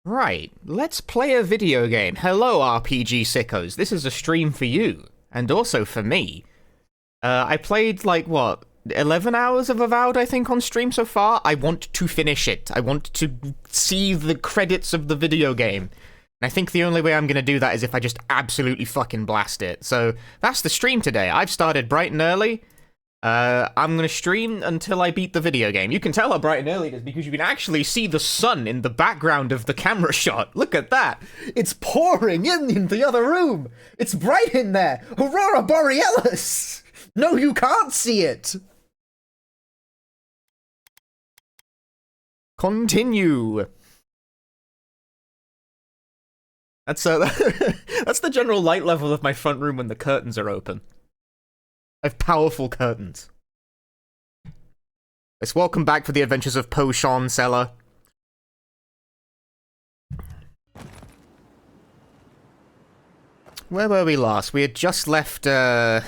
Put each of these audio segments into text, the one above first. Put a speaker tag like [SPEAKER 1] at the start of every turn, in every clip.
[SPEAKER 1] Right, let's play a video game. Hello, RPG sickos. This is a stream for you, and also for me. I played, like, what, 11 hours of Avowed, I think, on stream so far? I want to finish it. I want to see the credits of the video game. And I think the only way I'm going to do that is if I just absolutely fucking blast it. So, that's the stream today. I've started bright and early. I'm gonna stream until I beat the video game. You can tell how bright and early it is because you can actually see the sun in the background of the camera shot. Look at that. It's pouring in the other room. It's bright in there. Aurora Borealis. No, you can't see it. Continue. That's that's the general light level of my front room when the curtains are open. I have powerful curtains. Let's welcome back for the adventures of Potion Seller. Where were we last? We had just left, First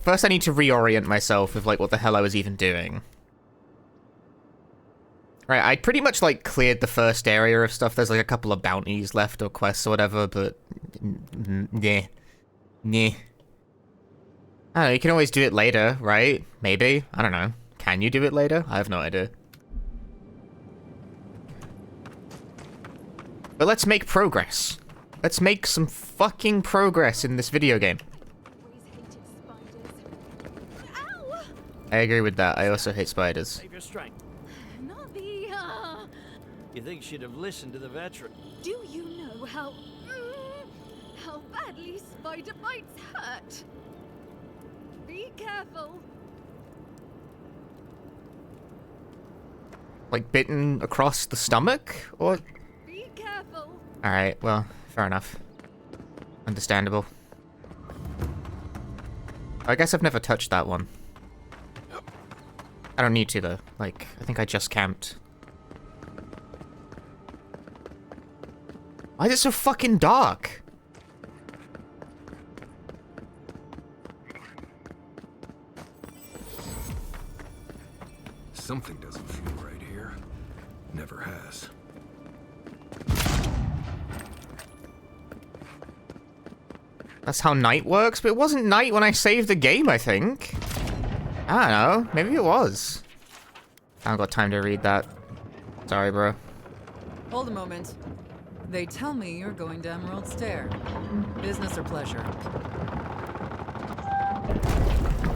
[SPEAKER 1] I need to reorient myself with, like, what the hell I was even doing. Right, I pretty much, like, cleared the first area of stuff. There's, like, a couple of bounties left or quests or whatever, but... Nah. I don't know, you can always do it later, right? Maybe? I don't know. Can you do it later? I have no idea. But let's make progress. Let's make some fucking progress in this video game.
[SPEAKER 2] Ow!
[SPEAKER 1] I agree with that. I also hate spiders.
[SPEAKER 3] Save your strength.
[SPEAKER 2] Not the,
[SPEAKER 3] You think she'd have listened to the veteran?
[SPEAKER 2] Do you know how badly spider bites hurt? Be careful.
[SPEAKER 1] Like, bitten across the stomach? Or...
[SPEAKER 2] Be careful.
[SPEAKER 1] Alright, well, fair enough. Understandable. I guess I've never touched that one. I don't need to, though. Like, I think I just camped. Why is it so fucking dark?
[SPEAKER 4] Something doesn't feel right here. Never has.
[SPEAKER 1] That's how night works, but it wasn't night when I saved the game, I think. I don't know. Maybe it was. I haven't got time to read that. Sorry, bro.
[SPEAKER 5] Hold a moment. They tell me you're going to Emerald Stair. Business or pleasure?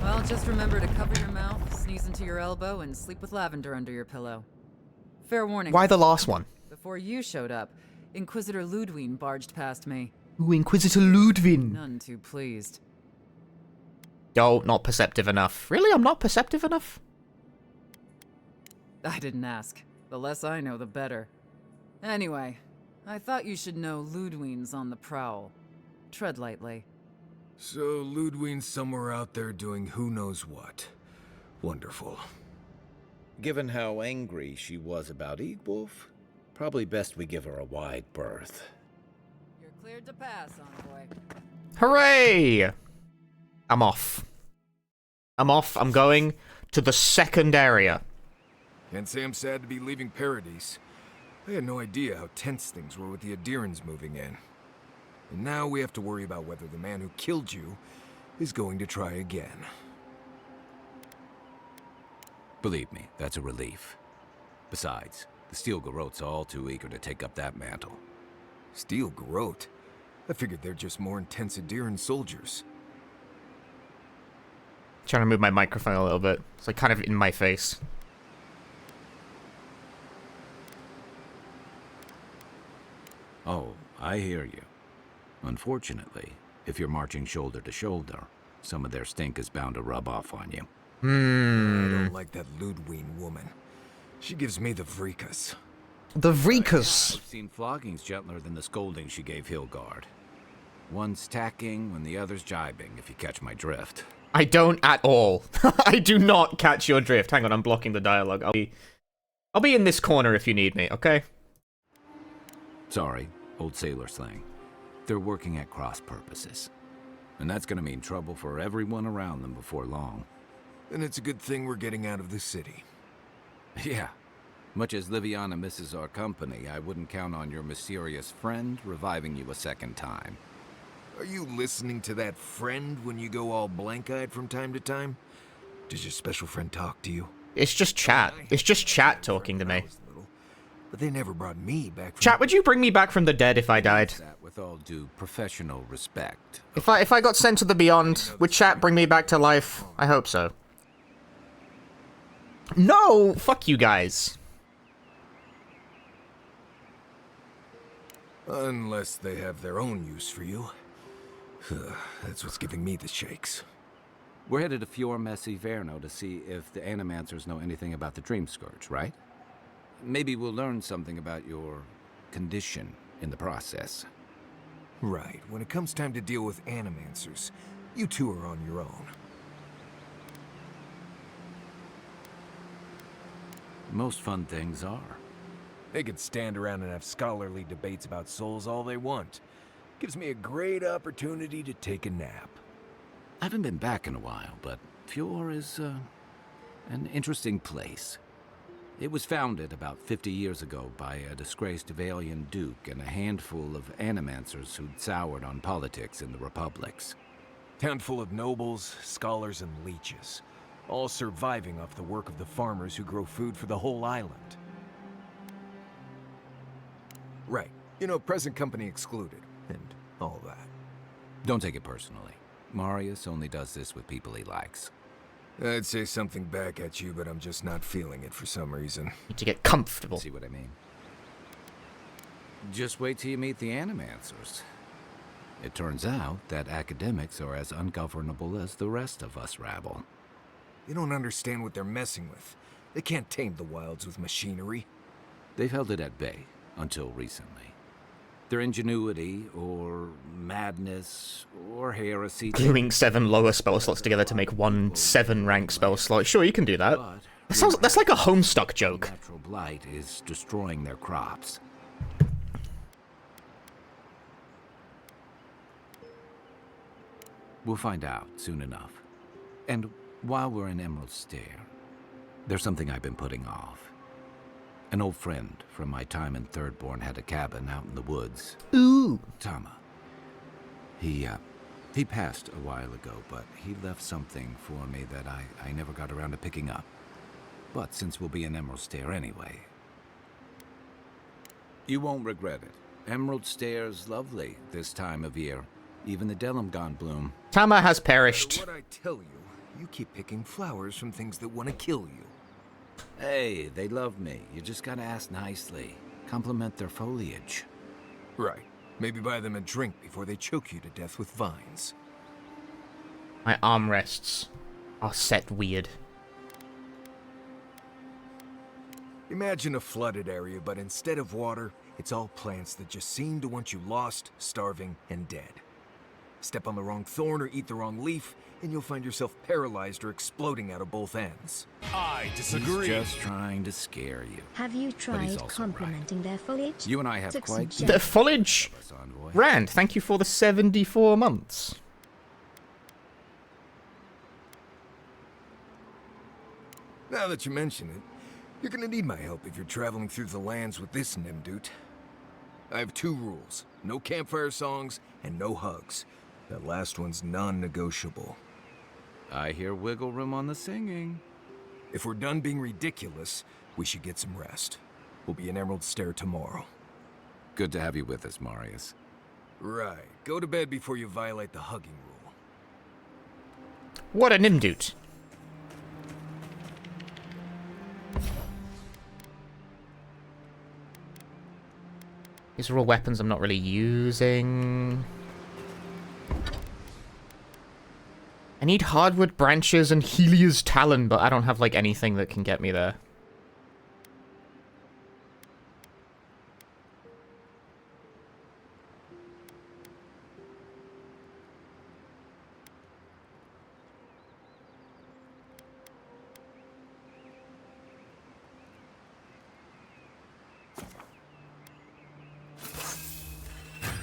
[SPEAKER 5] Well, just remember to cover your mouth, sneeze into your elbow, and sleep with lavender under your pillow. Fair warning.
[SPEAKER 1] Why the last one?
[SPEAKER 5] Before you showed up, Inquisitor Ludwig barged past me.
[SPEAKER 1] Ooh, Inquisitor Ludwig.
[SPEAKER 5] None too pleased.
[SPEAKER 1] Oh, not perceptive enough. Really? I'm not perceptive enough?
[SPEAKER 5] I didn't ask. The less I know, the better. Anyway, I thought you should know Ludwig's on the prowl. Tread lightly.
[SPEAKER 4] So Ludwig's somewhere out there doing who knows what. Wonderful.
[SPEAKER 6] Given how angry she was about Eagwolf, probably best we give her a wide berth.
[SPEAKER 5] You're cleared to pass, envoy.
[SPEAKER 1] Hooray! I'm off. I'm going to the second area.
[SPEAKER 4] Can't say I'm sad to be leaving Paradise. I had no idea how tense things were with the Adirans moving in. And now we have to worry about whether the man who killed you is going to try again.
[SPEAKER 7] Believe me, that's a relief. Besides, the Steel Garrote's all too eager to take up that mantle.
[SPEAKER 4] Steel Garrote? I figured they're just more intense Adiran soldiers.
[SPEAKER 1] Trying to move my microphone a little bit. It's like kind of in my face.
[SPEAKER 7] Oh, I hear you. Unfortunately, if you're marching shoulder to shoulder, some of their stink is bound to rub off on you.
[SPEAKER 4] I don't like that Ludwig woman. She gives me the vrikas.
[SPEAKER 1] The vrikas.
[SPEAKER 7] I've seen floggings gentler than the scolding she gave Hilgard. One's tacking when the other's jibing, if you catch my drift.
[SPEAKER 1] I don't at all. I do not catch your drift. Hang on, I'm blocking the dialogue. I'll be in this corner if you need me, okay?
[SPEAKER 7] Sorry, old sailor slang. They're working at cross purposes. And that's gonna mean trouble for everyone around them before long.
[SPEAKER 4] Then it's a good thing we're getting out of the city.
[SPEAKER 7] Yeah, Much as Liviana misses our company, I wouldn't count on your mysterious friend reviving you a second time.
[SPEAKER 4] Are you listening to that friend when you go all blank-eyed from time to time? Does your special friend talk to you?
[SPEAKER 1] It's just chat. It's just chat talking to me.
[SPEAKER 4] But they never brought me back from...
[SPEAKER 1] Chat, would you bring me back from the dead if I died?
[SPEAKER 7] That with all due professional respect.
[SPEAKER 1] If I got sent to the beyond, would chat bring me back to life? I hope so. No! Fuck you guys.
[SPEAKER 4] Unless they have their own use for you. That's what's giving me the shakes.
[SPEAKER 7] We're headed to Fior Verno to see if the Animancers know anything about the Dream Scourge, right? Maybe we'll learn something about your condition in the process.
[SPEAKER 4] Right. When it comes time to deal with Animancers, you two are on your own.
[SPEAKER 7] Most fun things are.
[SPEAKER 4] They can stand around and have scholarly debates about souls all they want. Gives me a great opportunity to take a nap.
[SPEAKER 7] I haven't been back in a while, but Fior is an interesting place. It was founded about 50 years ago by a disgraced Valian duke and a handful of animancers who'd soured on politics in the republics.
[SPEAKER 4] Town full of nobles, scholars, and leeches, all surviving off the work of the farmers who grow food for the whole island. Right. You know, present company excluded, and all that.
[SPEAKER 7] Don't take it personally. Marius only does this with people he likes.
[SPEAKER 4] I'd say something back at you, but I'm just not feeling it for some reason.
[SPEAKER 1] Need to get comfortable.
[SPEAKER 7] See what I mean? Just wait till you meet the Animancers. It turns out that academics are as ungovernable as the rest of us rabble.
[SPEAKER 4] You don't understand what they're messing with. They can't tame the wilds with machinery.
[SPEAKER 7] They've held it at bay until recently. Their ingenuity, or madness, or heresy...
[SPEAKER 1] Gluing 7 lower spell slots together to make one 7-rank spell slot. Sure, you can do that. That's like a Homestuck joke.
[SPEAKER 7] Natural blight is destroying their crops. We'll find out soon enough. And while we're in Emerald Stair, there's something I've been putting off. An old friend from my time in Thirdborn had a cabin out in the woods.
[SPEAKER 1] Ooh.
[SPEAKER 7] Tama. He passed a while ago, but he left something for me that I never got around to picking up. But since we'll be in Emerald Stair anyway... You won't regret it. Emerald Stair's lovely this time of year. Even the Delimgon bloom.
[SPEAKER 1] Tama has perished.
[SPEAKER 4] What I tell you, you keep picking flowers from things that want to kill you.
[SPEAKER 7] Hey, they love me. You just gotta ask nicely. Compliment their foliage.
[SPEAKER 4] Right. Maybe buy them a drink before they choke you to death with vines.
[SPEAKER 1] My armrests are set weird.
[SPEAKER 4] Imagine a flooded area, but instead of water, it's all plants that just seem to want you lost, starving, and dead. Step on the wrong thorn or eat the wrong leaf, and you'll find yourself paralyzed or exploding out of both ends.
[SPEAKER 8] I disagree.
[SPEAKER 7] He's just trying to scare you.
[SPEAKER 9] Have you
[SPEAKER 7] he's
[SPEAKER 9] tried
[SPEAKER 7] also
[SPEAKER 9] complimenting their foliage?
[SPEAKER 7] You and I have
[SPEAKER 9] Took
[SPEAKER 7] quite
[SPEAKER 9] some
[SPEAKER 1] The foliage.
[SPEAKER 7] envoy.
[SPEAKER 1] Rand, thank you for the 74 months.
[SPEAKER 4] Now that you mention it, you're gonna need my help if you're traveling through the lands with this Nimdut. I have 2 rules. No campfire songs, and no hugs. That last one's non-negotiable.
[SPEAKER 7] I hear wiggle room on the singing.
[SPEAKER 4] If we're done being ridiculous, we should get some rest. We'll be in Emerald Stair tomorrow.
[SPEAKER 7] Good to have you with us, Marius.
[SPEAKER 4] Right. Go to bed before you violate the hugging rule.
[SPEAKER 1] What a Nimdut. These are all weapons I'm not really using. I need hardwood branches and Helia's Talon, but I don't have, like, anything that can get me there.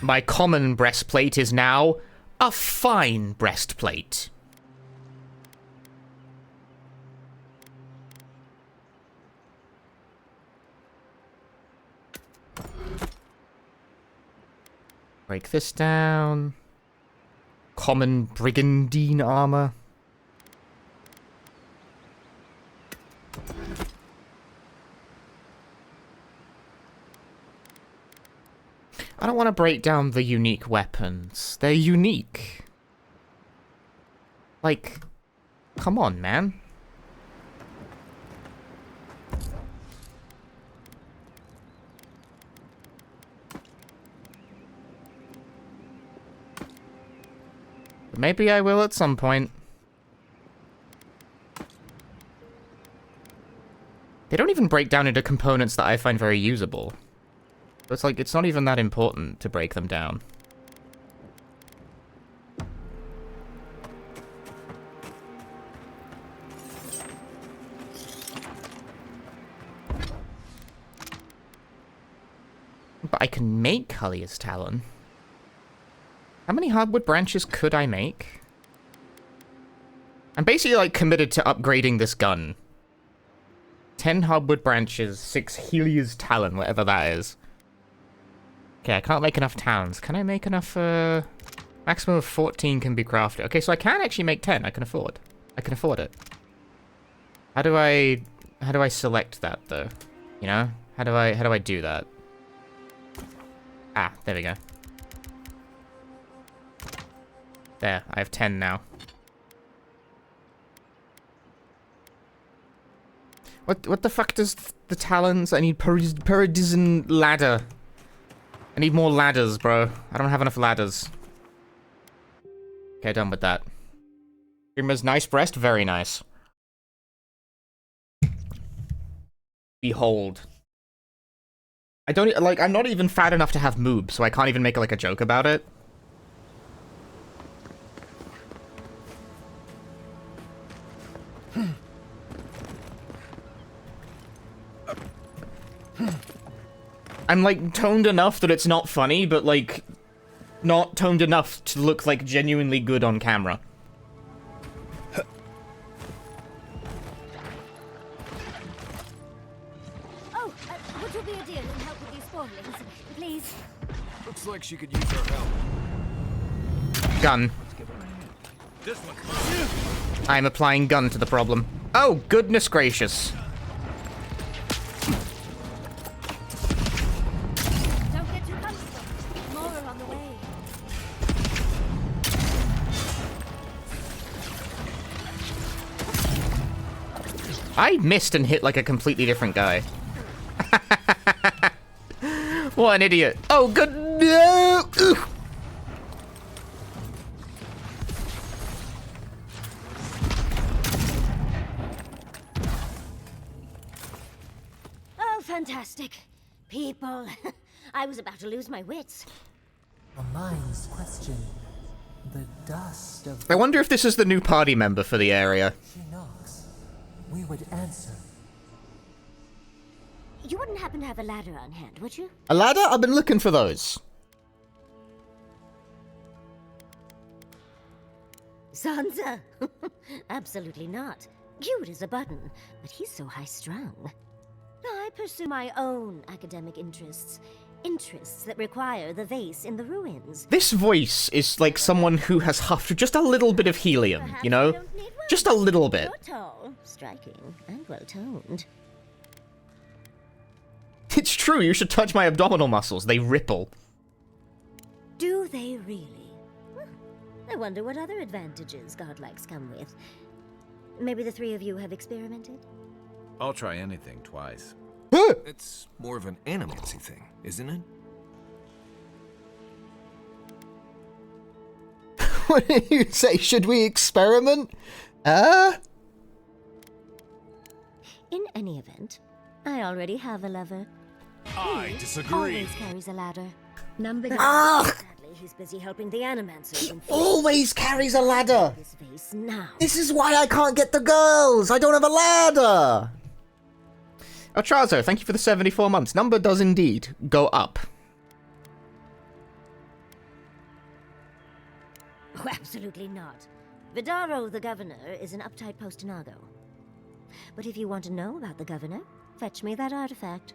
[SPEAKER 1] My common breastplate is now a fine breastplate. Break this down. Common brigandine armor. I don't want to break down the unique weapons. They're unique. Like, come on, man. Maybe I will at some point. They don't even break down into components that I find very usable. So it's like, it's not even that important to break them down. But I can make Cullia's Talon. How many hardwood branches could I make? I'm basically, like, committed to upgrading this gun. 10 hardwood branches, 6 Helia's Talon, whatever that is. Okay, I can't make enough talons. Can I make enough, maximum of 14 can be crafted. Okay, so I can actually make 10. I can afford it. How do I select that, though? You know? How do I do that? Ah, there we go. There, I have 10 now. What the fuck does the talons? I need Paradisan ladder. I need more ladders, bro. I don't have enough ladders. Okay, done with that. Streamer's nice breast, very nice. Behold. I don't, like, I'm not even fat enough to have moobs, so I can't even make, like, a joke about it. I'm, like, toned enough that it's not funny, but, like, not toned enough to look, like, genuinely good on camera.
[SPEAKER 2] Oh, would you be a dear and help with these spoilings, please?
[SPEAKER 4] Looks like she could use our help.
[SPEAKER 1] Gun. I'm applying gun to the problem. Oh, goodness gracious.
[SPEAKER 2] Don't get too comfortable. More are on the way.
[SPEAKER 1] I missed and hit like a completely different guy. What an idiot. Oh, good. No! Ugh.
[SPEAKER 2] Oh, fantastic. People. I was about to lose my wits.
[SPEAKER 8] Our minds question the dust of
[SPEAKER 1] I wonder if this is the new party member for the area.
[SPEAKER 8] she knocks. We would answer.
[SPEAKER 2] You wouldn't happen to have a ladder on hand, would you?
[SPEAKER 1] A ladder? I've been looking for those.
[SPEAKER 2] Sansa? Absolutely not. Cute as a button, but he's so high-strung. I pursue my own academic interests. Interests that require the vase in the ruins.
[SPEAKER 1] This voice is like someone who has huffed just a little bit of helium,
[SPEAKER 2] Perhaps
[SPEAKER 1] you know?
[SPEAKER 2] you don't need words.
[SPEAKER 1] Just a little bit.
[SPEAKER 2] You're tall, striking, and well-toned.
[SPEAKER 1] It's true, you should touch my abdominal muscles. They ripple.
[SPEAKER 2] Do they really? Well, I wonder what other advantages godlikes come with. Maybe the three of you have experimented?
[SPEAKER 6] I'll try anything twice.
[SPEAKER 4] It's more of an animancy thing, isn't it?
[SPEAKER 1] What did you say? Should we experiment?
[SPEAKER 2] In any event, I already have a lover.
[SPEAKER 4] I disagree.
[SPEAKER 2] Always carries a ladder. Number
[SPEAKER 1] Ugh!
[SPEAKER 2] Sadly, he's busy helping the animancers. in
[SPEAKER 1] Always carries a ladder.
[SPEAKER 2] this vase now.
[SPEAKER 1] This is why I can't get the girls. I don't have a ladder. Otrazo, thank you for the 74 months. Number does indeed go up.
[SPEAKER 2] Oh, absolutely not. Vidaro, the governor, is an uptight postinago. But if you want to know about the governor, fetch me that artifact.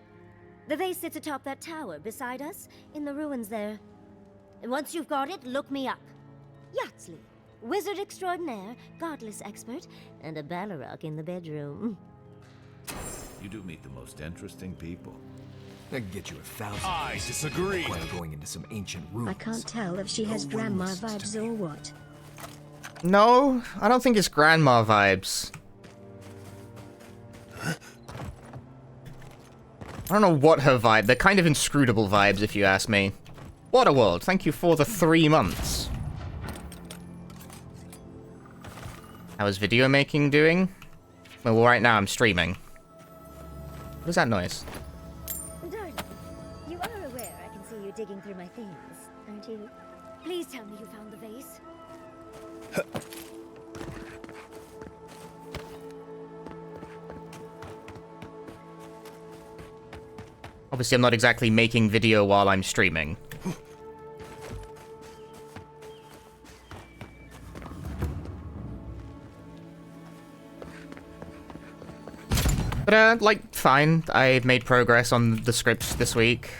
[SPEAKER 2] The vase sits atop that tower beside us, in the ruins there. And once you've got it, look me up. Yatsley, wizard extraordinaire, godless expert, and a Balrog in the bedroom.
[SPEAKER 6] You do meet the most interesting people.
[SPEAKER 4] I can get you 1,000.
[SPEAKER 9] I disagree.
[SPEAKER 4] While going into some ancient ruins.
[SPEAKER 10] I can't tell if she has grandma vibes or what.
[SPEAKER 1] No, I don't think it's grandma vibes. I don't know what her vibe. They're kind of inscrutable vibes, if you ask me. Waterworld, thank you for the 3 months. How is video making doing? Well, right now I'm streaming. What is that noise?
[SPEAKER 2] Darling, you are aware I can see you digging through my things, aren't you? Please tell me you found the vase.
[SPEAKER 1] Obviously, I'm not exactly making video while I'm streaming. But, like, fine. I've made progress on the scripts this week.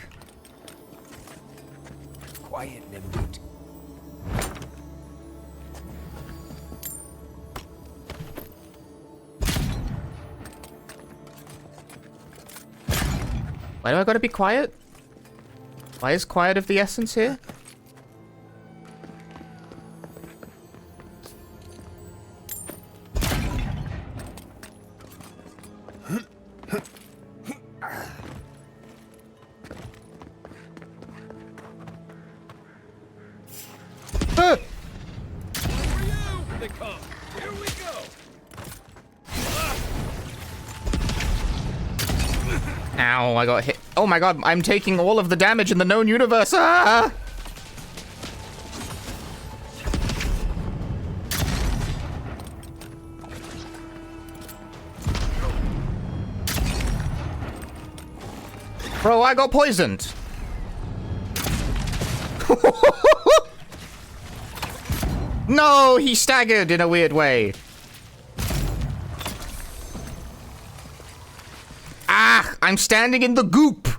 [SPEAKER 4] Quiet, Nimboot.
[SPEAKER 1] Why do I gotta be quiet? Why is quiet of the essence here?
[SPEAKER 9] They come. Here we go.
[SPEAKER 1] Ow, I got hit. Oh my god, I'm taking all of the damage in the known universe. Ah! Bro, I got poisoned. No, he staggered in a weird way. Ah, I'm standing in the goop.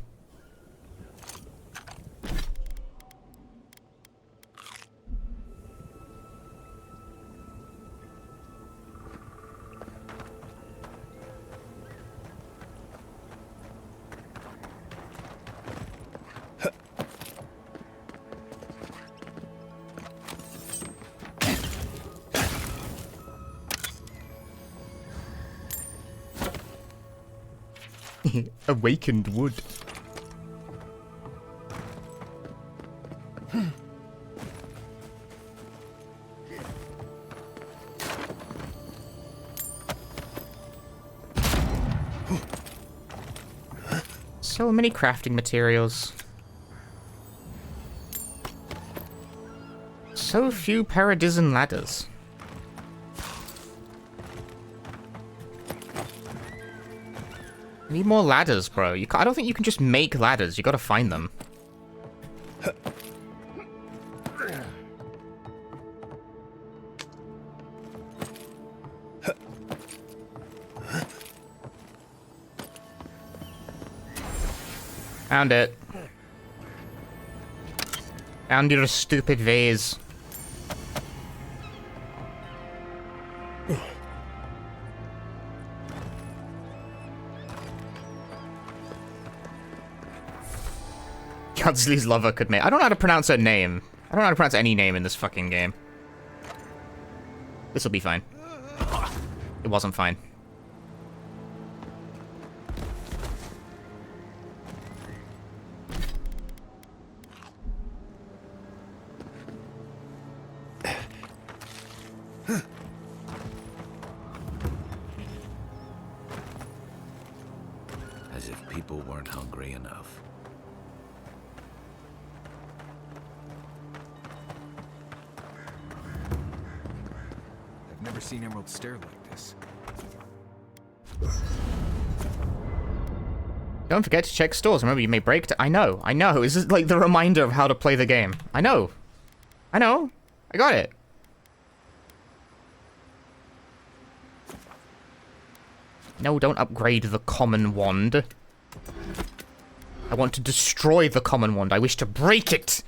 [SPEAKER 1] Awakened wood. So many crafting materials. So few paradisen ladders. I need more ladders, bro. I don't think you can just make ladders. You gotta find them. Found it. Found your stupid vase. Godsley's lover could make. I don't know how to pronounce her name. I don't know how to pronounce any name in this fucking game. This'll be fine. It wasn't fine.
[SPEAKER 6] As if people weren't hungry enough.
[SPEAKER 4] I've never seen Emerald stare like this.
[SPEAKER 1] Don't forget to check stores. Remember, you may break. I know. This is like the reminder of how to play the game. I know. I got it. No, don't upgrade the common wand. I want to destroy the common wand. I wish to break it.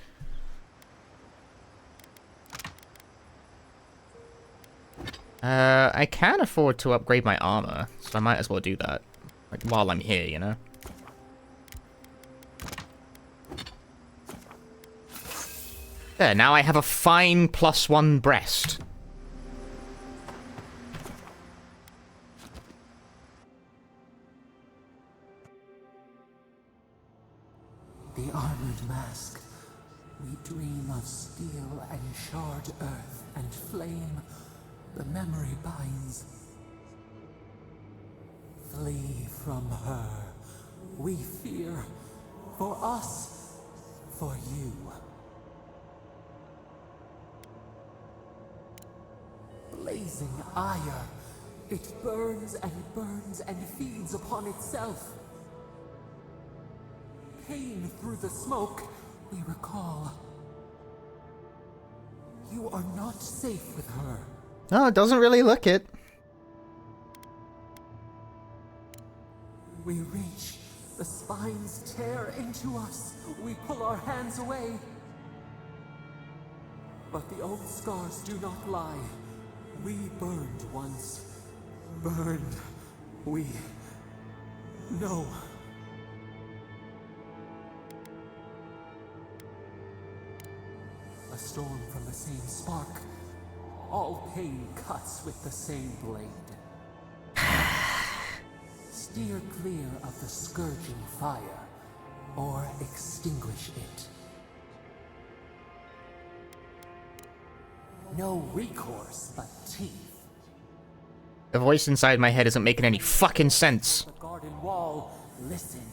[SPEAKER 1] I can afford to upgrade my armor, so I might as well do that. Like, while I'm here, you know? There, now I have a fine +1 breast.
[SPEAKER 8] The armored mask. We dream of steel and charred earth and flame. The memory binds. Flee from her. We fear. For us. For you. Blazing ire. It burns and feeds upon itself. Pain through the smoke, we recall. You are not safe with her.
[SPEAKER 1] Oh, it doesn't really look it.
[SPEAKER 8] We reach. The spines tear into us. We pull our hands away. But the old scars do not lie. We burned once. Burned. We know. A storm from the same spark. All pain cuts with the same blade. Steer clear of the scourging fire, or extinguish it. No recourse but teeth.
[SPEAKER 1] The voice inside my head isn't making any fucking sense.
[SPEAKER 8] The garden wall. Listen.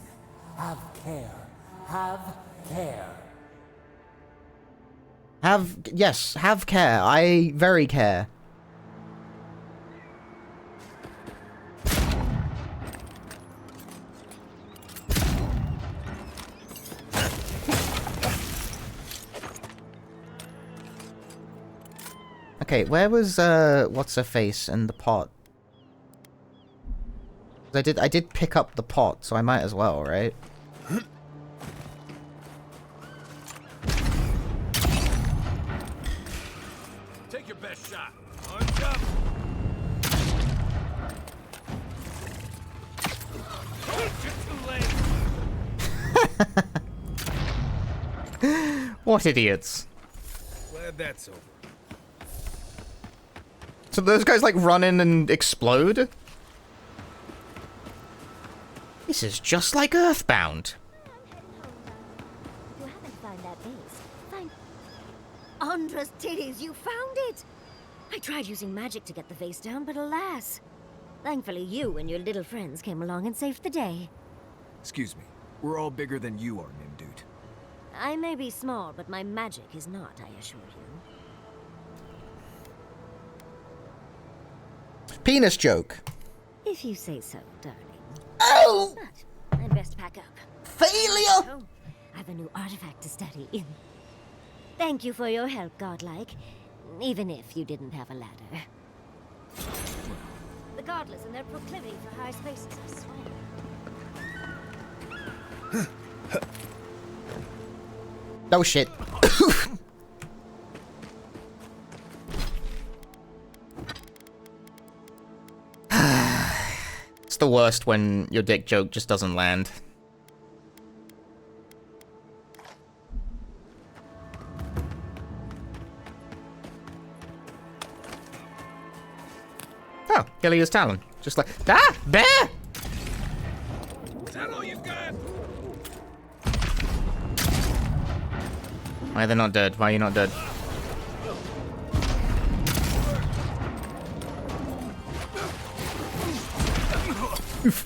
[SPEAKER 8] Have care. Have care.
[SPEAKER 1] Yes, have care. I very care. Okay, where was, what's her face and the pot? I did pick up the pot, so I might as well, right?
[SPEAKER 9] Take your best shot. Arms up. You're too late.
[SPEAKER 1] What idiots.
[SPEAKER 4] Glad that's over.
[SPEAKER 1] So those guys, like, run in and explode? This is just like Earthbound.
[SPEAKER 2] You haven't found that vase. Find Andra's titties, you found it! I tried using magic to get the vase down, but alas. Thankfully you and your little friends came along and saved the day.
[SPEAKER 4] Excuse me. We're all bigger than you are, Nimdude.
[SPEAKER 2] I may be small, but my magic is not, I assure you.
[SPEAKER 1] Penis joke.
[SPEAKER 2] If you say so, darling.
[SPEAKER 1] Oh!
[SPEAKER 2] But I'd best pack up.
[SPEAKER 1] Failure!
[SPEAKER 2] Oh, I've a new artifact to study. Thank you for your help, godlike. Even if you didn't have a ladder. The godless and their proclivity for high spaces, I swear.
[SPEAKER 1] Oh shit. It's the worst when your dick joke just doesn't land. Oh, Gillia's Talon. Just like, ah, bear!
[SPEAKER 9] Is that all you got?
[SPEAKER 1] Why are they not dead? Why are you not dead?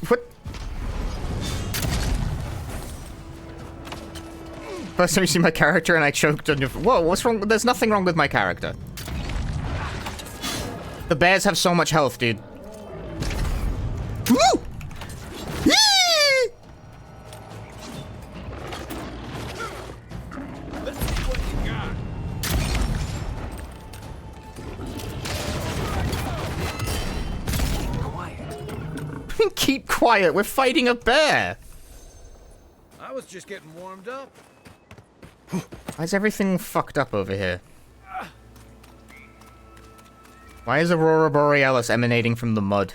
[SPEAKER 1] What? First time you see my character and I choked on your... Whoa, what's wrong? There's nothing wrong with my character. The bears have so much health, dude. Woo! Yee!
[SPEAKER 9] Let's see what you got.
[SPEAKER 1] Keep quiet, we're fighting a bear!
[SPEAKER 6] I was just getting warmed up.
[SPEAKER 1] Why is everything fucked up over here? Why is Aurora Borealis emanating from the mud?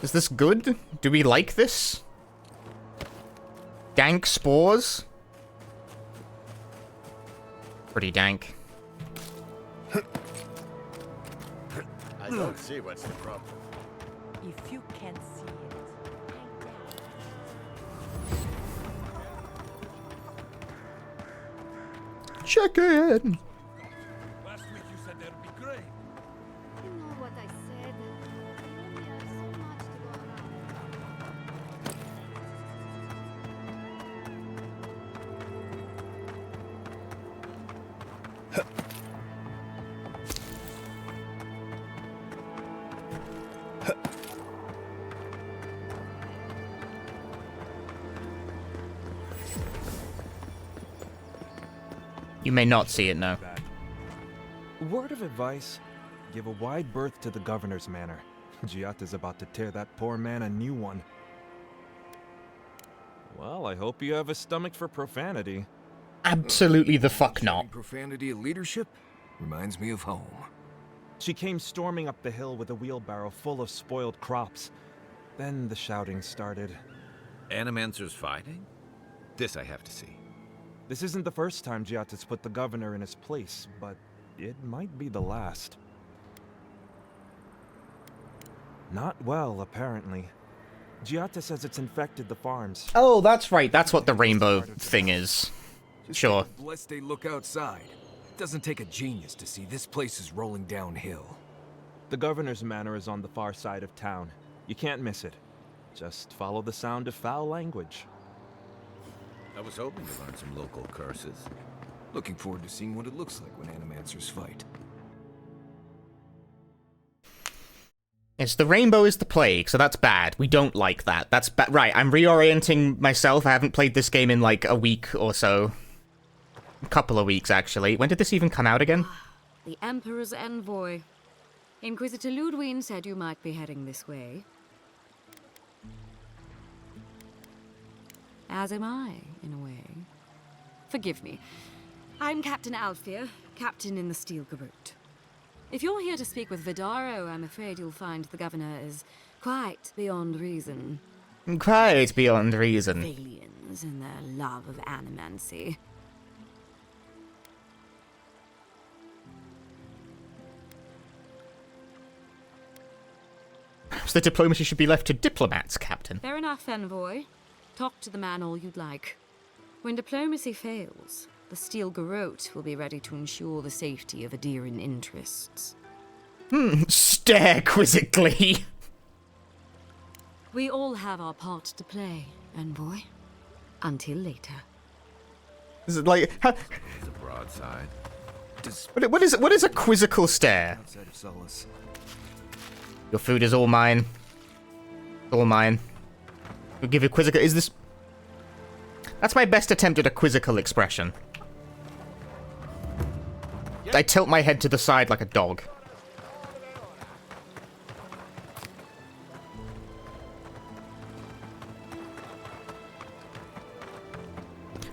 [SPEAKER 1] Is this good? Do we like this? Dank spores? Pretty dank.
[SPEAKER 11] I don't see what's the problem.
[SPEAKER 12] If you can't see it.
[SPEAKER 1] Chicken!
[SPEAKER 9] Last week you said that'd be great.
[SPEAKER 12] You know what I said. We only have so much to go around.
[SPEAKER 1] You may not see it now.
[SPEAKER 13] Word of advice, give a wide berth to the governor's manor. Giatta's about to tear that poor man a new one. Well, I hope you have a stomach for profanity.
[SPEAKER 1] Absolutely the fuck not.
[SPEAKER 4] Profanity of leadership reminds me of home.
[SPEAKER 13] She came storming up the hill with a wheelbarrow full of spoiled crops. Then the shouting started.
[SPEAKER 6] Animancers fighting? This I have to see.
[SPEAKER 13] This isn't the first time Giatta's put the governor in his place, but it might be the last. Not well, apparently. Giatta says it's infected the farms.
[SPEAKER 1] Oh, that's right. That's what the rainbow thing is. Sure.
[SPEAKER 4] Blessed they look outside. It doesn't take a genius to see this place is rolling downhill.
[SPEAKER 13] The governor's manor is on the far side of town. You can't miss it. Just follow the sound of foul language.
[SPEAKER 6] I was hoping to learn some local curses.
[SPEAKER 4] Looking forward to seeing what it looks like when animancers fight.
[SPEAKER 1] Yes, the rainbow is the plague, so that's bad. We don't like that. That's bad. Right, I'm reorienting myself. I haven't played this game in like a week or so. A couple of weeks, actually. When did this even come out again?
[SPEAKER 14] The Emperor's envoy. Inquisitor Ludwig said you might be heading this way. As am I, in a way. Forgive me. I'm Captain Alfir, captain in the Steel Garrote. If you're here to speak with Vidaro, I'm afraid you'll find the governor is quite beyond reason.
[SPEAKER 1] Quite beyond reason.
[SPEAKER 14] Aliens and their love of animancy.
[SPEAKER 1] So the diplomacy should be left to diplomats, Captain.
[SPEAKER 14] Fair enough, envoy. Talk to the man all you'd like. When diplomacy fails, the Steel Garrote will be ready to ensure the safety of Adiran interests.
[SPEAKER 1] Stare quizzically.
[SPEAKER 14] We all have our part to play, envoy. Until later.
[SPEAKER 1] Is it like... How,
[SPEAKER 6] It's a broadside.
[SPEAKER 1] what is a quizzical stare?
[SPEAKER 4] Outside of Solace.
[SPEAKER 1] Your food is all mine. All mine. We'll give you quizzical... Is this... That's my best attempt at a quizzical expression. I tilt my head to the side like a dog.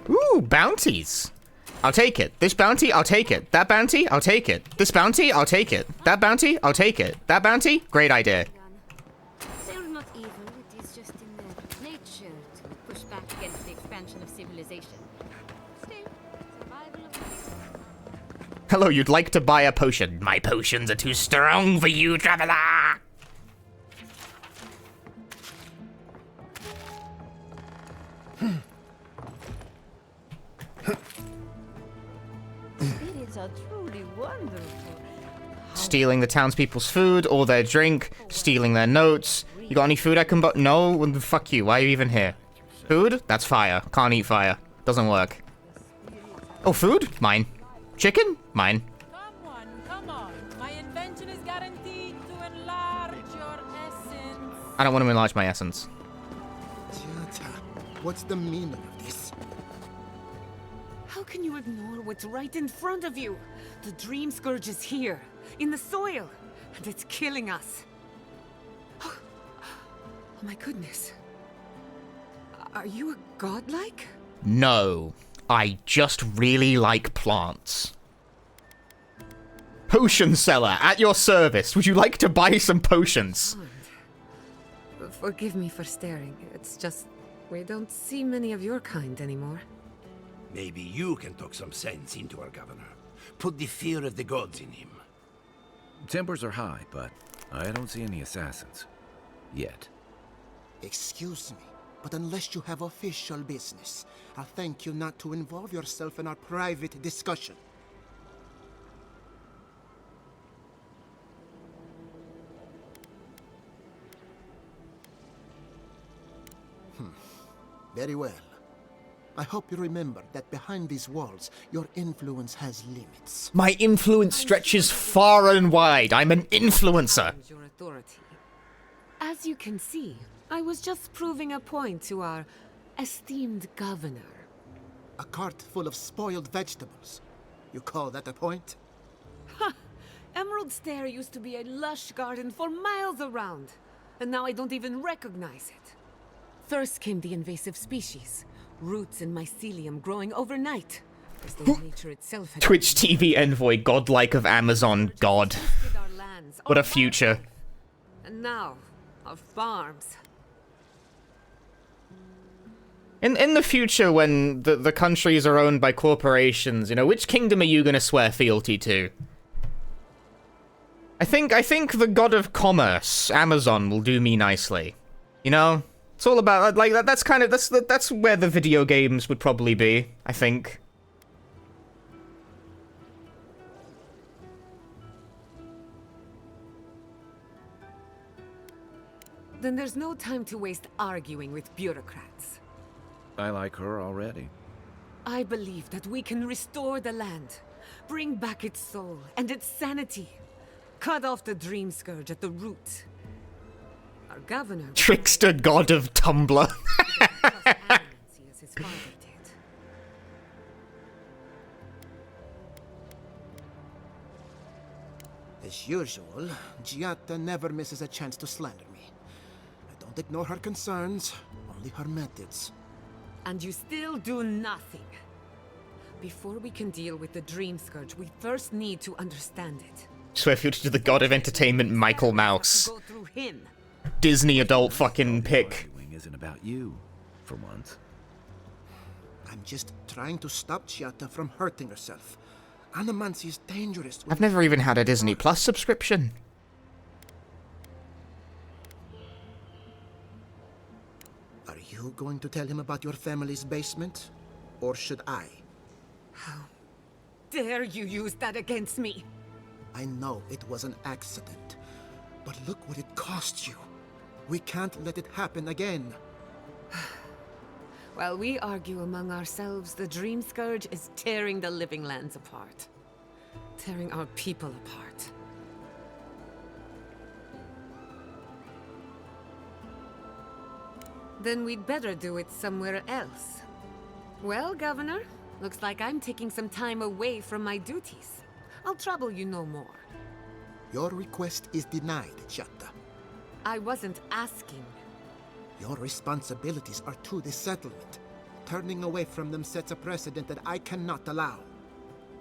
[SPEAKER 1] Ooh, bounties. I'll take it. This bounty, I'll take it. That bounty, I'll take it. This bounty, I'll take it. That bounty, I'll take it. That bounty, great idea.
[SPEAKER 14] They're not evil, it is just in their nature to push back against the expansion of civilization. Still, survival of the fittest.
[SPEAKER 1] Hello, you'd like to buy a potion. My potions are too strong for you, traveler.
[SPEAKER 12] Spirits are truly wonderful.
[SPEAKER 1] Stealing the townspeople's food, all their drink, stealing their notes. You got any food I can buy? No? Well, fuck you. Why are you even here? Food? That's fire. Can't eat fire. Doesn't work. Oh, food? Mine. Chicken? Mine.
[SPEAKER 12] Come on. My invention is guaranteed to enlarge your essence.
[SPEAKER 1] I don't want to enlarge my essence.
[SPEAKER 11] Giatta, what's the meaning of this?
[SPEAKER 12] How can you ignore what's right in front of you? The dream scourge is here, in the soil, and it's killing us.
[SPEAKER 15] my goodness. Are you a godlike?
[SPEAKER 1] No, I just really like plants. Potion seller, at your service. Would you like to buy some potions?
[SPEAKER 15] Forgive me for staring. It's just, we don't see many of your kind anymore.
[SPEAKER 16] Maybe you can talk some sense into our governor. Put the fear of the gods in him.
[SPEAKER 7] Tempers are high, but I don't see any assassins. Yet.
[SPEAKER 11] Excuse me, but unless you have official business, I'll thank you not to involve yourself in our private discussion. Very well. I hope you remember that behind these walls, your influence has limits.
[SPEAKER 1] My influence stretches far and wide. I'm an influencer.
[SPEAKER 15] Your authority. As you can see, I was just proving a point to our esteemed governor.
[SPEAKER 11] A cart full of spoiled vegetables. You call that a point?
[SPEAKER 15] Ha! Emerald Stair used to be a lush garden for miles around, and now I don't even recognize it. First came the invasive species, roots and mycelium growing overnight, as though nature itself had...
[SPEAKER 1] Twitch TV envoy, godlike of Amazon, god. What a future.
[SPEAKER 15] And now, our farms.
[SPEAKER 1] In the future, when the countries are owned by corporations, you know, which kingdom are you gonna swear fealty to? I think the god of commerce, Amazon, will do me nicely. You know? It's all about, like, that's kind of, that's where the video games would probably be, I think.
[SPEAKER 15] Then there's no time to waste arguing with bureaucrats.
[SPEAKER 7] I like her already.
[SPEAKER 15] I believe that we can restore the land, bring back its soul and its sanity, cut off the dream scourge at the root. Our governor...
[SPEAKER 1] Trickster god of Tumblr.
[SPEAKER 15] as his father did.
[SPEAKER 11] As usual, Giatta never misses a chance to slander me. I don't ignore her concerns, only her methods.
[SPEAKER 15] And you still do nothing. Before we can deal with the dream scourge, we first need to understand it.
[SPEAKER 1] Swear fealty to the god of entertainment, Michael Mouse.
[SPEAKER 15] Go through him.
[SPEAKER 1] Disney adult fucking pick.
[SPEAKER 7] Arguing isn't about you, for once.
[SPEAKER 11] I'm just trying to stop Giatta from hurting herself. Animancy is dangerous.
[SPEAKER 1] I've never even had a Disney Plus subscription.
[SPEAKER 11] Are you going to tell him about your family's basement? Or should I?
[SPEAKER 15] How dare you use that against me?
[SPEAKER 11] I know it was an accident, but look what it cost you. We can't let it happen again.
[SPEAKER 15] While we argue among ourselves, the dream scourge is tearing the living lands apart. Tearing our people apart. Then we'd better do it somewhere else. Well, Governor, looks like I'm taking some time away from my duties. I'll trouble you no more.
[SPEAKER 11] Your request is denied, Giatta.
[SPEAKER 15] I wasn't asking.
[SPEAKER 11] Your responsibilities are to the settlement. Turning away from them sets a precedent that I cannot allow.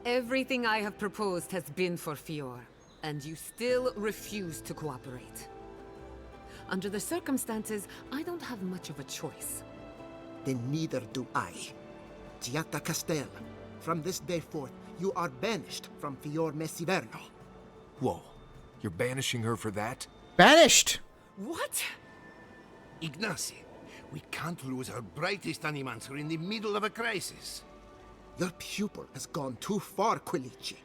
[SPEAKER 15] Everything I have proposed has been for Fior, and you still refuse to cooperate. Under the circumstances, I don't have much of a choice.
[SPEAKER 11] Then neither do I. Giatta Castel, from this day forth, you are banished from Fior Messiverno.
[SPEAKER 4] Whoa, you're banishing her for that?
[SPEAKER 1] Banished!
[SPEAKER 15] What?
[SPEAKER 16] Ignacy, we can't lose our brightest animancer in the middle of a crisis.
[SPEAKER 11] Your pupil has gone too far, Quilici.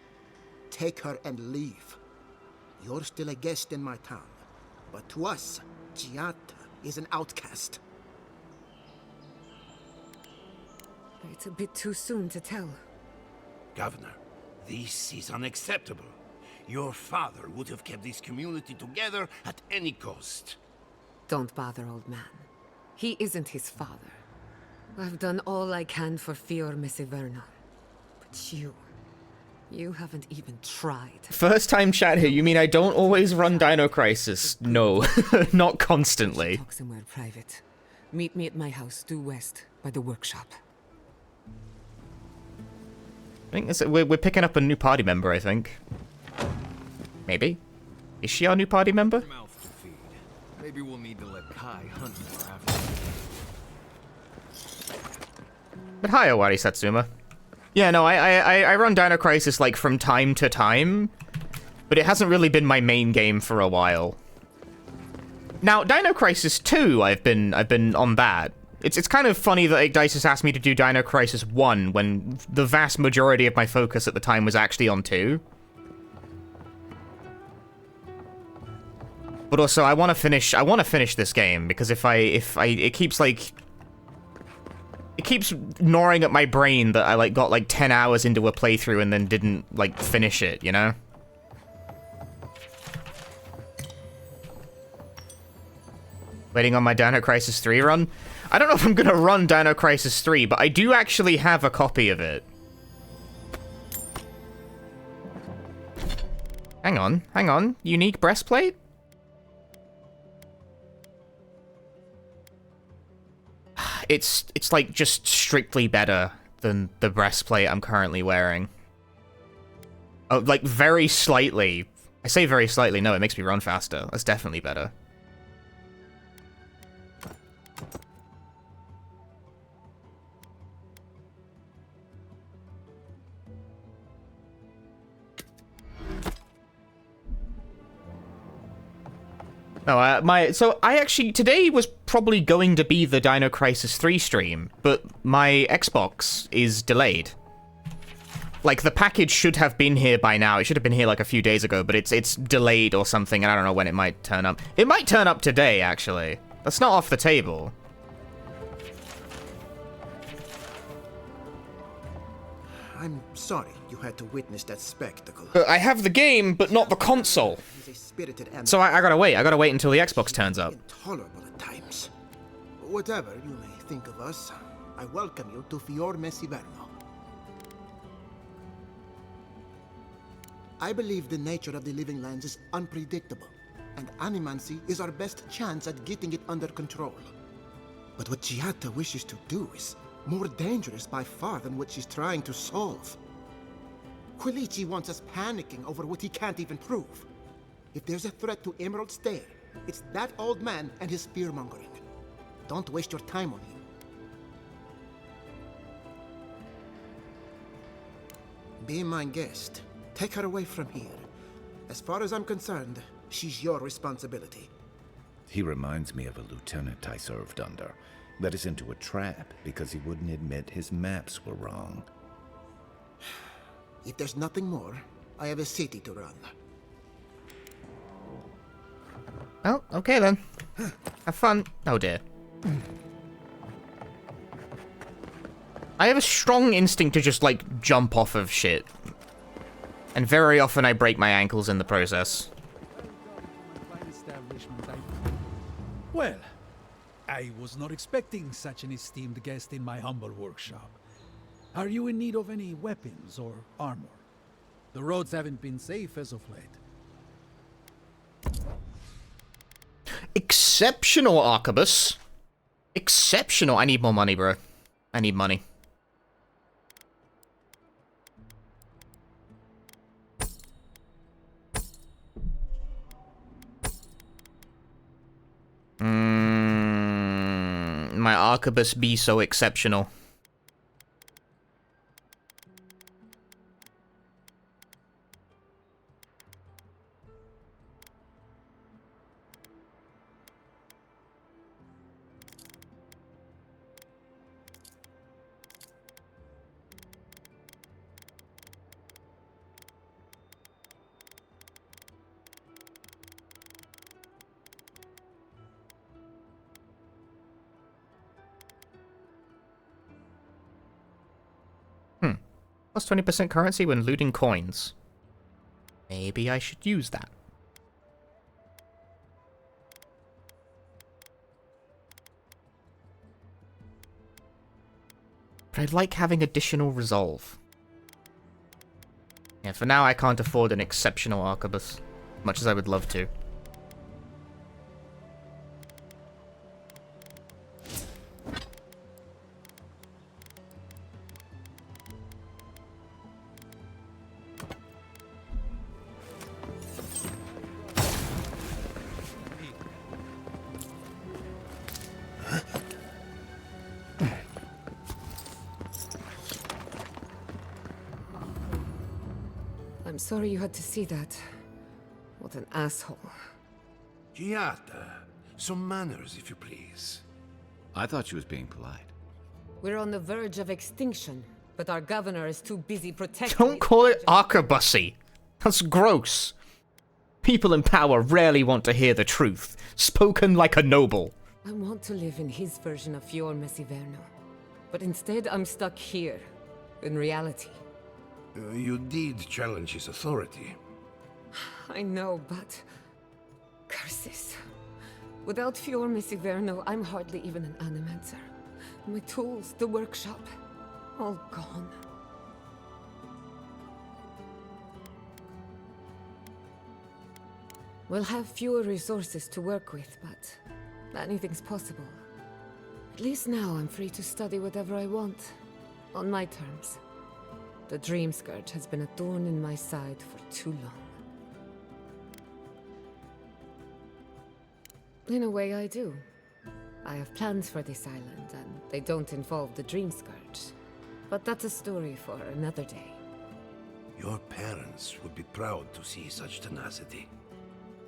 [SPEAKER 11] Take her and leave. You're still a guest in my town, but to us, Giatta is an outcast.
[SPEAKER 15] It's a bit too soon to tell.
[SPEAKER 16] Governor, this is unacceptable. Your father would have kept this community together at any cost.
[SPEAKER 15] Don't bother, old man. He isn't his father. I've done all I can for Fior Messiverno. But You haven't even tried.
[SPEAKER 1] First time chat here, you mean I don't always run Dino Crisis? No, not constantly.
[SPEAKER 15] Talk somewhere private. Meet me at my house due west, by the workshop.
[SPEAKER 1] I think we're picking up a new party member, I think. Maybe? Is she our new party member?
[SPEAKER 4] Mouth to feed. Maybe we'll need to let Kai hunt more after.
[SPEAKER 1] But hi, Owari Satsuma. Yeah, no, I run Dino Crisis, like, from time to time, but it hasn't really been my main game for a while. Now, Dino Crisis 2, I've been on that. It's kind of funny that Igdisis asked me to do Dino Crisis 1 when the vast majority of my focus at the time was actually on 2. But also, I want to finish this game, because it keeps gnawing at my brain that I, like, got, like, 10 hours into a playthrough and then didn't, like, finish it, you know? Waiting on my Dino Crisis 3 run? I don't know if I'm gonna run Dino Crisis 3, but I do actually have a copy of it. Hang on. Unique breastplate? It's like just strictly better than the breastplate I'm currently wearing. Oh, like very slightly. I say very slightly, no, it makes me run faster. That's definitely better. No, so I actually, today was probably going to be the Dino Crisis 3 stream, but my Xbox is delayed. Like, the package should have been here by now. It should have been here like a few days ago, but it's delayed or something, and I don't know when it might turn up. It might turn up today, actually. That's not off the table.
[SPEAKER 11] I'm sorry you had to witness that spectacle.
[SPEAKER 1] I have the game, but not the console. So I gotta wait. I gotta wait until the Xbox turns up.
[SPEAKER 11] Intolerable at times. Whatever you may think of us, I welcome you to Fior Mesiverno. I believe the nature of the living lands is unpredictable, and animancy is our best chance at getting it under control. But what Giatta wishes to do is more dangerous by far than what she's trying to solve. Quilici wants us panicking over what he can't even prove. If there's a threat to Emerald Stair, it's that old man and his fear-mongering. Don't waste your time on him. Be my guest. Take her away from here. As far as I'm concerned, she's your responsibility.
[SPEAKER 6] He reminds me of a lieutenant I served under. Led us into a trap because he wouldn't admit his maps were wrong.
[SPEAKER 11] If there's nothing more, I have a city to run.
[SPEAKER 1] Oh, okay then. Have fun. Oh dear. I have a strong instinct to just, like, jump off of shit. And very often I break my ankles in the process.
[SPEAKER 9] Well, I was not expecting such an esteemed guest in my humble workshop. Are you in need of any weapons or armor? The roads haven't been safe as of late.
[SPEAKER 1] Exceptional, Arquebus. Exceptional. I need more money, bro. I need money. My Arquebus be so exceptional. Plus 20% currency when looting coins. Maybe I should use that. But I'd like having additional resolve. Yeah, for now I can't afford an exceptional arquebus, much as I would love to.
[SPEAKER 15] I'm sorry you had to see that. What an asshole.
[SPEAKER 16] Giata, some manners, if you please.
[SPEAKER 7] I thought she was being polite.
[SPEAKER 15] We're on the verge of extinction, but our governor is too busy protecting.
[SPEAKER 1] Don't call it arquebussy. That's gross. People in power rarely want to hear the truth, spoken like a noble.
[SPEAKER 15] I want to live in his version of Fior Messiverno, but instead I'm stuck here, in reality.
[SPEAKER 16] You did challenge his authority.
[SPEAKER 15] I know, but... curses. Without Fior Messiverno, I'm hardly even an animancer. My tools, the workshop, all gone. We'll have fewer resources to work with, but anything's possible. At least now I'm free to study whatever I want, on my terms. The Dream Scourge has been a thorn in my side for too long. In a way, I do. I have plans for this island, and they don't involve the Dream Scourge. But that's a story for another day.
[SPEAKER 16] Your parents would be proud to see such tenacity.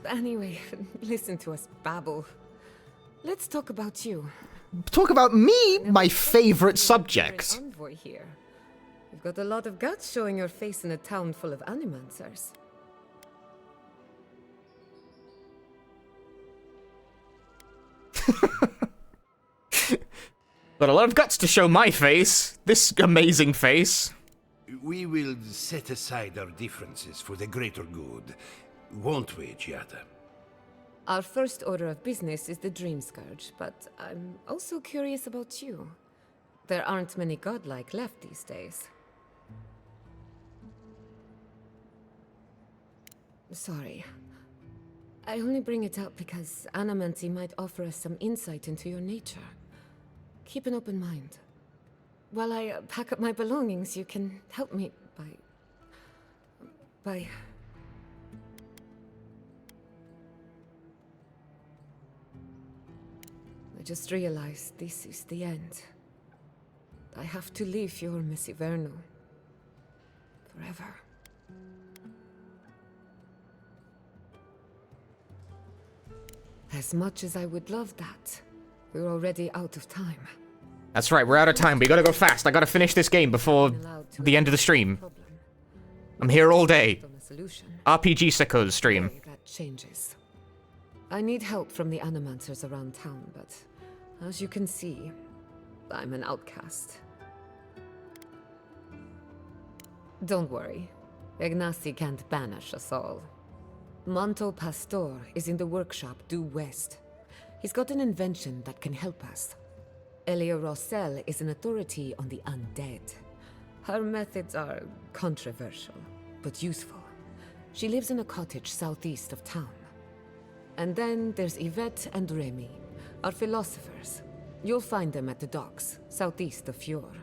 [SPEAKER 15] Anyway, listen to us babble. Let's talk about you.
[SPEAKER 1] Talk about me, my favorite subject.
[SPEAKER 15] Envoy here. You've got a lot of guts showing your face in a town full of animancers.
[SPEAKER 1] Got a lot of guts to show my face. This amazing face.
[SPEAKER 16] We will set aside our differences for the greater good, won't we, Giata?
[SPEAKER 15] Our first order of business is the Dream Scourge, but I'm also curious about you. There aren't many godlike left these days. Sorry. I only bring it up because Animancy might offer us some insight into your nature. Keep an open mind. While I pack up my belongings, you can help me by... I just realized this is the end. I have to leave Fior Messiverno. Forever. As much as I would love that, we're already out of time.
[SPEAKER 1] That's right, we're out of time. We gotta go fast. I gotta finish this game before the end of the stream. I'm here all day. RPG Sickos stream.
[SPEAKER 15] That changes. I need help from the animancers around town, but as you can see, I'm an outcast. Don't worry. Ignacy can't banish us all. Manto Pastor is in the workshop due west. He's got an invention that can help us. Elia Rossell is an authority on the Undead. Her methods are controversial, but useful. She lives in a cottage southeast of town. And then there's Yvette and Remy, our philosophers. You'll find them at the docks, southeast of Fior.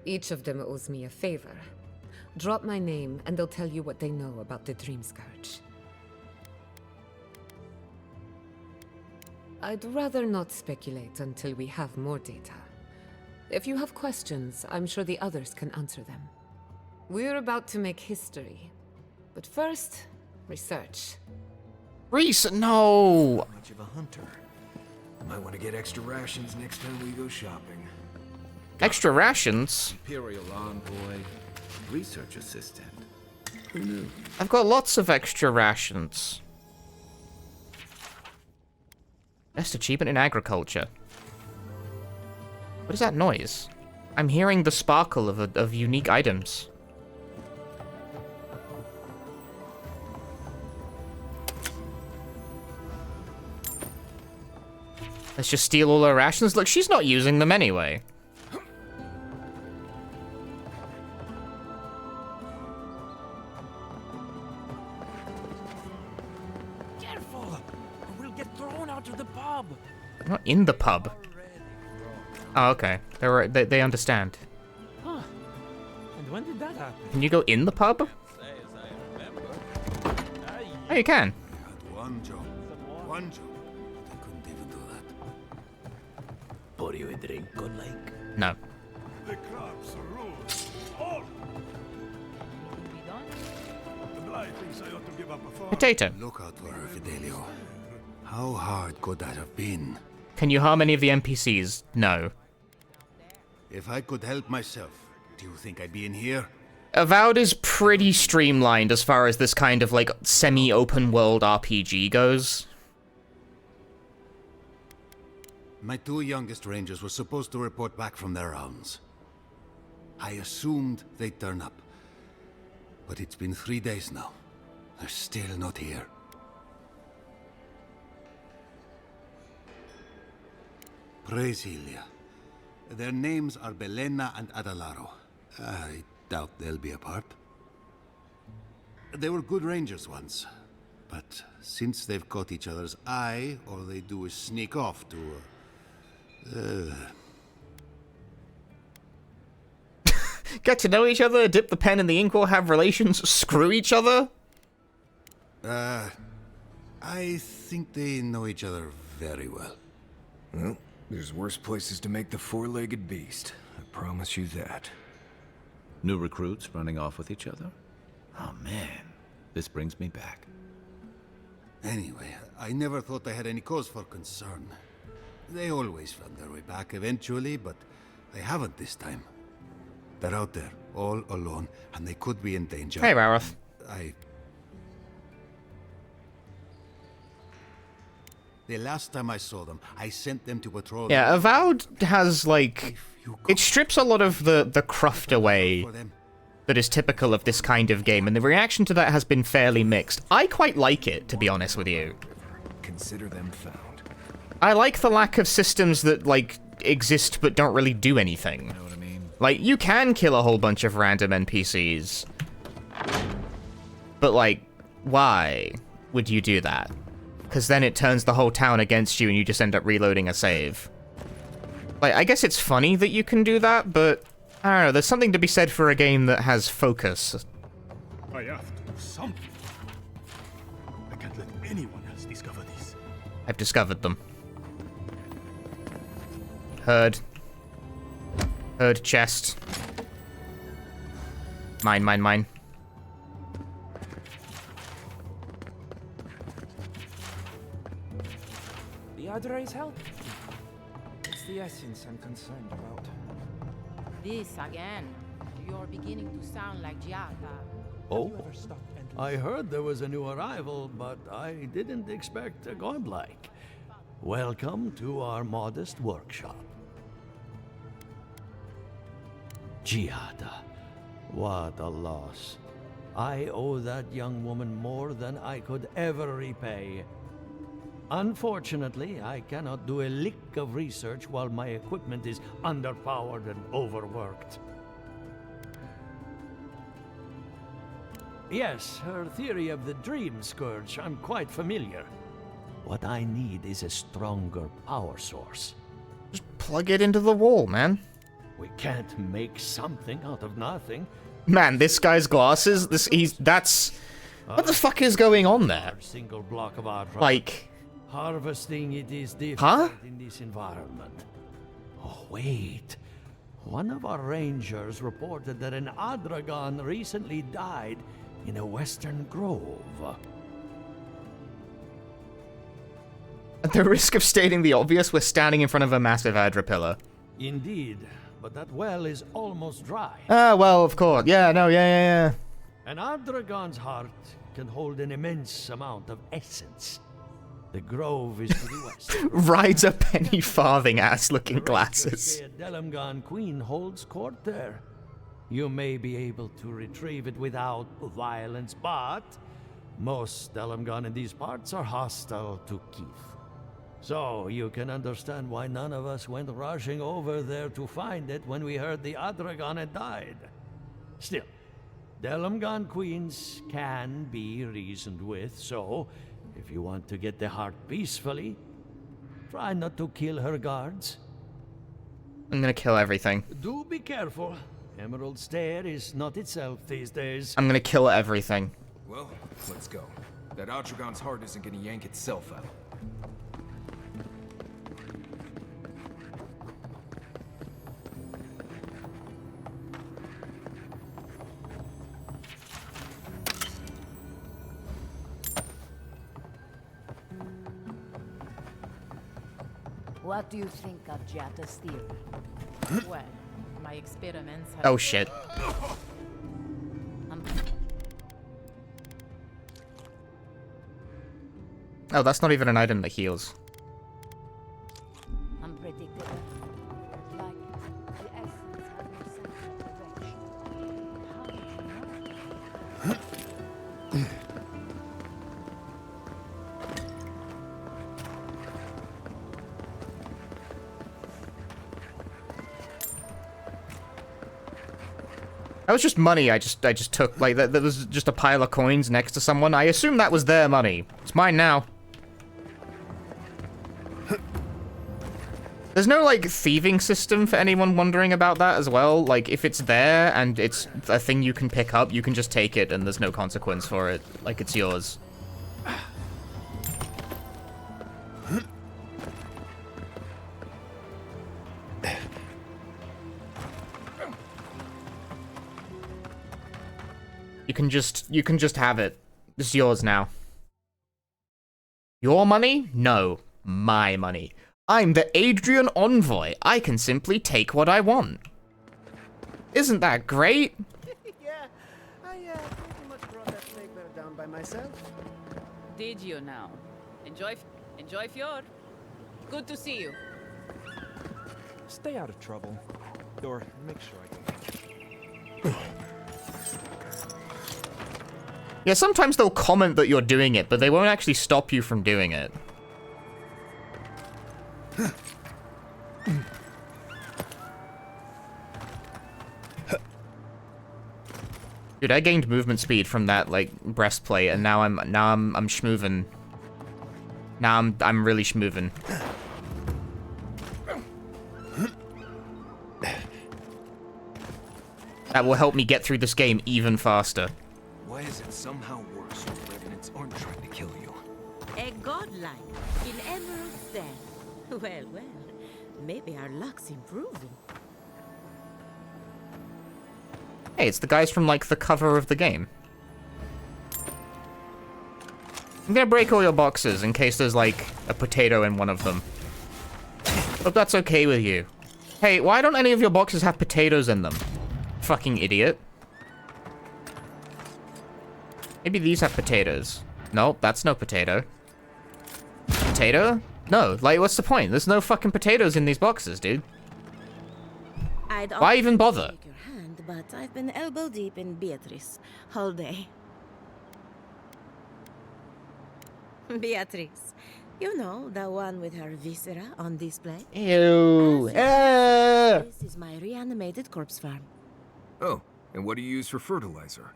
[SPEAKER 15] Each of them owes me a favor. Drop my name and they'll tell you what they know about the Dream Scourge. I'd rather not speculate until we have more data. If you have questions, I'm sure the others can answer them. We're about to make history. But first, research.
[SPEAKER 1] Reese, no!
[SPEAKER 4] Much of a hunter. Might want to get extra rations next time we go shopping.
[SPEAKER 1] Extra rations?
[SPEAKER 7] Imperial envoy, research assistant. Who knew?
[SPEAKER 1] I've got lots of extra rations. Best achievement in agriculture. What is that noise? I'm hearing the sparkle of unique items. Let's just steal all her rations. Look, she's not using them anyway.
[SPEAKER 13] get thrown out of the pub.
[SPEAKER 1] I'm not in the pub. Oh, okay. They understand.
[SPEAKER 13] Huh. And when did that happen?
[SPEAKER 1] Can you go in the pub? Oh, you can.
[SPEAKER 16] One job. I couldn't even do that.
[SPEAKER 3] Pour you a drink, good like?
[SPEAKER 1] No.
[SPEAKER 16] The crabs rose. All. The blight thinks I ought to give up a farm.
[SPEAKER 1] Potato.
[SPEAKER 16] Look out for her, Fidelio. How hard could that have been?
[SPEAKER 1] Can you harm any of the NPCs? No.
[SPEAKER 16] If I could help myself, do you think I'd be in here?
[SPEAKER 1] Avowed is pretty streamlined as far as this kind of, like, semi-open world RPG goes.
[SPEAKER 16] My 2 youngest rangers were supposed to report back from their rounds. I assumed they'd turn up. But it's been 3 days now. They're still not here. Brasilia. Their names are Belena and Adalaro. I doubt they'll be apart. They were good rangers once, but since they've caught each other's eye, all they do is sneak off to,
[SPEAKER 1] Get to know each other, dip the pen in the inkwell, have relations, screw each other?
[SPEAKER 16] I think they know each other very well.
[SPEAKER 4] Well, there's worse places to make the four-legged beast. I promise you that.
[SPEAKER 6] New recruits running off with each other? Oh man, this brings me back.
[SPEAKER 16] Anyway, I never thought I had any cause for concern. They always found their way back eventually, but they haven't this time. They're out there, all alone, and they could be in danger.
[SPEAKER 1] Hey, Rarath.
[SPEAKER 16] The last time I saw them, I sent them to patrol...
[SPEAKER 1] Yeah, Avowed has, like... It strips a lot of the cruft away that is typical of this kind of game, and the reaction to that has been fairly mixed. I quite like it, to be honest with you.
[SPEAKER 4] Consider them found.
[SPEAKER 1] I like the lack of systems that, like, exist but don't really do anything.
[SPEAKER 6] You know what I mean?
[SPEAKER 1] Like, you can kill a whole bunch of random NPCs. But, like, why would you do that? Because then it turns the whole town against you and you just end up reloading a save. Like, I guess it's funny that you can do that, but I don't know, there's something to be said for a game that has focus.
[SPEAKER 17] I have to do something. I can't let anyone else discover this.
[SPEAKER 1] I've discovered them. Heard chest. Mine.
[SPEAKER 13] The Adre's help? It's the essence I'm concerned about.
[SPEAKER 18] This again. You're beginning to sound like Giata.
[SPEAKER 3] Oh, I heard there was a new arrival, but I didn't expect a godlike. Welcome to our modest workshop. Giada, what a loss. I owe that young woman more than I could ever repay. Unfortunately, I cannot do a lick of research while my equipment is underpowered and overworked. Yes, her theory of the dream scourge, I'm quite familiar. What I need is a stronger power source.
[SPEAKER 1] Just plug it into the wall, man.
[SPEAKER 3] We can't make something out of nothing.
[SPEAKER 1] Man, this guy's glasses, what the fuck is going on there?
[SPEAKER 3] Single block of our
[SPEAKER 1] like...
[SPEAKER 3] Harvesting it is difficult in this environment. Oh, wait. One of our rangers reported that an Adragon recently died in a western grove.
[SPEAKER 1] At the risk of stating the obvious, we're standing in front of a massive Adra pillar.
[SPEAKER 3] Indeed, but that well is almost dry.
[SPEAKER 1] Ah, well, of course. Yeah, no, yeah.
[SPEAKER 3] An Adragon's heart can hold an immense amount of essence. The grove is to the west.
[SPEAKER 1] Rides a penny farthing ass-looking glasses.
[SPEAKER 3] Delamgon Queen holds court there. You may be able to retrieve it without violence, but most Delamgon in these parts are hostile to Keith. So you can understand why none of us went rushing over there to find it when we heard the Adragon had died. Still, Delamgon Queens can be reasoned with, so If you want to get the heart peacefully, try not to kill her guards.
[SPEAKER 1] I'm gonna kill everything.
[SPEAKER 3] Do be careful. Emerald Stair is not itself these days.
[SPEAKER 1] I'm gonna kill everything.
[SPEAKER 4] Well, let's go. That Outragon's heart isn't gonna yank itself out.
[SPEAKER 18] What do you think of Giatta's theory? Well, my experiments have...
[SPEAKER 1] Oh shit. Oh, that's not even an item that heals.
[SPEAKER 18] Unpredictable. Like the essence of your sense of direction. How did you know?
[SPEAKER 1] That was just money I just took. Like, there was just a pile of coins next to someone. I assume that was their money. It's mine now. There's no, like, thieving system for anyone wondering about that as well. Like, if it's there and it's a thing you can pick up, you can just take it and there's no consequence for it. Like, it's yours. You can just have it. It's yours now. Your money? No. My money. I'm the Adrian Envoy. I can simply take what I want. Isn't that great?
[SPEAKER 19] Yeah, I pretty much brought that snake bear down by myself.
[SPEAKER 5] Did you now? Enjoy Fior. Good to see you.
[SPEAKER 13] Stay out of trouble. Or make sure I don't.
[SPEAKER 1] Yeah, sometimes they'll comment that you're doing it, but they won't actually stop you from doing it. Dude, I gained movement speed from that, like, breastplate, and now I'm schmoovin'. Now I'm really schmoovin'. That will help me get through this game even faster.
[SPEAKER 4] Why is it somehow worse when revenants aren't trying to kill you?
[SPEAKER 18] A godlike in Emerald Stair. Well, maybe our luck's improving.
[SPEAKER 1] Hey, it's the guys from, like, the cover of the game. I'm gonna break all your boxes in case there's, like, a potato in one of them. Hope that's okay with you. Hey, why don't any of your boxes have potatoes in them? Fucking idiot. Maybe these have potatoes. Nope, that's no potato. Potato? No, like, what's the point? There's no fucking potatoes in these boxes, dude. Why even bother?
[SPEAKER 18] Shake your hand, but I've been elbow deep in Beatrice all day. Beatrice, you know, the one with her viscera on display?
[SPEAKER 1] Ew.
[SPEAKER 18] This is my reanimated corpse farm.
[SPEAKER 4] Oh, and what do you use for fertilizer?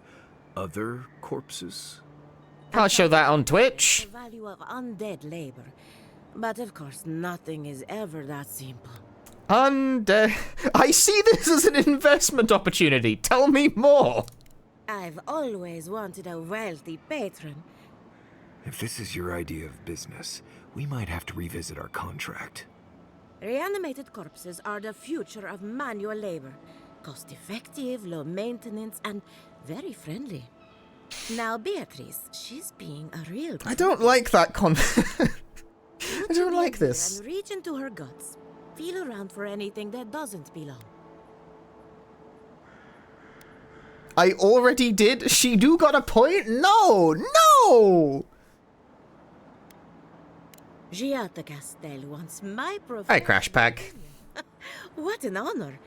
[SPEAKER 4] Other corpses?
[SPEAKER 1] I'll show that on Twitch.
[SPEAKER 18] The value of undead labor. But of course, nothing is ever that simple.
[SPEAKER 1] Undead. I see this as an investment opportunity. Tell me more.
[SPEAKER 18] I've always wanted a wealthy patron.
[SPEAKER 4] If this is your idea of business, we might have to revisit our contract.
[SPEAKER 18] Reanimated corpses are the future of manual labor. Cost-effective, low maintenance, and very friendly. Now, Beatrice, she's being a real...
[SPEAKER 1] I don't like that I don't like this.
[SPEAKER 18] And reach into her guts. Feel around for anything that doesn't belong.
[SPEAKER 1] I already did? She do got a point? No! No!
[SPEAKER 18] Giatta Castel wants my profession.
[SPEAKER 1] Hi, Crash Pack.
[SPEAKER 18] What an honor.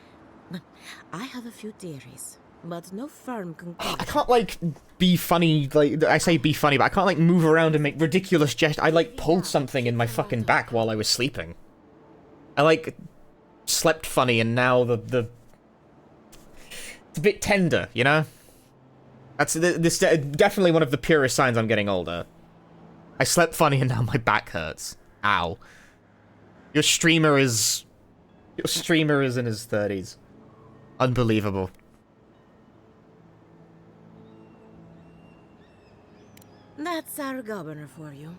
[SPEAKER 18] I have a few theories, but no firm conclusion.
[SPEAKER 1] I can't, like, be funny, like, I say be funny, but I can't, like, move around and make ridiculous gestures. I, like, pulled something in my fucking back while I was sleeping. I, like, slept funny, and now the... It's a bit tender, you know? That's this definitely one of the purest signs I'm getting older. I slept funny and now my back hurts. Ow. Your streamer is in his 30s. Unbelievable.
[SPEAKER 18] That's our governor for you.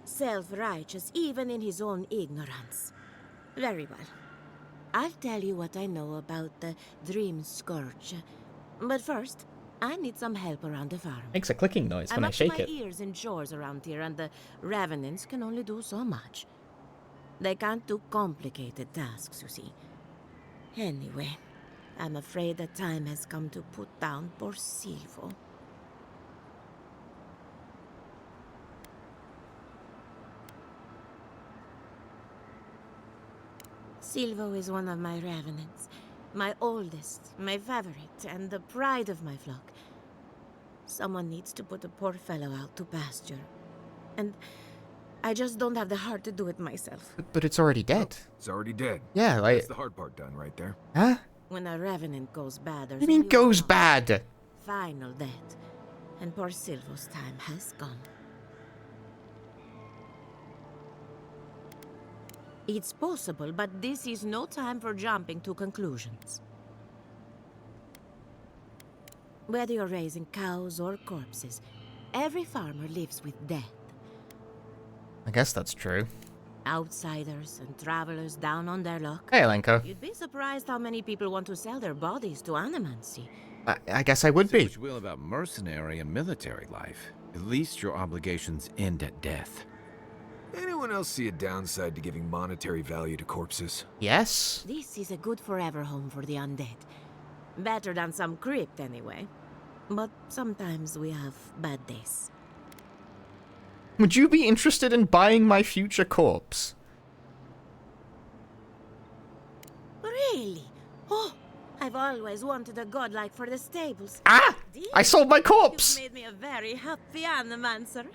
[SPEAKER 18] Self-righteous even in his own ignorance. Very well. I'll tell you what I know about the Dream Scourge. But first, I need some help around the farm.
[SPEAKER 1] Makes a clicking noise when I shake it.
[SPEAKER 18] I'm up to my ears in chores around here, and the Revenants can only do so much. They can't do complicated tasks, you see. Anyway, I'm afraid the time has come to put down poor Silvo. Silvo is one of my Revenants. My oldest, my favorite, and the pride of my flock. Someone needs to put the poor fellow out to pasture. And I just don't have the heart to do it myself.
[SPEAKER 1] But it's already dead.
[SPEAKER 4] Oh, it's already dead.
[SPEAKER 1] Yeah, like...
[SPEAKER 4] That's the hard part done right there.
[SPEAKER 1] Huh?
[SPEAKER 18] When a Revenant goes bad, there's
[SPEAKER 1] What do you mean goes bad?
[SPEAKER 18] final death. And poor Silvo's time has come. It's possible, but this is no time for jumping to conclusions. Whether you're raising cows or corpses, every farmer lives with death.
[SPEAKER 1] I guess that's true.
[SPEAKER 18] Outsiders and travelers down on their luck.
[SPEAKER 1] Hey, Elenko.
[SPEAKER 18] You'd be surprised how many people want to sell their bodies to animancy.
[SPEAKER 1] I guess I would be.
[SPEAKER 7] Say what you will about mercenary and military life. At least your obligations end at death.
[SPEAKER 4] Anyone else see a downside to giving monetary value to corpses?
[SPEAKER 1] Yes.
[SPEAKER 18] This is a good forever home for the undead. Better than some crypt, anyway. But sometimes we have bad days.
[SPEAKER 1] Would you be interested in buying my future corpse?
[SPEAKER 18] Really? Oh, I've always wanted a godlike for the stables.
[SPEAKER 1] Ah! I sold my corpse!
[SPEAKER 18] You've made me a very happy animancer.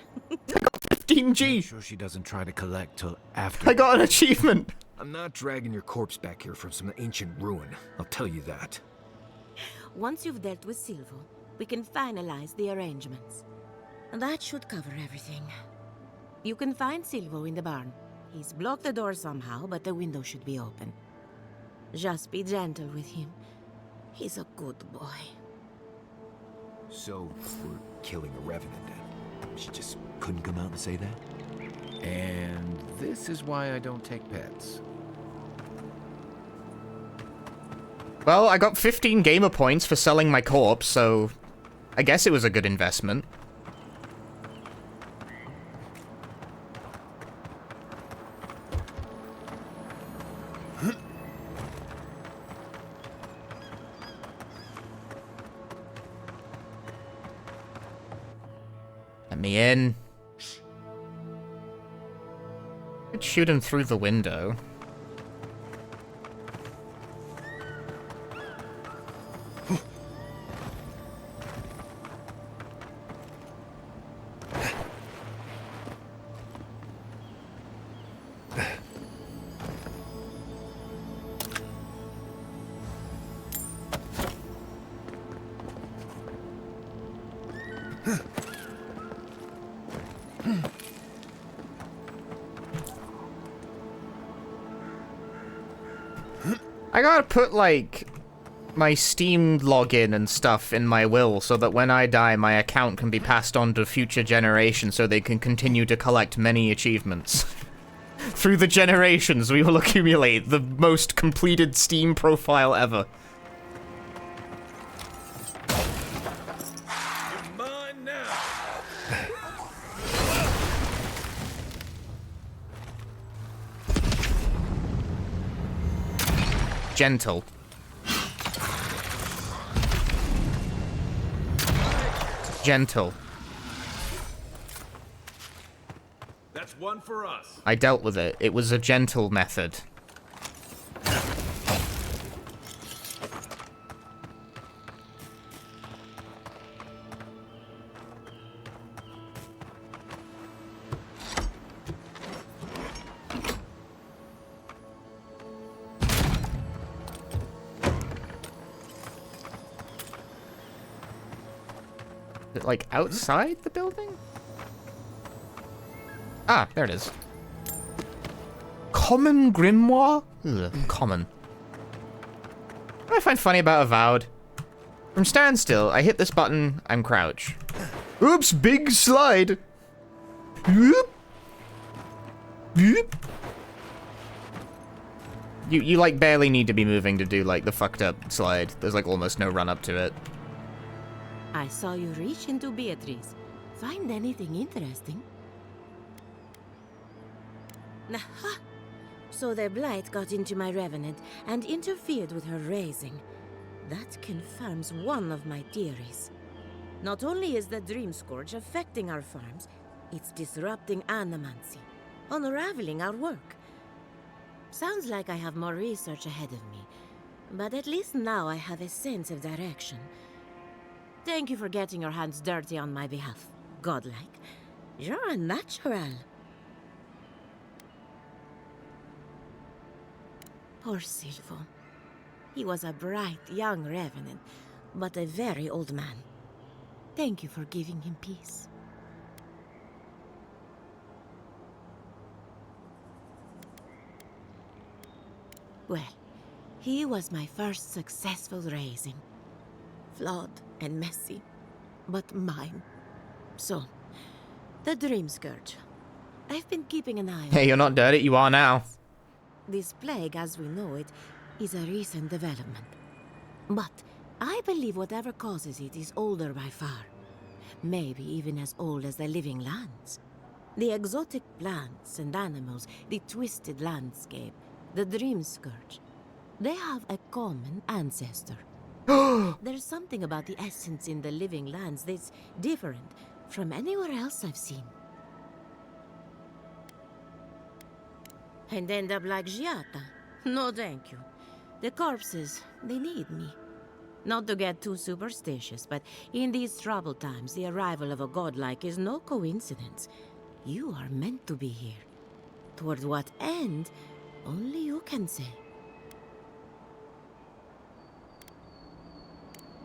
[SPEAKER 1] 15G!
[SPEAKER 7] I'm sure she doesn't try to collect till after.
[SPEAKER 1] I got an achievement!
[SPEAKER 4] I'm not dragging your corpse back here from some ancient ruin. I'll tell you that.
[SPEAKER 18] Once you've dealt with Silvo, we can finalize the arrangements. And that should cover everything. You can find Silvo in the barn. He's blocked the door somehow, but the window should be open. Just be gentle with him. He's a good boy.
[SPEAKER 4] So, we're killing a revenant then? She just couldn't come out and say that?
[SPEAKER 7] And this is why I don't take pets.
[SPEAKER 1] Well, I got 15 gamer points for selling my corpse, so I guess it was a good investment. Let me in. Could shoot him through the window. I gotta put, like, my Steam login and stuff in my will so that when I die, my account can be passed on to future generations so they can continue to collect many achievements. Through the generations, we will accumulate the most completed Steam profile ever. Gentle. Gentle.
[SPEAKER 17] That's one for us.
[SPEAKER 1] I dealt with it. It was a gentle method. Is it, like, outside the building? Ah, there it is. Common grimoire? Ugh, common. What I find funny about Avowed? From standstill, I hit this button, I'm crouch. Oops, big slide. Whoop. Whoop. You like barely need to be moving to do like the fucked up slide. There's like almost no run up to it.
[SPEAKER 18] I saw you reach into Beatrice. Find anything interesting? Aha! So the blight got into my revenant and interfered with her raising. That confirms one of my theories. Not only is the dream scourge affecting our farms, it's disrupting animancy, unraveling our work. Sounds like I have more research ahead of me, but at least now I have a sense of direction. Thank you for getting your hands dirty on my behalf, godlike. You're a natural. Poor Silvo. He was a bright young revenant, but a very old man. Thank you for giving him peace. Well, he was my first successful raising. Flawed and messy, but mine. So, the Dream Scourge. I've been keeping an eye on.
[SPEAKER 1] Hey, you're not dirty, you are now.
[SPEAKER 18] This plague, as we know it, is a recent development. But I believe whatever causes it is older by far. Maybe even as old as the living lands. The exotic plants and animals, the twisted landscape, the Dream Scourge. They have a common ancestor. There's something about the essence in the living lands that's different from anywhere else I've seen. And end up like Giata. No, thank you. The corpses, they need me. Not to get too superstitious, but in these troubled times, the arrival of a godlike is no coincidence. You are meant to be here. Toward what end, only you can say.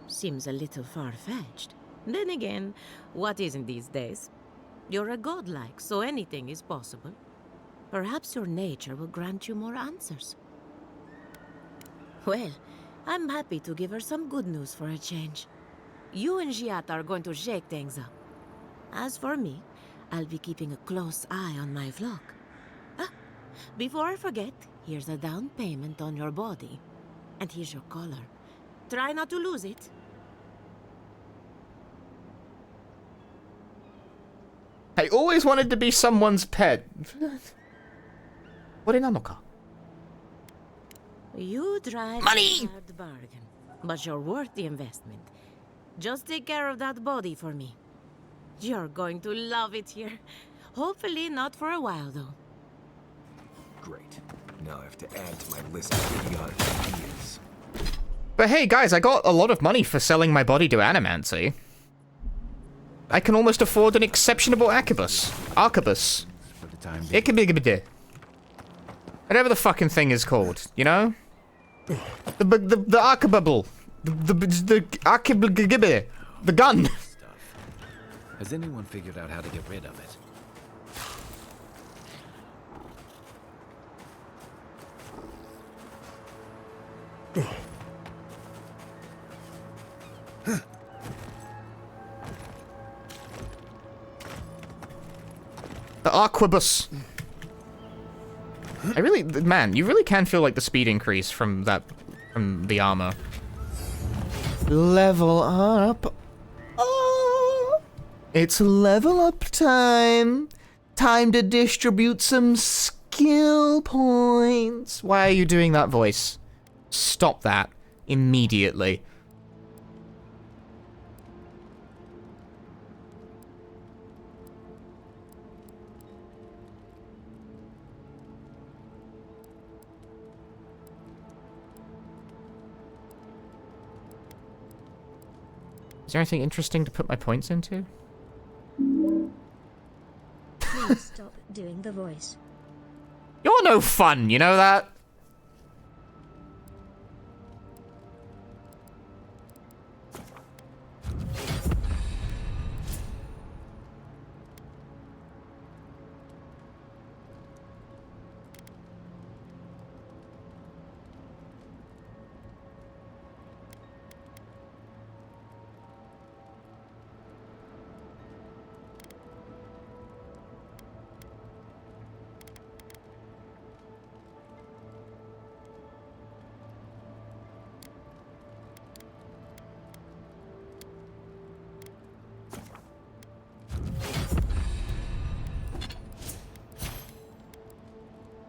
[SPEAKER 18] Seems a little far-fetched. Then again, what isn't these days? You're a godlike, so anything is possible. Perhaps your nature will grant you more answers. Well, I'm happy to give her some good news for a change. You and Giata are going to shake things up. As for me, I'll be keeping a close eye on my flock. Ah, before I forget, here's a down payment on your body. And here's your collar. Try not to lose it.
[SPEAKER 1] I always wanted to be someone's pet. What nanoka?
[SPEAKER 18] You drive
[SPEAKER 1] Money!
[SPEAKER 18] a hard bargain, but you're worth the investment. Just take care of that body for me. You're going to love it here. Hopefully not for a while, though.
[SPEAKER 4] Great. Now I have to add to my list of idiotic ideas.
[SPEAKER 1] But hey, guys, I got a lot of money for selling my body to Animancy. I can almost afford an exceptionable arquebus. Arquebus. Ikebigabide. Whatever the fucking thing is called, you know? The arquebubble. The arquebugibide. The gun.
[SPEAKER 7] Has anyone figured out how to get rid of it?
[SPEAKER 1] The arquebus. I really, man, you really can feel like the speed increase from the armor. Level up. Oh, it's level up time. Time to distribute some skill points. Why are you doing that voice? Stop that immediately. Is there anything interesting to put my points into?
[SPEAKER 10] Please stop doing the voice.
[SPEAKER 1] You're no fun, you know that?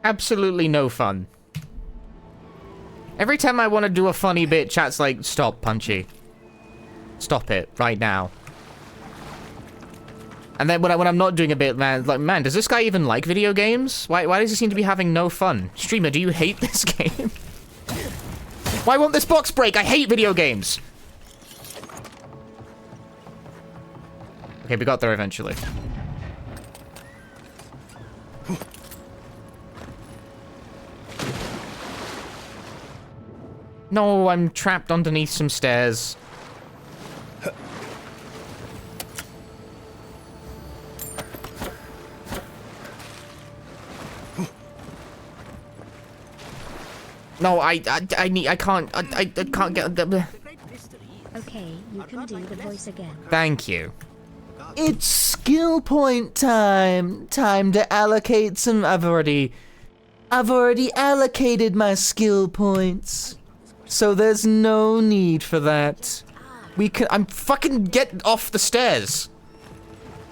[SPEAKER 1] Absolutely no fun. Every time I want to do a funny bit, chat's like, stop, Punchy. Stop it, right now. And then when I'm not doing a bit, man, like, man, does this guy even like video games? Why does he seem to be having no fun? Streamer, do you hate this game? Why won't this box break? I hate video games. Okay, we got there eventually. No, I'm trapped underneath some stairs. No, I can't get the...
[SPEAKER 10] Okay, you can do the voice again.
[SPEAKER 1] Thank you. It's skill point time. Time to allocate some... I've already allocated my skill points. So there's no need for that. I'm fucking get off the stairs.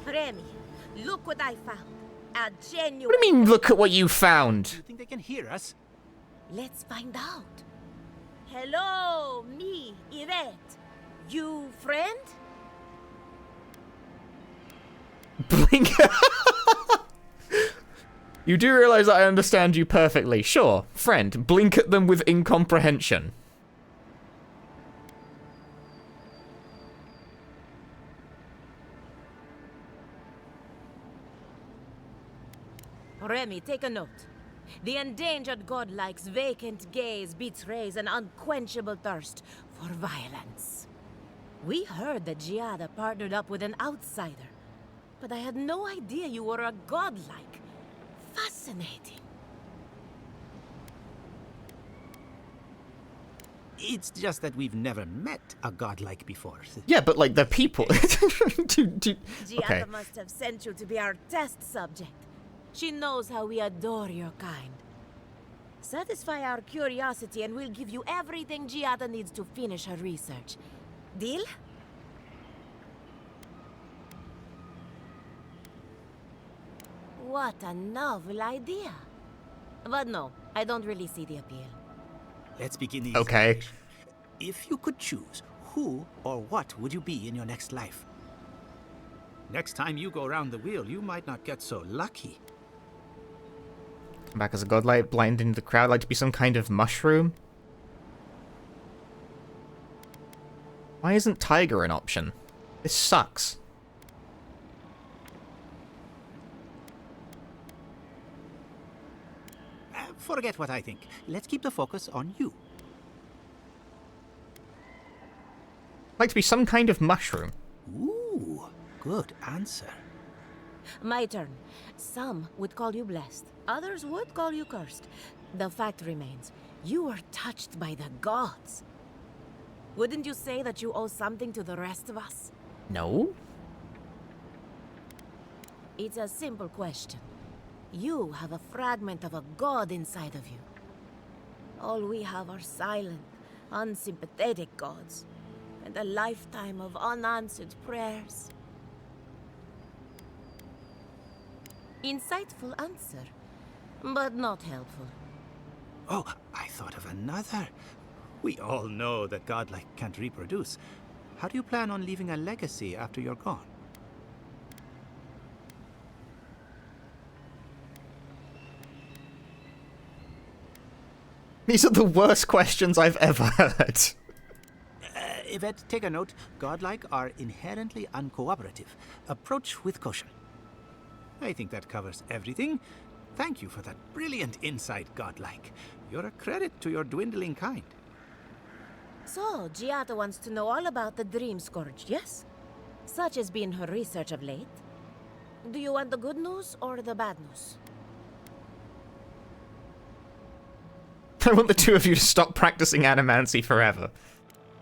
[SPEAKER 18] Remy, look what I found. A genuine...
[SPEAKER 1] What do you mean, look at what you found?
[SPEAKER 19] You think they can hear us?
[SPEAKER 18] Let's find out. Hello, me, Yvette. You friend?
[SPEAKER 1] Blink. You do realize that I understand you perfectly. Sure, friend. Blink at them with incomprehension.
[SPEAKER 18] Remy, take a note. The endangered godlike's vacant gaze betrays an unquenchable thirst for violence. We heard that Giada partnered up with an outsider, but I had no idea you were a godlike. Fascinating.
[SPEAKER 19] It's just that we've never met a godlike before.
[SPEAKER 1] Yeah, but like the people.
[SPEAKER 18] Giada must have sent you to be our test subject. She knows how we adore your kind. Satisfy our curiosity and we'll give you everything Giada needs to finish her research. Deal? What a novel idea. But no, I don't really see the appeal.
[SPEAKER 19] Let's begin the
[SPEAKER 1] Okay.
[SPEAKER 19] examination. If you could choose, who or what would you be in your next life? Next time you go around the wheel, you might not get so lucky.
[SPEAKER 1] Come back as a godlike, blinding the crowd, like to be some kind of mushroom. Why isn't tiger an option? This sucks.
[SPEAKER 19] Forget what I think. Let's keep the focus on you.
[SPEAKER 1] Like to be some kind of mushroom.
[SPEAKER 19] Ooh, good answer.
[SPEAKER 18] My turn. Some would call you blessed. Others would call you cursed. The fact remains, you were touched by the gods. Wouldn't you say that you owe something to the rest of us?
[SPEAKER 1] No.
[SPEAKER 18] It's a simple question. You have a fragment of a god inside of you. All we have are silent, unsympathetic gods, and a lifetime of unanswered prayers. Insightful answer, but not helpful.
[SPEAKER 19] Oh, I thought of another. We all know that godlike can't reproduce. How do you plan on leaving a legacy after you're gone?
[SPEAKER 1] These are the worst questions I've ever heard.
[SPEAKER 19] Yvette, take a note. Godlike are inherently uncooperative. Approach with caution. I think that covers everything. Thank you for that brilliant insight, Godlike. You're a credit to your dwindling kind.
[SPEAKER 18] So, Giada wants to know all about the dream scourge, yes? Such has been her research of late. Do you want the good news or the bad news?
[SPEAKER 1] I want the two of you to stop practicing animancy forever.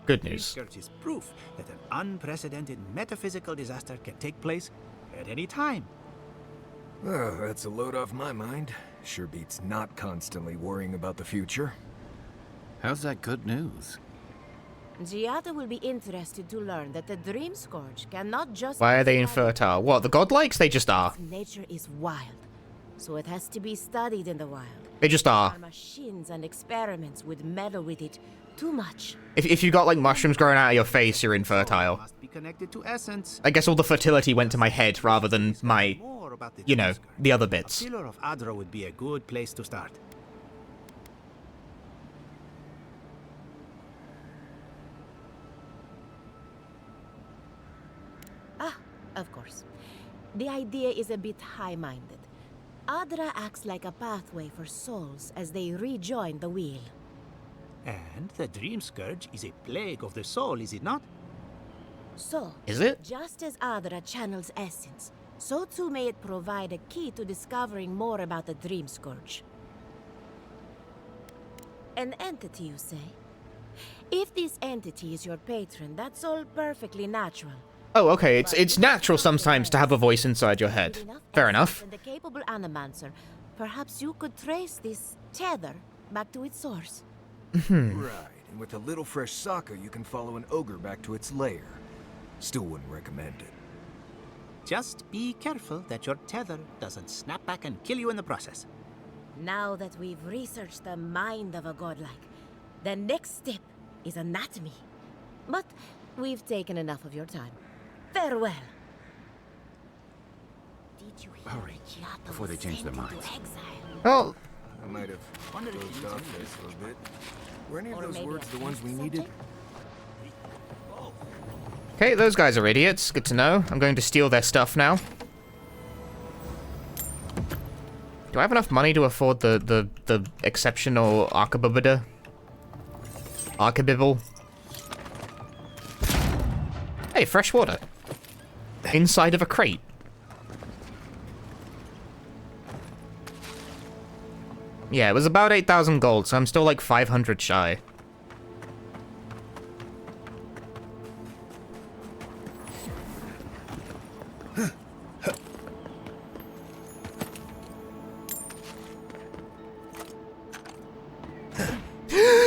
[SPEAKER 1] Good news.
[SPEAKER 19] Research is proof that an unprecedented metaphysical disaster can take place at any time.
[SPEAKER 4] Oh, that's a load off my mind. Sure beats not constantly worrying about the future.
[SPEAKER 7] How's that good news?
[SPEAKER 18] Giada will be interested to learn that the dream scourge cannot just...
[SPEAKER 1] Why are they infertile? What, the godlikes? They just are.
[SPEAKER 18] Nature is wild. so it has to be studied in the wild.
[SPEAKER 1] They just are.
[SPEAKER 18] Our machines and experiments would meddle with it too much.
[SPEAKER 1] If you got like mushrooms growing out of your face, you're infertile.
[SPEAKER 19] Must be connected to essence.
[SPEAKER 1] I guess all the fertility went to my head rather than my, you know, the other bits.
[SPEAKER 19] A pillar of Adra would be a good place to start.
[SPEAKER 18] Ah, of course. The idea is a bit high-minded. Adra acts like a pathway for souls as they rejoin the wheel.
[SPEAKER 19] And the dream scourge is a plague of the soul, is it not?
[SPEAKER 18] So,
[SPEAKER 1] is it?
[SPEAKER 18] Just as Adra channels essence, so too may it provide a key to discovering more about the dream scourge. An entity, you say? If this entity is your patron, that's all perfectly natural.
[SPEAKER 1] Oh, okay. It's natural sometimes to have a voice inside your head. Fair enough.
[SPEAKER 18] And the capable animancer, perhaps you could trace this tether back to its source.
[SPEAKER 4] Right, and with a little fresh soccer, you can follow an ogre back to its lair. Still wouldn't recommend it.
[SPEAKER 19] Just be careful that your tether doesn't snap back and kill you in the process.
[SPEAKER 18] Now that we've researched the mind of a godlike, the next step is anatomy. But we've taken enough of your time. Farewell. Did you
[SPEAKER 7] Hurry, before they change their minds.
[SPEAKER 1] Oh.
[SPEAKER 4] I might have closed off this for a bit. Were any of those words the ones we needed?
[SPEAKER 1] Okay, those guys are idiots. Good to know. I'm going to steal their stuff now. Do I have enough money to afford the exceptional archibibble? Archibibble? Hey, fresh water. Inside of a crate. Yeah, it was about 8,000 gold, so I'm still like 500 shy.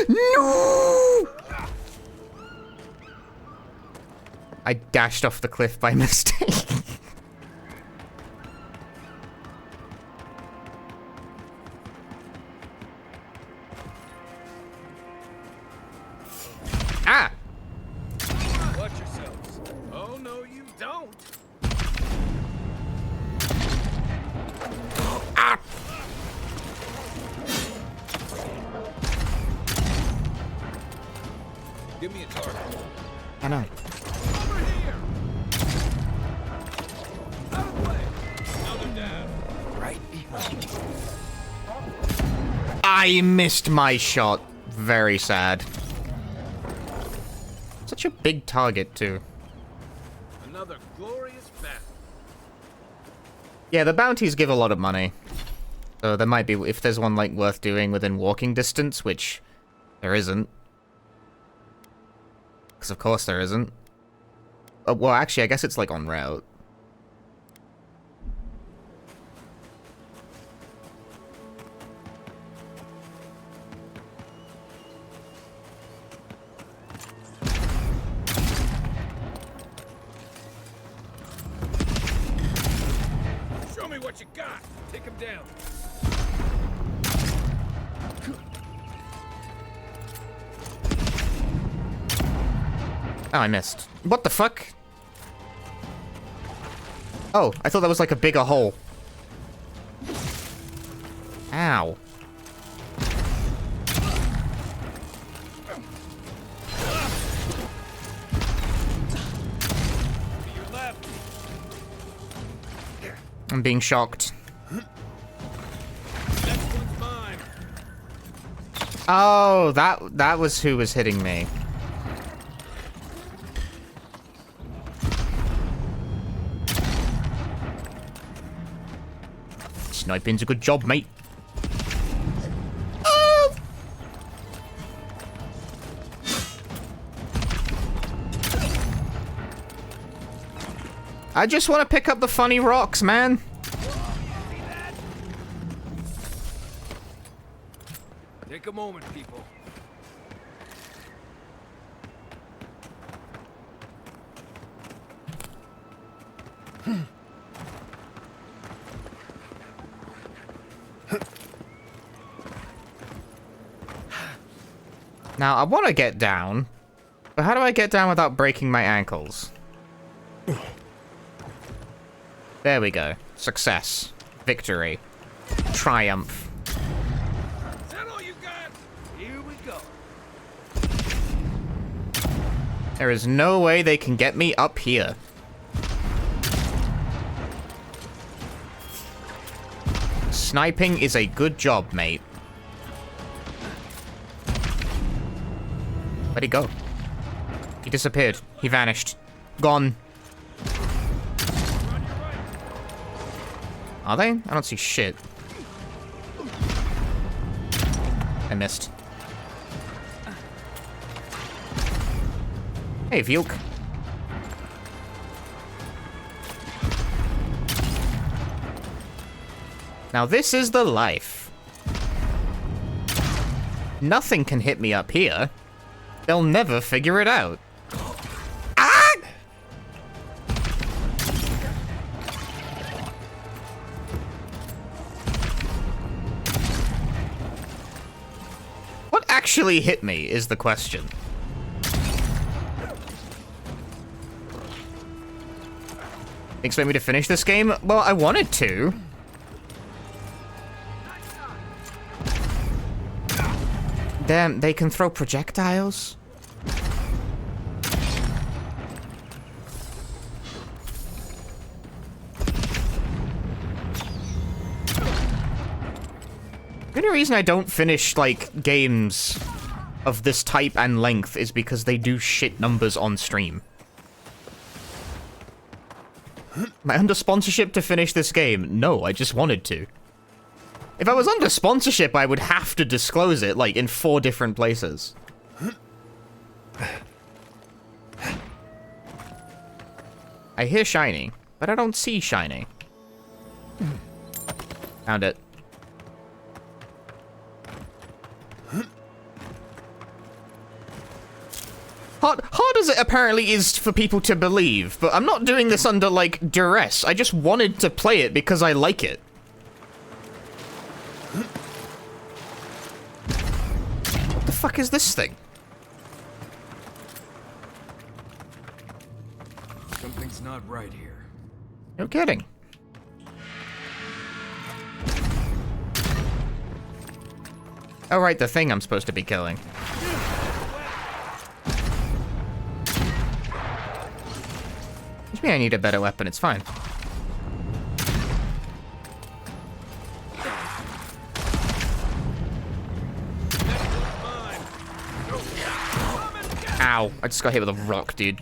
[SPEAKER 1] No! I dashed off the cliff by mistake. Ah!
[SPEAKER 4] Watch yourselves. Oh, no, you don't.
[SPEAKER 1] Ah!
[SPEAKER 4] Give me a target.
[SPEAKER 1] I know.
[SPEAKER 4] Over here. Out of the way. Now they're down. Right behind you.
[SPEAKER 1] I missed my shot. Very sad. Such a big target, too.
[SPEAKER 4] Another glorious battle.
[SPEAKER 1] Yeah, the bounties give a lot of money. So there might be, if there's one, like, worth doing within walking distance, which there isn't. Because of course there isn't. Well, actually, I guess it's, like, en route.
[SPEAKER 4] Show me what you got. Take him down.
[SPEAKER 1] Oh, I missed. What the fuck? Oh, I thought that was like a bigger hole. Ow. I'm being shocked. Oh, that was who was hitting me. Sniping's a good job, mate. Oh! I just want to pick up the funny rocks, man.
[SPEAKER 4] Take a moment, people.
[SPEAKER 1] Now, I want to get down, but how do I get down without breaking my ankles? There we go. Success. Victory. Triumph.
[SPEAKER 3] Is that all you got? Here we go.
[SPEAKER 1] There is no way they can get me up here. Sniping is a good job, mate. Where'd he go? He disappeared. He vanished. Gone. Are they? I don't see shit. I missed. Hey, Vilk. Now this is the life. Nothing can hit me up here. They'll never figure it out. Ah! What actually hit me is the question. Expect me to finish this game? Well, I wanted to. Damn, they can throw projectiles? The only reason I don't finish, like, games of this type and length is because they do shit numbers on stream. Am I under sponsorship to finish this game? No, I just wanted to. If I was under sponsorship, I would have to disclose it, like, in 4 different places. I hear shiny, but I don't see shiny. Found it. Hard as it apparently is for people to believe, but I'm not doing this under, like, duress. I just wanted to play it because I like it. What the fuck is this thing?
[SPEAKER 4] Something's not right here.
[SPEAKER 1] No kidding. Oh, right, the thing I'm supposed to be killing. Which means I need a better weapon, it's fine. Ow, I just got hit with a rock, dude.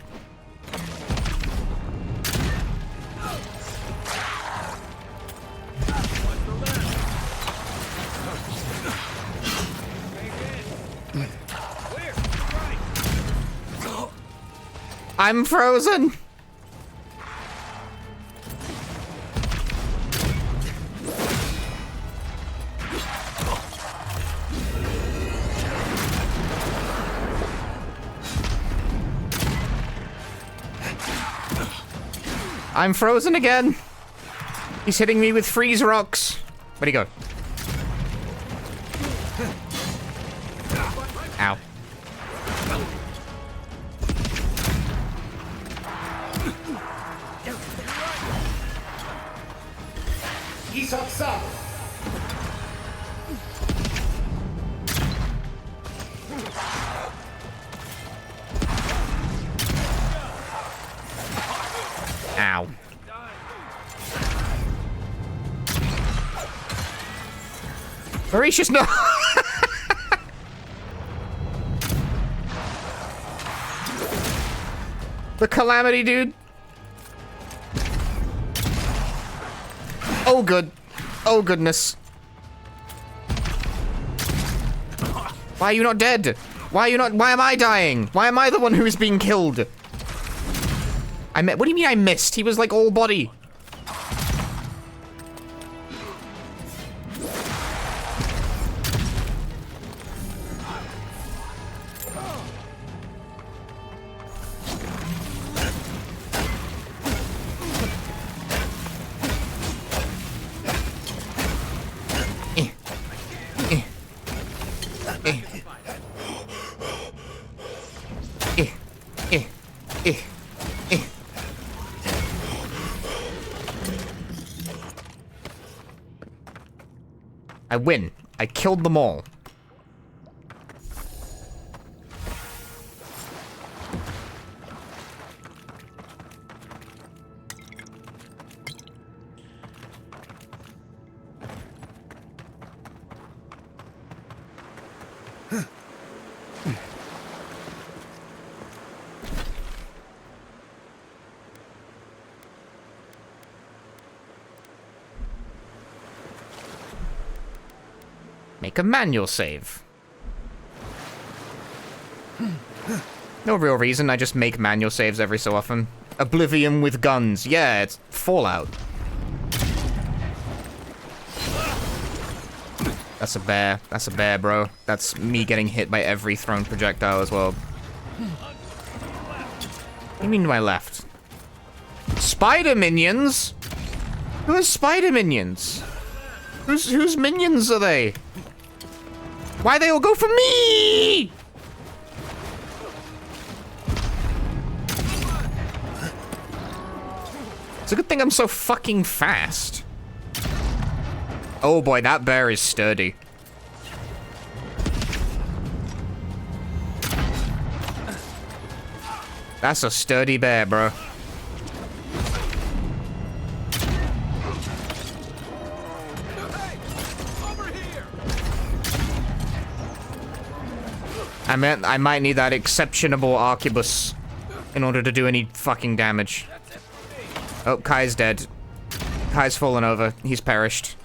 [SPEAKER 1] I'm frozen! I'm frozen again! He's hitting me with freeze rocks! Where'd he go? Ow. Ow. Mauritius, no! The calamity, dude. Oh, good. Oh, goodness. Why are you not dead? Why are you not? Why am I dying? Why am I the one who is being killed? What do you mean I missed? He was like all body. I win. I killed them all. Make a manual save. No real reason, I just make manual saves every so often. Oblivion with guns. Yeah, it's Fallout. That's a bear. That's a bear, bro. That's me getting hit by every thrown projectile as well. What do you mean to my left? Spider minions? Who has spider minions? Whose minions are they? Why they all go for me? It's a good thing I'm so fucking fast. Oh boy, that bear is sturdy. That's a sturdy bear, bro. I might need that exceptionable arquebus in order to do any fucking damage. Oh, Kai's dead. Kai's fallen over. He's perished.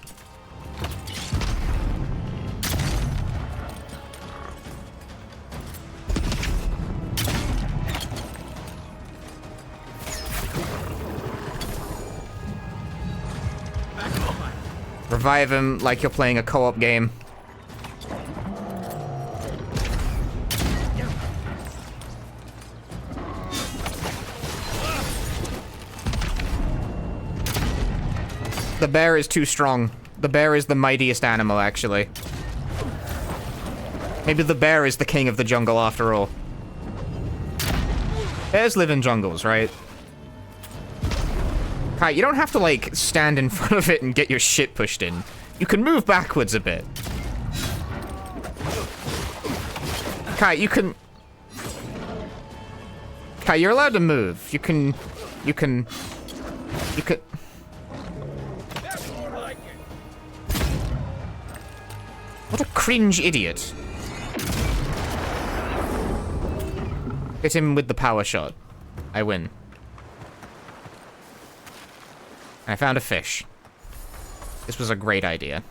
[SPEAKER 1] Revive him like you're playing a co-op game. The bear is too strong. The bear is the mightiest animal, actually. Maybe the bear is the king of the jungle after all. Bears live in jungles, right? Kai, you don't have to, like, stand in front of it and get your shit pushed in. You can move backwards a bit. Kai, you can... Kai, you're allowed to move. You can... What a cringe idiot. Hit him with the power shot. I win. I found a fish. This was a great idea.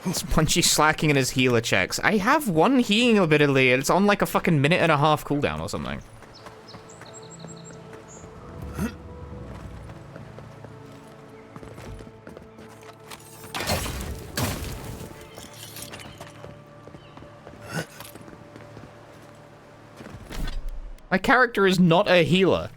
[SPEAKER 1] It's Punchy slacking in his healer checks. I have one healing ability, and it's on like a fucking minute and a half cooldown or something. My character is not a healer.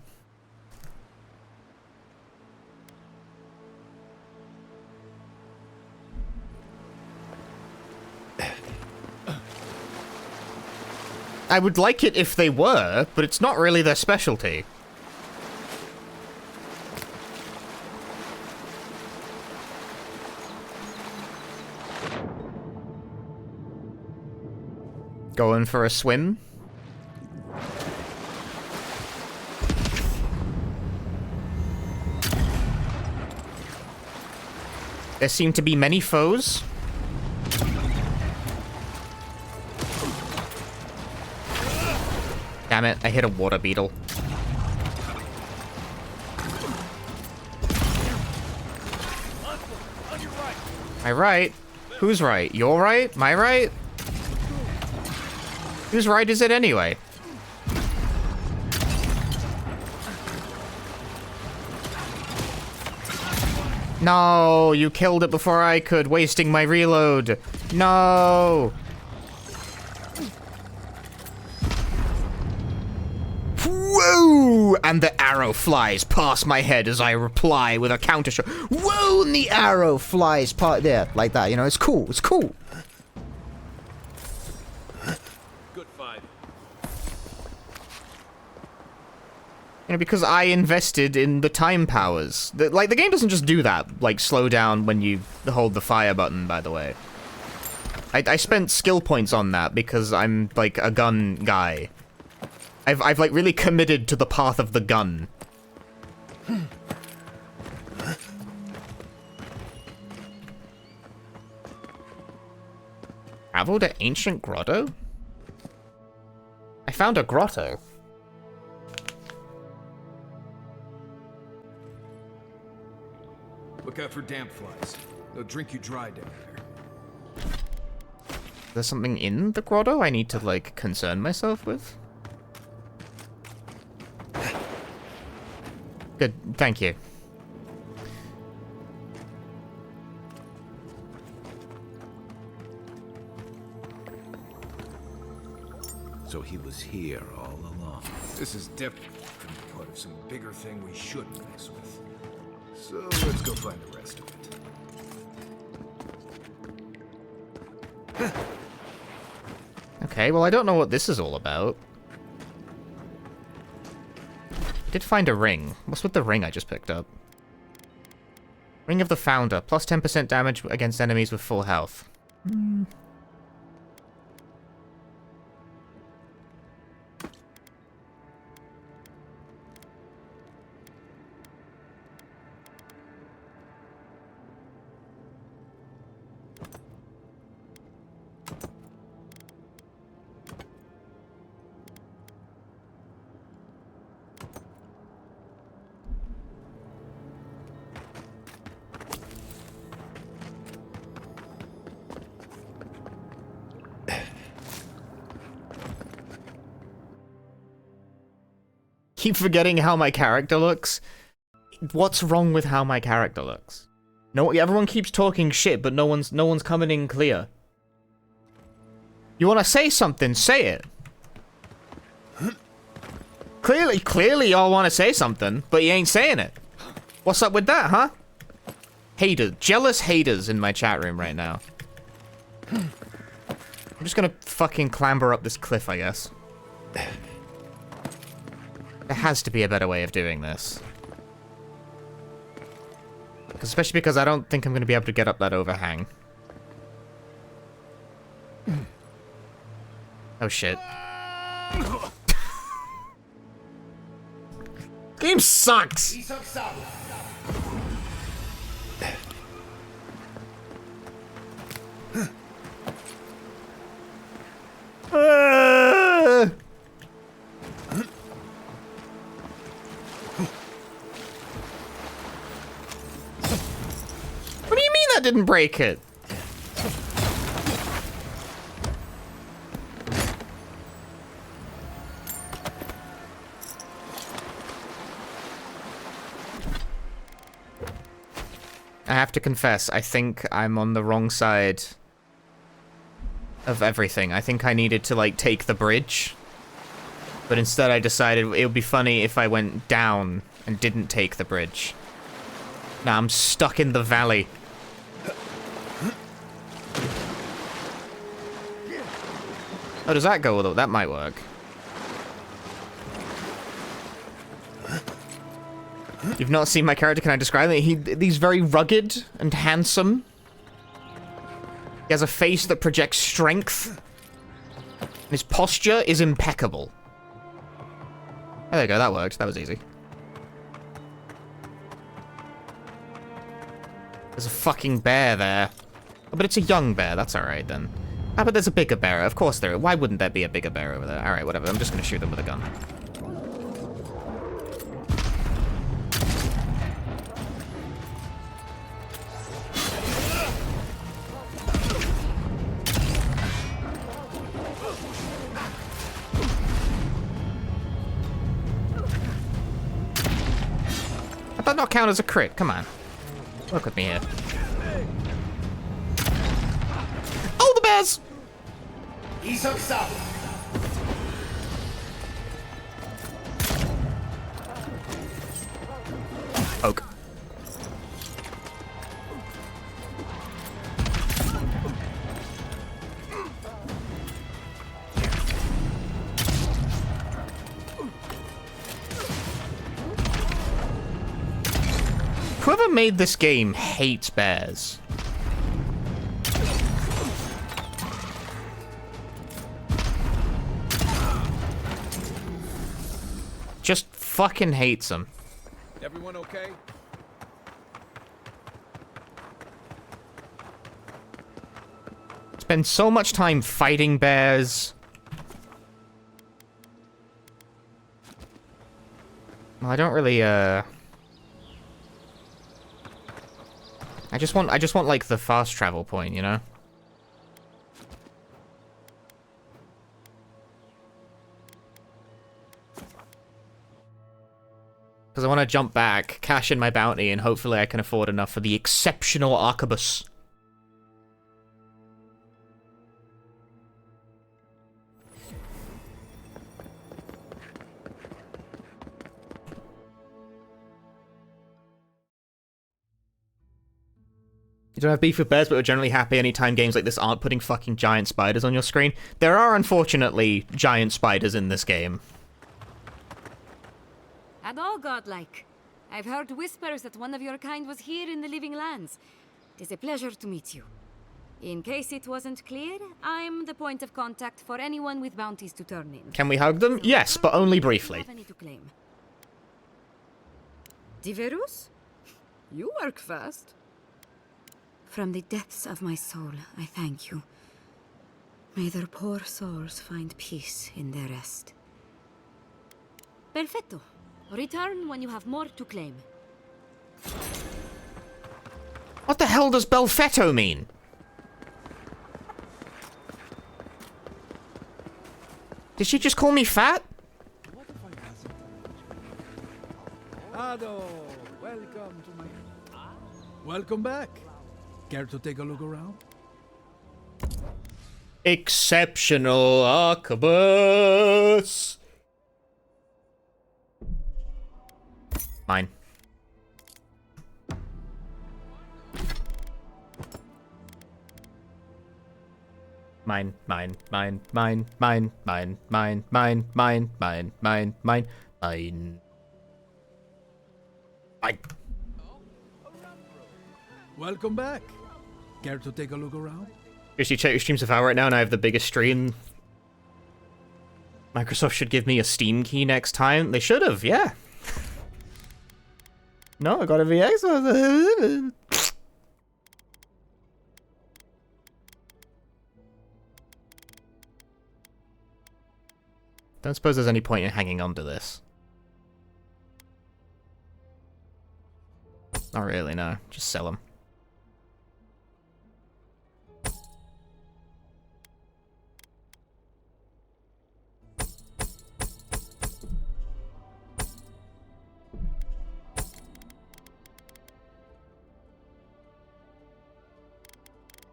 [SPEAKER 1] I would like it if they were, but it's not really their specialty. Going for a swim? There seem to be many foes. Damn it, I hit a water beetle. Am I right? Who's right? You're right? My right? Whose right is it anyway? No, you killed it before I could, wasting my reload. No! Whoa! and the arrow flies past my head as I reply with a counter shot. Whoa, and the arrow flies past there, like that, you know, it's cool, it's cool.
[SPEAKER 7] Good fight.
[SPEAKER 1] You know, because I invested in the time powers. The game doesn't just do that, like, slow down when you hold the fire button, by the way. I spent skill points on that because I'm, like, a gun guy. I've like, really committed to the path of the gun. Traveled to ancient grotto? I found a grotto.
[SPEAKER 4] Look out for damp flies. They'll drink you dry down there.
[SPEAKER 1] There's something in the grotto I need to, like, concern myself with? Good, thank you.
[SPEAKER 6] So he was here all along.
[SPEAKER 4] This is definitely part of some bigger thing we shouldn't mess with. So let's go find the rest of it.
[SPEAKER 1] Okay, well, I don't know what this is all about. I did find a ring. What's with the ring I just picked up? Ring of the Founder. Plus 10% damage against enemies with full health. Keep forgetting how my character looks. What's wrong with how my character looks? No, everyone keeps talking shit, but no one's coming in clear. You want to say something? Say it. Clearly, y'all want to say something, but you ain't saying it. What's up with that, huh? Haters, jealous haters in my chat room right now. I'm just gonna fucking clamber up this cliff, I guess. There has to be a better way of doing this. Especially because I don't think I'm going to be able to get up that overhang. Oh shit. Game sucks! What do you mean that didn't break it? I have to confess, I think I'm on the wrong side of everything. I think I needed to, like, take the bridge. But instead I decided it would be funny if I went down and didn't take the bridge. Now I'm stuck in the valley. Oh, does that go? That might work. You've not seen my character, can I describe it? He's very rugged and handsome. He has a face that projects strength. And his posture is impeccable. Oh, there you go, that worked. That was easy. There's a fucking bear there. Oh, but it's a young bear, that's alright then. Ah, but there's a bigger bear. Of course there is. Why wouldn't there be a bigger bear over there? Alright, whatever. I'm just gonna shoot them with a gun. That does not count as a crit. Come on. Work with me here. Oh, the bears! Oak. Whoever made this game hates bears. Just fucking hates them.
[SPEAKER 4] Everyone okay?
[SPEAKER 1] Spend so much time fighting bears. Well, I don't really, I just want like the fast travel point, you know? Because I want to jump back, cash in my bounty, and hopefully I can afford enough for the exceptional arquebus. You don't have beef with bears, but are generally happy anytime games like this aren't putting fucking giant spiders on your screen. There are, unfortunately, giant spiders in this game.
[SPEAKER 14] And all godlike. I've heard whispers that one of your kind was here in the living lands. It is a pleasure to meet you. In case it wasn't clear, I'm the point of contact for anyone with bounties to turn in.
[SPEAKER 1] Can we hug them? Yes, but only briefly.
[SPEAKER 14] Have any to claim. Diverus? You work fast. From the depths of my soul, I thank you. May their poor souls find peace in their rest. Perfecto. Return when you have more to claim.
[SPEAKER 1] What the hell does Belfetto mean? Did she just call me fat?
[SPEAKER 9] Ado, welcome to my... Welcome back. Care to take a look around?
[SPEAKER 1] Exceptional arquebus. Mine. Mine, mine, mine, mine, mine, mine, mine, mine, mine, mine, mine, mine, mine. Mine.
[SPEAKER 9] Welcome back. Care to take a look around?
[SPEAKER 1] Seriously, check your streams of Avowed right now, and I have the biggest stream. Microsoft should give me a Steam key next time. They should have, yeah. No, I got a VX. Don't suppose there's any point in hanging on to this. Not really, no. Just sell them.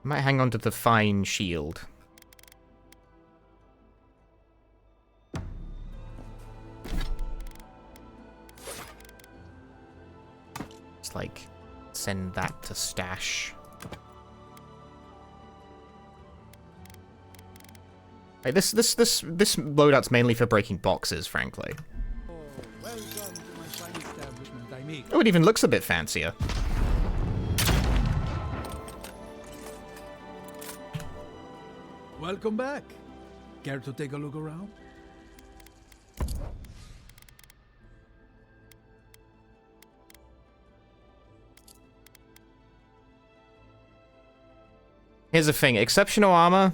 [SPEAKER 1] I might hang on to the fine shield. Just like send that to stash. Like this loadout's mainly for breaking boxes, frankly. Oh, it even looks a bit fancier.
[SPEAKER 9] Welcome back. Care to take a look around?
[SPEAKER 1] Here's the thing, exceptional armor,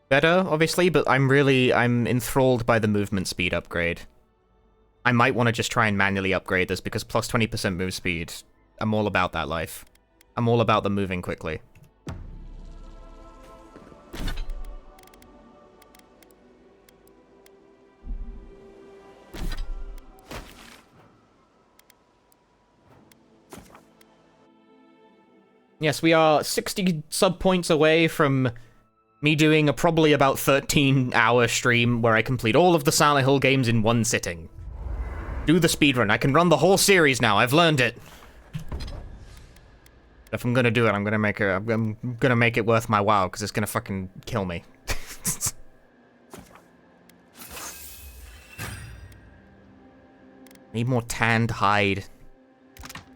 [SPEAKER 1] better, obviously, but I'm enthralled by the movement speed upgrade. I might want to just try and manually upgrade this because plus 20% move speed, I'm all about that life. I'm all about the moving quickly. Yes, we are 60 sub points away from me doing a probably about 13-hour stream where I complete all of the Silent Hill games in one sitting. Do the speedrun. I can run the whole series now. I've learned it. If I'm gonna do it, I'm gonna make it worth my while, because it's gonna fucking kill me. Need more tanned hide.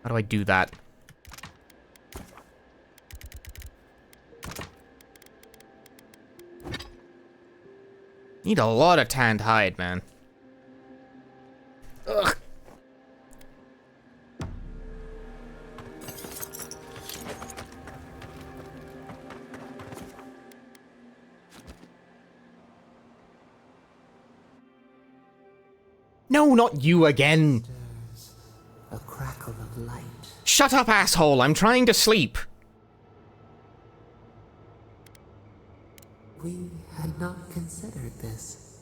[SPEAKER 1] How do I do that? Need a lot of tanned hide, man. Ugh. No, not you again.
[SPEAKER 8] A crackle of light.
[SPEAKER 1] Shut up, asshole. I'm trying to sleep.
[SPEAKER 8] We had not considered this.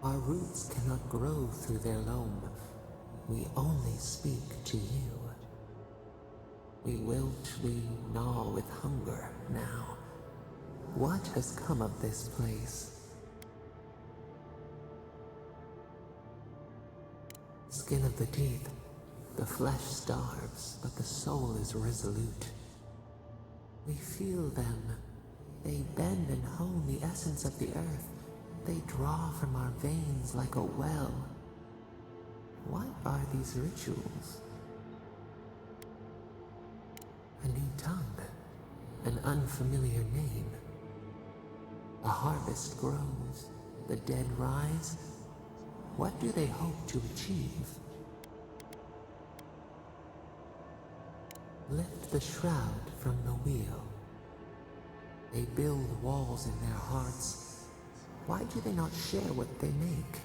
[SPEAKER 8] Our roots cannot grow through their loam. We only speak to you. We wilt, we gnaw with hunger now. What has come of this place? Skin of the teeth. The flesh starves, but the soul is resolute. We feel them. They bend and hone the essence of the earth. They draw from our veins like a well. What are these rituals? A new tongue. An unfamiliar name. A harvest grows. The dead rise. What do they hope to achieve? Lift the shroud from the wheel. They build walls in their hearts. Why do they not share what they make?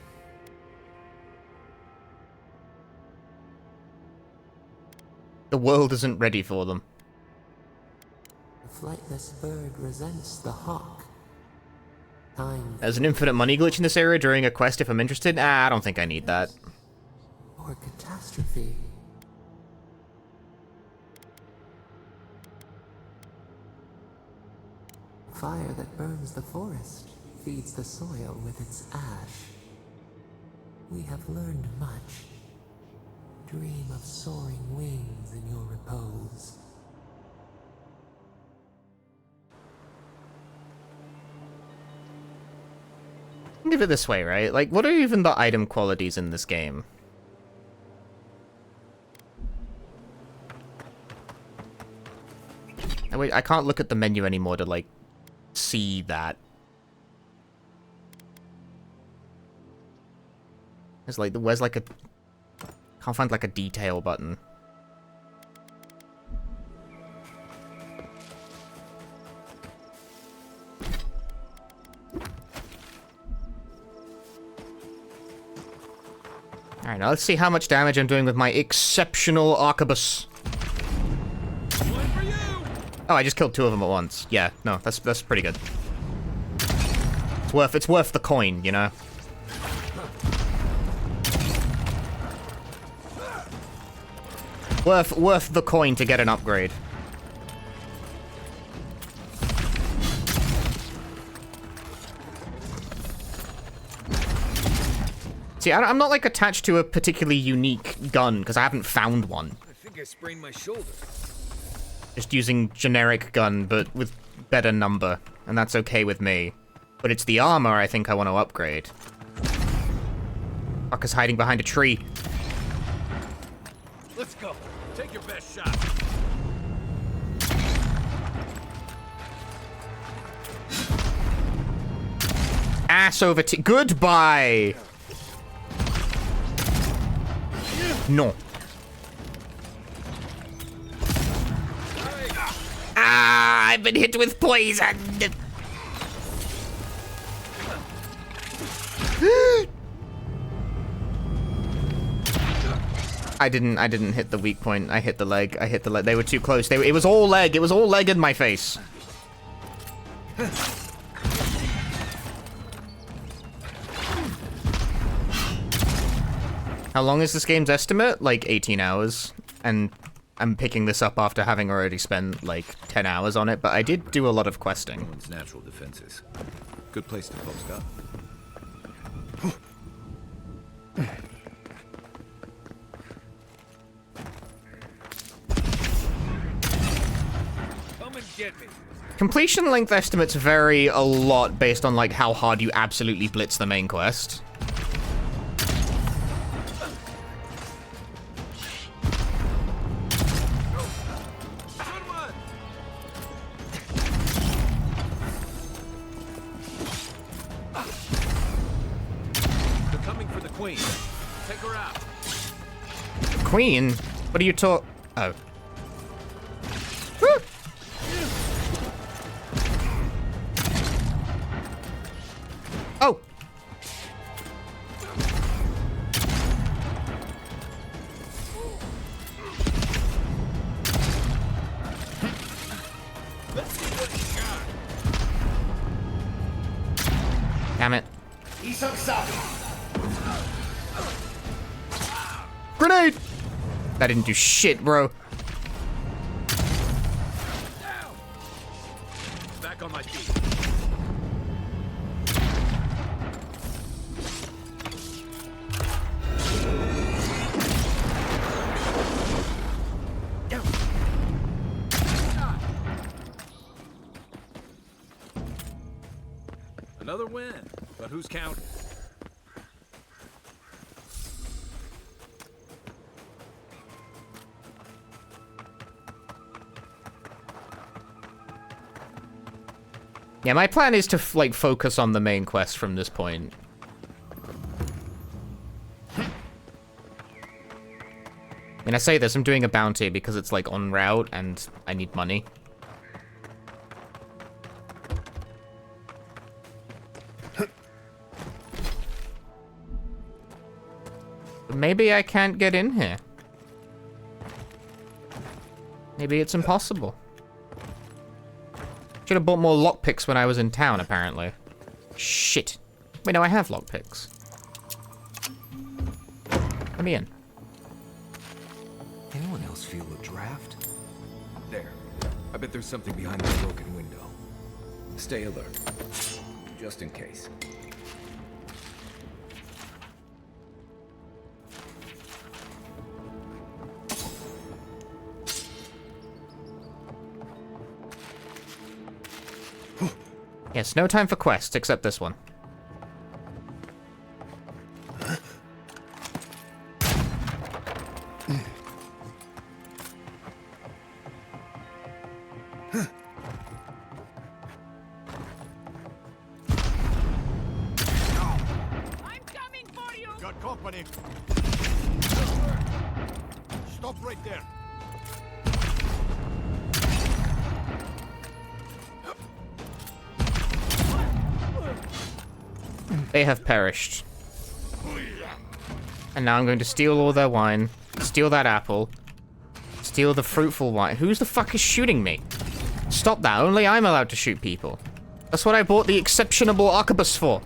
[SPEAKER 1] The world isn't ready for them.
[SPEAKER 8] The flightless bird resents the hawk. Time.
[SPEAKER 1] There's an infinite money glitch in this area during a quest if I'm interested. I don't think I need that.
[SPEAKER 8] Or catastrophe. Fire that burns the forest, feeds the soil with its ash. We have learned much. Dream of soaring wings in your repose.
[SPEAKER 1] Think of it this way, right? Like, what are even the item qualities in this game? Oh, wait, I can't look at the menu anymore to, like, see that. There's like, where's like a... Can't find like a detail button. Alright, now let's see how much damage I'm doing with my exceptional arquebus. Oh, I just killed 2 of them at once. Yeah, no, that's pretty good. It's worth the coin, you know? Worth the coin to get an upgrade. See, I'm not, like, attached to a particularly unique gun, because I haven't found one.
[SPEAKER 4] I think I sprained my shoulder.
[SPEAKER 1] Just using generic gun, but with better number. And that's okay with me. But it's the armor I think I want to upgrade. Fucker's hiding behind a tree.
[SPEAKER 4] Let's go. Take your best shot.
[SPEAKER 1] Ass over to... Goodbye! No. Ah, I've been hit with poison. I didn't hit the weak point. I hit the leg. They were too close. It was all leg. It was all leg in my face. How long is this game's estimate? Like 18 hours. And I'm picking this up after having already spent like 10 hours on it, but I did do a lot of questing.
[SPEAKER 6] One's natural defenses. Good place to post up.
[SPEAKER 1] Completion length estimates vary a lot based on like how hard you absolutely blitz the main quest.
[SPEAKER 7] They're coming for the queen. Take her out.
[SPEAKER 1] Queen? What are you talk? Oh. Woo! Oh. Damn it. Grenade! That didn't do shit, bro.
[SPEAKER 7] Back on my feet. Another win, but who's counting?
[SPEAKER 1] Yeah, my plan is to, like, focus on the main quest from this point. And I say this, I'm doing a bounty because it's, like, en route and I need money. But maybe I can't get in here. Maybe it's impossible. Should have bought more lockpicks when I was in town, apparently. Shit. Wait, no, I have lockpicks. Let me in.
[SPEAKER 4] Anyone else feel a draft? There. I bet there's something behind the broken window.
[SPEAKER 6] Stay alert. Just in case.
[SPEAKER 1] Yes, no time for quests, except this one.
[SPEAKER 17] Got company. Stop right there.
[SPEAKER 1] They have perished. And now I'm going to steal all their wine, steal that apple, steal the fruitful wine. Who's the fuck is shooting me? Stop that, only I'm allowed to shoot people. That's what I bought the exceptionable arquebus for.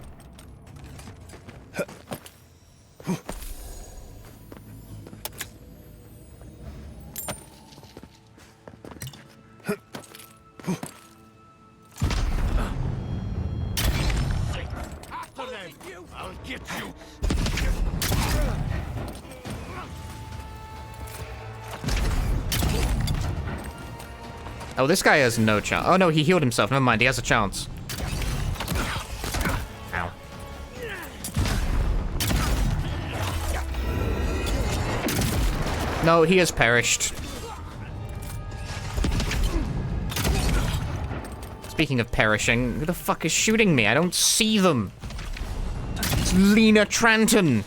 [SPEAKER 17] I'll get you.
[SPEAKER 1] Oh, this guy has no chance. Oh no, he healed himself. Never mind, he has a chance. Ow. No, he has perished. Speaking of perishing, who the fuck is shooting me? I don't see them. It's Lena Tranton.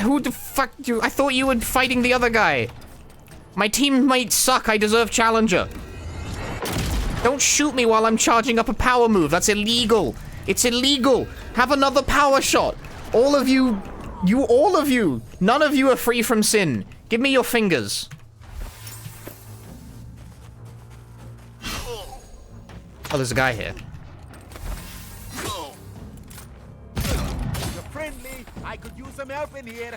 [SPEAKER 1] Who the fuck do I thought you were fighting the other guy? My teammates suck. I deserve challenger. Don't shoot me while I'm charging up a power move. That's illegal. It's illegal. Have another power shot. All of you, all of you. None of you are free from sin. Give me your fingers. Oh, there's a guy here.
[SPEAKER 17] You're friendly. I could use some help in here.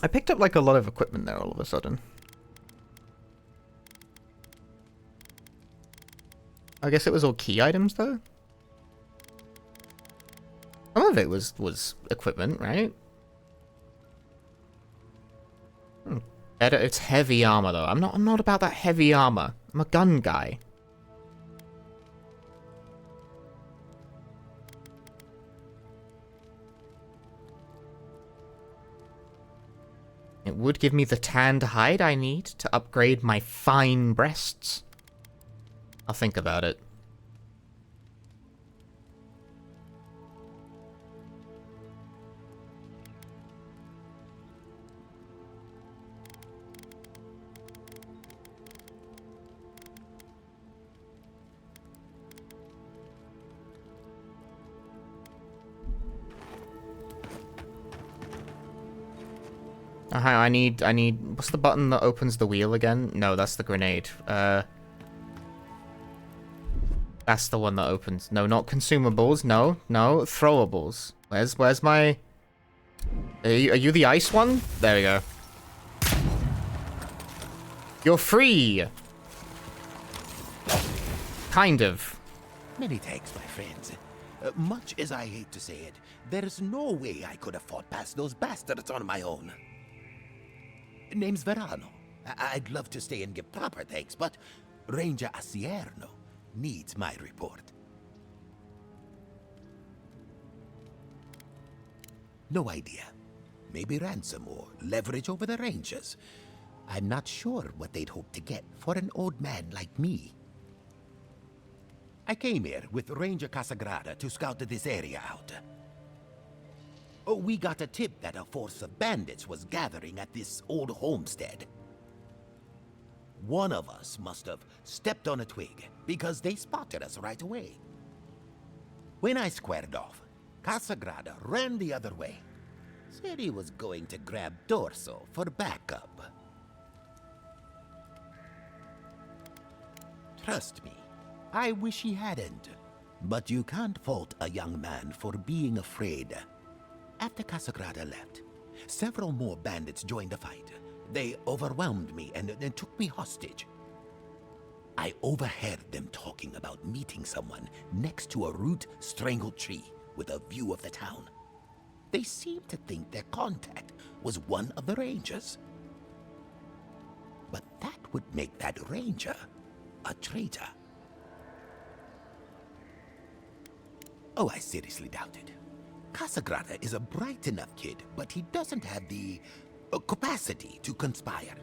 [SPEAKER 1] I picked up like a lot of equipment there all of a sudden. I guess it was all key items, though? Some of it was equipment, right? Better, it's heavy armor, though. I'm not about that heavy armor. I'm a gun guy. It would give me the tanned hide I need to upgrade my fine breasts. I'll think about it. I need, what's the button that opens the wheel again? No, that's the grenade. That's the one that opens. No, not consumables. No, throwables. Where's my... Are you the ice one? There we go. You're free! Kind of.
[SPEAKER 20] Many thanks, my friends. Much as I hate to say it, there's no way I could have fought past those bastards on my own. Name's Verano. I'd love to stay and give proper thanks, but Ranger Asierno needs my report. No idea. Maybe ransom or leverage over the Rangers. I'm not sure what they'd hope to get for an old man like me. I came here with Ranger Casagrada to scout this area out. We got a tip that a force of bandits was gathering at this old homestead. One of us must have stepped on a twig, because they spotted us right away. When I squared off, Casagrada ran the other way. Said he was going to grab Dorso for backup. Trust me, I wish he hadn't. But you can't fault a young man for being afraid. After Casagrada left, several more bandits joined the fight. They overwhelmed me and took me hostage. I overheard them talking about meeting someone next to a root-strangled tree with a view of the town. They seemed to think their contact was one of the Rangers. But that would make that Ranger a traitor. Oh, I seriously doubt it. Casagrada is a bright enough kid, but he doesn't have the capacity to conspire.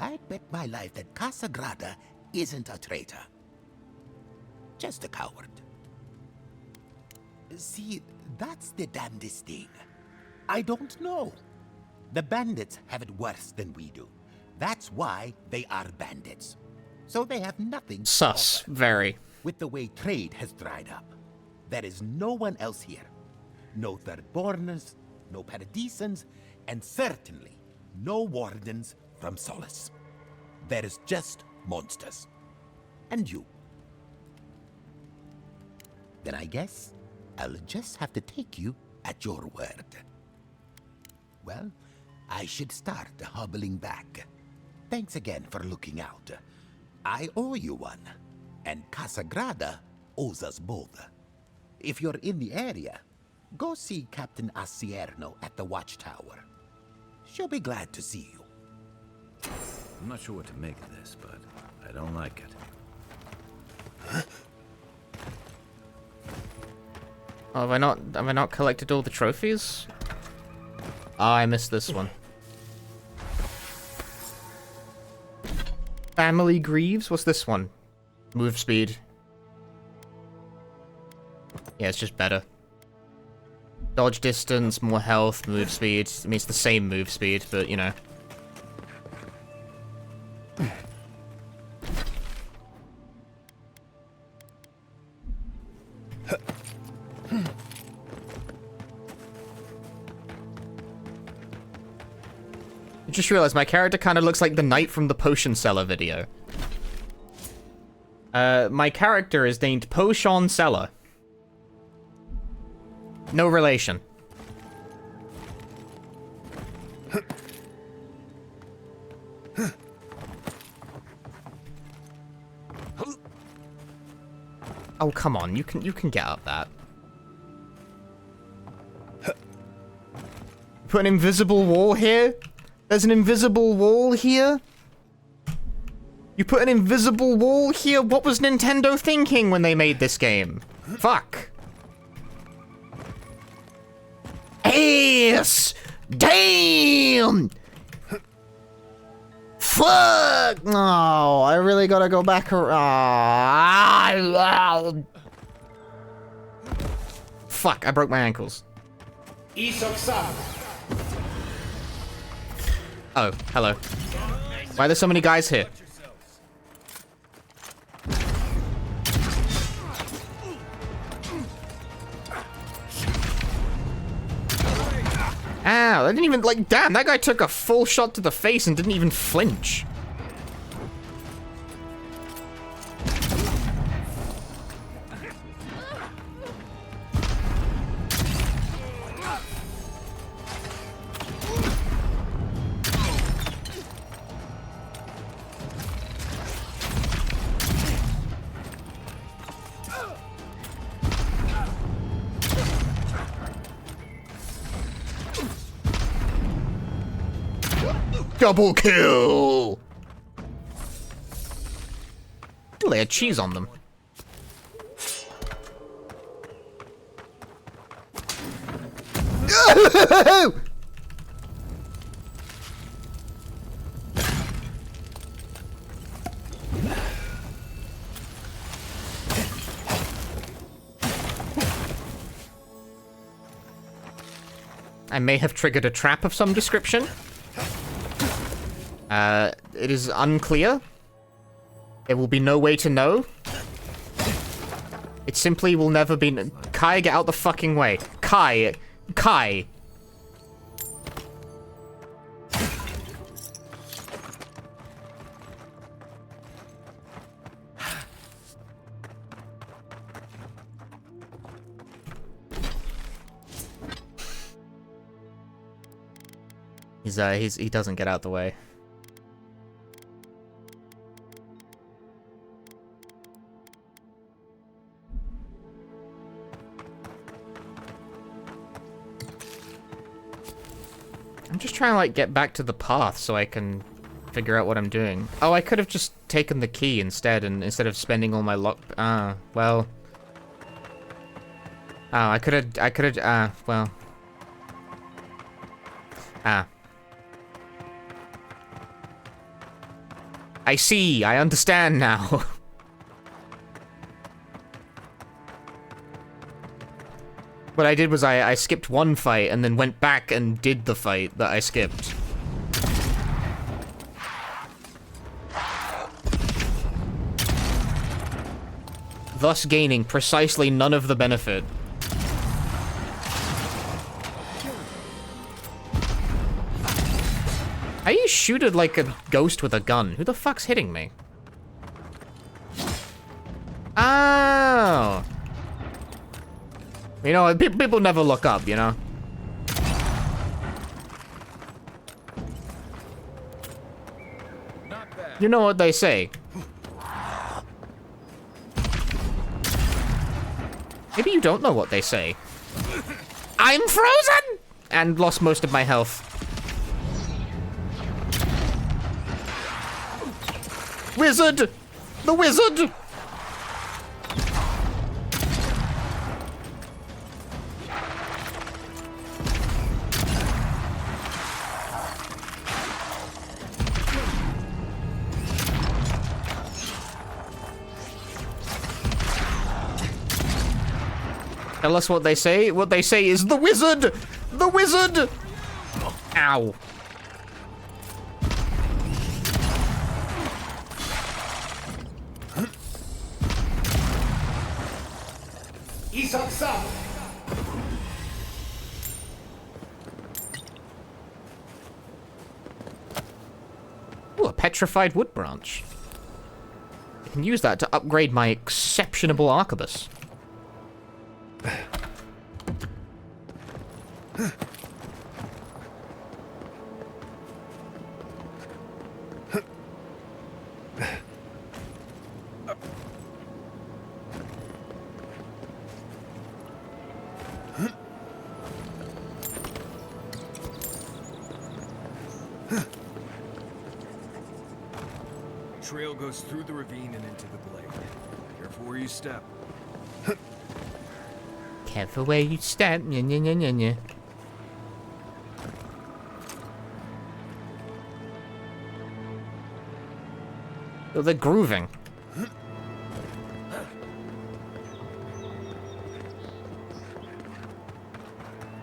[SPEAKER 20] I'd bet my life that Casagrada isn't a traitor. Just a coward. See, that's the damnedest thing. I don't know. The bandits have it worse than we do. That's why they are bandits. So they have nothing to
[SPEAKER 1] Sus,
[SPEAKER 20] offer.
[SPEAKER 1] very.
[SPEAKER 20] With the way trade has dried up, there is no one else here. No Thirdborners, no Paradisans, and certainly no wardens from Solace. There is just monsters. And you. Then I guess I'll just have to take you at your word. Well, I should start hobbling back. Thanks again for looking out. I owe you one, and Casagrada owes us both. If you're in the area, go see Captain Asierno at the watchtower. She'll be glad to see you.
[SPEAKER 6] I'm not sure what to make of this, but I don't like it.
[SPEAKER 1] Oh, have I not collected all the trophies? Oh, I missed this one. Family Grieves? What's this one? Move speed. Yeah, it's just better. Dodge distance, more health, move speed. I mean, it's the same move speed, but, you know. I just realized my character kind of looks like the knight from the Potion Seller video. My character is named Potion Seller. No relation. Oh, come on. You can get up that. Put an invisible wall here? There's an invisible wall here? You put an invisible wall here? What was Nintendo thinking when they made this game? Fuck. Ace! Damn! Fuck! Oh, I really gotta go back around. Fuck, I broke my ankles. Oh, hello. Why are there so many guys here? Ow, I didn't even, like, damn, that guy took a full shot to the face and didn't even flinch. Double kill! Ooh, they had cheese on them. I may have triggered a trap of some description. It is unclear. There will be no way to know. It simply will never be... Kai, get out the fucking way. Kai. Kai. He doesn't get out the way. I'm just trying to, like, get back to the path so I can figure out what I'm doing. Oh, I could have just taken the key instead, and instead of spending all my luck. Well. Oh, I could have, well. I see, I understand now. What I did was I skipped one fight and then went back and did the fight that I skipped. Thus gaining precisely none of the benefit. How you shoot at like a ghost with a gun? Who the fuck's hitting me? Oh! You know, people never look up, you know? You know what they say. Maybe you don't know what they say. I'm frozen! And lost most of my health. Wizard! The wizard! Tell us what they say. What they say is the wizard! The wizard! Ow. Ooh, a petrified wood branch. I can use that to upgrade my exceptionable arquebus.
[SPEAKER 4] Trail goes through the ravine and into the glade. Careful where you step.
[SPEAKER 1] Careful where you step. Nya, nya, nya, nya, nya. Oh, they're grooving.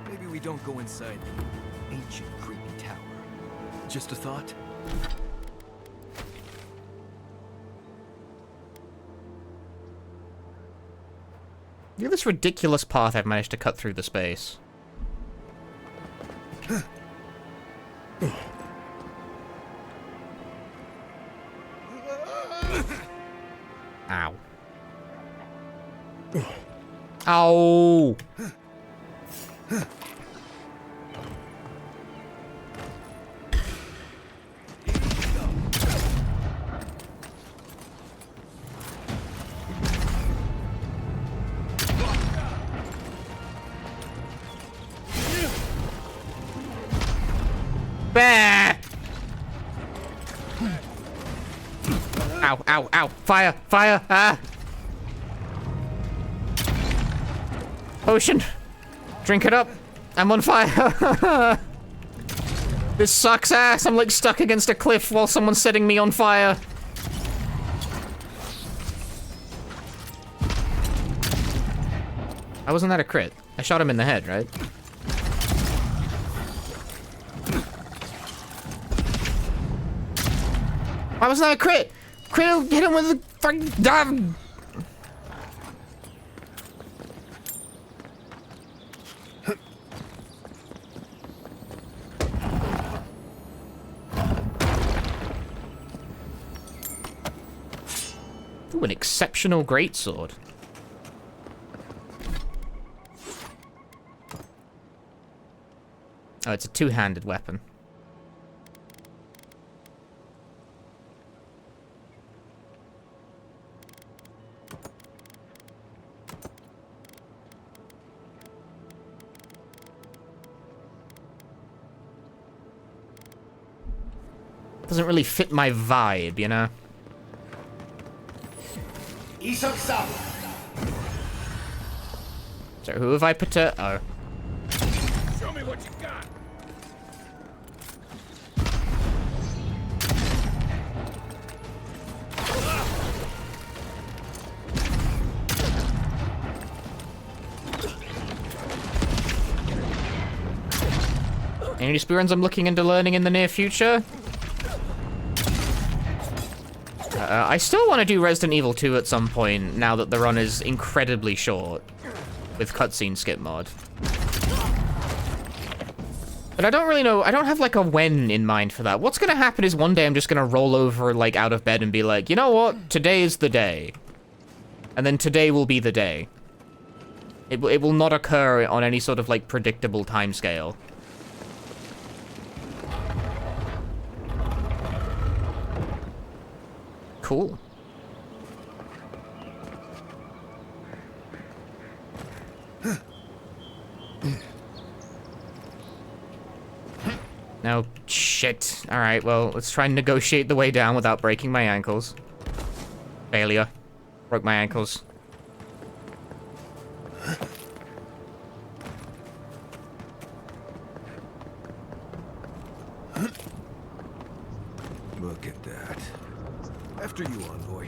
[SPEAKER 4] Maybe we don't go inside the ancient creepy tower. Just a thought?
[SPEAKER 1] Look at this ridiculous path I've managed to cut through the space. Ow. Ow! Bah! Ow, ow, ow. Fire, fire, ah! Potion. Drink it up. I'm on fire. This sucks ass. I'm like stuck against a cliff while someone's setting me on fire. Why wasn't that a crit? I shot him in the head, right? Why wasn't that a crit? Crit, hit him with the fucking Ooh, an exceptional greatsword. Oh, it's a two-handed weapon. Doesn't really fit my vibe, you know? So who have I put to? Oh.
[SPEAKER 17] Show me what you got.
[SPEAKER 1] Any spearruns I'm looking into learning in the near future? I still want to do Resident Evil 2 at some point, now that the run is incredibly short, with cutscene skip mod. But I don't really know, I don't have like a when in mind for that. What's gonna happen is one day I'm just gonna roll over like out of bed and be like, you know what, today is the day. And then today will be the day. It will not occur on any sort of like predictable timescale. Cool. No, shit. Alright, well, let's try and negotiate the way down without breaking my ankles. Failure. Broke my ankles.
[SPEAKER 4] Look at that. After you, envoy.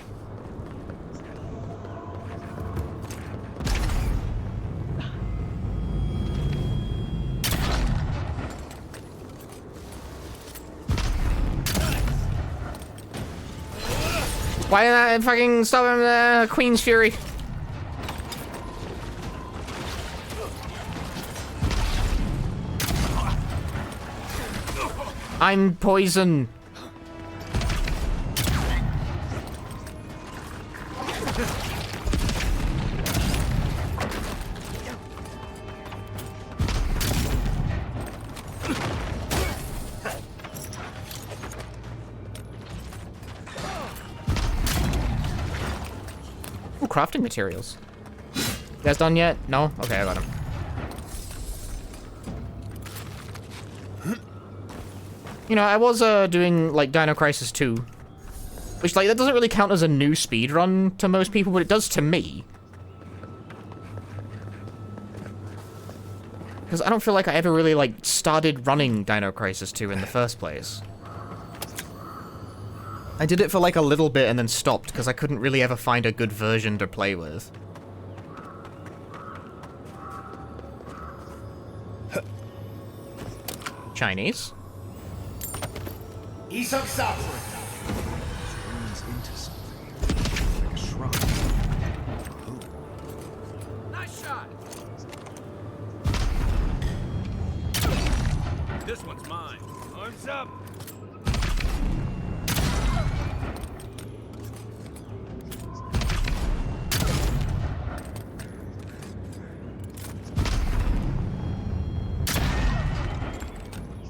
[SPEAKER 1] Why didn't I fucking stop him, Queen's Fury? I'm poison. Ooh, crafting materials. You guys done yet? No? Okay, I got him. You know, I was doing like Dino Crisis 2, which like that doesn't really count as a new speedrun to most people, but it does to me. Because I don't feel like I ever really like started running Dino Crisis 2 in the first place. I did it for like a little bit and then stopped because I couldn't really ever find a good version to play with. Chinese.
[SPEAKER 21] Ease up southward.
[SPEAKER 17] Into something. Like a shrub.
[SPEAKER 7] Nice shot. This one's mine. Arms up.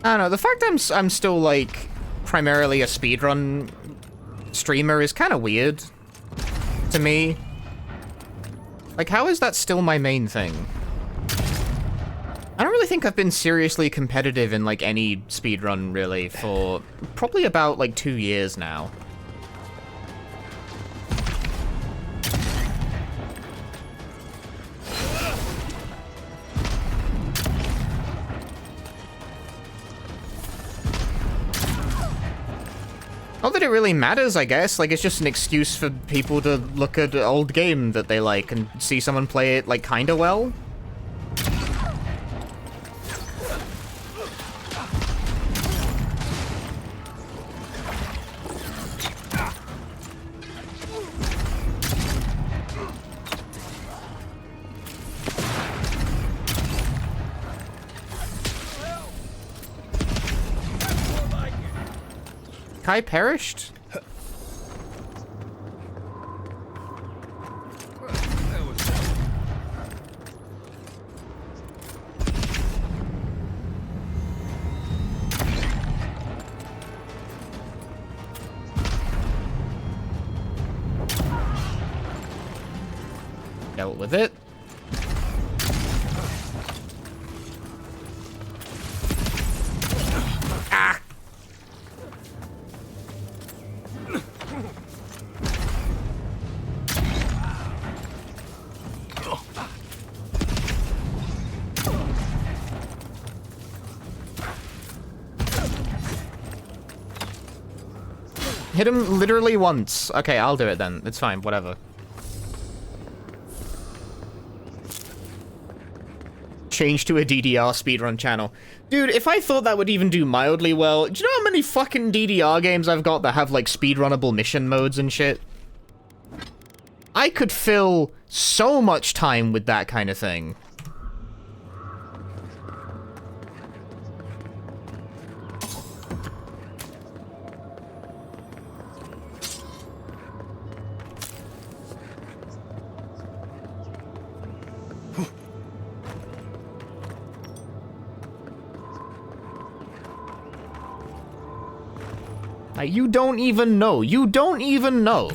[SPEAKER 1] I don't know, the fact I'm still, like, primarily a speedrun streamer is kind of weird to me. Like, how is that still my main thing? I don't really think I've been seriously competitive in, like, any speedrun, really, for probably about, like, 2 years now. Not that it really matters, I guess. Like, it's just an excuse for people to look at an old game that they like and see someone play it, like, kinda well. Kai perished? Dealt with it. Ah! Hit him literally once. Okay, I'll do it then. It's fine, whatever. Change to a DDR speedrun channel. Dude, if I thought that would even do mildly well, do you know how many fucking DDR games I've got that have, like, speedrunnable mission modes and shit? I could fill so much time with that kind of thing. You don't even know. You don't even know.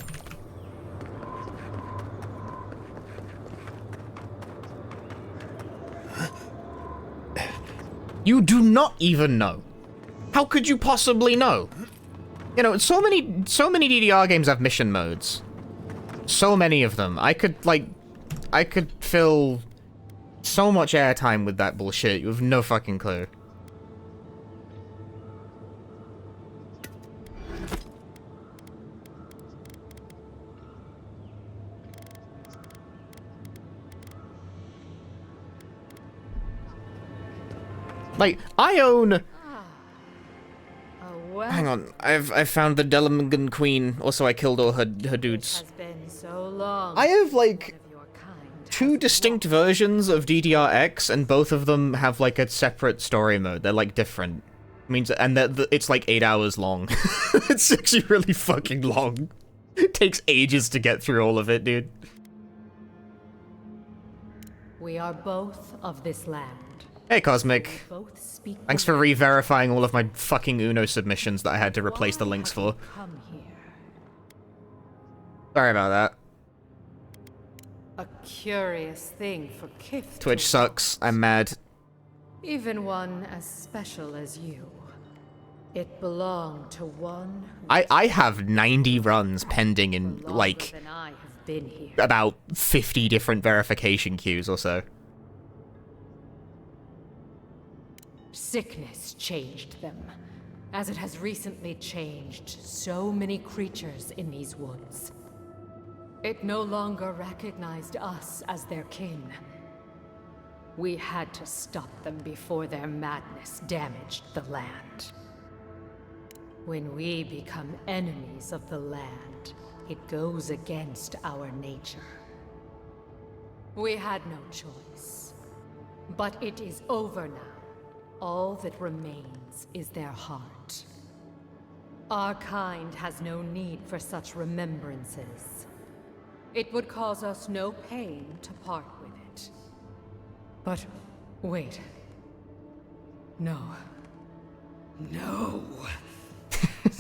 [SPEAKER 1] You do not even know. How could you possibly know? You know, so many DDR games have mission modes. So many of them. I could fill so much airtime with that bullshit. You have no fucking clue. Like, I own... Hang on, I've found the Delamegan Queen. Also, I killed all her dudes.
[SPEAKER 12] Has been so long.
[SPEAKER 1] I have, like, 2 distinct versions of DDRX, and both of them have, like, a separate story mode. They're, like, different. And it's, like, 8 hours long. It's actually really fucking long. It takes ages to get through all of it, dude.
[SPEAKER 12] We are both of this land.
[SPEAKER 1] Hey, Cosmic.
[SPEAKER 12] Both speak.
[SPEAKER 1] Thanks for re-verifying all of my fucking Uno submissions that I had to replace the links for.
[SPEAKER 12] Come here.
[SPEAKER 1] Sorry about that.
[SPEAKER 12] A curious thing for Kith.
[SPEAKER 1] Twitch sucks. I'm mad.
[SPEAKER 12] Even one as special as you.
[SPEAKER 21] It belonged to one
[SPEAKER 1] I have 90 runs pending in, like,
[SPEAKER 21] than I have been here.
[SPEAKER 1] about 50 different verification queues or so.
[SPEAKER 21] Sickness changed them, as it has recently changed so many creatures in these woods. It no longer recognized us as their kin. We had to stop them before their madness damaged the land. When we become enemies of the land, it goes against our nature. We had no choice. But it is over now. All that remains is their heart. Our kind has no need for such remembrances. It would cause us no pain to part with it. But wait. No. No.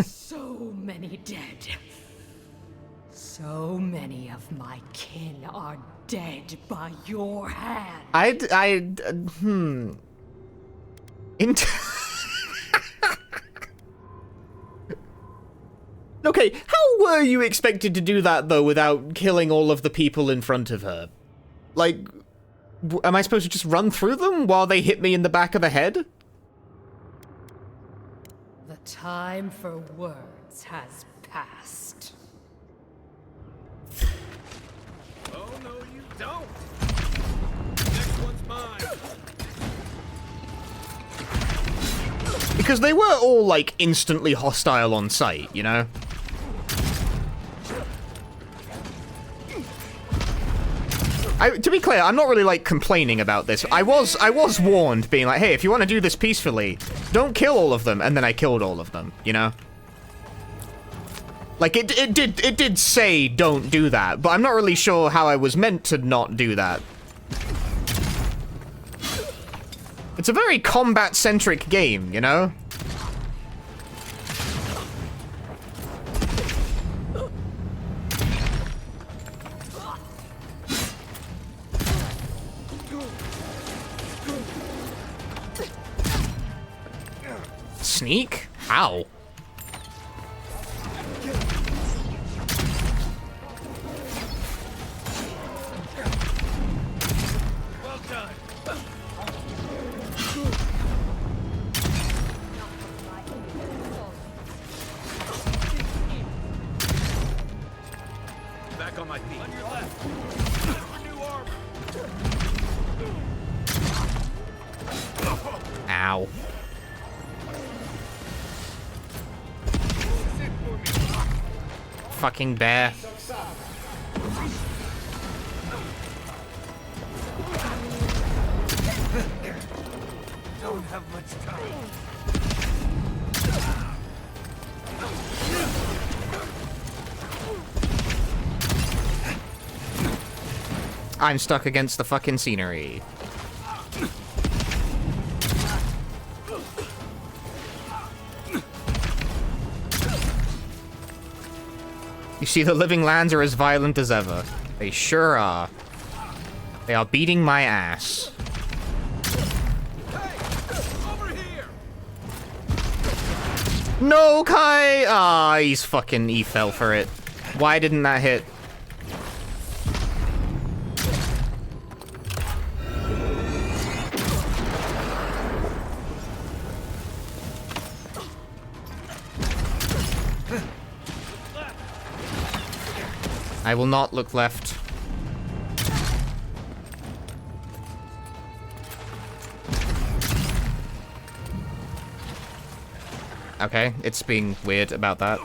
[SPEAKER 21] So many dead. So many of my kin are dead by your hand.
[SPEAKER 1] Okay, how were you expected to do that, though, without killing all of the people in front of her? Like, am I supposed to just run through them while they hit me in the back of the head?
[SPEAKER 21] The time for words has passed.
[SPEAKER 4] Oh, no, you don't! Next one's mine!
[SPEAKER 1] Because they were all, like, instantly hostile on sight, you know? To be clear, I'm not really, like, complaining about this. I was warned, being like, hey, if you want to do this peacefully, don't kill all of them, and then I killed all of them, you know? Like, it did say don't do that, but I'm not really sure how I was meant to not do that. It's a very combat-centric game, you know? Sneak? How?
[SPEAKER 4] Well done! Back on my feet. On your left. New armor.
[SPEAKER 1] Ow. Fucking bear.
[SPEAKER 4] Don't have much time.
[SPEAKER 1] I'm stuck against the fucking scenery. You see, the living lands are as violent as ever. They sure are. They are beating my ass. No, Kai! Ah, he fell for it. Why didn't that hit? I will not look left. Okay, it's being weird about that.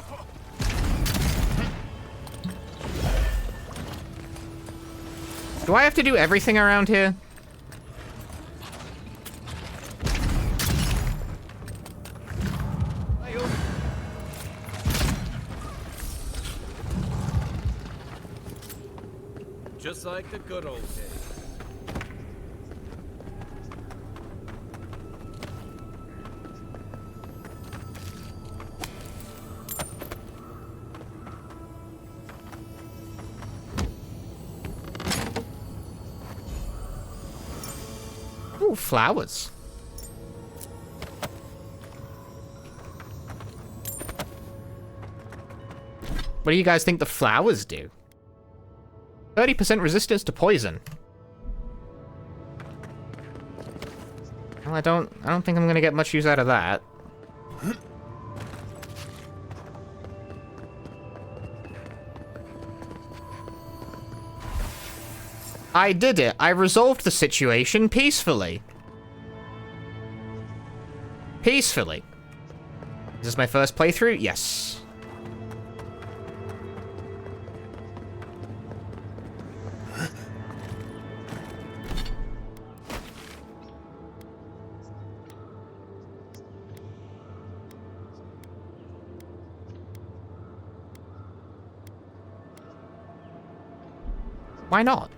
[SPEAKER 1] Do I have to do everything around here?
[SPEAKER 4] Just like the good old days.
[SPEAKER 1] Ooh, flowers. What do you guys think the flowers do? 30% resistance to poison. Well, I don't think I'm gonna get much use out of that. I did it. I resolved the situation peacefully. Peacefully. Is this my first playthrough? Yes. Why not?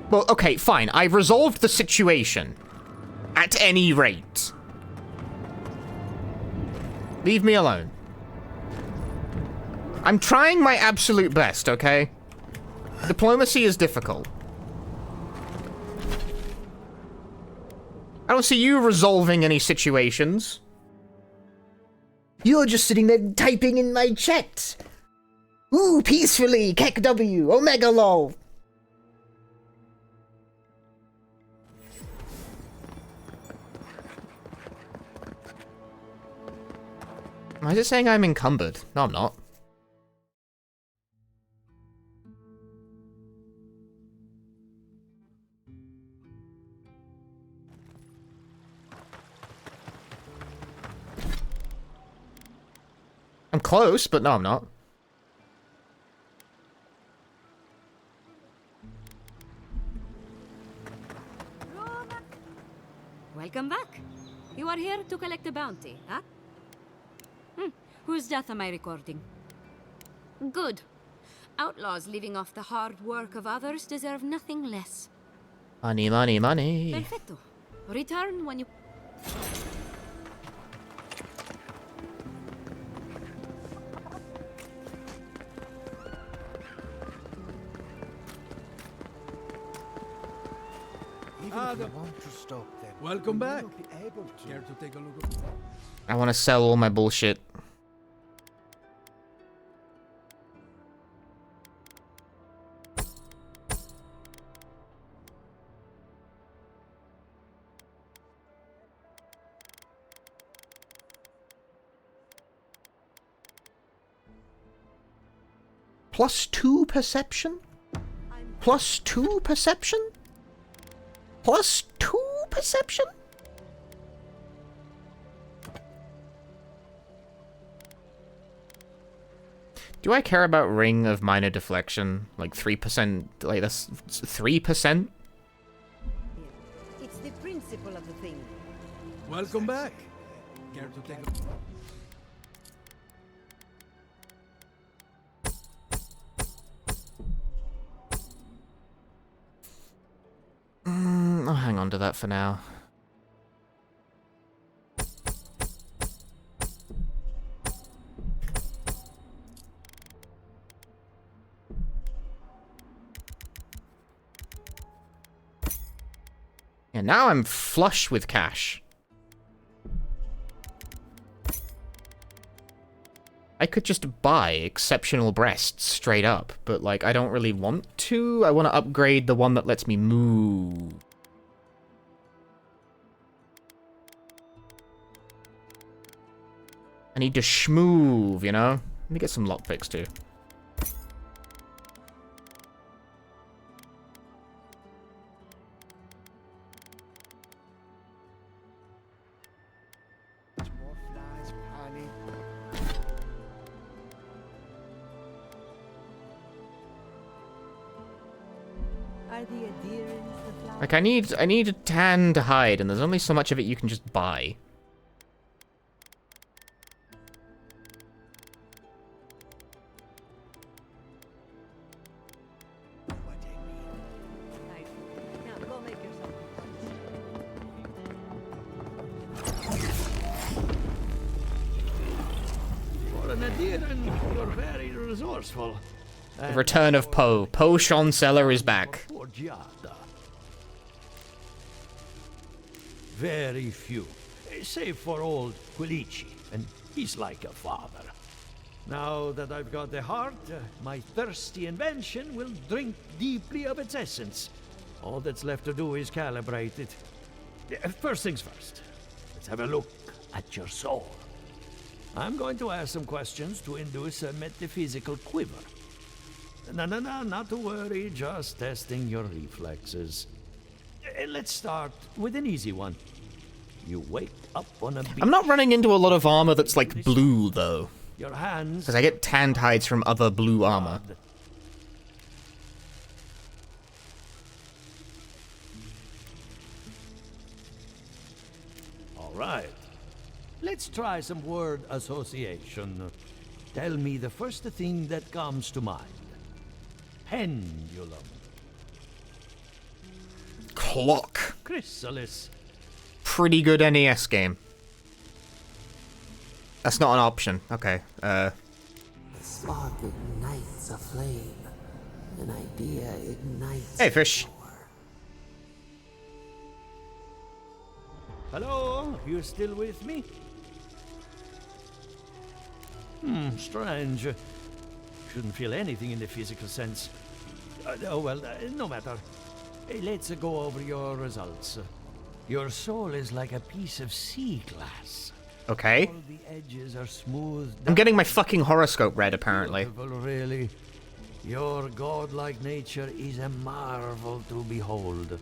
[SPEAKER 1] Well, okay, fine. I resolved the situation. At any rate. Leave me alone. I'm trying my absolute best, okay? Diplomacy is difficult. I don't see you resolving any situations. You're just sitting there typing in my chat. Ooh, peacefully, Kek W, Omega lol. Why is it saying I'm encumbered? No, I'm not. I'm close, but no, I'm not.
[SPEAKER 14] Welcome back. You are here to collect a bounty, huh? Whose death am I recording? Good. Outlaws living off the hard work of others deserve nothing less.
[SPEAKER 1] Money, money, money.
[SPEAKER 14] Perfecto. Return when you...
[SPEAKER 9] Welcome back. Care to take a look?
[SPEAKER 1] I want to sell all my bullshit. +2 perception? +2 perception? +2 perception? Do I care about Ring of Minor Deflection? Like 3%, like that's 3%?
[SPEAKER 15] It's the principle of the thing.
[SPEAKER 9] Welcome back. Care to take a...
[SPEAKER 1] I'll hang on to that for now. And now I'm flush with cash. I could just buy exceptional breasts straight up, but like I don't really want to. I want to upgrade the one that lets me move. I need to schmoove, you know? Let me get some lockpicks too. Like I need a tan to hide, and there's only so much of it you can just buy.
[SPEAKER 3] For an Adheran, you're very resourceful.
[SPEAKER 1] The return of Poe. Poe Seller is back.
[SPEAKER 3] For Giada. Very few, save for old Quilici, and he's like a father. Now that I've got the heart, my thirsty invention will drink deeply of its essence. All that's left to do is calibrate it. First things first, let's have a look at your soul. I'm going to ask some questions to induce a metaphysical quiver. No, not to worry, just testing your reflexes. Let's start with an easy one. You wake up on a beach.
[SPEAKER 1] I'm not running into a lot of armor that's like blue, though.
[SPEAKER 3] Your hands.
[SPEAKER 1] Because I get tanned hides from other blue armor.
[SPEAKER 3] All right. Let's try some word association. Tell me the first thing that comes to mind. Pendulum.
[SPEAKER 1] Clock.
[SPEAKER 3] Chrysalis.
[SPEAKER 1] Pretty good NES game. That's not an option. Okay.
[SPEAKER 8] The spark ignites a flame. An idea ignites.
[SPEAKER 1] Hey, fish.
[SPEAKER 3] Hello? You still with me? Strange. Shouldn't feel anything in the physical sense. No matter. Hey, let's go over your results. Your soul is like a piece of sea glass.
[SPEAKER 1] Okay.
[SPEAKER 3] All the edges are smooth.
[SPEAKER 1] I'm getting my fucking horoscope read, apparently.
[SPEAKER 3] Really. Your godlike nature is a marvel to behold.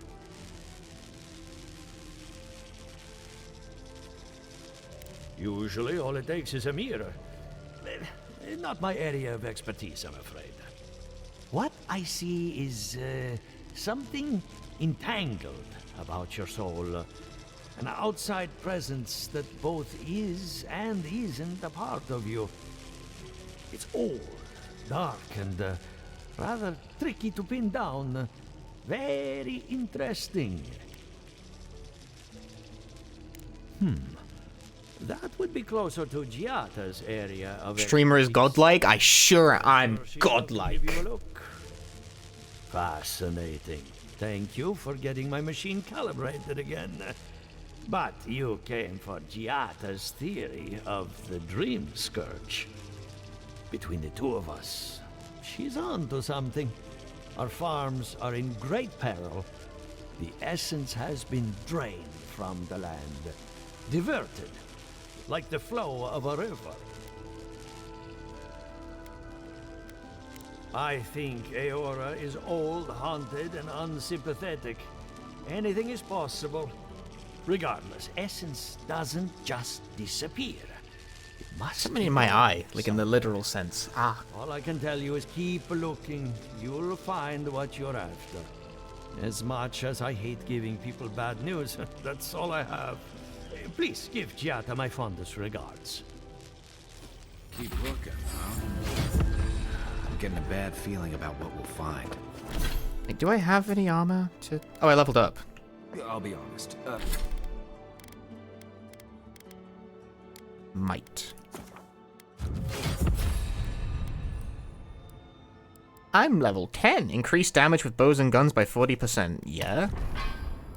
[SPEAKER 3] Usually, all it takes is a mirror. Not my area of expertise, I'm afraid. What I see is something entangled about your soul. An outside presence that both is and isn't a part of you. It's old, dark, and rather tricky to pin down. Very interesting. That would be closer to Giata's area of
[SPEAKER 1] Streamer is godlike? I'm godlike.
[SPEAKER 3] Give you a look. Fascinating. Thank you for getting my machine calibrated again. But you came for Giata's theory of the dream scourge. Between the two of us, she's on to something. Our farms are in great peril. The essence has been drained from the land, diverted, like the flow of a river. I think Eora is old, haunted, and unsympathetic. Anything is possible. Regardless, essence doesn't just disappear. It must.
[SPEAKER 1] Something in my eye, like in the literal sense. Ah.
[SPEAKER 3] All I can tell you is keep looking. You'll find what you're after. As much as I hate giving people bad news, that's all I have. Please give Giata my fondest regards.
[SPEAKER 7] Keep looking, huh? I'm getting a bad feeling about what we'll find.
[SPEAKER 1] Like, do I have any armor to... Oh, I leveled up.
[SPEAKER 4] I'll be honest.
[SPEAKER 1] Might. I'm level 10. Increased damage with bows and guns by 40%. Yeah.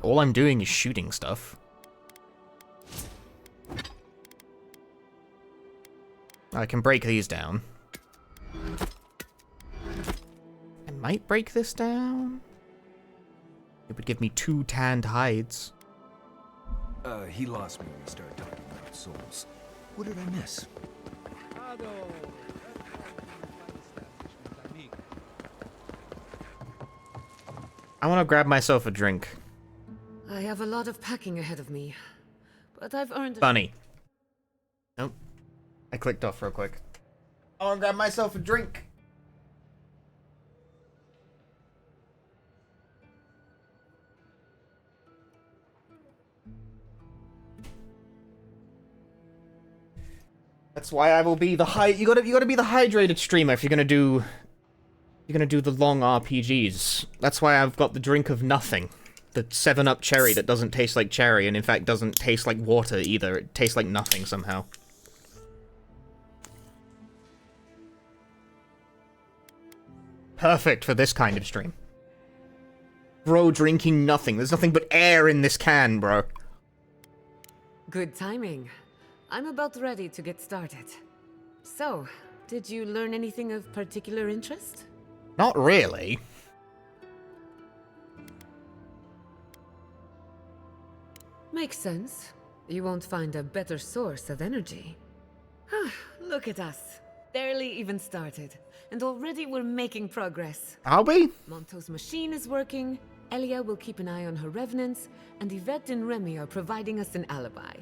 [SPEAKER 1] All I'm doing is shooting stuff. I can break these down. I might break this down. It would give me 2 tanned hides.
[SPEAKER 4] He lost me when we started talking about souls. What did I miss?
[SPEAKER 1] I want to grab myself a drink.
[SPEAKER 15] I have a lot of packing ahead of me, but I've earned a...
[SPEAKER 1] Bunny. Nope. I clicked off real quick. I want to grab myself a drink. That's why I will be the you gotta be the hydrated streamer if you're gonna do the long RPGs. That's why I've got the drink of nothing. The 7-Up cherry that doesn't taste like cherry and in fact doesn't taste like water either. It tastes like nothing somehow. Perfect for this kind of stream. Bro drinking nothing. There's nothing but air in this can, bro.
[SPEAKER 15] Good timing. I'm about ready to get started. So, did you learn anything of particular interest?
[SPEAKER 1] Not really.
[SPEAKER 15] Makes sense. You won't find a better source of energy. Look at us. Barely even started. And already we're making progress.
[SPEAKER 1] Are we?
[SPEAKER 15] Monto's machine is working, Elia will keep an eye on her revenants, and Yvette and Remy are providing us an alibi.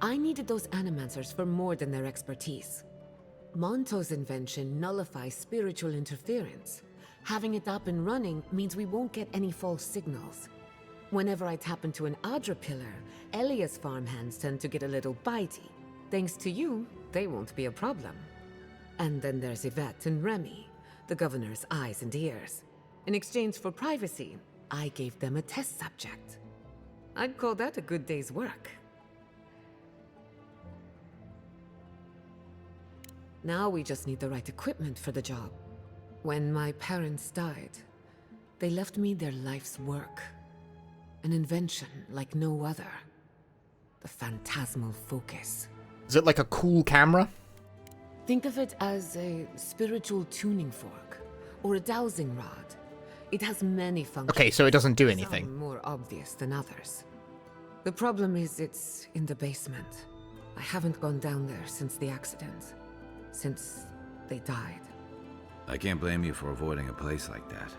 [SPEAKER 15] I needed those animancers for more than their expertise. Monto's invention nullifies spiritual interference. Having it up and running means we won't get any false signals. Whenever I tap into an Adra pillar, Elia's farmhands tend to get a little bitey. Thanks to you, they won't be a problem. And then there's Yvette and Remy, the governor's eyes and ears. In exchange for privacy, I gave them a test subject. I'd call that a good day's work. Now we just need the right equipment for the job. When my parents died, they left me their life's work. An invention like no other. The phantasmal focus.
[SPEAKER 1] Is it like a cool camera?
[SPEAKER 15] Think of it as a spiritual tuning fork, or a dowsing rod. It has many functions.
[SPEAKER 1] Okay, so it doesn't do anything.
[SPEAKER 15] Some more obvious than others. The problem is it's in the basement. I haven't gone down there since the accident. Since they died.
[SPEAKER 7] I can't blame you for avoiding a place like that.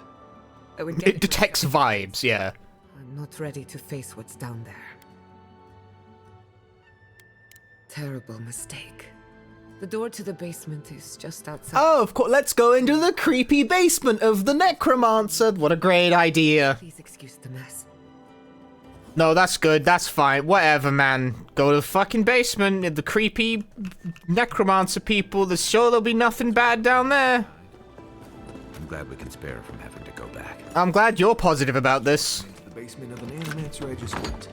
[SPEAKER 15] I would get
[SPEAKER 1] It detects vibes, yeah.
[SPEAKER 15] I'm not ready to face what's down there. Terrible mistake. The door to the basement is just outside.
[SPEAKER 1] Oh, of course. Let's go into the creepy basement of the necromancer. What a great idea.
[SPEAKER 15] Please excuse the mess.
[SPEAKER 1] No, that's good. That's fine. Whatever, man. Go to the fucking basement. The creepy necromancer people. There's sure there'll be nothing bad down there.
[SPEAKER 7] I'm glad we can spare her from having to go back.
[SPEAKER 1] I'm glad you're positive about this.
[SPEAKER 4] The basement of an animancer I just went.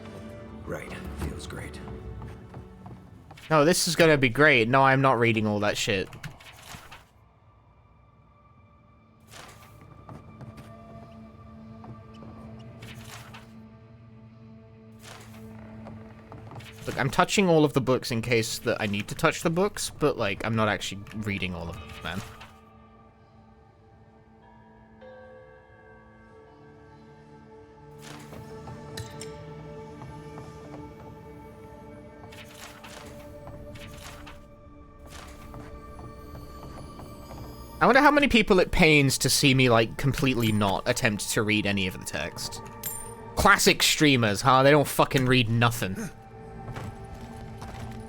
[SPEAKER 4] Right. Feels great.
[SPEAKER 1] No, this is gonna be great. No, I'm not reading all that shit. Look, I'm touching all of the books in case that I need to touch the books, but, like, I'm not actually reading all of them, man. I wonder how many people it pains to see me, like, completely not attempt to read any of the text. Classic streamers, huh? They don't fucking read nothing.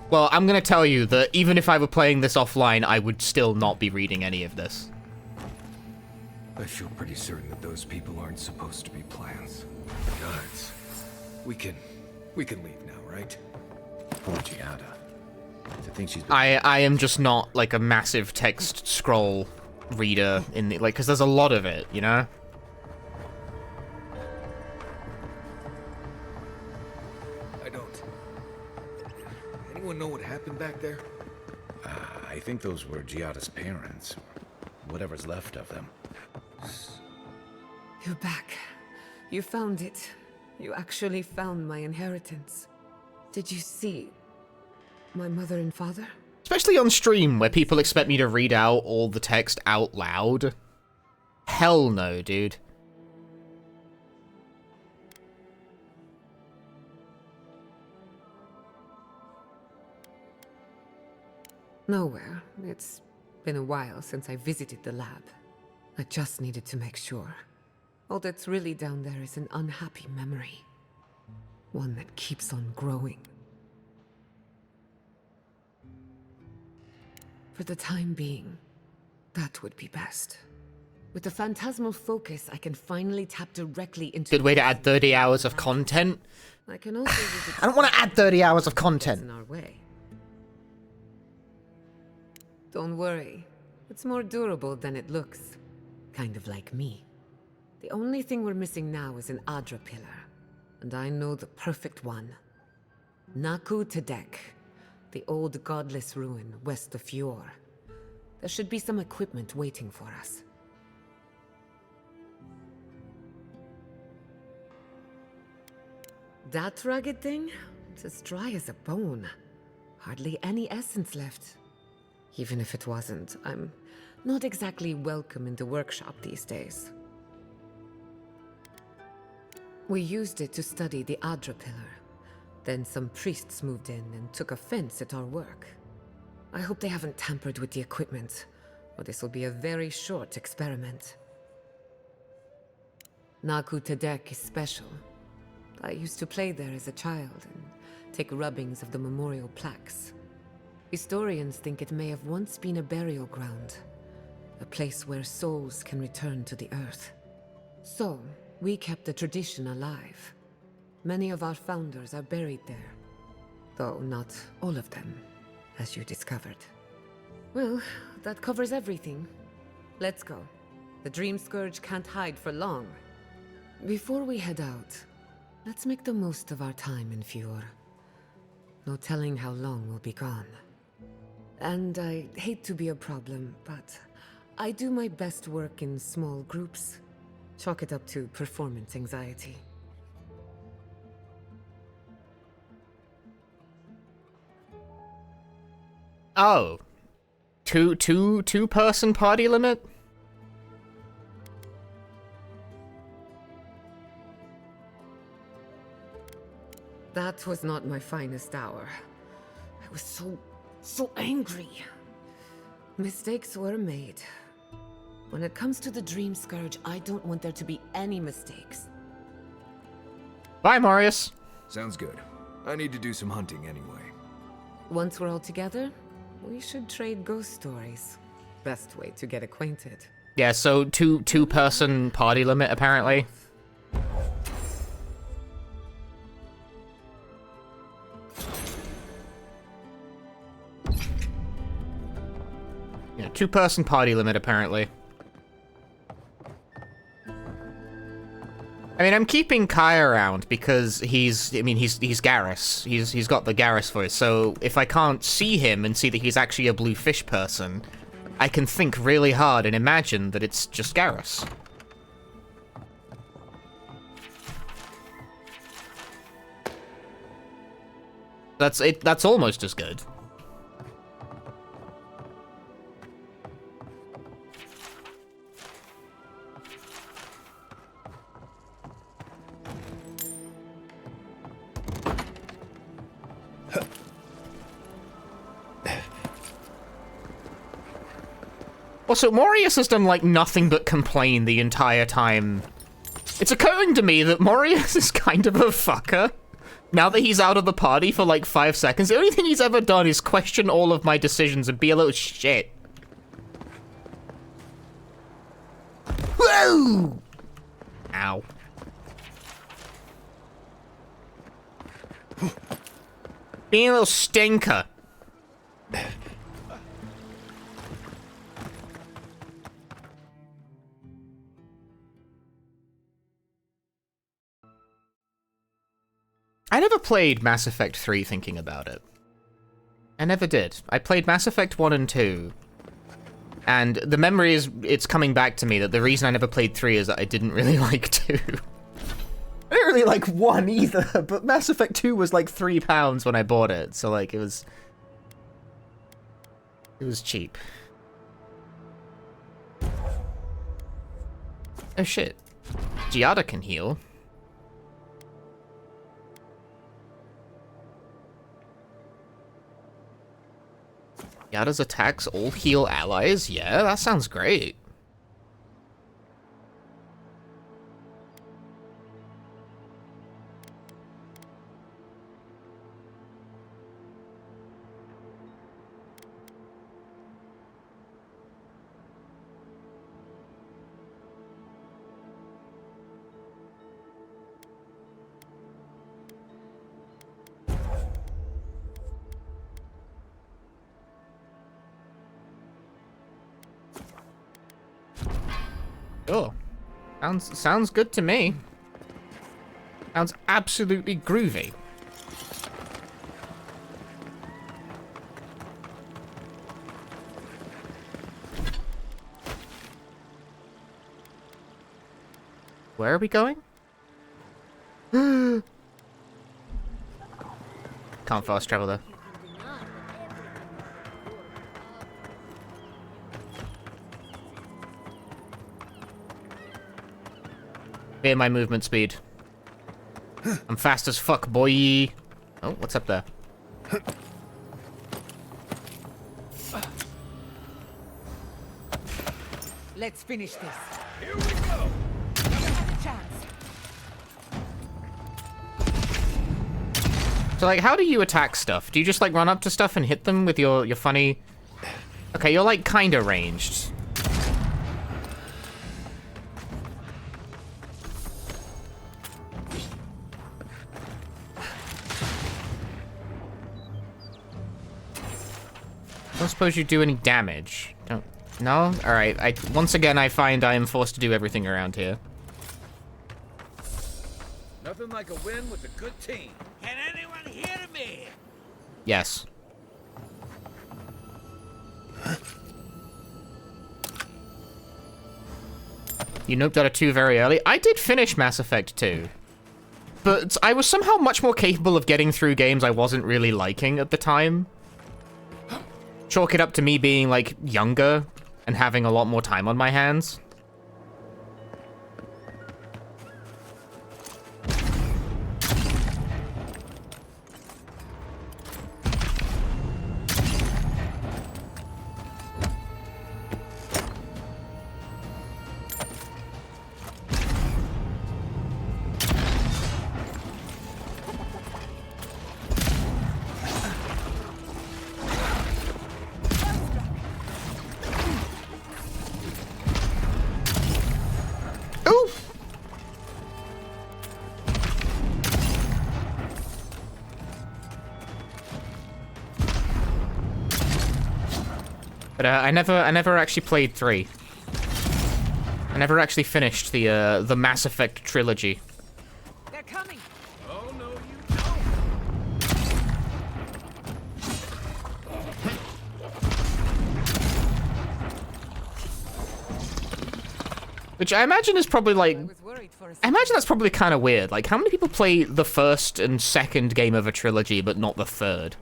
[SPEAKER 1] Well, I'm gonna tell you that even if I were playing this offline, I would still not be reading any of this.
[SPEAKER 4] I feel pretty certain that those people aren't supposed to be plants. Guys, we can leave now, right?
[SPEAKER 7] Poor Giada. To think she's
[SPEAKER 1] I am just not, like, a massive text scroll reader in the, like, because there's a lot of it, you know?
[SPEAKER 4] I don't. Anyone know what happened back there?
[SPEAKER 7] I think those were Giada's parents. Whatever's left of them.
[SPEAKER 15] You're back. You found it. You actually found my inheritance. Did you see my mother and father?
[SPEAKER 1] Especially on stream, where people expect me to read out all the text out loud. Hell no, dude.
[SPEAKER 15] Nowhere. It's been a while since I visited the lab. I just needed to make sure. All that's really down there is an unhappy memory. One that keeps on growing. For the time being, that would be best. With the phantasmal focus, I can finally tap directly into...
[SPEAKER 1] Good way to add 30 hours of content.
[SPEAKER 15] I can also visit...
[SPEAKER 1] I don't want to add 30 hours of content.
[SPEAKER 15] ...in our way. Don't worry. It's more durable than it looks. Kind of like me. The only thing we're missing now is an Adra pillar. And I know the perfect one. Naku Tedek. The old godless ruin west of Fior. There should be some equipment waiting for us. That rugged thing? It's as dry as a bone. Hardly any essence left. Even if it wasn't, I'm not exactly welcome in the workshop these days. We used it to study the Adra Pillar. Then some priests moved in and took offense at our work. I hope they haven't tampered with the equipment, or this will be a very short experiment. Naku Tedek is special. I used to play there as a child and take rubbings of the memorial plaques. Historians think it may have once been a burial ground, a place where souls can return to the earth. So, we kept the tradition alive. Many of our founders are buried there, though not all of them, as you discovered. Well, that covers everything. Let's go. The Dream Scourge can't hide for long. Before we head out, let's make the most of our time in Fior. No telling how long we'll be gone. And I hate to be a problem, but I do my best work in small groups. Chalk it up to performance anxiety.
[SPEAKER 1] Oh. Two-person party limit?
[SPEAKER 15] That was not my finest hour. I was so angry. Mistakes were made. When it comes to the Dream Scourge, I don't want there to be any mistakes.
[SPEAKER 1] Bye, Marius.
[SPEAKER 4] Sounds good. I need to do some hunting anyway.
[SPEAKER 15] Once we're all together, we should trade ghost stories. Best way to get acquainted.
[SPEAKER 1] Yeah, so two-person party limit, apparently. Yeah, two-person party limit, apparently. I mean, I'm keeping Kai around because he's Garrus. He's got the Garrus voice, so if I can't see him and see that he's actually a blue fish person, I can think really hard and imagine that it's just Garrus. That's almost as good. Also, Morius has done, like, nothing but complain the entire time. It's occurring to me that Morius is kind of a fucker. Now that he's out of the party for, like, 5 seconds, the only thing he's ever done is question all of my decisions and be a little shit. Whoa! Ow. Being a little stinker. I never played Mass Effect 3 thinking about it. I never did. I played Mass Effect 1 and 2. And the memory is, it's coming back to me that the reason I never played 3 is that I didn't really like 2. I didn't really like 1 either, but Mass Effect 2 was like £3 when I bought it, so like it was cheap. Oh shit. Giada can heal. Yada's attacks all heal allies? Yeah, that sounds great. Oh, sounds good to me. Sounds absolutely groovy. Where are we going? Can't fast travel there. Fear my movement speed. I'm fast as fuck, boy. Oh, what's up there?
[SPEAKER 15] Let's finish this.
[SPEAKER 17] Here we go.
[SPEAKER 1] So, like, how do you attack stuff? Do you just, like, run up to stuff and hit them with your funny... Okay, you're, like, kinda ranged. I don't suppose you do any damage. Don't... No? Alright, once again, I find I am forced to do everything around here.
[SPEAKER 7] Nothing like a win with a good team.
[SPEAKER 3] Can anyone hear me?
[SPEAKER 1] Yes. You noped out a 2 very early. I did finish Mass Effect 2. But I was somehow much more capable of getting through games I wasn't really liking at the time. Chalk it up to me being, like, younger and having a lot more time on my hands. But I never actually played 3. I never actually finished the Mass Effect trilogy.
[SPEAKER 15] They're coming.
[SPEAKER 17] Oh no, you don't.
[SPEAKER 1] Which I imagine is probably like... I imagine that's probably kind of weird. Like, how many people play the first and second game of a trilogy, but not the third?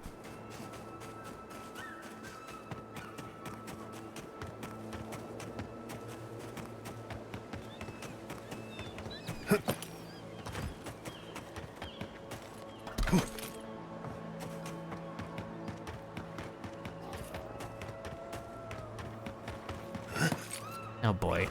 [SPEAKER 1] Oh boy.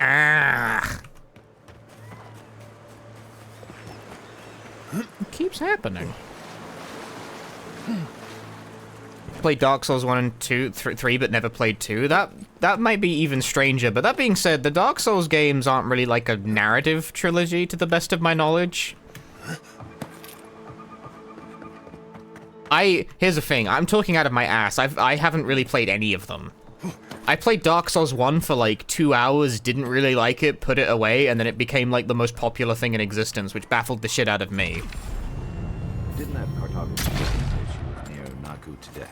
[SPEAKER 1] Ah. It keeps happening. Played Dark Souls 1 and 2, 3, but never played 2. That might be even stranger, but that being said, the Dark Souls games aren't really like a narrative trilogy to the best of my knowledge. Here's the thing, I'm talking out of my ass. I haven't really played any of them. I played Dark Souls 1 for like 2 hours, didn't really like it, put it away, and then it became like the most popular thing in existence, which baffled the shit out of me.
[SPEAKER 7] Didn't have cartography station near Naku today.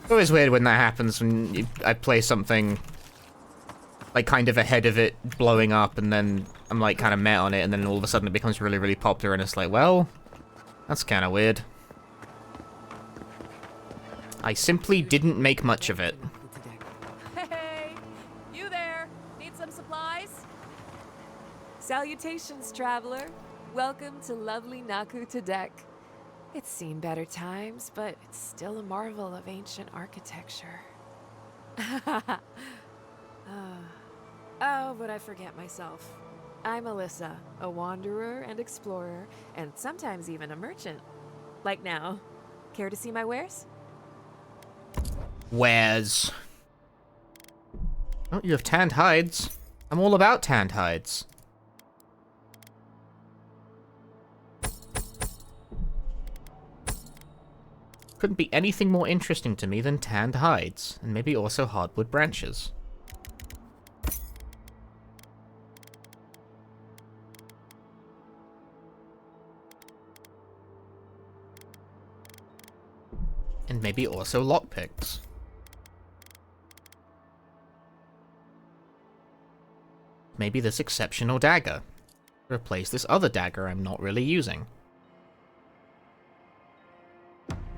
[SPEAKER 1] It's always weird when that happens, when I play something like kind of ahead of it blowing up, and then I'm like kind of meh on it, and then all of a sudden it becomes really, really popular, and it's like, well, that's kind of weird. I simply didn't make much of it.
[SPEAKER 2] Hey, you there? Need some supplies? Salutations, traveler. Welcome to lovely Naku Tadek. It's seen better times, but it's still a marvel of ancient architecture. Oh, but I forget myself. I'm Alyssa, a wanderer and explorer, and sometimes even a merchant. Like now. Care to see my wares?
[SPEAKER 1] Wares. Oh, you have tanned hides. I'm all about tanned hides. Couldn't be anything more interesting to me than tanned hides, and maybe also hardwood branches. And maybe also lockpicks. Maybe this exceptional dagger. Replace this other dagger I'm not really using.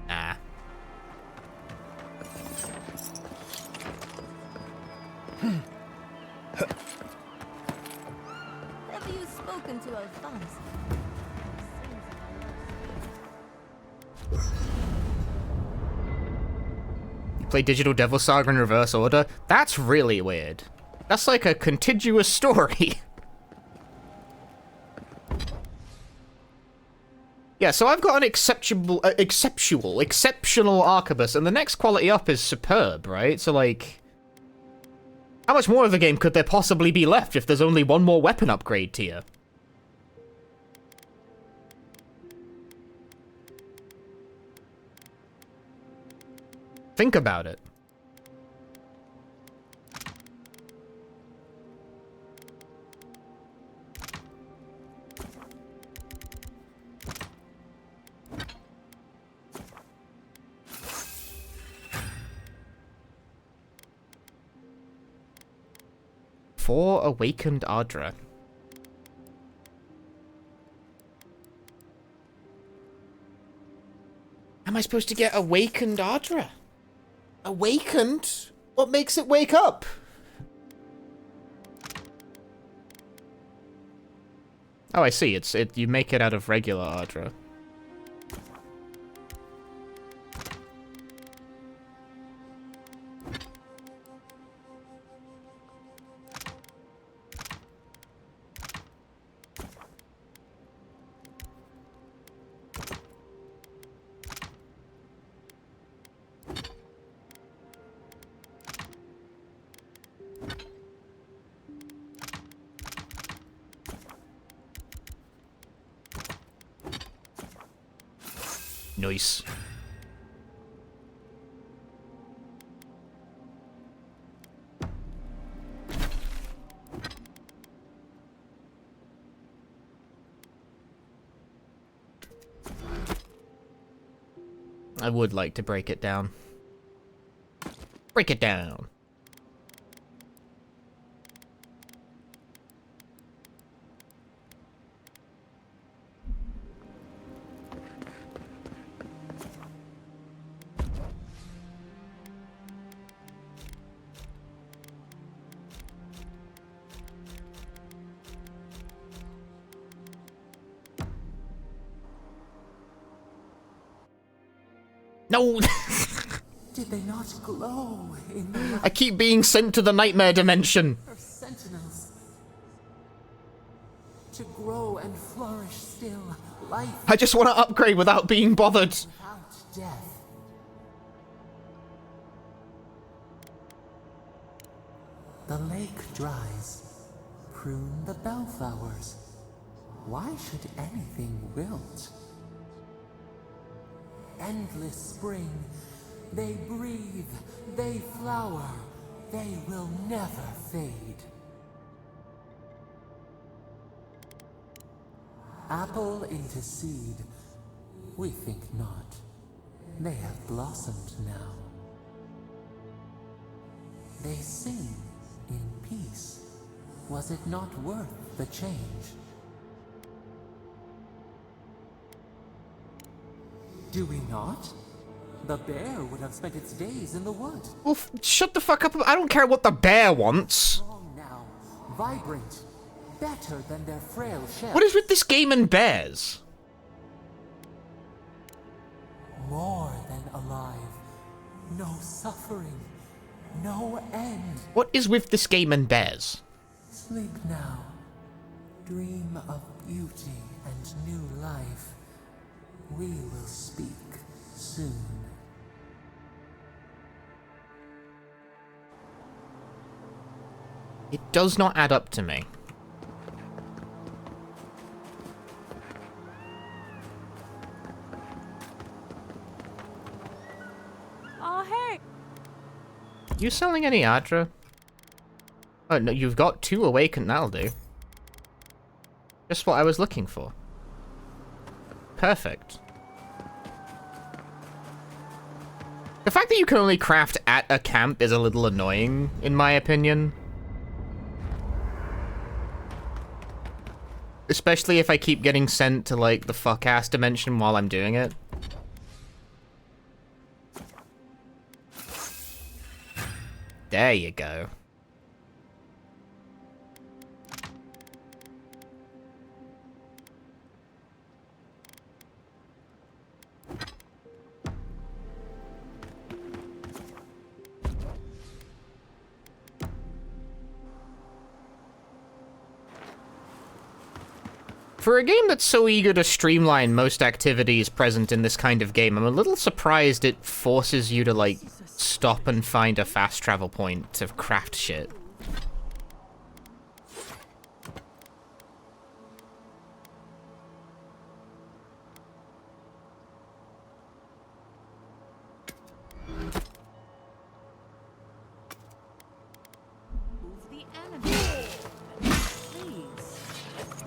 [SPEAKER 1] Nah.
[SPEAKER 12] Have you spoken to Alphonse?
[SPEAKER 1] You play Digital Devil Saga in reverse order? That's really weird. That's like a contiguous story. Yeah, so I've got an exceptional arquebus, and the next quality up is superb, right? So, like, how much more of the game could there possibly be left if there's only one more weapon upgrade tier? Think about it. For Awakened Ardra. Am I supposed to get Awakened Ardra? Awakened? What makes it wake up? Oh, I see. You make it out of regular Ardra. Nice. I would like to break it down. Break it down. No!
[SPEAKER 8] Did they not glow in the
[SPEAKER 1] I keep being sent to the nightmare dimension.
[SPEAKER 8] of sentinels? To grow and flourish still, life
[SPEAKER 1] I just want to upgrade without being bothered.
[SPEAKER 8] without death. The lake dries. Prune the bellflowers. Why should anything wilt? Endless spring. They breathe. They flower. They will never fade. Apple into seed. We think not. They have blossomed now. They sing in peace. Was it not worth the change? Do we not? The bear would have spent its days in the wood.
[SPEAKER 1] Well, shut the fuck up. I don't care what the bear wants.
[SPEAKER 8] Strong now, vibrant, better than their frail shell.
[SPEAKER 1] What is with this game and bears?
[SPEAKER 8] More than alive. No suffering. No end.
[SPEAKER 1] What is with this game and bears?
[SPEAKER 8] Sleep now. Dream of beauty and new life. We will speak soon.
[SPEAKER 1] It does not add up to me.
[SPEAKER 2] Oh, hey!
[SPEAKER 1] You selling any Adra? Oh, no, you've got 2 awakened, that'll do. Just what I was looking for. Perfect. The fact that you can only craft at a camp is a little annoying, in my opinion. Especially if I keep getting sent to, like, the fuck-ass dimension while I'm doing it. There you go. For a game that's so eager to streamline most activities present in this kind of game, I'm a little surprised it forces you to, like, stop and find a fast travel point to craft shit.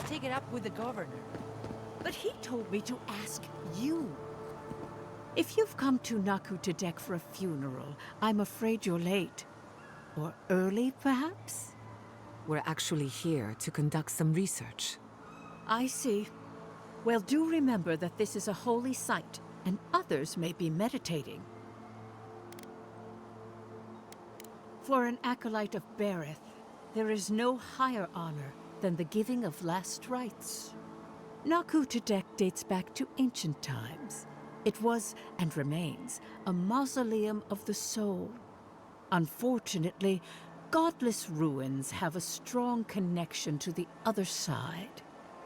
[SPEAKER 11] Take it up with the governor. But he told me to ask you. If you've come to Nakutadek for a funeral, I'm afraid you're late. Or early, perhaps?
[SPEAKER 15] We're actually here to conduct some research.
[SPEAKER 11] I see. Well, do remember that this is a holy site, and others may be meditating. For an acolyte of Berith, there is no higher honor than the giving of last rites. Nakutadek dates back to ancient times. It was, and remains, a mausoleum of the soul. Unfortunately, godless ruins have a strong connection to the other side.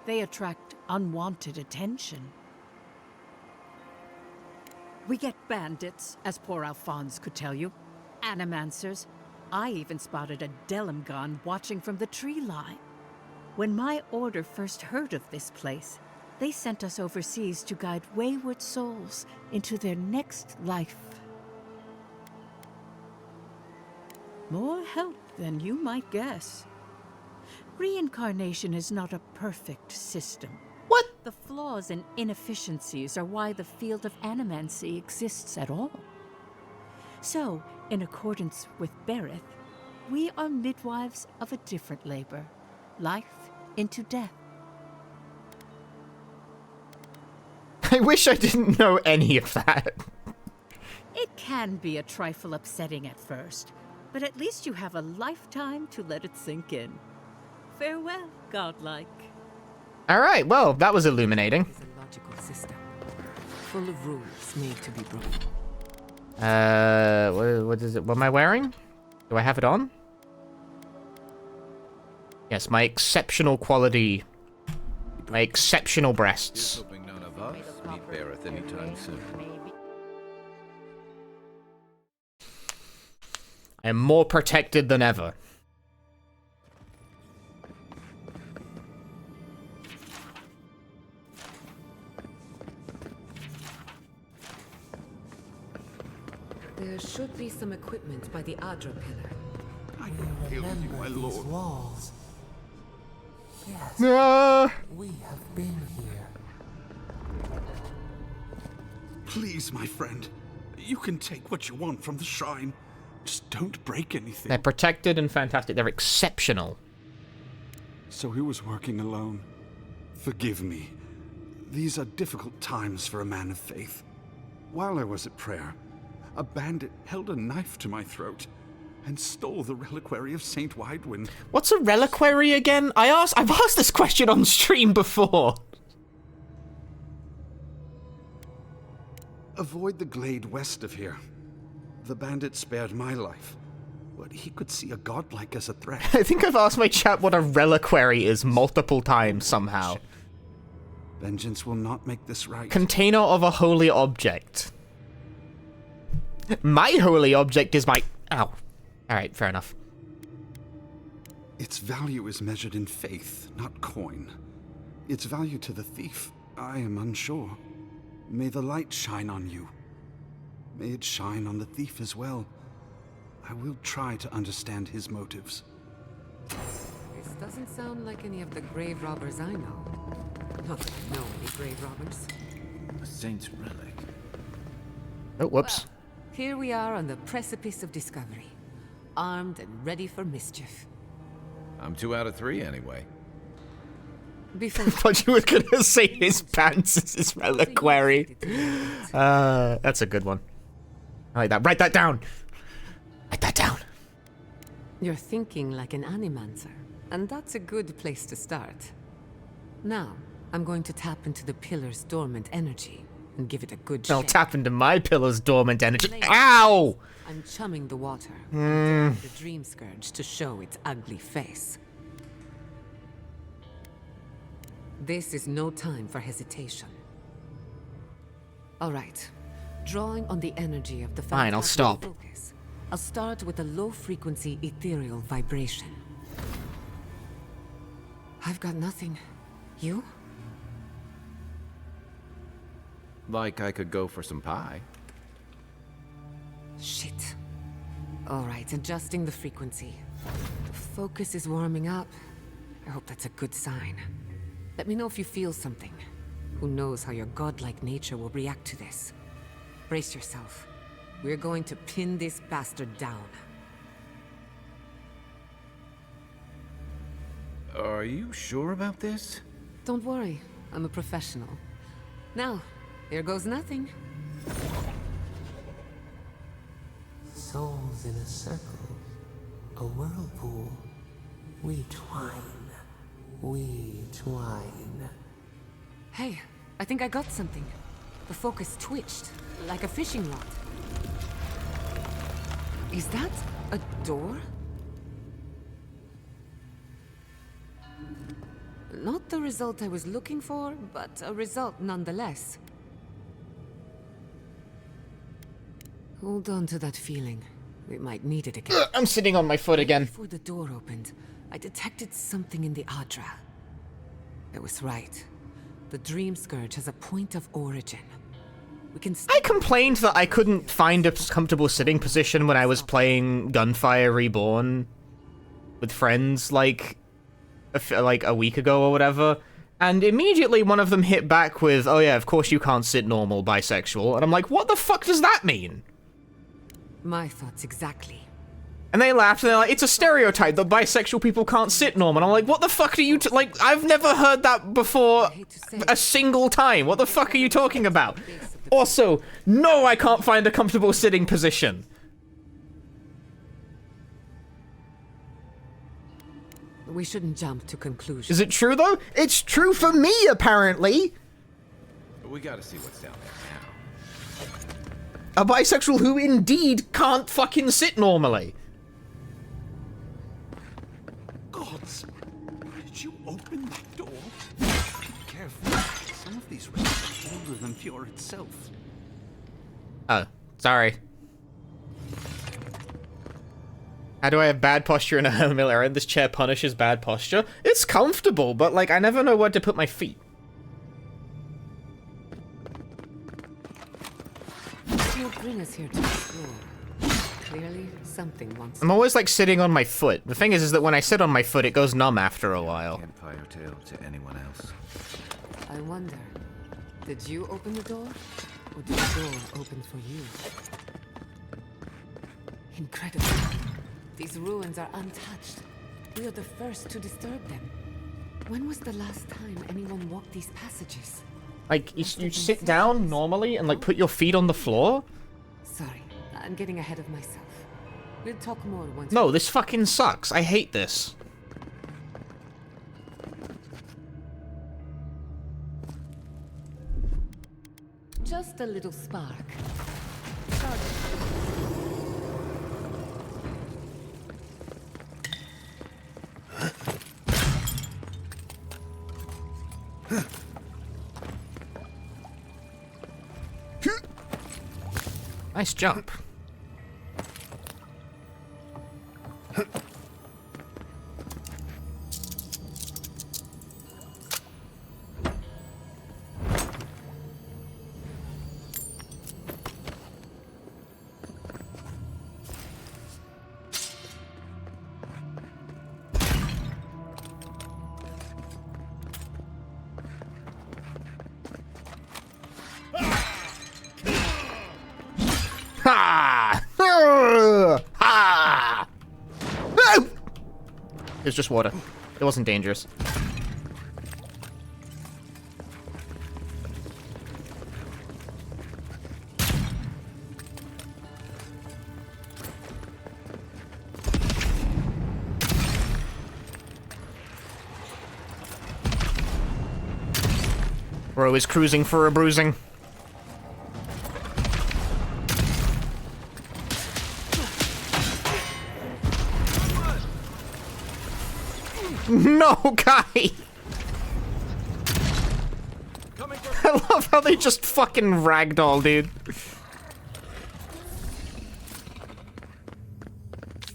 [SPEAKER 11] They attract unwanted attention. We get bandits, as poor Alphonse could tell you, animancers. I even spotted a Delimgon watching from the tree line. When my order first heard of this place, they sent us overseas to guide wayward souls into their next life. More help than you might guess. Reincarnation is not a perfect system.
[SPEAKER 1] What?
[SPEAKER 11] The flaws and inefficiencies are why the field of animancy exists at all. So, in accordance with Berith, we are midwives of a different labor. Life into death.
[SPEAKER 1] I wish I didn't know any of that.
[SPEAKER 11] It can be a trifle upsetting at first, but at least you have a lifetime to let it sink in. Farewell, godlike.
[SPEAKER 1] Alright, well, that was illuminating.
[SPEAKER 15] It's a logical system, full of rules made to be broken.
[SPEAKER 1] What is it? What am I wearing? Do I have it on? Yes, my exceptional quality. My exceptional breasts.
[SPEAKER 7] Hoping none of us meet Berith anytime soon.
[SPEAKER 1] I am more protected than ever.
[SPEAKER 15] There should be some equipment by the Adra pillar.
[SPEAKER 17] I remember my lord.
[SPEAKER 8] Walls. Yes, we have been here.
[SPEAKER 17] Please, my friend. You can take what you want from the shrine. Just don't break anything.
[SPEAKER 1] They're protected and fantastic. They're exceptional.
[SPEAKER 17] So he was working alone. Forgive me. These are difficult times for a man of faith. While I was at prayer, a bandit held a knife to my throat and stole the reliquary of Saint Widewin.
[SPEAKER 1] What's a reliquary again? I've asked this question on stream before.
[SPEAKER 17] Avoid the glade west of here. The bandit spared my life, but he could see a godlike as a threat.
[SPEAKER 1] I think I've asked my chat what a reliquary is multiple times somehow.
[SPEAKER 17] Vengeance will not make this right.
[SPEAKER 1] Container of a holy object. My holy object is my... Ow. Alright, fair enough.
[SPEAKER 17] Its value is measured in faith, not coin. Its value to the thief, I am unsure. May the light shine on you. May it shine on the thief as well. I will try to understand his motives.
[SPEAKER 15] This doesn't sound like any of the grave robbers I know. Not that I know any grave robbers.
[SPEAKER 7] A saint's relic.
[SPEAKER 1] Oh, whoops.
[SPEAKER 15] Well, here we are on the precipice of discovery. Armed and ready for mischief.
[SPEAKER 7] I'm 2 out of 3 anyway.
[SPEAKER 15] Before
[SPEAKER 1] I thought you were gonna say his pants is his reliquary. That's a good one. I like that. Write that down. Write that down.
[SPEAKER 15] You're thinking like an animancer, and that's a good place to start. Now, I'm going to tap into the pillar's dormant energy and give it a good
[SPEAKER 1] I'll
[SPEAKER 15] shake.
[SPEAKER 1] tap into my pillar's dormant energy. Ow!
[SPEAKER 15] I'm chumming the water. The dream scourge to show its ugly face. This is no time for hesitation. All right. Drawing on the energy of the
[SPEAKER 1] Fine, I'll stop.
[SPEAKER 15] Focus, I'll start with a low-frequency ethereal vibration. I've got nothing. You?
[SPEAKER 7] Like I could go for some pie.
[SPEAKER 15] Shit. All right, adjusting the frequency. The focus is warming up. I hope that's a good sign. Let me know if you feel something. Who knows how your godlike nature will react to this. Brace yourself. We're going to pin this bastard down.
[SPEAKER 7] Are you sure about this?
[SPEAKER 15] Don't worry, I'm a professional. Now, here goes nothing.
[SPEAKER 8] Souls in a circle, a whirlpool. We twine. We twine.
[SPEAKER 15] Hey, I think I got something. The focus twitched, like a fishing rod. Is that a door? Not the result I was looking for, but a result nonetheless. Hold on to that feeling. We might need it again.
[SPEAKER 1] I'm sitting on my foot again.
[SPEAKER 15] Before the door opened, I detected something in the Adra. I was right. The Dream Scourge has a point of origin. We can.
[SPEAKER 1] I complained that I couldn't find a comfortable sitting position when I was playing Gunfire Reborn with friends, like a week ago or whatever. And immediately one of them hit back with, "Oh yeah, of course you can't sit normal, bisexual." And I'm like, what the fuck does that mean?
[SPEAKER 15] My thoughts exactly.
[SPEAKER 1] And they laughed, and they're like, it's a stereotype that bisexual people can't sit normal. And I'm like, what the fuck are you like, I've never heard that before a single time. What the fuck are you talking about? Also, no, I can't find a comfortable sitting position.
[SPEAKER 15] We shouldn't jump to conclusions.
[SPEAKER 1] Is it true, though? It's true for me, apparently.
[SPEAKER 7] We gotta see what's down there now.
[SPEAKER 1] A bisexual who indeed can't fucking sit normally.
[SPEAKER 17] Gods, did you open that door? Be careful. Some of these relics are older than Fior itself.
[SPEAKER 1] Oh, sorry. How do I have bad posture in a helmet era? This chair punishes bad posture. It's comfortable, but like I never know where to put my feet.
[SPEAKER 15] You'll bring us here to explore. Clearly, something wants.
[SPEAKER 1] I'm always like sitting on my foot. The thing is that when I sit on my foot, it goes numb after a while.
[SPEAKER 7] Campfire tale to anyone else.
[SPEAKER 15] I wonder, did you open the door? Or did the door open for you? Incredible. These ruins are untouched. We are the first to disturb them. When was the last time anyone walked these passages?
[SPEAKER 1] Like, you sit down normally and like put your feet on the floor?
[SPEAKER 15] Sorry, I'm getting ahead of myself. We'll talk more once.
[SPEAKER 1] No, this fucking sucks. I hate this.
[SPEAKER 15] Just a little spark.
[SPEAKER 1] Nice jump. It's just water. It wasn't dangerous. Bro is cruising for a bruising. No, guy! I love how they just fucking ragdoll, dude.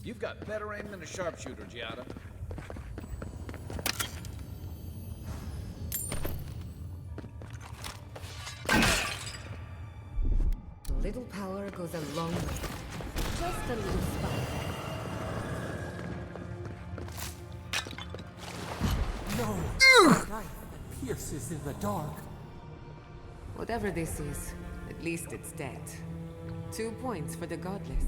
[SPEAKER 7] You've got better aim than a sharpshooter, Giada.
[SPEAKER 21] A little power goes a long way. Just a little spark.
[SPEAKER 8] No! Knife that pierces in the dark.
[SPEAKER 15] Whatever this is, at least it's dead. 2 points for the godless.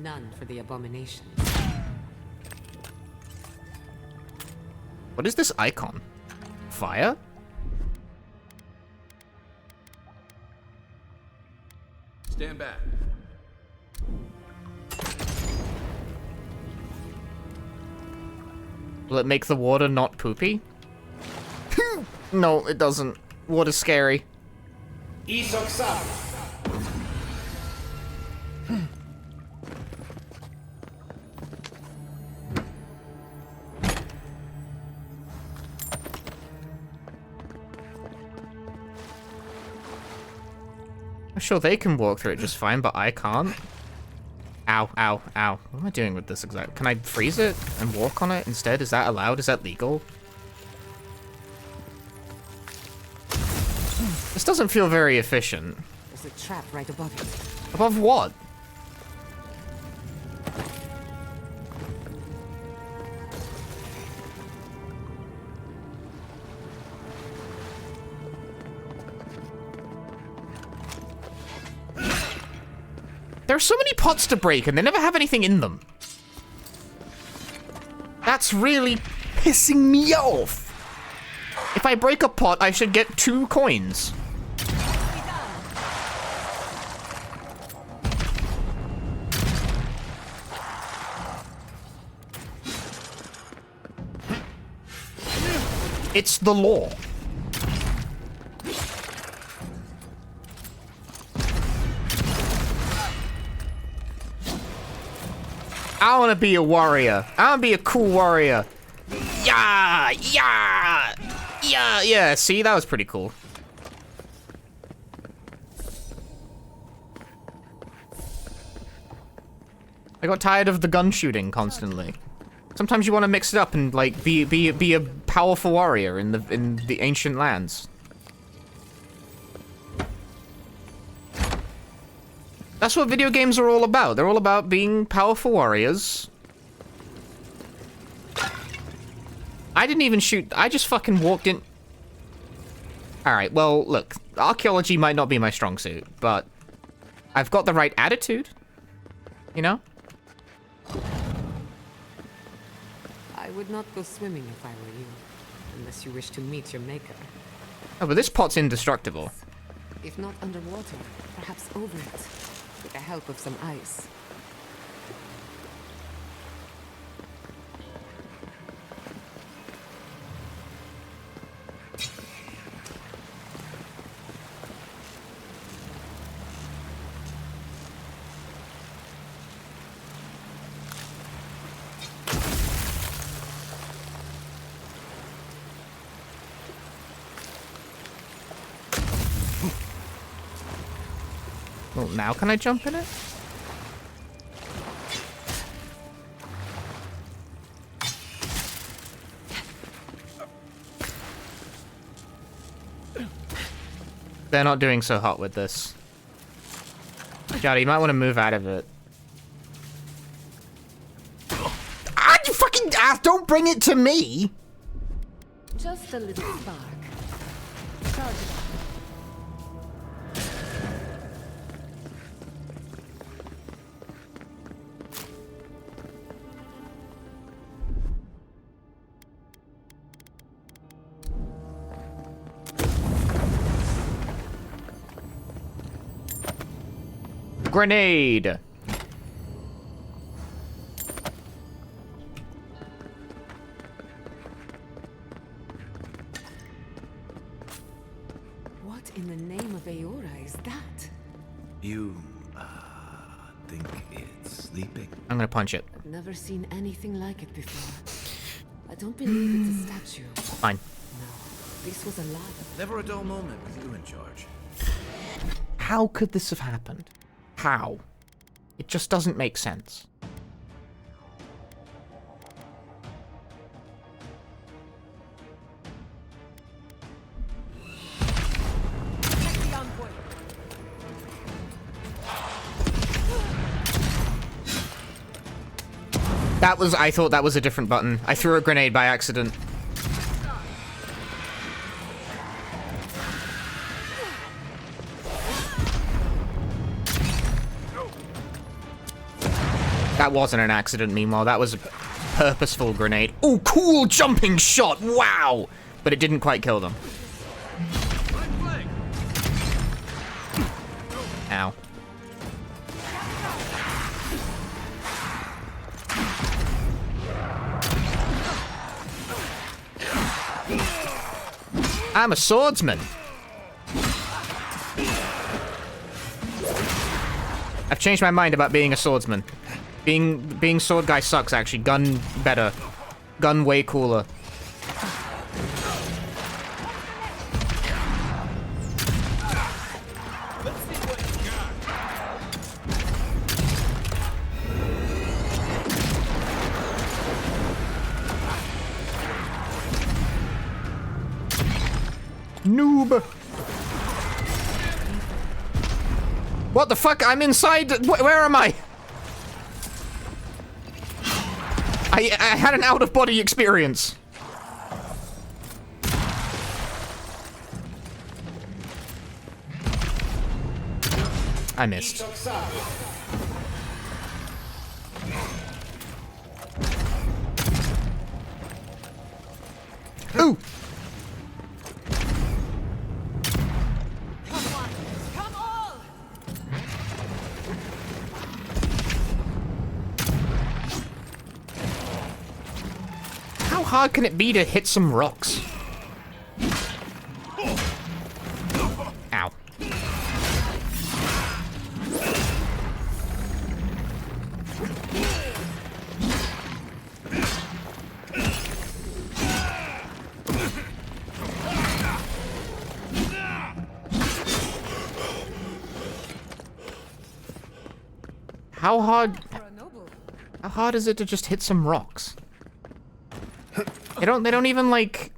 [SPEAKER 15] None for the abomination.
[SPEAKER 1] What is this icon? Fire?
[SPEAKER 7] Stand back.
[SPEAKER 1] Will it make the water not poopy? No, it doesn't. Water's scary. I'm sure they can walk through it just fine, but I can't. Ow, ow, ow. What am I doing with this exactly? Can I freeze it and walk on it instead? Is that allowed? Is that legal? This doesn't feel very efficient.
[SPEAKER 15] There's a trap right above you.
[SPEAKER 1] Above what? There are so many pots to break and they never have anything in them. That's really pissing me off. If I break a pot, I should get 2 coins. It's the law. I want to be a warrior. I want to be a cool warrior. Yeah, yeah, yeah, yeah. See, that was pretty cool. I got tired of the gun shooting constantly. Sometimes you want to mix it up and like be a powerful warrior in the ancient lands. That's what video games are all about. They're all about being powerful warriors. I didn't even shoot. I just fucking walked in. Alright, well, look. Archaeology might not be my strong suit, but I've got the right attitude. You know?
[SPEAKER 15] I would not go swimming if I were you, unless you wish to meet your maker.
[SPEAKER 1] Oh, but this pot's indestructible.
[SPEAKER 15] If not underwater, perhaps over it, with the help of some ice.
[SPEAKER 1] Well, now can I jump in it? They're not doing so hot with this. Jody, you might want to move out of it. Ah, you fucking ass! Don't bring it to me!
[SPEAKER 21] Just a little spark. Charge it up.
[SPEAKER 1] Grenade!
[SPEAKER 15] What in the name of Aora is that?
[SPEAKER 6] You, think it's sleeping?
[SPEAKER 1] I'm gonna punch it.
[SPEAKER 15] I've never seen anything like it before. I don't believe it's a statue.
[SPEAKER 1] Fine.
[SPEAKER 15] No, this was alive.
[SPEAKER 6] Never a dull moment with you in charge.
[SPEAKER 1] How could this have happened? How? It just doesn't make sense. I thought that was a different button. I threw a grenade by accident. That wasn't an accident, meanwhile. That was a purposeful grenade. Oh, cool jumping shot! Wow! But it didn't quite kill them. Ow. I'm a swordsman. I've changed my mind about being a swordsman. Being sword guy sucks, actually. Gun better. Gun way cooler. Noob. What the fuck? I'm inside. Where am I? I had an out-of-body experience. I missed. Ooh! How hard can it be to hit some rocks? Ow. How hard is it to just hit some rocks? They don't even like,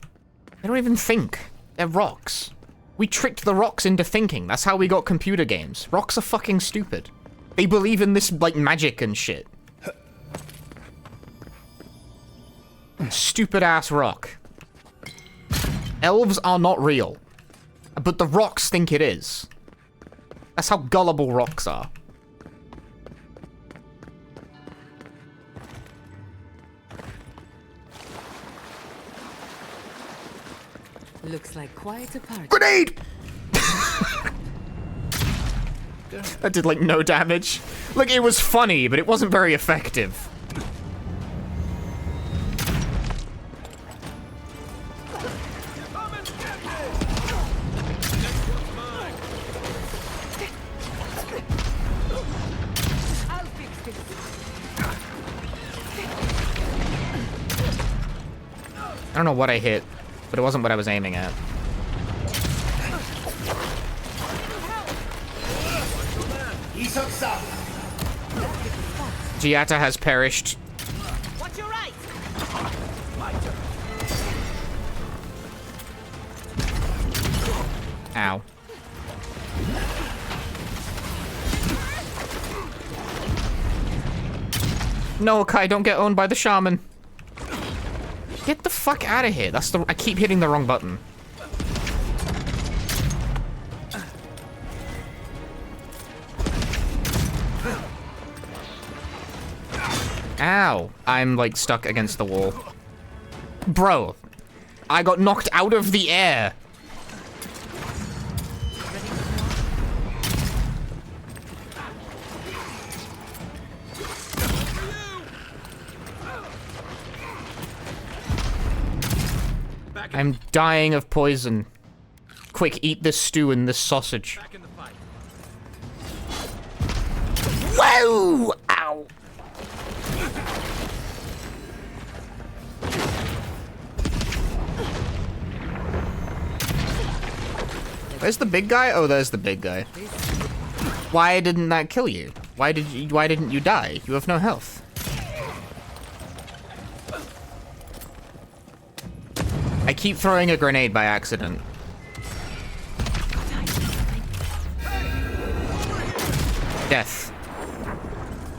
[SPEAKER 1] they don't even think. They're rocks. We tricked the rocks into thinking. That's how we got computer games. Rocks are fucking stupid. They believe in this like magic and shit. Stupid ass rock. Elves are not real. But the rocks think it is. That's how gullible rocks are.
[SPEAKER 15] Looks like quite a party.
[SPEAKER 1] Grenade! That did like no damage. Look, it was funny, but it wasn't very effective. I don't know what I hit, but it wasn't what I was aiming at. Giata has perished.
[SPEAKER 15] Watch your right.
[SPEAKER 1] Ow. No, Kai, don't get owned by the shaman. Get the fuck out of here. That's the. I keep hitting the wrong button. Ow. I'm like stuck against the wall. Bro, I got knocked out of the air. I'm dying of poison. Quick, eat this stew and this sausage. Whoa! Ow! Where's the big guy? Oh, there's the big guy. Why didn't that kill you? Why didn't you die? You have no health. I keep throwing a grenade by accident. Death.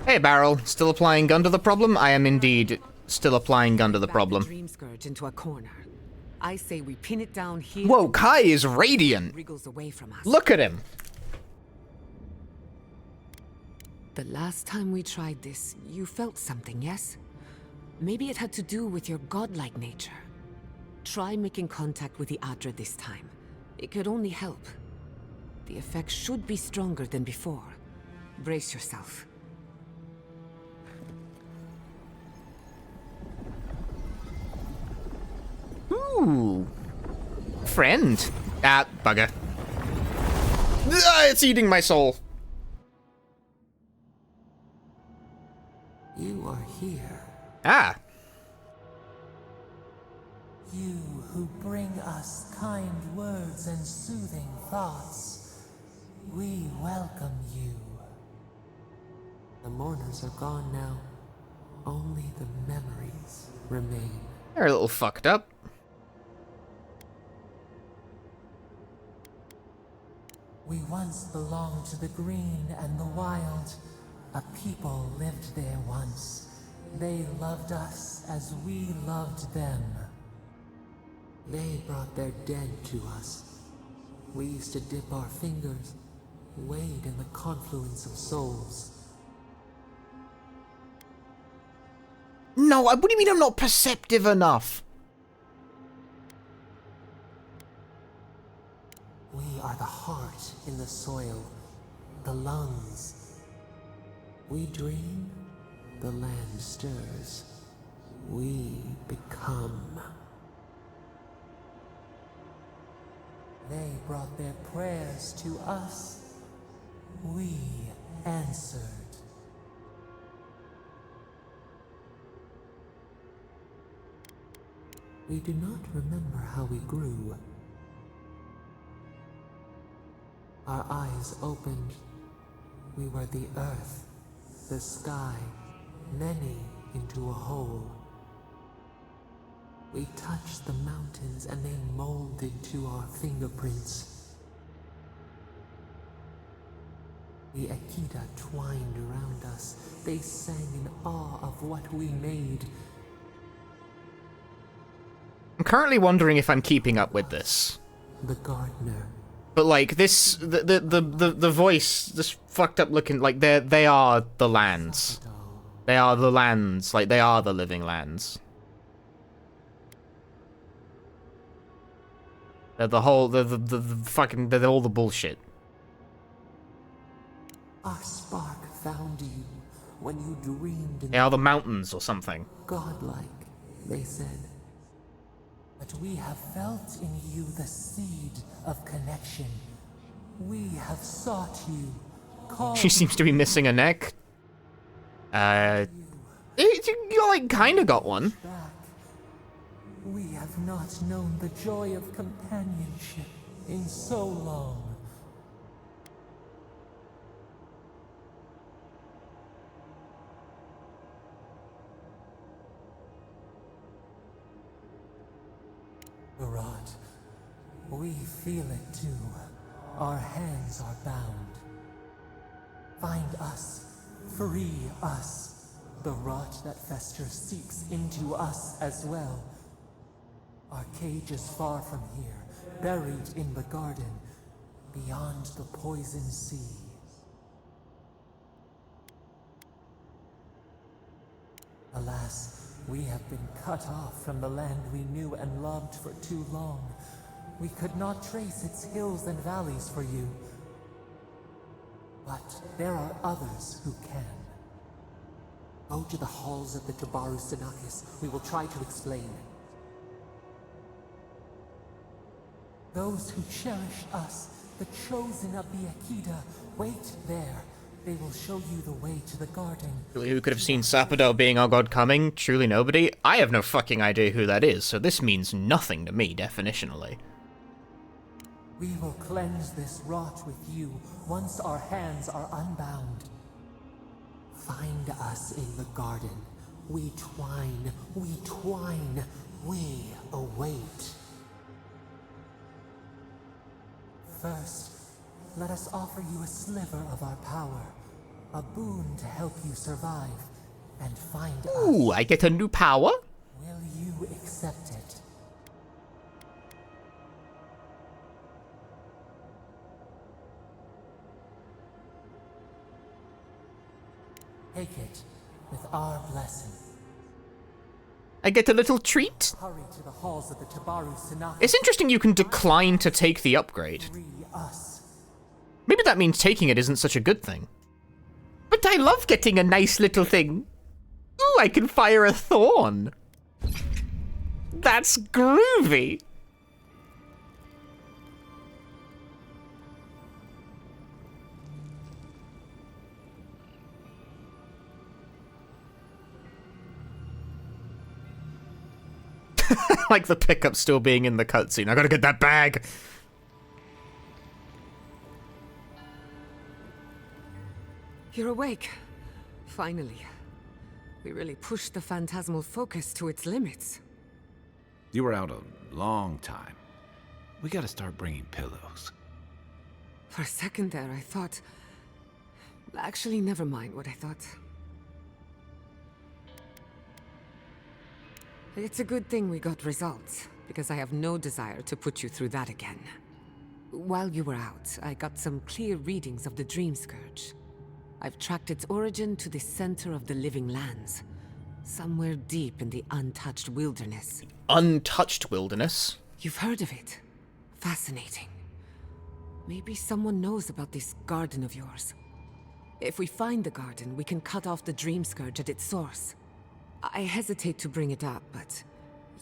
[SPEAKER 1] Hey, Barrel. Still applying gun to the problem? I am indeed still applying gun to the problem.
[SPEAKER 15] Dream scourge into a corner. I say we pin it down here.
[SPEAKER 1] Whoa, Kai is radiant.
[SPEAKER 15] Wriggles away from us.
[SPEAKER 1] Look at him.
[SPEAKER 15] The last time we tried this, you felt something, yes? Maybe it had to do with your godlike nature. Try making contact with the Adra this time. It could only help. The effect should be stronger than before. Brace yourself.
[SPEAKER 1] Ooh. Friend. Ah, bugger. Ah, it's eating my soul.
[SPEAKER 8] You are here.
[SPEAKER 1] Ah.
[SPEAKER 8] You who bring us kind words and soothing thoughts. We welcome you. The mourners are gone now. Only the memories remain.
[SPEAKER 1] They're a little fucked up.
[SPEAKER 8] We once belonged to the green and the wild. A people lived there once. They loved us as we loved them. They brought their dead to us. We used to dip our fingers, wade in the confluence of souls.
[SPEAKER 1] No, what do you mean I'm not perceptive enough?
[SPEAKER 8] We are the heart in the soil, the lungs. We dream, the land stirs. We become. They brought their prayers to us. We answered. We do not remember how we grew. Our eyes opened. We were the earth, the sky, many into a whole. We touched the mountains and they molded to our fingerprints. The Akita twined around us. They sang in awe of what we made.
[SPEAKER 1] I'm currently wondering if I'm keeping up with this.
[SPEAKER 8] The gardener.
[SPEAKER 1] But like this, the voice, this fucked up looking, like they are the lands. They are the lands, like they are the living lands. They're the whole, the fucking, they're all the bullshit.
[SPEAKER 8] Our spark found you when you dreamed in
[SPEAKER 1] They are the mountains or something.
[SPEAKER 8] godlike, they said. But we have felt in you the seed of connection. We have sought you.
[SPEAKER 1] She seems to be missing a neck. You like kinda got one.
[SPEAKER 8] We have not known the joy of companionship in so long. Barat, we feel it too. Our hands are bound. Find us. Free us. The rot that festers seeps into us as well. Our cage is far from here, buried in the garden, beyond the poison sea. Alas, we have been cut off from the land we knew and loved for too long. We could not trace its hills and valleys for you. But there are others who can. Go to the halls of the Tabaru Sinakis. We will try to explain. Those who cherish us, the chosen of the Akida, wait there. They will show you the way to the garden.
[SPEAKER 1] Who could have seen Sapadel being our god coming? Truly nobody. I have no fucking idea who that is, so this means nothing to me, definitionally.
[SPEAKER 8] We will cleanse this rot with you once our hands are unbound. Find us in the garden. We twine, we await. First, let us offer you a sliver of our power, a boon to help you survive and find us.
[SPEAKER 1] Ooh, I get a new power?
[SPEAKER 8] Will you accept it? Take it with our blessing.
[SPEAKER 1] I get a little treat?
[SPEAKER 8] Hurry to the halls of the Tabaru Sanaka.
[SPEAKER 1] It's interesting you can decline to take the upgrade. Maybe that means taking it isn't such a good thing. But I love getting a nice little thing. Ooh, I can fire a thorn. That's groovy. Like the pickup still being in the cutscene. I gotta get that bag.
[SPEAKER 15] You're awake. Finally. We really pushed the phantasmal focus to its limits.
[SPEAKER 7] You were out a long time. We gotta start bringing pillows.
[SPEAKER 15] For a second there, I thought... Actually, never mind what I thought. It's a good thing we got results, because I have no desire to put you through that again. While you were out, I got some clear readings of the Dream Scourge. I've tracked its origin to the center of the living lands. Somewhere deep in the untouched wilderness.
[SPEAKER 1] Untouched wilderness?
[SPEAKER 15] You've heard of it. Fascinating. Maybe someone knows about this garden of yours. If we find the garden, we can cut off the Dream Scourge at its source. I hesitate to bring it up, but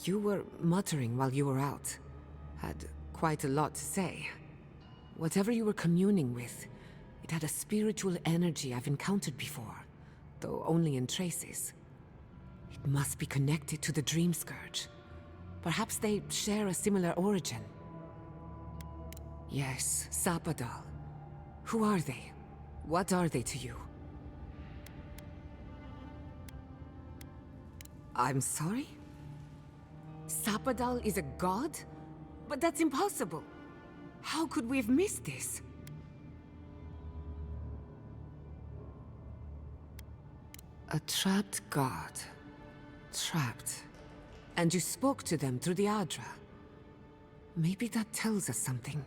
[SPEAKER 15] you were muttering while you were out. Had quite a lot to say. Whatever you were communing with, it had a spiritual energy I've encountered before, though only in traces. It must be connected to the Dream Scourge. Perhaps they share a similar origin. Yes, Sapadal. Who are they? What are they to you? I'm sorry? Sapadal is a god? But that's impossible. How could we have missed this? A trapped god. Trapped. And you spoke to them through the Adra. Maybe that tells us something.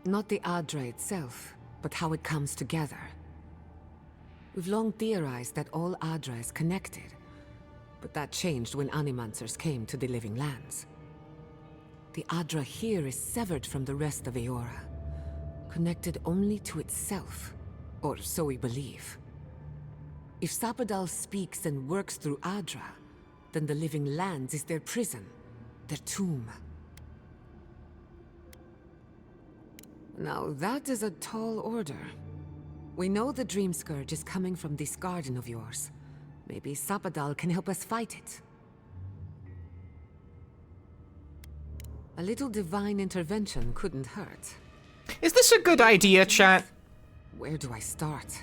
[SPEAKER 15] Not the Adra itself, but how it comes together. We've long theorized that all Adra is connected, but that changed when Animancers came to the Living Lands. The Adra here is severed from the rest of Eora, connected only to itself, or so we believe. If Sapadal speaks and works through Adra, then the Living Lands is their prison, their tomb. Now that is a tall order. We know the Dream Scourge is coming from this garden of yours. Maybe Sapadal can help us fight it. A little divine intervention couldn't hurt.
[SPEAKER 1] Is this a good idea, chat?
[SPEAKER 15] Where do I start?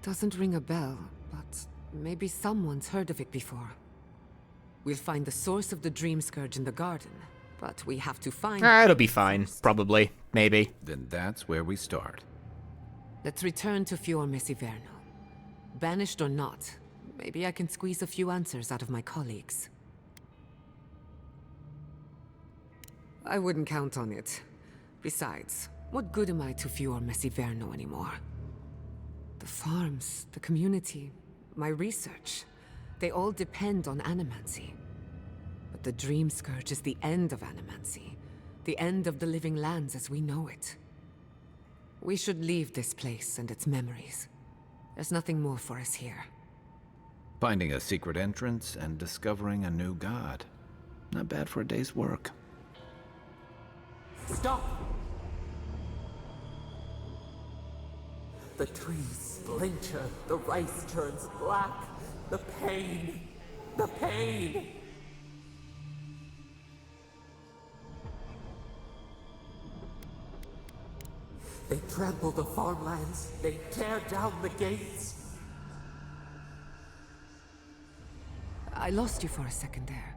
[SPEAKER 15] Doesn't ring a bell, but maybe someone's heard of it before. We'll find the source of the Dream Scourge in the garden, but we have to find...
[SPEAKER 1] It'll be fine. Probably. Maybe.
[SPEAKER 7] Then that's where we start.
[SPEAKER 15] Let's return to Fior Mesiverno. Banished or not, maybe I can squeeze a few answers out of my colleagues. I wouldn't count on it. Besides, what good am I to Fior Mesiverno anymore? The farms, the community, my research, they all depend on animancy. But the Dream Scourge is the end of animancy. The end of the Living Lands as we know it. We should leave this place and its memories. There's nothing more for us here.
[SPEAKER 7] Finding a secret entrance and discovering a new god. Not bad for a day's work.
[SPEAKER 8] Stop! The trees splinter, the rice turns black. The pain! The pain! They trample the farmlands, they tear down the gates.
[SPEAKER 15] I lost you for a second there.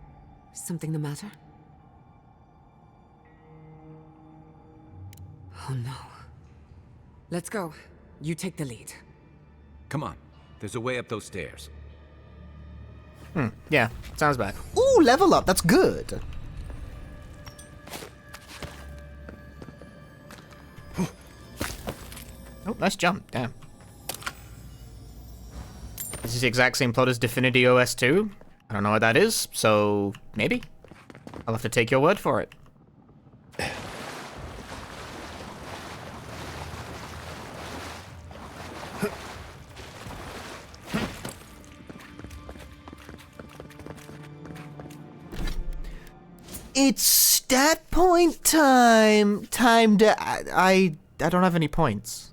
[SPEAKER 15] Something the matter? Oh no. Let's go. You take the lead.
[SPEAKER 7] Come on. There's a way up those stairs.
[SPEAKER 1] Yeah, sounds bad. Ooh, level up, that's good. Oh, nice jump, damn. This is the exact same plot as Divinity OS 2. I don't know what that is, so maybe. I'll have to take your word for it. It's stat point time. Time to... I don't have any points.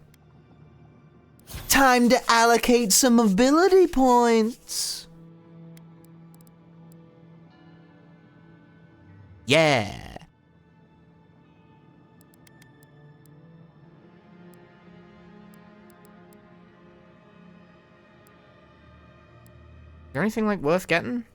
[SPEAKER 1] Time to allocate some ability points. Yeah. Is there anything like worth getting?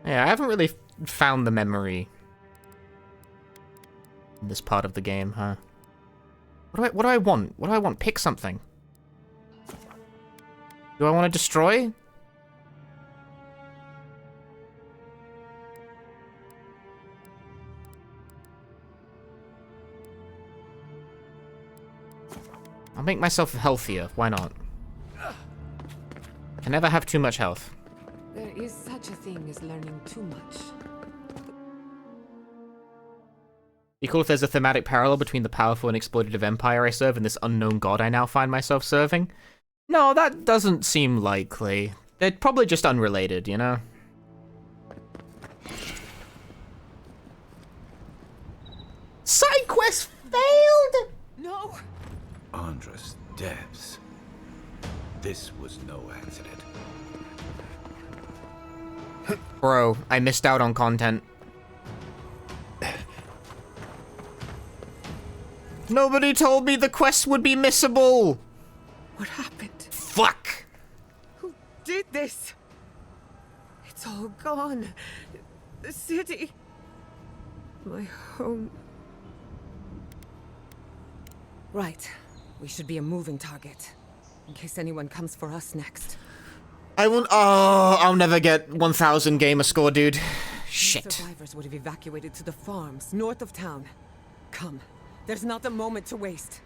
[SPEAKER 1] Yeah, I haven't really found the memory in this part of the game, huh? What do I want? What do I want? Pick something. Do I want to destroy? I'll make myself healthier. Why not? I can never have too much health.
[SPEAKER 15] There is such a thing as learning too much.
[SPEAKER 1] Be cool if there's a thematic parallel between the powerful and exploitative empire I serve and this unknown god I now find myself serving. No, that doesn't seem likely. They're probably just unrelated, you know? Side quest failed!
[SPEAKER 15] No!
[SPEAKER 7] Andres Devs. This was no accident.
[SPEAKER 1] Bro, I missed out on content. Nobody told me the quest would be missable!
[SPEAKER 15] What happened?
[SPEAKER 1] Fuck!
[SPEAKER 15] Who did this? It's all gone. The city. My home. Right. We should be a moving target. In case anyone comes for us next.
[SPEAKER 1] I won't. Oh, I'll never get 1,000 gamer score, dude. Shit.
[SPEAKER 15] Survivors would have evacuated to the farms north of town. Come. There's not a moment to waste.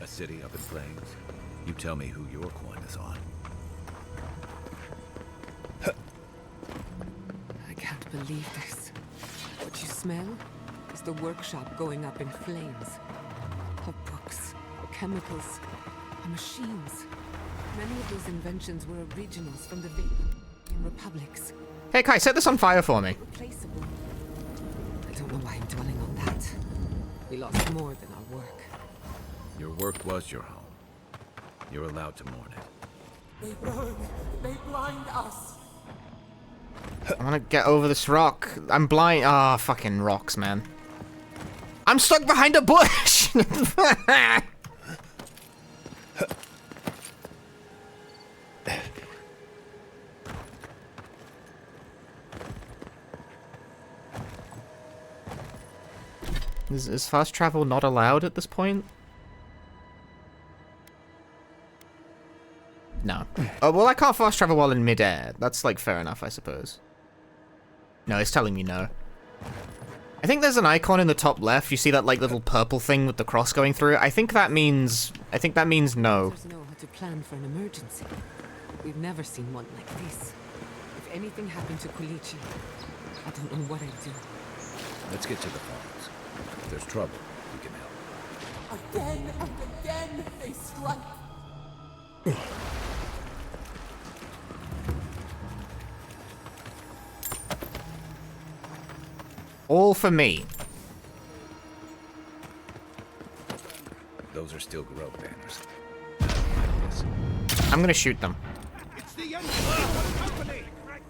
[SPEAKER 7] A city up in flames? You tell me who your coin is on.
[SPEAKER 15] I can't believe this. What you smell is the workshop going up in flames. Our books, our chemicals, our machines. Many of those inventions were originals from the Vaporian republics.
[SPEAKER 1] Hey Kai, set this on fire for me.
[SPEAKER 15] Replaceable. I don't know why I'm dwelling on that. We lost more than our work.
[SPEAKER 7] Your work was your home. You're allowed to mourn it.
[SPEAKER 8] They burn. They blind us.
[SPEAKER 1] I want to get over this rock. I'm blind. Ah, fucking rocks, man. I'm stuck behind a bush! Is fast travel not allowed at this point? No. Oh, well, I can't fast travel while in midair. That's, like, fair enough, I suppose. No, it's telling me no. I think there's an icon in the top left. You see that, like, little purple thing with the cross going through it? I think that means no.
[SPEAKER 15] Know how to plan for an emergency. We've never seen one like this. If anything happened to Kulichi, I don't know what I'd do.
[SPEAKER 7] Let's get to the farms. If there's trouble, we can help.
[SPEAKER 16] Again and again they strike.
[SPEAKER 1] All for me.
[SPEAKER 7] Those are still Garou banners.
[SPEAKER 1] I'm gonna shoot them.
[SPEAKER 16] It's the company. Right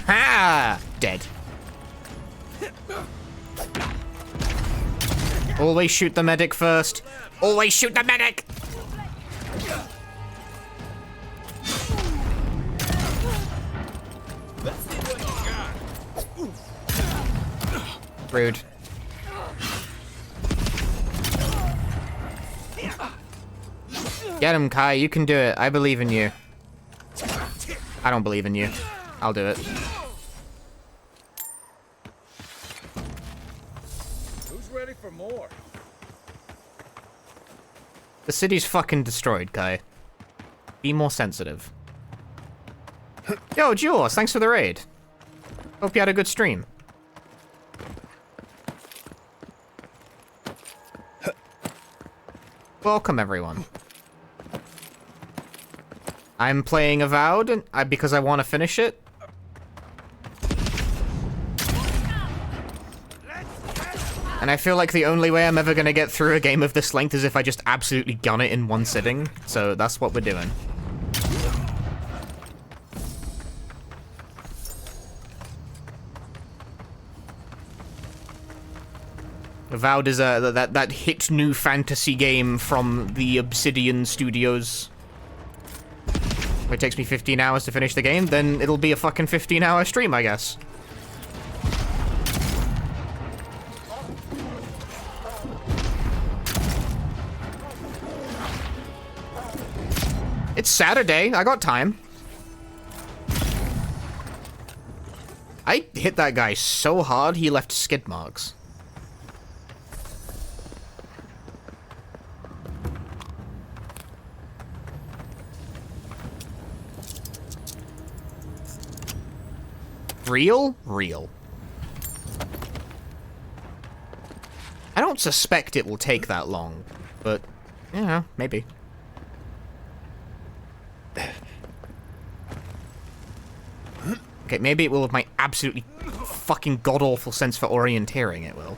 [SPEAKER 1] Ha! Dead. Always shoot the medic first. Always shoot the medic! Rude. Get him, Kai. You can do it. I believe in you. I don't believe in you. I'll do it.
[SPEAKER 7] Who's ready for more?
[SPEAKER 1] The city's fucking destroyed, Kai. Be more sensitive. Yo, Jules, thanks for the raid. Hope you had a good stream. Welcome, everyone. I'm playing Avowed because I want to finish it. And I feel like the only way I'm ever going to get through a game of this length is if I just absolutely gun it in one sitting. So that's what we're doing. Avowed is that hit new fantasy game from the Obsidian Studios. If it takes me 15 hours to finish the game, then it'll be a fucking 15-hour stream, I guess. It's Saturday. I got time. I hit that guy so hard he left skid marks. Real? Real. I don't suspect it will take that long, but, you know, maybe. Okay, maybe it will with my absolutely fucking god-awful sense for orienteering, it will.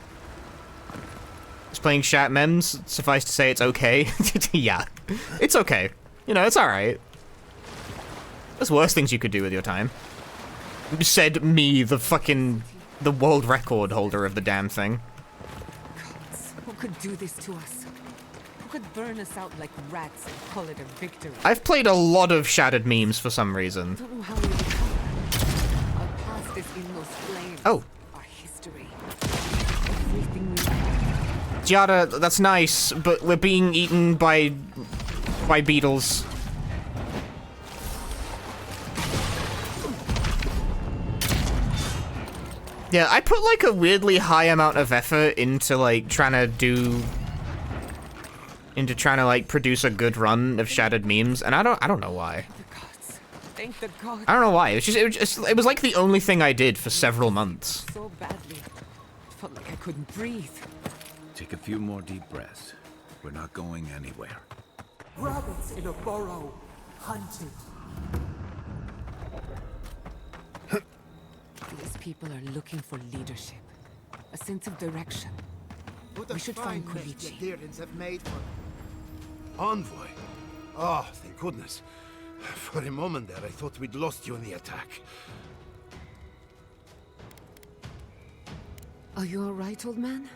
[SPEAKER 1] Just playing chat memes, suffice to say it's okay. Yeah, it's okay. You know, it's alright. There's worse things you could do with your time. Said me, the world record holder of the damn thing.
[SPEAKER 15] Gods, who could do this to us? Who could burn us out like rats and call it a victory?
[SPEAKER 1] I've played a lot of shattered memes for some reason.
[SPEAKER 15] I don't know how we recover. Our past is in those flames.
[SPEAKER 1] Oh.
[SPEAKER 15] Our history. Everything we know.
[SPEAKER 1] Giada, that's nice, but we're being eaten by beetles. Yeah, I put like a weirdly high amount of effort into like trying to like produce a good run of shattered memes, and I don't know why.
[SPEAKER 15] Thank the gods.
[SPEAKER 1] I don't know why. It was like the only thing I did for several months.
[SPEAKER 15] So badly. It felt like I couldn't breathe.
[SPEAKER 7] Take a few more deep breaths. We're not going anywhere.
[SPEAKER 16] Rabbits in a burrow, hunted.
[SPEAKER 15] These people are looking for leadership, a sense of direction.
[SPEAKER 22] What a
[SPEAKER 15] We should
[SPEAKER 22] fine
[SPEAKER 15] find
[SPEAKER 22] mess
[SPEAKER 15] Kulichi.
[SPEAKER 22] the Adirians have made for Envoy. Oh, thank goodness. For a moment there, I thought we'd lost you in the attack.
[SPEAKER 15] Are you all right, old man?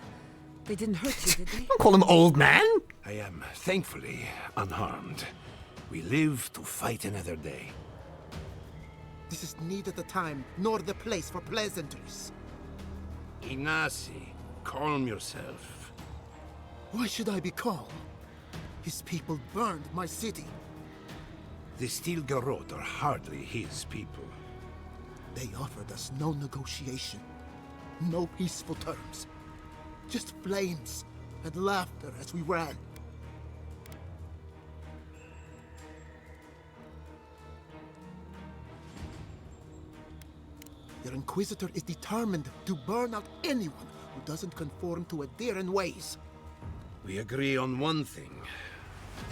[SPEAKER 15] They didn't hurt you, did they?
[SPEAKER 1] Don't call him old man.
[SPEAKER 22] I am, thankfully, unharmed. We live to fight another day.
[SPEAKER 16] This is neither the time nor the place for pleasantries.
[SPEAKER 22] Ignacy, calm yourself.
[SPEAKER 16] Why should I be calm? His people burned my city.
[SPEAKER 22] The Steel Garrote are hardly his people.
[SPEAKER 16] They offered us no negotiation, no peaceful terms. Just flames and laughter as we ran. Your Inquisitor is determined to burn out anyone who doesn't conform to Adiran ways.
[SPEAKER 22] We agree on one thing.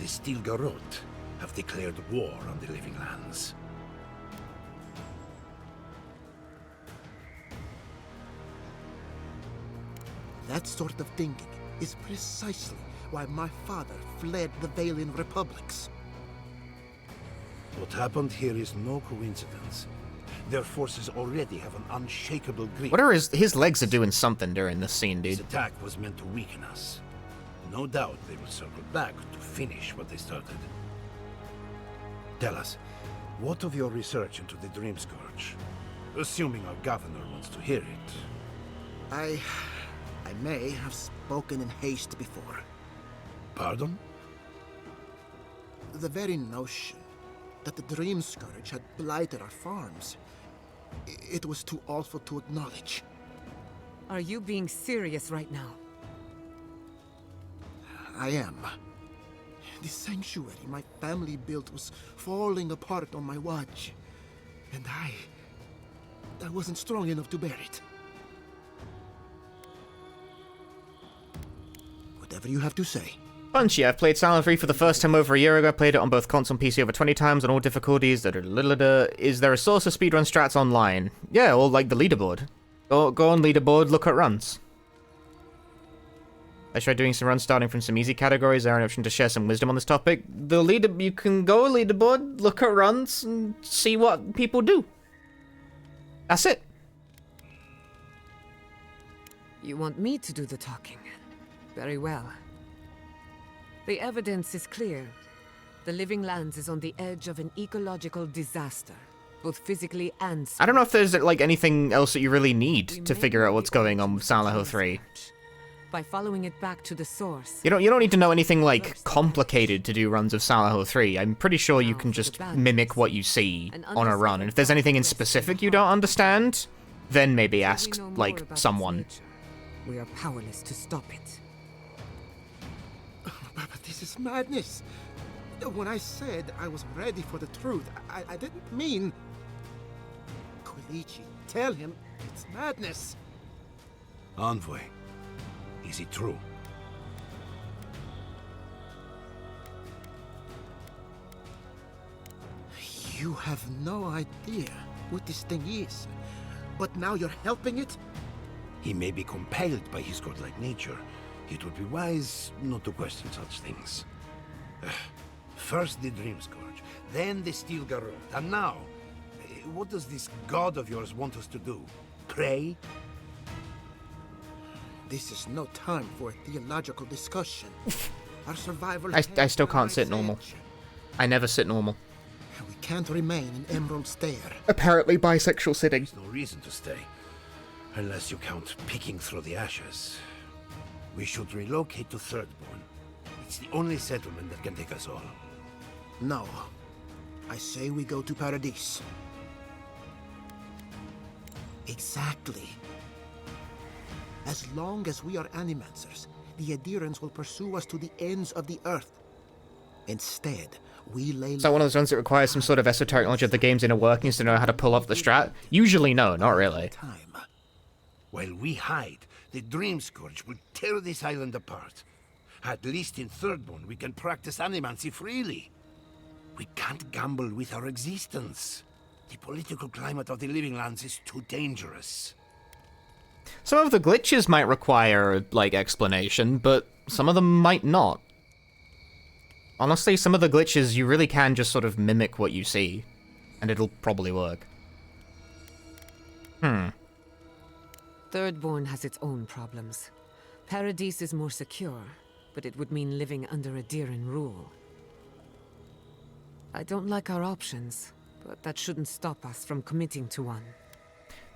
[SPEAKER 22] The Steel Garrote have declared war on the Living Lands.
[SPEAKER 16] That sort of thinking is precisely why my father fled the Valian republics.
[SPEAKER 22] What happened here is no coincidence. Their forces already have an unshakable grip.
[SPEAKER 1] What are his legs are doing something during this scene, dude.
[SPEAKER 22] This attack was meant to weaken us. No doubt they will circle back to finish what they started. Tell us, what of your research into the Dream Scourge? Assuming our governor wants to hear it.
[SPEAKER 16] I may have spoken in haste before.
[SPEAKER 22] Pardon?
[SPEAKER 16] The very notion that the Dream Scourge had blighted our farms, it was too awful to acknowledge.
[SPEAKER 15] Are you being serious right now?
[SPEAKER 16] I am. The sanctuary my family built was falling apart on my watch. And I wasn't strong enough to bear it. Whatever you have to say.
[SPEAKER 1] Punchy, I've played Silent 3 for the first time over a year ago. I played it on both console and PC over 20 times on all difficulties. Is there a source of speedrun strats online? Yeah, or like the leaderboard. Go on leaderboard, look at runs. I tried doing some runs starting from some easy categories. There an option to share some wisdom on this topic. You can go leaderboard, look at runs, and see what people do. That's it.
[SPEAKER 15] You want me to do the talking? Very well. The evidence is clear. The Living Lands is on the edge of an ecological disaster, both physically and spiritually.
[SPEAKER 1] I don't know if there's like anything else that you really need to figure out what's going on with Silent Hill 3.
[SPEAKER 15] By following it back to the source.
[SPEAKER 1] You don't need to know anything like complicated to do runs of Silent Hill 3. I'm pretty sure you can just mimic what you see on a run. And if there's anything in specific you don't understand, then maybe ask like someone.
[SPEAKER 15] We are powerless to stop it.
[SPEAKER 16] But this is madness. When I said I was ready for the truth, I didn't mean... Quilici, tell him it's madness.
[SPEAKER 22] Envoy, is it true?
[SPEAKER 16] You have no idea what this thing is, but now you're helping it?
[SPEAKER 22] He may be compelled by his godlike nature. It would be wise not to question such things. First the Dream Scourge, then the Steel Garrote, and now, what does this god of yours want us to do? Pray?
[SPEAKER 16] This is no time for a theological discussion. Our survival...
[SPEAKER 1] I still can't sit normal. I never sit normal.
[SPEAKER 16] We can't remain in Emerald Stair.
[SPEAKER 1] Apparently bisexual sitting.
[SPEAKER 22] There's no reason to stay, unless you count picking through the ashes. We should relocate to Thirdborn. It's the only settlement that can take us all.
[SPEAKER 16] No. I say we go to Paradise. Exactly. As long as we are animancers, the Adirans will pursue us to the ends of the earth. Instead, we lay...
[SPEAKER 1] Is that one of those ones that requires some sort of esoteric knowledge of the game's inner workings to know how to pull off the strat? Usually no, not really.
[SPEAKER 22] While we hide, the Dream Scourge will tear this island apart. At least in Thirdborn, we can practice animancy freely. We can't gamble with our existence. The political climate of the Living Lands is too dangerous.
[SPEAKER 1] Some of the glitches might require, like, explanation, but some of them might not. Honestly, some of the glitches you really can just sort of mimic what you see, and it'll probably work.
[SPEAKER 15] Thirdborn has its own problems. Paradise is more secure, but it would mean living under Adiran rule. I don't like our options. but that shouldn't stop us from committing to one.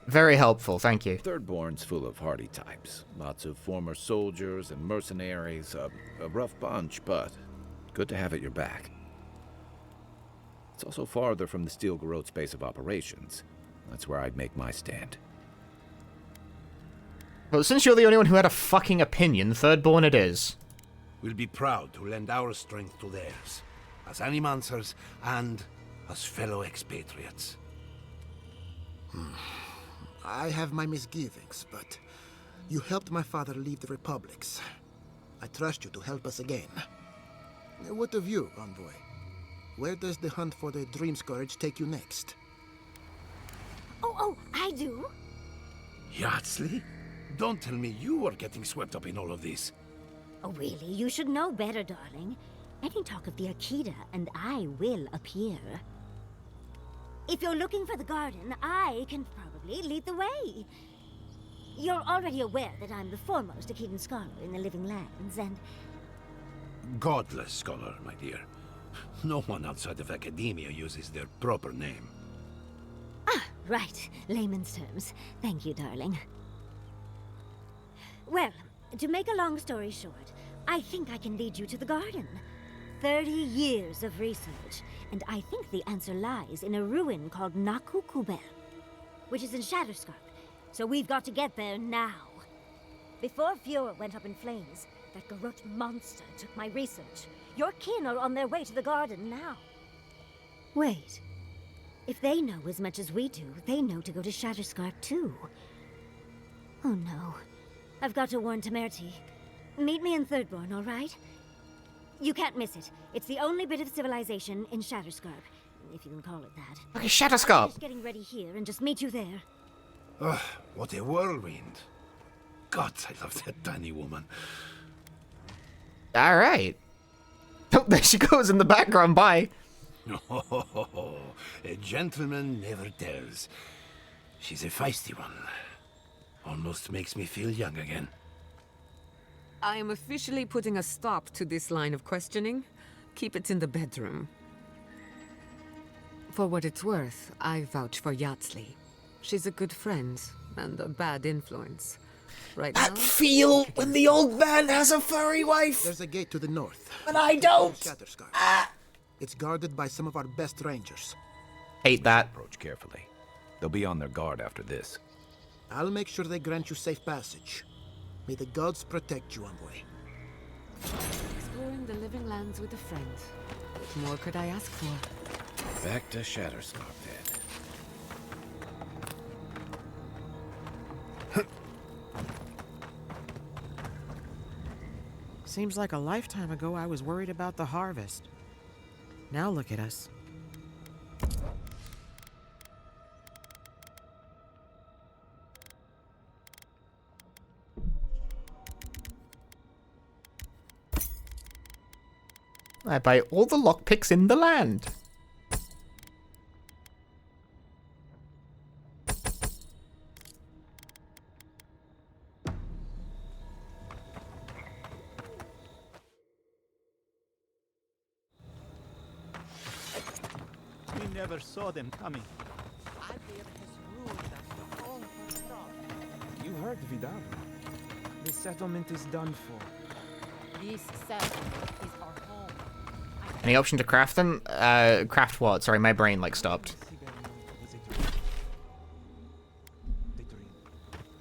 [SPEAKER 1] Very helpful, thank you.
[SPEAKER 7] Thirdborn's full of hardy types. Lots of former soldiers and mercenaries. A rough bunch, but good to have at your back. It's also farther from the Steel Garrote's base of operations. That's where I'd make my stand.
[SPEAKER 1] Well, since you're the only one who had a fucking opinion, Thirdborn it is.
[SPEAKER 22] We'll be proud to lend our strength to theirs, as animancers and as fellow expatriates.
[SPEAKER 16] I have my misgivings, but you helped my father leave the Republics. I trust you to help us again. What of you, Envoy? Where does the hunt for the Dream Scourge take you next?
[SPEAKER 12] Oh, I do.
[SPEAKER 22] Yardsley? Don't tell me you are getting swept up in all of this.
[SPEAKER 12] Oh, really? You should know better, darling. Any talk of the Akita, and I will appear. If you're looking for the garden, I can probably lead the way. You're already aware that I'm the foremost Akitan scholar in the Living Lands, and...
[SPEAKER 22] Godless scholar, my dear. No one outside of academia uses their proper name.
[SPEAKER 12] Ah, right. Layman's terms. Thank you, darling. Well, to make a long story short, I think I can lead you to the garden. 30 years of research, and I think the answer lies in a ruin called Nakukubel, which is in Shatterscarp. So we've got to get there now. Before Fior went up in flames, that Garrote monster took my research. Your kin are on their way to the garden now. Wait. If they know as much as we do, they know to go to Shatterscarp too. Oh no. I've got to warn Temerity. Meet me in Thirdborn, all right? You can't miss it. It's the only bit of civilization in Shatterscarp, if you can call it that.
[SPEAKER 1] Okay, Shatterscarp!
[SPEAKER 12] I'm just getting ready here and just meet you there.
[SPEAKER 22] Ugh, what a whirlwind. God, I love that tiny woman.
[SPEAKER 1] Alright. Oh, there she goes in the background, bye.
[SPEAKER 22] Oh, a gentleman never tells. She's a feisty one. Almost makes me feel young again.
[SPEAKER 15] I am officially putting a stop to this line of questioning. Keep it in the bedroom. For what it's worth, I vouch for Yardsley. She's a good friend and a bad influence. Right now,
[SPEAKER 1] feel when the old man has a furry wife.
[SPEAKER 16] There's a gate to the north.
[SPEAKER 1] But I don't.
[SPEAKER 16] Shatterscarp. It's guarded by some of our best rangers.
[SPEAKER 1] Hate that.
[SPEAKER 7] Approach carefully. They'll be on their guard after this.
[SPEAKER 16] I'll make sure they grant you safe passage. May the gods protect you, Envoy.
[SPEAKER 15] exploring the Living Lands with a friend. What more could I ask for?
[SPEAKER 7] Back to Shatterscarp, then.
[SPEAKER 5] Seems like a lifetime ago I was worried about the harvest. Now look at us.
[SPEAKER 1] I buy all the lockpicks in the land.
[SPEAKER 19] We never saw them coming.
[SPEAKER 5] You heard Vidal. The settlement is done for.
[SPEAKER 21] This settlement is our home.
[SPEAKER 1] Any option to craft them? Craft what? Sorry, my brain like stopped.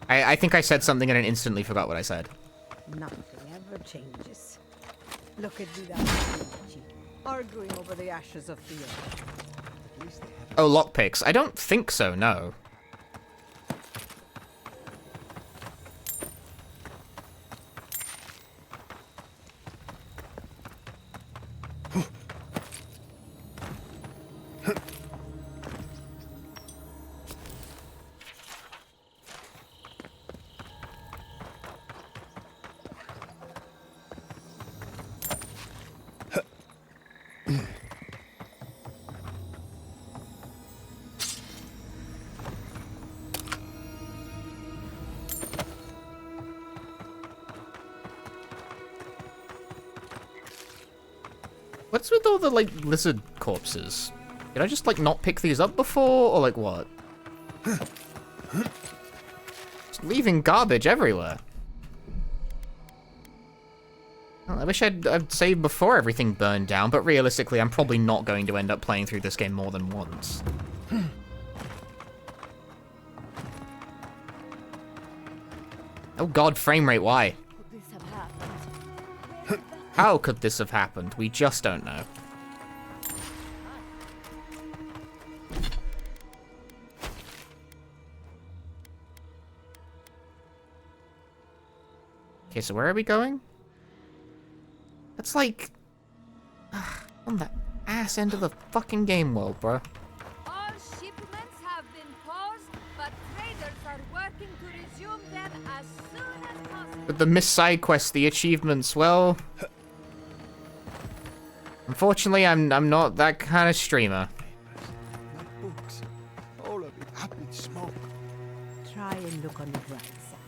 [SPEAKER 1] I think I said something and then instantly forgot what I said.
[SPEAKER 11] Nothing ever changes. Look at Vidal arguing over the ashes of Fior.
[SPEAKER 1] Oh, lockpicks. I don't think so, no. What's with all the, like, lizard corpses? Did I just, like, not pick these up before? Or, like, what? Just leaving garbage everywhere. Well, I wish I'd saved before everything burned down, but realistically, I'm probably not going to end up playing through this game more than once. Oh god, frame rate, why? How could this have happened? We just don't know. Okay, so where are we going? That's like... on the ass end of the fucking game world, bro.
[SPEAKER 10] All shipments have been paused, but traders are working to resume them as soon as possible.
[SPEAKER 1] But the missed side quests, the achievements, well... Unfortunately, I'm not that kind of streamer.
[SPEAKER 13] Books, all of it up in smoke.
[SPEAKER 11] Try and look on the bright side.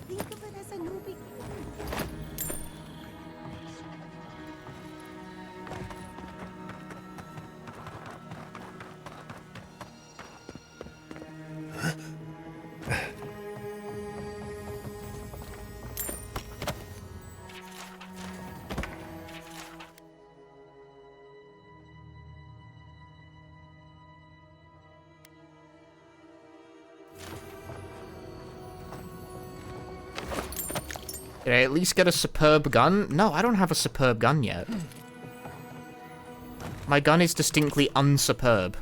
[SPEAKER 11] Think of it as a new beginning.
[SPEAKER 1] Did I at least get a superb gun? No, I don't have a superb gun yet. My gun is distinctly unsuperb.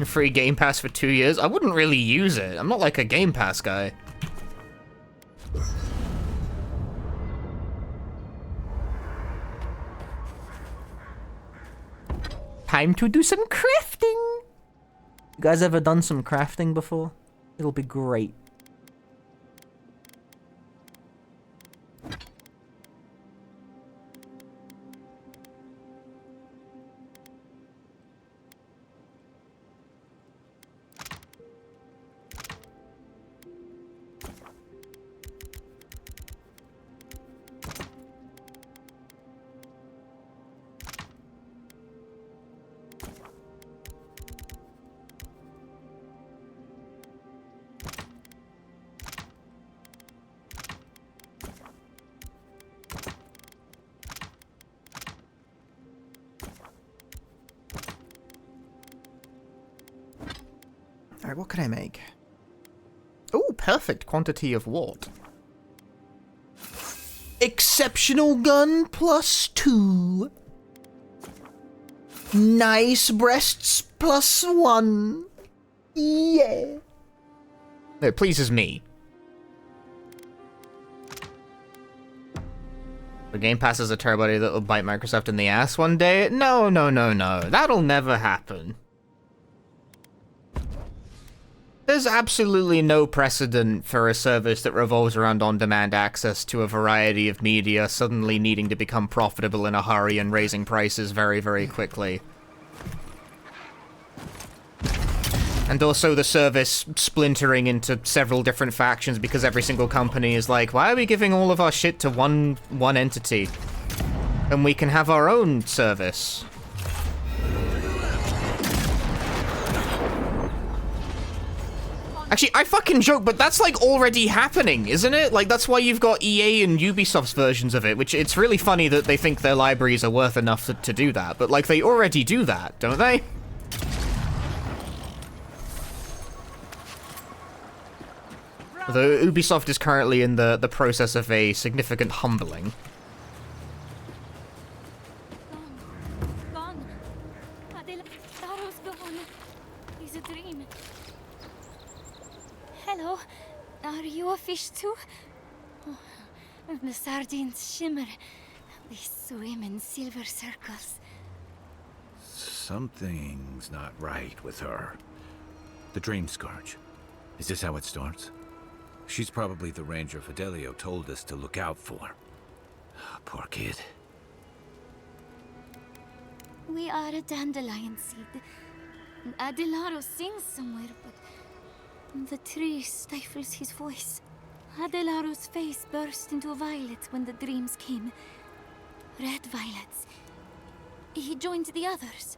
[SPEAKER 1] Free Game Pass for 2 years? I wouldn't really use it. I'm not like a Game Pass guy. Time to do some crafting! You guys ever done some crafting before? It'll be great. Alright, what can I make? Oh, perfect quantity of wart. Exceptional gun +2. Nice breasts +1. Yeah. It pleases me. The Game Pass is a turbody that will bite Microsoft in the ass one day? No, no, no, no. That'll never happen. There's absolutely no precedent for a service that revolves around on-demand access to a variety of media suddenly needing to become profitable in a hurry and raising prices very, very quickly. And also the service splintering into several different factions because every single company is like, why are we giving all of our shit to one entity? And we can have our own service. Actually, I fucking joke, but that's, like, already happening, isn't it? Like, that's why you've got EA and Ubisoft's versions of it, which it's really funny that they think their libraries are worth enough to do that, but, like, they already do that, don't they? Although Ubisoft is currently in the process of a significant humbling.
[SPEAKER 10] Gone. Adelaro's gone. It's a dream.
[SPEAKER 12] Are you a fish too? Oh, the sardines shimmer. They swim in silver circles.
[SPEAKER 7] Something's not right with her. The dream scourge. Is this how it starts? She's probably the ranger Fidelio told us to look out for. Poor kid.
[SPEAKER 12] We are a dandelion seed. Adelaro sings somewhere, but the tree stifles his voice. Adelaro's face burst into violets when the dreams came. Red violets. He joined the others.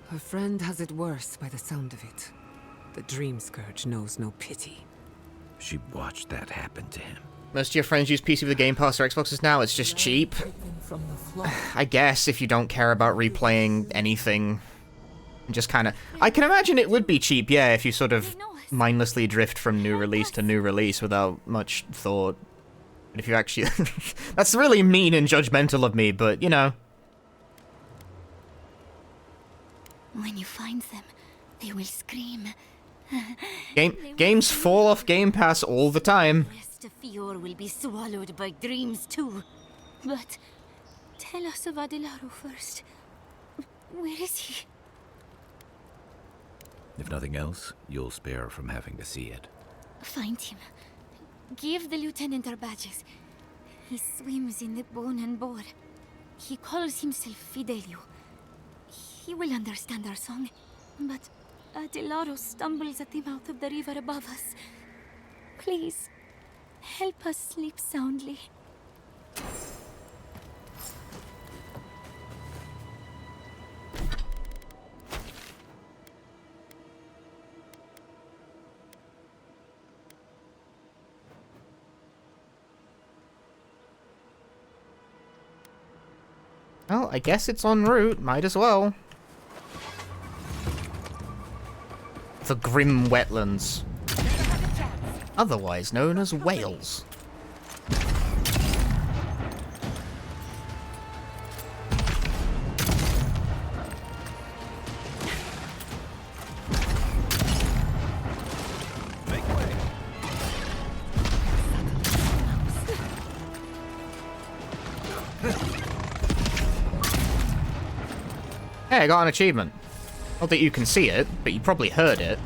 [SPEAKER 15] Her friend has it worse by the sound of it. The dream scourge knows no pity.
[SPEAKER 7] She watched that happen to him.
[SPEAKER 1] Most of your friends use PC with the Game Pass or Xboxes now. It's just cheap. I guess if you don't care about replaying anything. Just kind of... I can imagine it would be cheap, yeah, if you sort of mindlessly drift from new release to new release without much thought. But if you actually... That's really mean and judgmental of me, but, you know.
[SPEAKER 12] When you find them, they will scream.
[SPEAKER 1] Games fall off Game Pass all the time.
[SPEAKER 12] The rest of Fior will be swallowed by dreams too. But tell us of Adelaro first. Where is he?
[SPEAKER 7] If nothing else, you'll spare her from having to see it.
[SPEAKER 12] Find him. Give the lieutenant our badges. He swims in the bone and boar. He calls himself Fidelio. He will understand our song. But Adelaro stumbles at the mouth of the river above us. Please, help us sleep soundly.
[SPEAKER 1] Well, I guess it's en route. Might as well. The Grim Wetlands. Otherwise known as Wales. Hey, I got an achievement. Not that you can see it, but you probably heard it.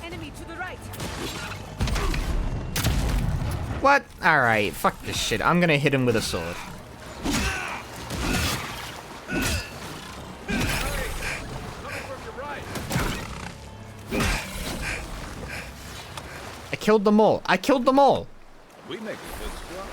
[SPEAKER 15] Enemy to the right.
[SPEAKER 1] What? Alright, fuck this shit. I'm gonna hit him with a sword. I killed them all. I killed them all!
[SPEAKER 18] We make a good squad.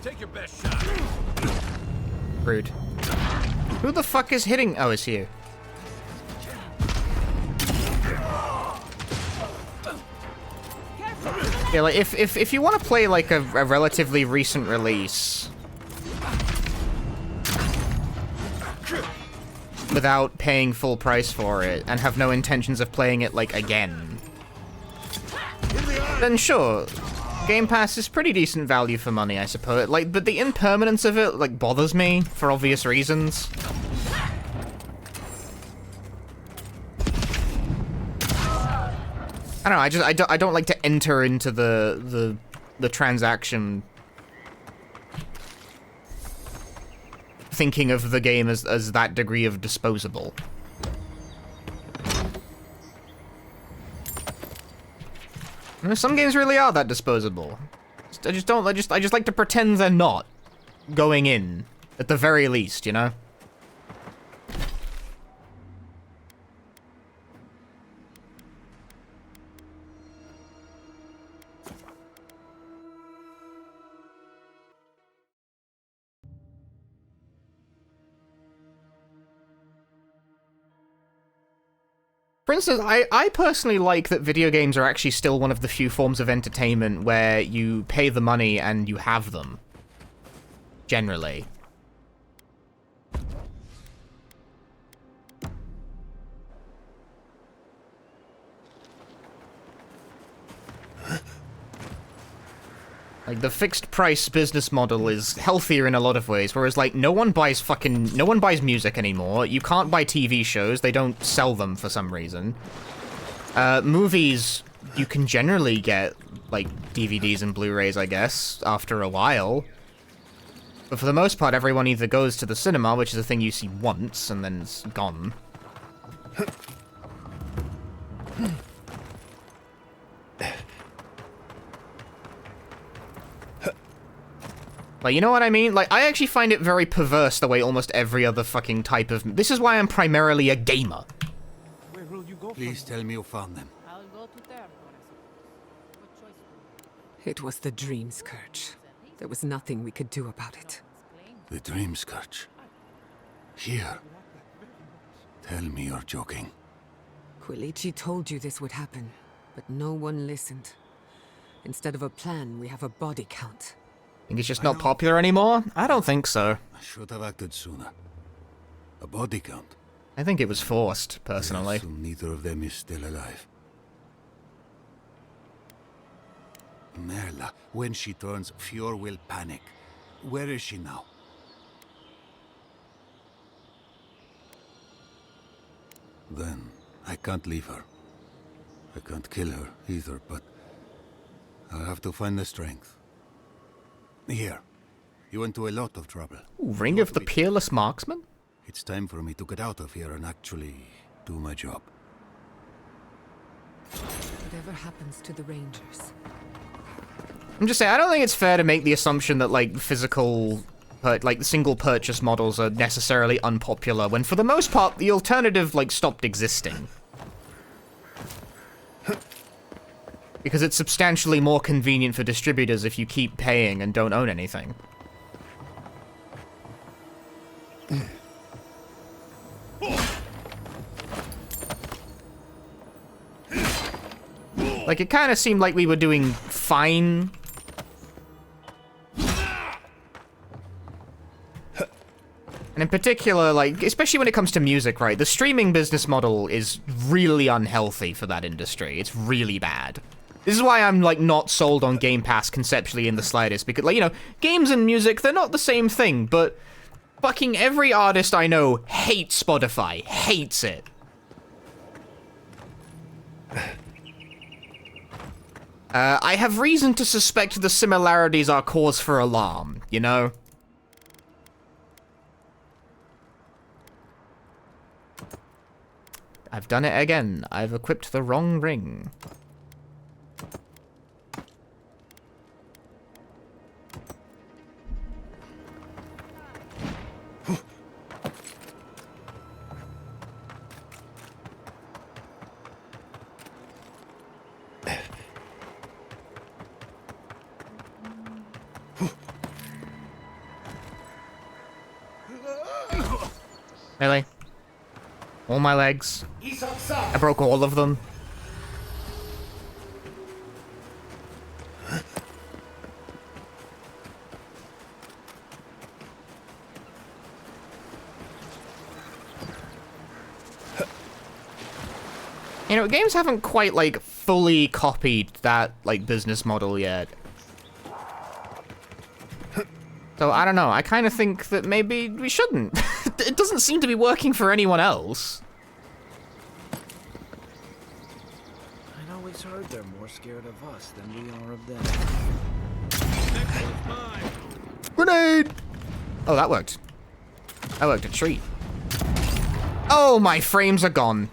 [SPEAKER 18] Take your best shot.
[SPEAKER 1] Rude. Who the fuck is hitting? Oh, it's you. Yeah, like, if you want to play, like, a relatively recent release without paying full price for it, and have no intentions of playing it, like, again, then sure, Game Pass is pretty decent value for money, I suppose. Like, but the impermanence of it, like, bothers me, for obvious reasons. I don't know, I don't like to enter into the transaction thinking of the game as that degree of disposable. You know, some games really are that disposable. I just like to pretend they're not going in, at the very least, you know? For instance, I personally like that video games are actually still one of the few forms of entertainment where you pay the money and you have them. Generally. Like, the fixed price business model is healthier in a lot of ways, whereas, like, no one buys music anymore. You can't buy TV shows, they don't sell them for some reason. Movies, you can generally get, like, DVDs and Blu-rays, I guess, after a while. But for the most part, everyone either goes to the cinema, which is a thing you see once, and then it's gone. Like, you know what I mean? Like, I actually find it very perverse the way almost every other fucking type of... This is why I'm primarily a gamer.
[SPEAKER 13] Where will you go?
[SPEAKER 22] Please tell me you found them.
[SPEAKER 13] I'll go to Thirdborn, I suppose. What choice?
[SPEAKER 15] It was the dream scourge. There was nothing we could do about it.
[SPEAKER 22] The dream scourge. Here. Tell me you're joking.
[SPEAKER 15] Quilici told you this would happen, but no one listened. Instead of a plan, we have a body count.
[SPEAKER 1] Think it's just not popular anymore? I don't think so.
[SPEAKER 22] I should have acted sooner. A body count.
[SPEAKER 1] I think it was forced, personally.
[SPEAKER 22] So neither of them is still alive. Merla, when she turns, Fior will panic. Where is she now? Then, I can't leave her. I can't kill her either, but I'll have to find the strength. Here. You went to a lot of trouble.
[SPEAKER 1] Ooh, Ring of the Peerless Marksman?
[SPEAKER 22] It's time for me to get out of here and actually do my job.
[SPEAKER 15] Whatever happens to the Rangers?
[SPEAKER 1] I'm just saying, I don't think it's fair to make the assumption that, like, like, single purchase models are necessarily unpopular, when for the most part, the alternative, like, stopped existing. Because it's substantially more convenient for distributors if you keep paying and don't own anything. Like, it kind of seemed like we were doing fine. And in particular, like, especially when it comes to music, right? The streaming business model is really unhealthy for that industry. It's really bad. This is why I'm, like, not sold on Game Pass conceptually in the slightest, because, like, you know, games and music, they're not the same thing, but fucking every artist I know hates Spotify. Hates it. I have reason to suspect the similarities are cause for alarm, you know? I've done it again. I've equipped the wrong ring. Really? All my legs. I broke all of them. You know, games haven't quite, like, fully copied that, like, business model yet. So, I don't know, I kind of think that maybe we shouldn't. It doesn't seem to be working for anyone else.
[SPEAKER 14] I'd always heard they're more scared of us than we are of them.
[SPEAKER 1] Grenade! Oh, that worked. That worked a treat. Oh, my frames are gone.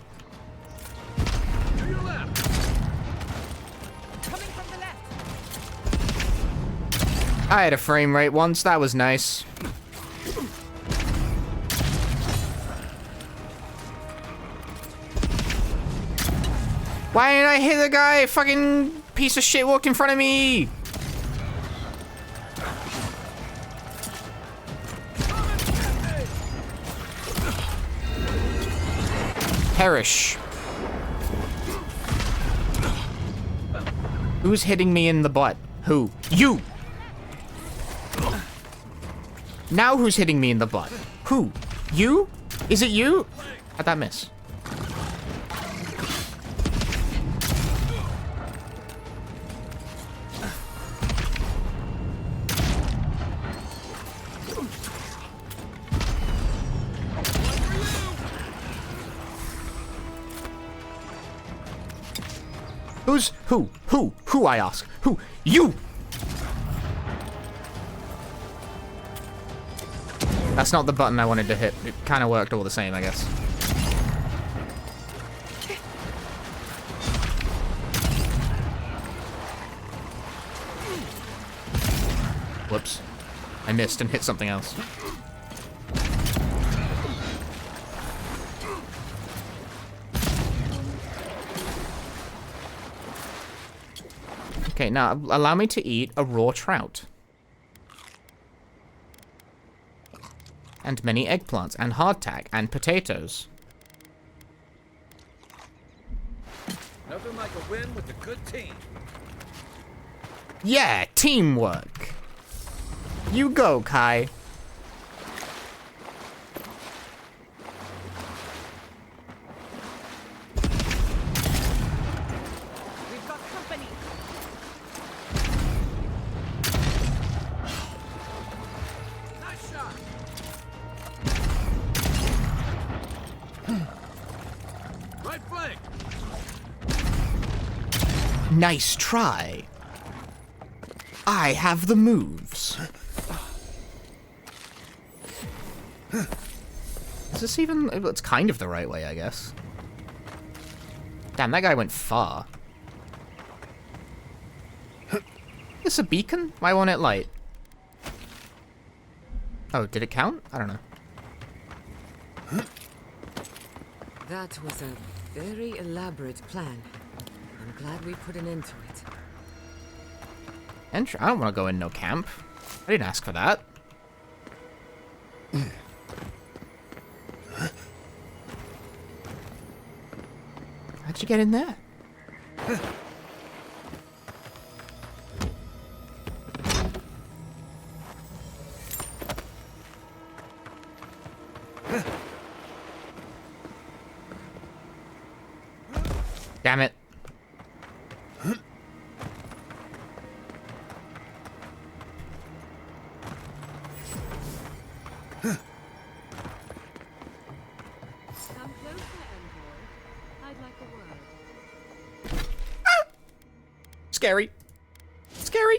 [SPEAKER 1] I had a frame rate once, that was nice. Why didn't I hit the guy? Fucking piece of shit walked in front of me! Perish. Who's hitting me in the butt? Who? You! Now who's hitting me in the butt? Who? You? Is it you? How'd that miss? Who's who? Who I ask? Who? You! That's not the button I wanted to hit. It kind of worked all the same, I guess. Whoops. I missed and hit something else. Okay, now allow me to eat a raw trout. And many eggplants, and hardtack, and potatoes.
[SPEAKER 18] Nothing like a win with a good team.
[SPEAKER 1] Yeah, teamwork. You go, Kai.
[SPEAKER 15] We've got company.
[SPEAKER 18] Nice shot. Right flank.
[SPEAKER 1] Nice try. I have the moves. Is this even... It's kind of the right way, I guess. Damn, that guy went far. Is this a beacon? Why won't it light? Oh, did it count? I don't know.
[SPEAKER 2] That was a very elaborate plan. I'm glad we put an end to it.
[SPEAKER 1] I don't want to go in no camp. I didn't ask for that. How'd you get in there? Damn it.
[SPEAKER 21] Come closer, Envoy. I'd like a word.
[SPEAKER 1] Scary. Scary.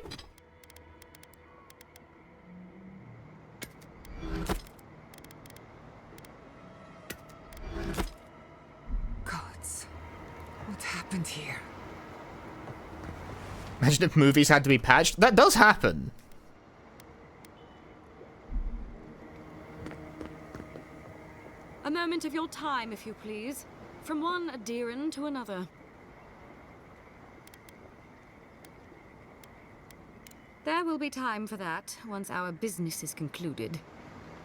[SPEAKER 2] Gods, what happened here?
[SPEAKER 1] Imagine if movies had to be patched. That does happen.
[SPEAKER 9] A moment of your time, if you please. From one Adiran to another. There will be time for that once our business is concluded.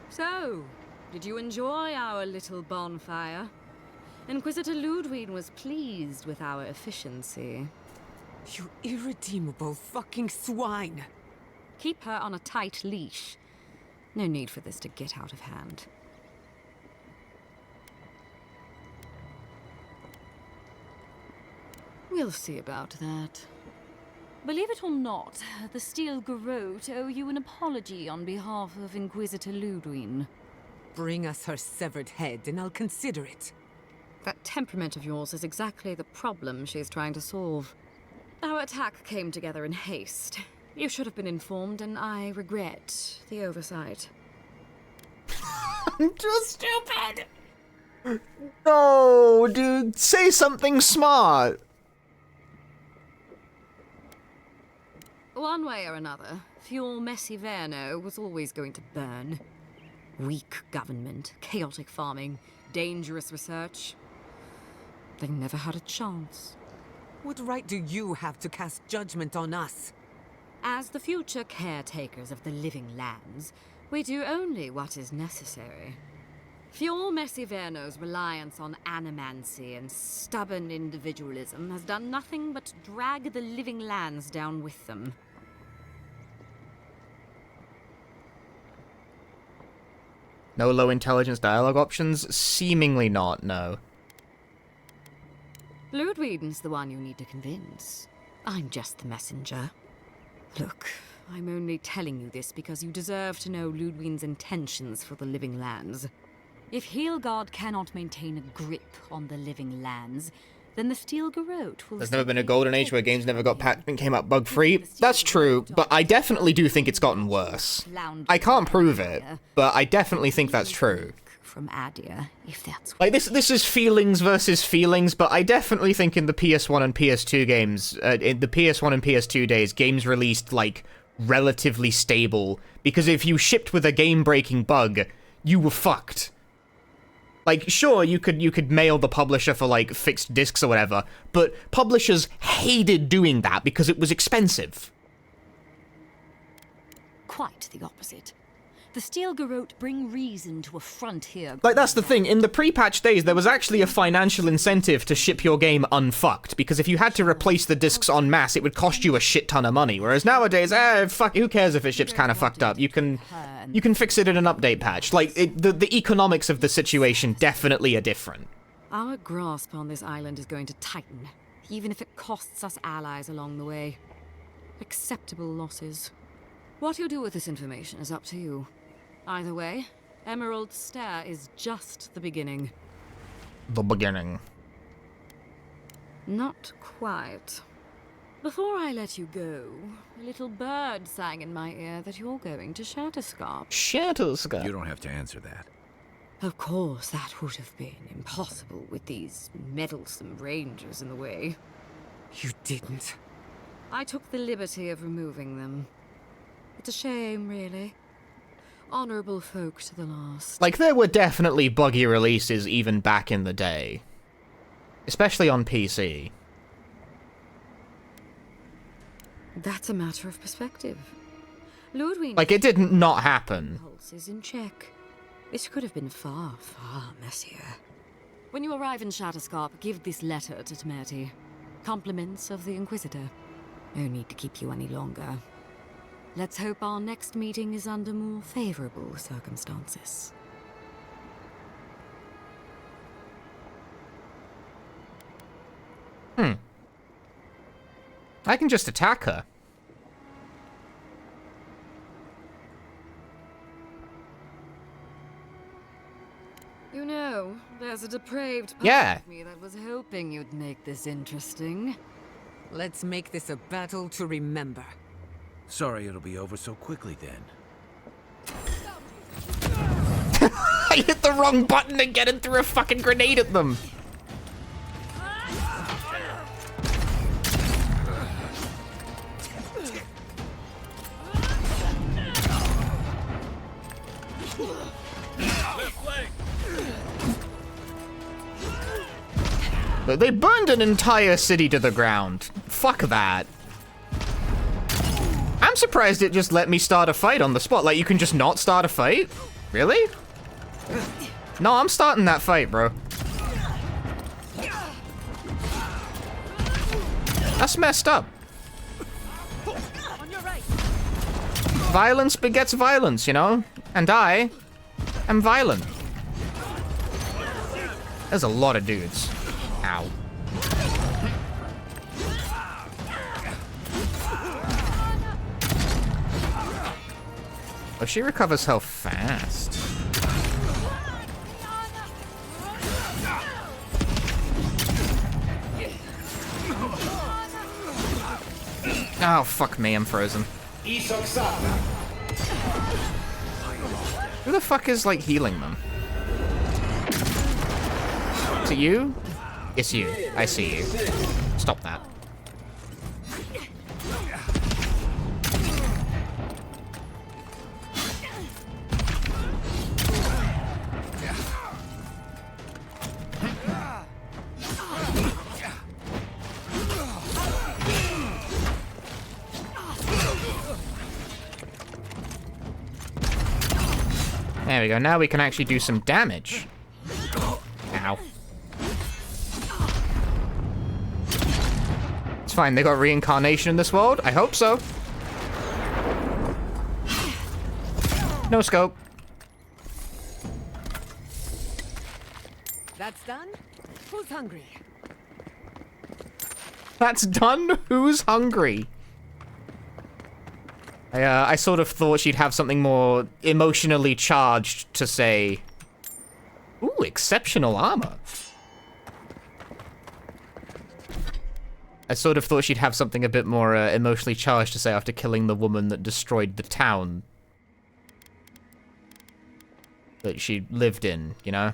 [SPEAKER 9] So, did you enjoy our little bonfire? Inquisitor Ludwig was pleased with our efficiency.
[SPEAKER 15] You irredeemable fucking swine!
[SPEAKER 9] Keep her on a tight leash. No need for this to get out of hand. We'll see about that. Believe it or not, the Steel Garrote owe you an apology on behalf of Inquisitor Ludwig.
[SPEAKER 15] Bring us her severed head and I'll consider it.
[SPEAKER 9] That temperament of yours is exactly the problem she's trying to solve. Our attack came together in haste. You should have been informed, and I regret the oversight.
[SPEAKER 1] I'm too stupid. No, dude, say something smart.
[SPEAKER 9] One way or another, Fior Messiverno was always going to burn. Weak government, chaotic farming, dangerous research. They never had a chance.
[SPEAKER 15] What right do you have to cast judgment on us?
[SPEAKER 9] As the future caretakers of the living lands, we do only what is necessary. Fior Messiverno's reliance on animancy and stubborn individualism has done nothing but drag the living lands down with them.
[SPEAKER 1] No low intelligence dialogue options? Seemingly not, no.
[SPEAKER 9] Ludwig's the one you need to convince. I'm just the messenger. Look, I'm only telling you this because you deserve to know Ludwig's intentions for the living lands. If Heelgard cannot maintain a grip on the living lands, then the Steel Garrote will...
[SPEAKER 1] There's never been a golden age where games never got patched and came out bug-free. That's true, but I definitely do think it's gotten worse. I can't prove it, but I definitely think that's true.
[SPEAKER 9] From Adia, if that's...
[SPEAKER 1] Like, this is feelings versus feelings, but I definitely think in the PS1 and PS2 games, in the PS1 and PS2 days, games released, like, relatively stable, because if you shipped with a game-breaking bug, you were fucked. Like, sure, you could mail the publisher for, like, fixed discs or whatever, but publishers hated doing that because it was expensive.
[SPEAKER 9] Quite the opposite. The Steel Garrote bring reason to a frontier...
[SPEAKER 1] Like, that's the thing, in the pre-patch days, there was actually a financial incentive to ship your game unfucked, because if you had to replace the discs en masse, it would cost you a shit ton of money, whereas nowadays, fuck, who cares if it ships kind of fucked up? You can fix it in an update patch. Like, the economics of the situation definitely are different.
[SPEAKER 9] Our grasp on this island is going to tighten, even if it costs us allies along the way. Acceptable losses. What you do with this information is up to you. Either way, Emerald Stair is just the beginning.
[SPEAKER 1] The beginning.
[SPEAKER 9] Not quite. Before I let you go, a little bird sang in my ear that you're going to Shatterscarp.
[SPEAKER 1] Shatterscarp?
[SPEAKER 7] You don't have to answer that.
[SPEAKER 9] Of course, that would have been impossible with these meddlesome rangers in the way.
[SPEAKER 15] You didn't.
[SPEAKER 9] I took the liberty of removing them. It's a shame, really. Honorable folk to the last.
[SPEAKER 1] Like, there were definitely buggy releases even back in the day. Especially on PC.
[SPEAKER 9] That's a matter of perspective. Ludwig...
[SPEAKER 1] Like, it didn't not happen.
[SPEAKER 9] Pulse is in check. It could have been far, far messier. When you arrive in Shatterscarp, give this letter to Temerity. Compliments of the Inquisitor. No need to keep you any longer. Let's hope our next meeting is under more favorable circumstances.
[SPEAKER 1] I can just attack her.
[SPEAKER 9] You know, there's a depraved part of me that was hoping you'd make this interesting.
[SPEAKER 15] Let's make this a battle to remember.
[SPEAKER 7] Sorry it'll be over so quickly then.
[SPEAKER 1] I hit the wrong button again and threw a fucking grenade at them. But they burned an entire city to the ground. Fuck that. I'm surprised it just let me start a fight on the spot. Like, you can just not start a fight? Really? No, I'm starting that fight, bro. That's messed up. Violence begets violence, you know? And I am violent. There's a lot of dudes. Ow. Oh, she recovers health fast. Oh, fuck me, I'm frozen. Who the fuck is, like, healing them? Is it you? It's you. I see you. Stop that. There we go. Now we can actually do some damage. Ow. It's fine. They got reincarnation in this world? I hope so. No scope.
[SPEAKER 15] That's done? Who's hungry?
[SPEAKER 1] That's done? Who's hungry? I sort of thought she'd have something more emotionally charged to say. Ooh, exceptional armor. I sort of thought she'd have something a bit more emotionally charged to say after killing the woman that destroyed the town that she lived in, you know?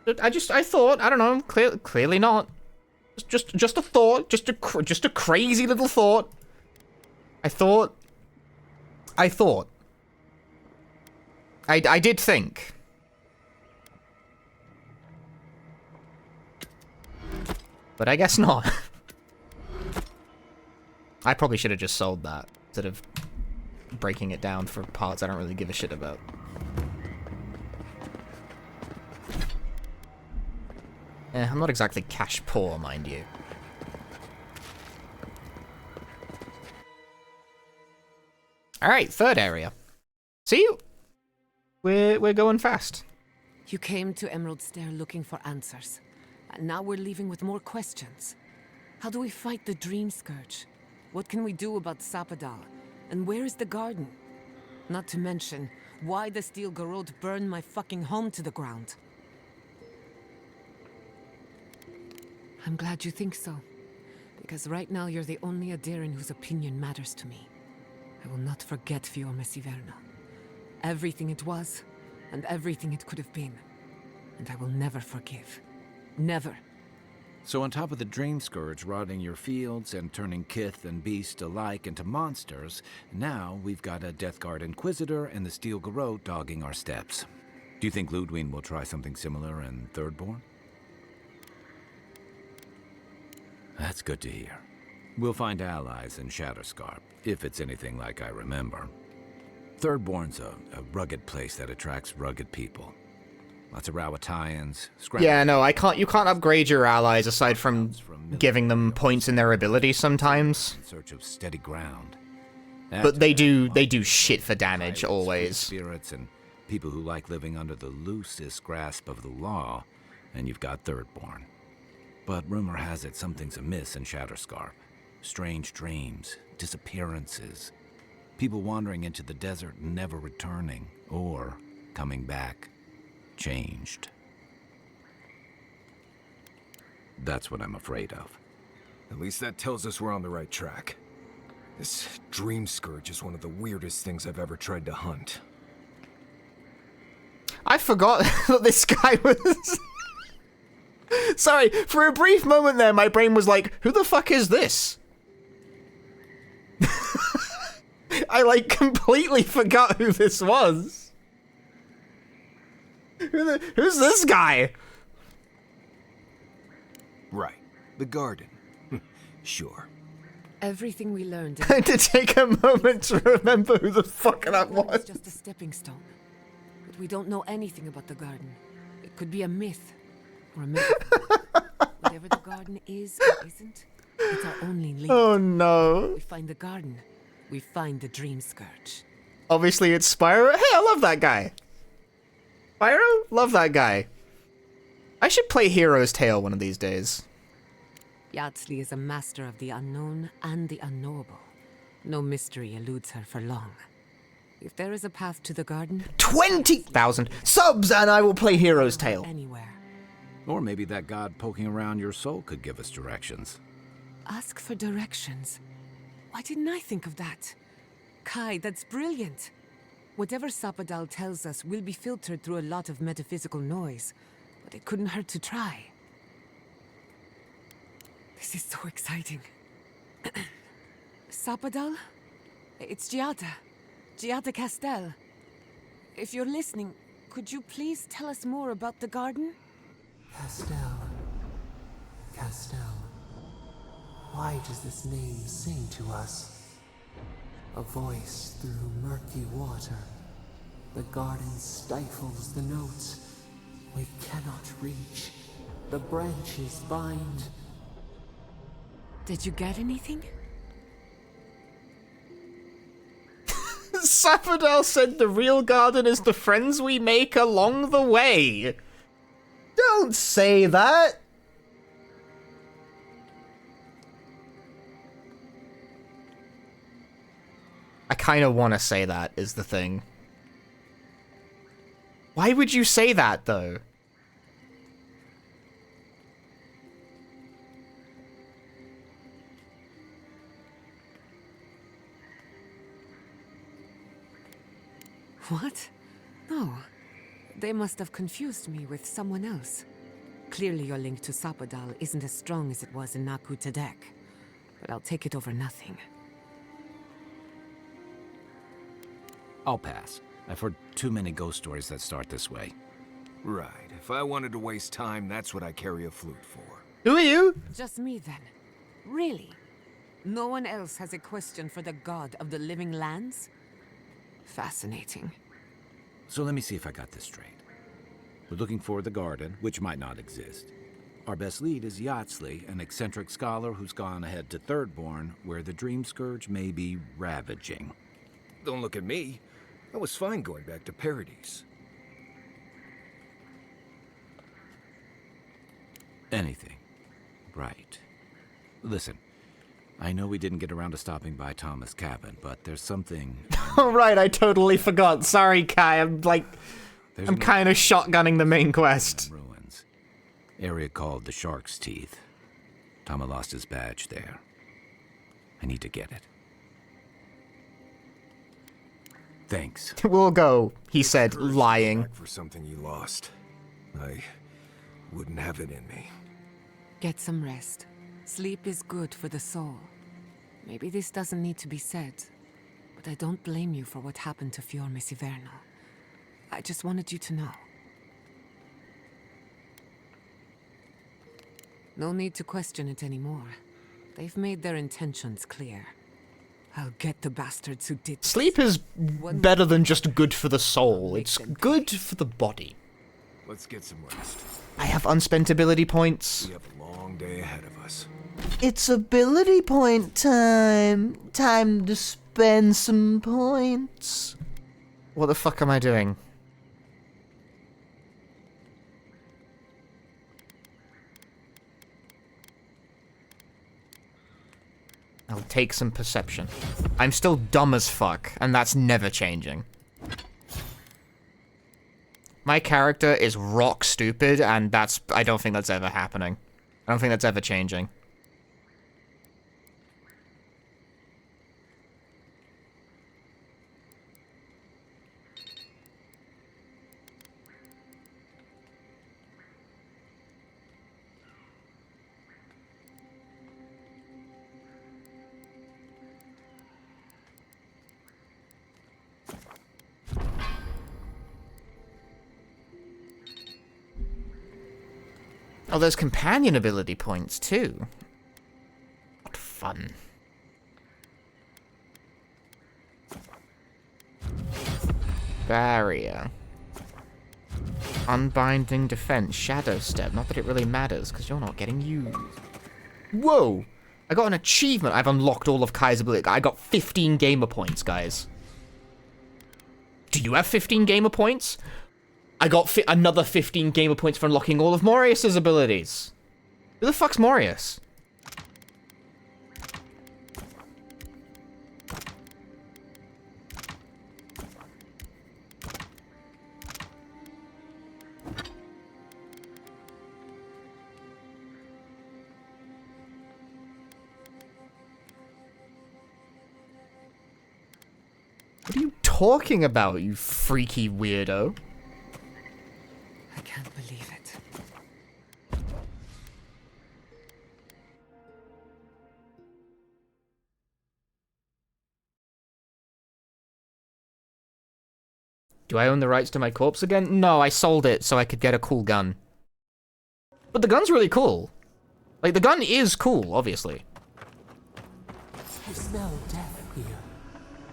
[SPEAKER 1] But I thought, I don't know, clearly not. Just a thought, just a crazy little thought. I did think. But I guess not. I probably should have just sold that instead of breaking it down for parts I don't really give a shit about. I'm not exactly cash poor, mind you. Alright, third area. See? We're going fast.
[SPEAKER 15] You came to Emerald Stair looking for answers. And now we're leaving with more questions. How do we fight the Dream Scourge? What can we do about Sapadal? And where is the garden? Not to mention, why the Steel Garrote burned my fucking home to the ground. I'm glad you think so. Because right now you're the only Adairan whose opinion matters to me. I will not forget Fior Mesiverna. Everything it was, and everything it could have been. And I will never forgive. Never.
[SPEAKER 7] So on top of the Dream Scourge rotting your fields and turning kith and beast alike into monsters, now we've got a Deathguard Inquisitor and the Steel Garrote dogging our steps. Do you think Ludwig will try something similar in Thirdborn? That's good to hear. We'll find allies in Shatterscarp, if it's anything like I remember. Thirdborn's a rugged place that attracts rugged people. Lots of Rawatayans,
[SPEAKER 1] Yeah, no, you can't upgrade your allies aside from giving them points in their abilities sometimes.
[SPEAKER 7] In search of steady ground.
[SPEAKER 1] But they do shit for damage always.
[SPEAKER 7] Spirits and people who like living under the loosest grasp of the law, and you've got Thirdborn. But rumor has it something's amiss in Shatterscarp. Strange dreams, disappearances, people wandering into the desert and never returning, or coming back, changed. That's what I'm afraid of.
[SPEAKER 4] At least that tells us we're on the right track. This Dream Scourge is one of the weirdest things I've ever tried to hunt.
[SPEAKER 1] I forgot that this guy was... Sorry, for a brief moment there, my brain was like, who the fuck is this? I, completely forgot who this was. Who's this guy?
[SPEAKER 4] Right. The garden. Sure.
[SPEAKER 15] Everything we learned...
[SPEAKER 1] I had to take a moment to remember who the fuck that was.
[SPEAKER 15] It's just a stepping stone. But we don't know anything about the garden. It could be a myth. Or a metaphor. Whatever the garden is or isn't, it's our only lead.
[SPEAKER 1] Oh no.
[SPEAKER 15] We find the garden. We find the Dream Scourge.
[SPEAKER 1] Obviously it's Spyro. Hey, I love that guy. Spyro? Love that guy. I should play Hero's Tale one of these days.
[SPEAKER 15] Yardsley is a master of the unknown and the unknowable. No mystery eludes her for long. If there is a path to the garden...
[SPEAKER 1] 20,000 subs and I will play Hero's Tale.
[SPEAKER 15] Anywhere.
[SPEAKER 7] Or maybe that god poking around your soul could give us directions.
[SPEAKER 15] Ask for directions. Why didn't I think of that? Kai, that's brilliant. Whatever Sapadal tells us will be filtered through a lot of metaphysical noise, but it couldn't hurt to try. This is so exciting. Sapadal? It's Giada. Giada Castel. If you're listening, could you please tell us more about the garden?
[SPEAKER 8] Castel. Why does this name sing to us? A voice through murky water, The garden stifles the notes we cannot reach. The branches bind.
[SPEAKER 15] Did you get anything?
[SPEAKER 1] Sapphodel said the real garden is the friends we make along the way.
[SPEAKER 3] Don't say that!
[SPEAKER 1] I kind of want to say that, is the thing. Why would you say that, though?
[SPEAKER 15] What? No. They must have confused me with someone else. Clearly your link to Sapphodel isn't as strong as it was in Naku Tadek. But I'll take it over nothing.
[SPEAKER 7] I'll pass. I've heard too many ghost stories that start this way.
[SPEAKER 4] Right. If I wanted to waste time, that's what I carry a flute for.
[SPEAKER 1] Who are you?
[SPEAKER 15] Just me, then. Really? No one else has a question for the god of the living lands? Fascinating.
[SPEAKER 7] So let me see if I got this straight. We're looking for the garden, which might not exist. Our best lead is Yatsley, an eccentric scholar who's gone ahead to Thirdborn, where the dream scourge may be ravaging.
[SPEAKER 4] Don't look at me. I was fine going back to Paradise.
[SPEAKER 7] Anything. Right. Listen, I know we didn't get around to stopping by Thomas' cabin, but there's something...
[SPEAKER 1] Oh, right, I totally forgot. Sorry, Kai, I'm kind of shotgunning the main quest.
[SPEAKER 7] Ruins. Area called the Shark's Teeth. Tama lost his badge there. I need to get it. Thanks.
[SPEAKER 1] We'll go, he said, lying.
[SPEAKER 4] Back for something you lost. I wouldn't have it in me.
[SPEAKER 15] Get some rest. Sleep is good for the soul. Maybe this doesn't need to be said, but I don't blame you for what happened to Fior Mesiverno. I just wanted you to know. No need to question it anymore. They've made their intentions clear. I'll get the bastards who did this.
[SPEAKER 1] Sleep is better than just good for the soul. It's good for the body.
[SPEAKER 4] Let's get some rest.
[SPEAKER 1] I have unspent ability points.
[SPEAKER 4] We have a long day ahead of us.
[SPEAKER 3] It's ability point time. Time to spend some points.
[SPEAKER 1] What the fuck am I doing? I'll take some perception. I'm still dumb as fuck, and that's never changing. My character is rock stupid, and I don't think that's ever happening. I don't think that's ever changing. Oh, there's companion ability points, too. What fun. Barrier. Unbinding defense. Shadow step. Not that it really matters, because you're not getting used. Whoa! I got an achievement. I've unlocked all of Kai's ability. I got 15 gamer points, guys. Do you have 15 gamer points? I got another 15 gamer points for unlocking all of Morius's abilities. Who the fuck's Morius? What are you talking about, you freaky weirdo?
[SPEAKER 15] I can't believe it.
[SPEAKER 1] Do I own the rights to my corpse again? No, I sold it so I could get a cool gun. But the gun's really cool. Like, the gun is cool, obviously.
[SPEAKER 8] You smell death here.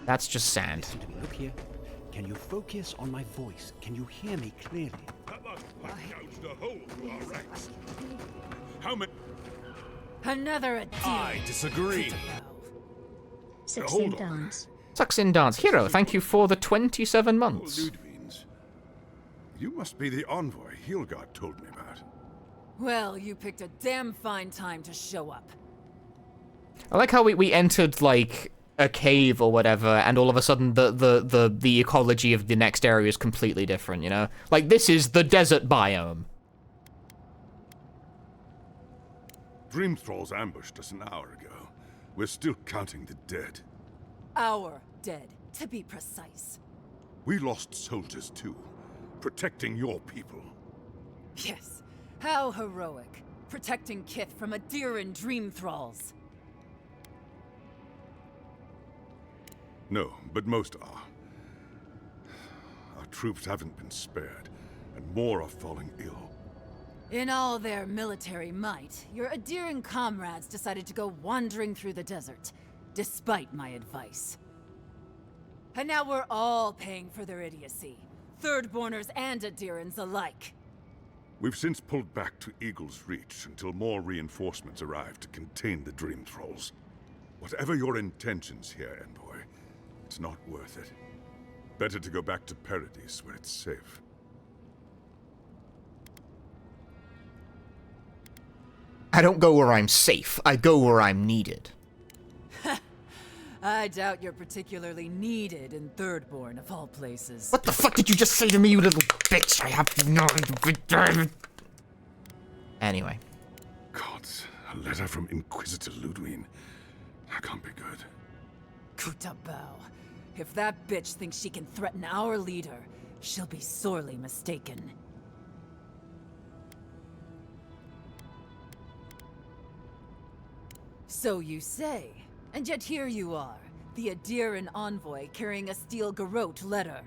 [SPEAKER 1] That's just sand.
[SPEAKER 19] Listen to me. Look here.
[SPEAKER 17] Can you focus on my voice? Can you hear me clearly?
[SPEAKER 20] That last black gouged a hole through our ranks. How many?
[SPEAKER 2] Another addition.
[SPEAKER 20] I disagree.
[SPEAKER 23] Succinct dance.
[SPEAKER 1] Succinct dance. Hero, thank you for the 27 months.
[SPEAKER 20] Ludwins. You must be the envoy Hilgard told me about.
[SPEAKER 2] Well, you picked a damn fine time to show up.
[SPEAKER 1] I like how we entered, like, a cave or whatever, and all of a sudden the ecology of the next area is completely different, you know? Like, this is the desert biome.
[SPEAKER 20] Dream Thralls ambushed us an hour ago. We're still counting the dead.
[SPEAKER 2] Our dead, to be precise.
[SPEAKER 20] We lost soldiers too, protecting your people.
[SPEAKER 2] Yes, how heroic. Protecting Kith from Adiran Dream Thralls.
[SPEAKER 20] No, but most are. Our troops haven't been spared, and more are falling ill.
[SPEAKER 2] In all their military might, your Adiran comrades decided to go wandering through the desert, despite my advice. And now we're all paying for their idiocy. Thirdborners and Adirans alike.
[SPEAKER 20] We've since pulled back to Eagle's Reach until more reinforcements arrive to contain the Dream Thralls. Whatever your intentions here, Envoy, it's not worth it. Better to go back to Paradise where it's safe.
[SPEAKER 1] I don't go where I'm safe. I go where I'm needed.
[SPEAKER 2] I doubt you're particularly needed in Thirdborn, of all places.
[SPEAKER 1] What the fuck did you just say to me, you little bitch? I have no... Anyway.
[SPEAKER 20] Gods, a letter from Inquisitor Ludwin. That can't be good.
[SPEAKER 2] Kutabao. If that bitch thinks she can threaten our leader, she'll be sorely mistaken. So you say, and yet here you are, the Adiran envoy carrying a steel garrote letter.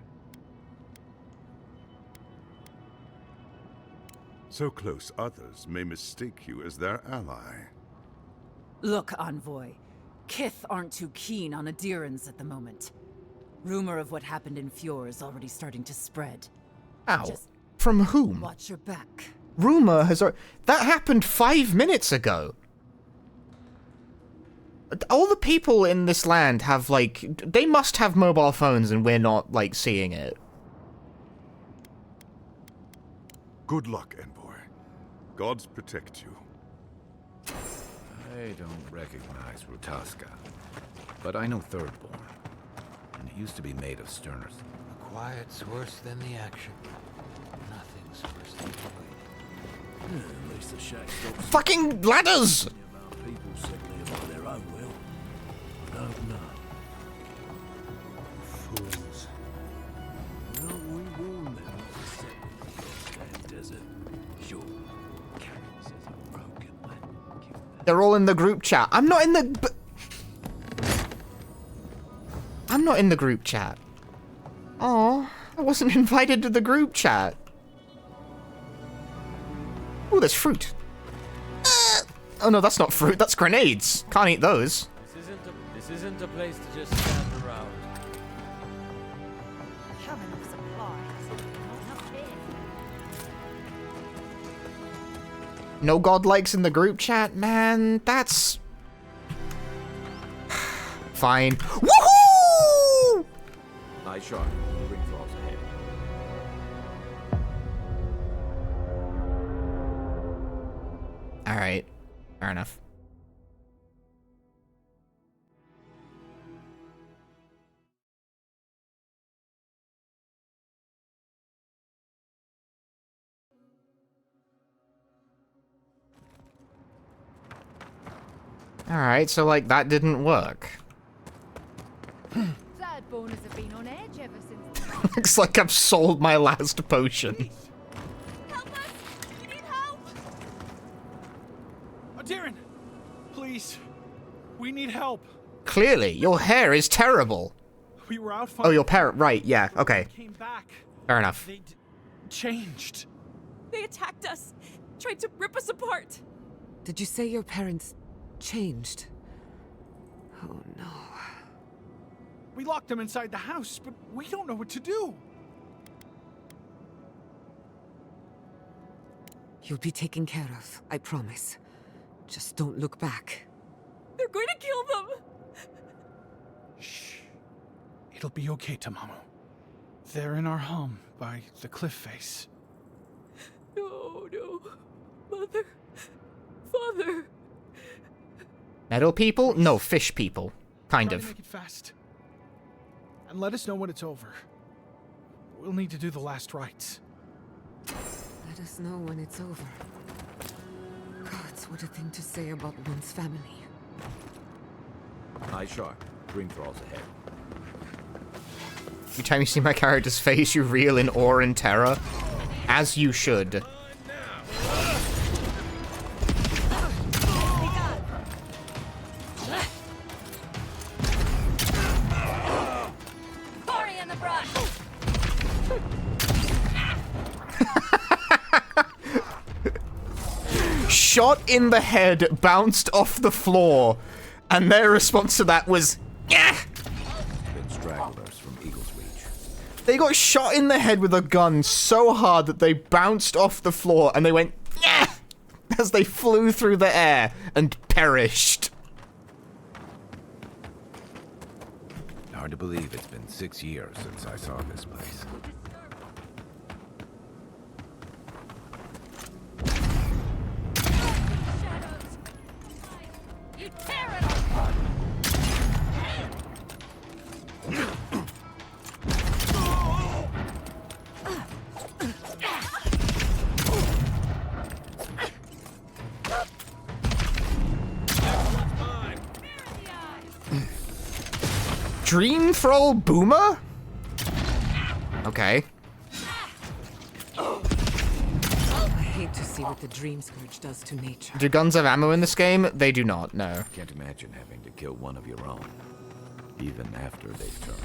[SPEAKER 20] So close others may mistake you as their ally.
[SPEAKER 2] Look, envoy, Kith aren't too keen on Adirans at the moment. Rumor of what happened in Fior is already starting to spread.
[SPEAKER 1] Ow.
[SPEAKER 2] Just
[SPEAKER 1] from whom?
[SPEAKER 2] watch your back.
[SPEAKER 1] Rumor has... That happened 5 minutes ago. All the people in this land have, like... They must have mobile phones and we're not, like, seeing it.
[SPEAKER 20] Good luck, Envoy. Gods protect you.
[SPEAKER 7] I don't recognize Rutaska, but I know Thirdborn, and it used to be made of sterner.
[SPEAKER 24] The quiet's worse than the action. Nothing's worse than the waiting.
[SPEAKER 13] At least the shack stops.
[SPEAKER 1] Fucking ladders!
[SPEAKER 13] People simply about their own will. I don't know. Fools. Well, we warned them not to set in the damn desert. Sure. Karen says I'm broken, but
[SPEAKER 1] They're all in the group chat. I'm not in the... I'm not in the group chat. Aw, I wasn't invited to the group chat. Ooh, there's fruit. Oh no, that's not fruit, that's grenades. Can't eat those.
[SPEAKER 25] This isn't a place to just stand around.
[SPEAKER 12] Have enough supplies. Not enough here.
[SPEAKER 1] No godlikes in the group chat? Man, that's... Fine. Woohoo!
[SPEAKER 7] Nice shot. Ring thralls ahead.
[SPEAKER 1] Alright, fair enough. Alright, so like that didn't work.
[SPEAKER 10] Thirdborners have been on edge ever since.
[SPEAKER 1] Looks like I've sold my last potion.
[SPEAKER 26] Adiran! Please. We need help.
[SPEAKER 1] Clearly, your hair is terrible.
[SPEAKER 26] We were out
[SPEAKER 1] Oh, your parent, right, yeah, okay.
[SPEAKER 26] Came back.
[SPEAKER 1] Fair enough.
[SPEAKER 26] They changed.
[SPEAKER 2] They attacked us, tried to rip us apart. Did you say your parents changed? Oh no.
[SPEAKER 26] We locked him inside the house, but we don't know what to do.
[SPEAKER 15] You'll be taken care of, I promise. Just don't look back.
[SPEAKER 10] They're going to kill them!
[SPEAKER 26] Shh. It'll be okay, Tamamu. They're in our home by the cliff face.
[SPEAKER 10] No. Mother. Father.
[SPEAKER 1] Metal people? No, fish people. Kind
[SPEAKER 26] Try
[SPEAKER 1] of.
[SPEAKER 26] to make it fast. And let us know when it's over. We'll need to do the last rites.
[SPEAKER 15] Let us know when it's over. Gods, what a thing to say about one's family.
[SPEAKER 7] Eye sharp. Dream thralls ahead.
[SPEAKER 1] Every time you see my character's face, you reel in awe and terror. As you should.
[SPEAKER 10] In the brush.
[SPEAKER 1] Shot in the head, bounced off the floor, and their response to that was, yeah.
[SPEAKER 7] Been stragglers from Eagle's Reach.
[SPEAKER 1] They got shot in the head with a gun so hard that they bounced off the floor and they went, yeah, as they flew through the air and perished.
[SPEAKER 7] Hard to believe it's been 6 years since I saw this place.
[SPEAKER 10] You tear it apart.
[SPEAKER 1] Dream Thrall Boomer? Okay.
[SPEAKER 15] I hate to see what the Dream Scourge does to nature.
[SPEAKER 1] Do guns have ammo in this game? They do not, no.
[SPEAKER 7] Can't imagine having to kill one of your own, even after they've turned.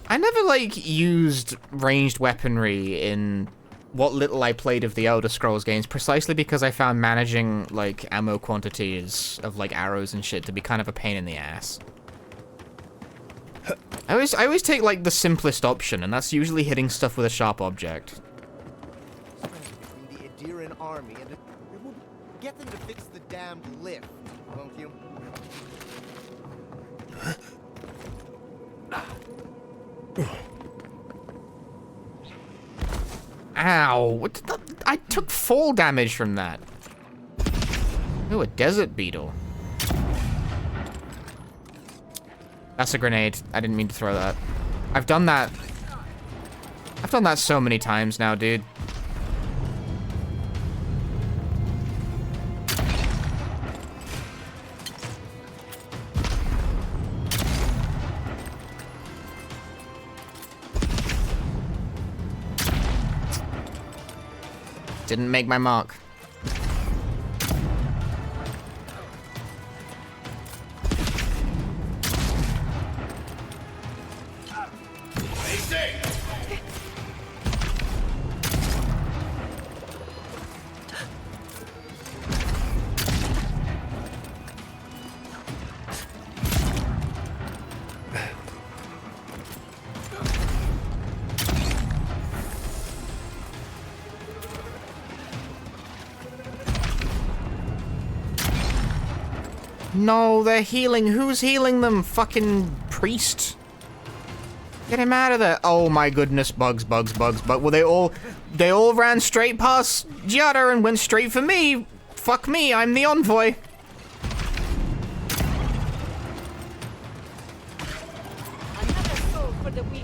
[SPEAKER 1] I never, like, used ranged weaponry in what little I played of the Elder Scrolls games, precisely because I found managing, like, ammo quantities of, like, arrows and shit to be kind of a pain in the ass. I always take, like, the simplest option, and that's usually hitting stuff with a sharp object.
[SPEAKER 3] The Adiran army, and we'll get them to fix the damned lift, won't you?
[SPEAKER 1] Ow! What the, I took fall damage from that. Ooh, a desert beetle. That's a grenade. I didn't mean to throw that. I've done that. I've done that so many times now, dude. Didn't make my mark. No, they're healing. Who's healing them? Fucking priest? Get him out of there. Oh my goodness, bugs. Well, they all ran straight past Giada and went straight for me. Fuck me, I'm the envoy.
[SPEAKER 10] Another soul for the wheel.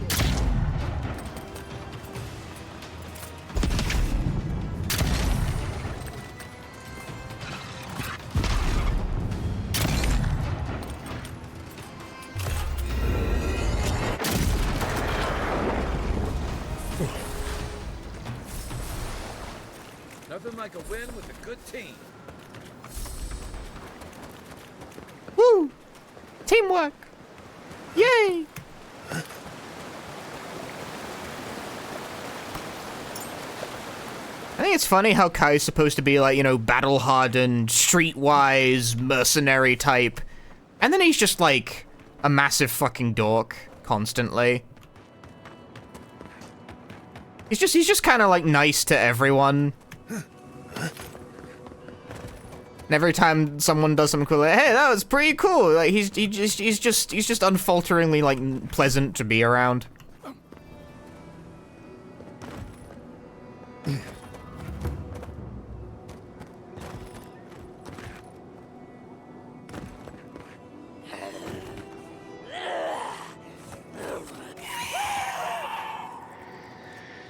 [SPEAKER 18] Nothing like a win with a good team.
[SPEAKER 1] Woo! Teamwork! Yay! I think it's funny how Kai's supposed to be like, you know, battle-hardened, streetwise, mercenary type. And then he's just like a massive fucking dork. constantly. He's just kind of like nice to everyone. And every time someone does something cool, like, hey, that was pretty cool. Like he's just unfalteringly like pleasant to be around.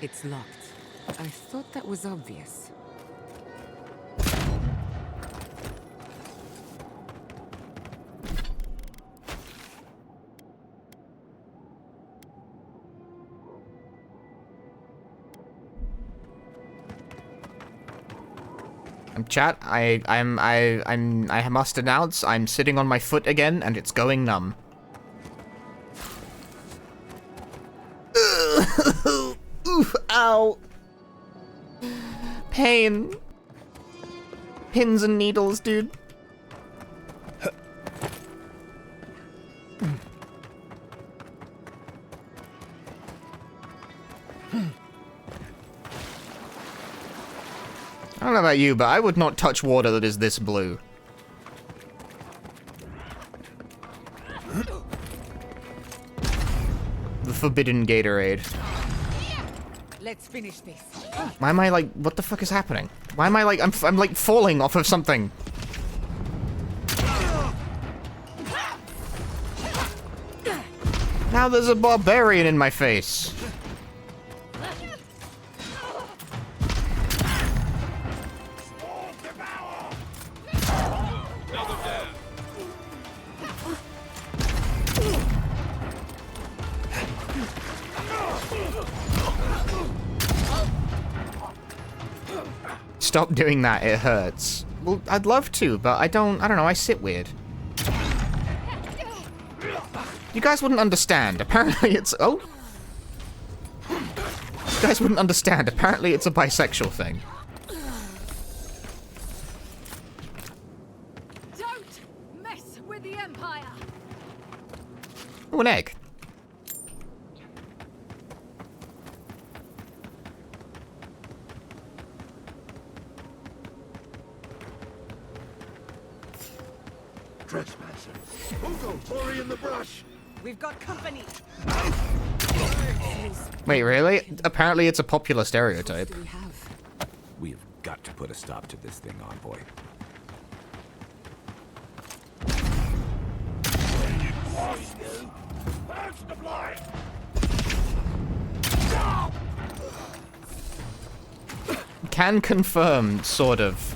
[SPEAKER 15] It's locked. I thought that was obvious.
[SPEAKER 1] Chat, I must announce I'm sitting on my foot again and it's going numb. Oof, ow. Pain. Pins and needles, dude. I don't know about you, but I would not touch water that is this blue. The forbidden Gatorade.
[SPEAKER 15] Let's finish this.
[SPEAKER 1] Why am I like, what the fuck is happening? Why am I like, I'm like falling off of something. Now there's a barbarian in my face. Stop doing that, it hurts. Well, I'd love to, but I don't know, I sit weird. You guys wouldn't understand. Apparently it's, oh. You guys wouldn't understand. Apparently it's a bisexual thing.
[SPEAKER 10] Don't mess with the Empire.
[SPEAKER 1] Oh, an egg.
[SPEAKER 13] Trespasser. Hugo, Tori in the brush.
[SPEAKER 15] We've got company.
[SPEAKER 1] Wait, really? Apparently it's a popular stereotype.
[SPEAKER 7] We've got to put a stop to this thing, Envoy. Can confirm, sort of.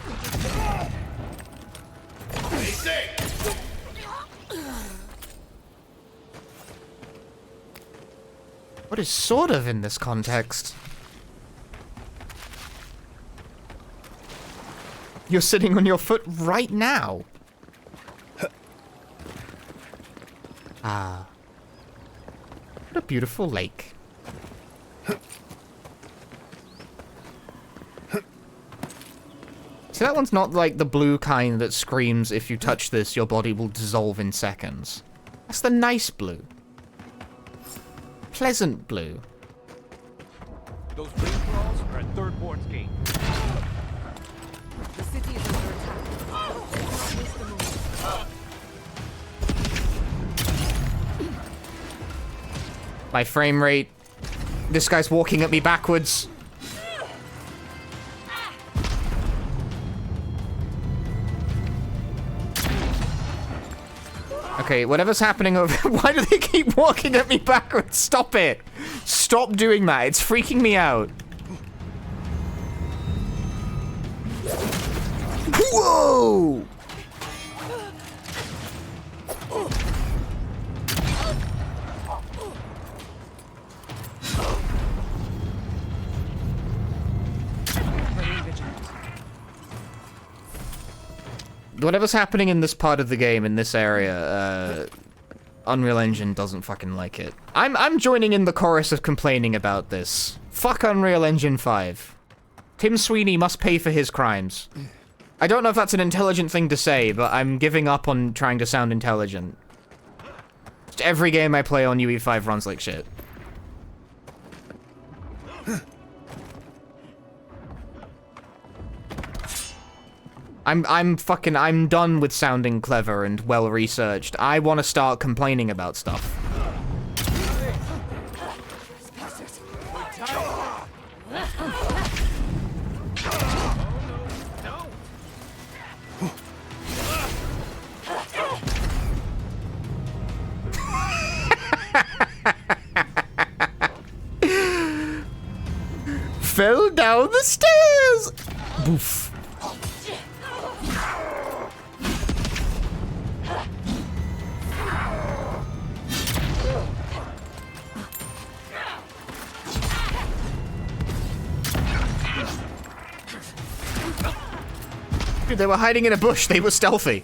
[SPEAKER 7] What is sort of in this context? You're sitting on your foot right now. Ah. What a beautiful lake. See, that one's not like the blue kind that screams, if you touch this, your body will dissolve in seconds. That's the nice blue. Pleasant blue.
[SPEAKER 18] Those dream thralls are at Thirdborn's gate.
[SPEAKER 15] The city is under attack. Not waste a moment.
[SPEAKER 1] My frame rate. This guy's walking at me backwards. Okay, whatever's happening over... Why do they keep walking at me backwards? Stop it! Stop doing that. It's freaking me out. Whoa! Whatever's happening in this part of the game, in this area, Unreal Engine doesn't fucking like it. I'm joining in the chorus of complaining about this. Fuck Unreal Engine 5. Tim Sweeney must pay for his crimes. I don't know if that's an intelligent thing to say, but I'm giving up on trying to sound intelligent. Every game I play on UE5 runs like shit. I'm done with sounding clever and well-researched. I want to start complaining about stuff. Fell down the stairs! Boof. Dude, they were hiding in a bush. They were stealthy.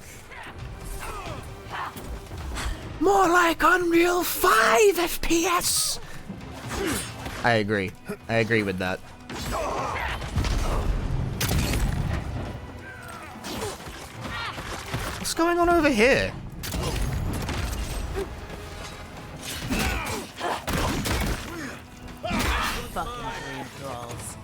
[SPEAKER 1] More like Unreal 5 FPS. I agree. I agree with that. What's going on over here?
[SPEAKER 2] Fucking dream thralls.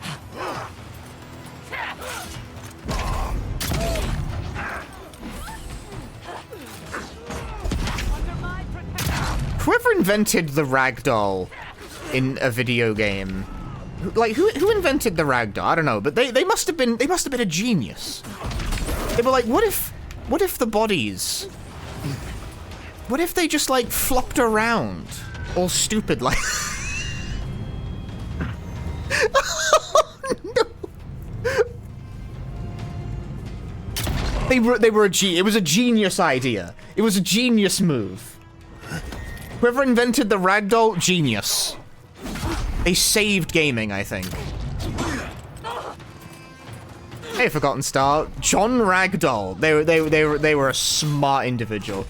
[SPEAKER 1] Whoever invented the ragdoll in a video game, like who invented the ragdoll? I don't know, but they must have been a genius. They were like, what if the bodies, what if they just like flopped around, all stupid like? Oh, no. They were it was a genius idea. It was a genius move. Whoever invented the ragdoll, genius. They saved gaming, I think. Hey, Forgotten Star, John Ragdoll. They were a smart individual.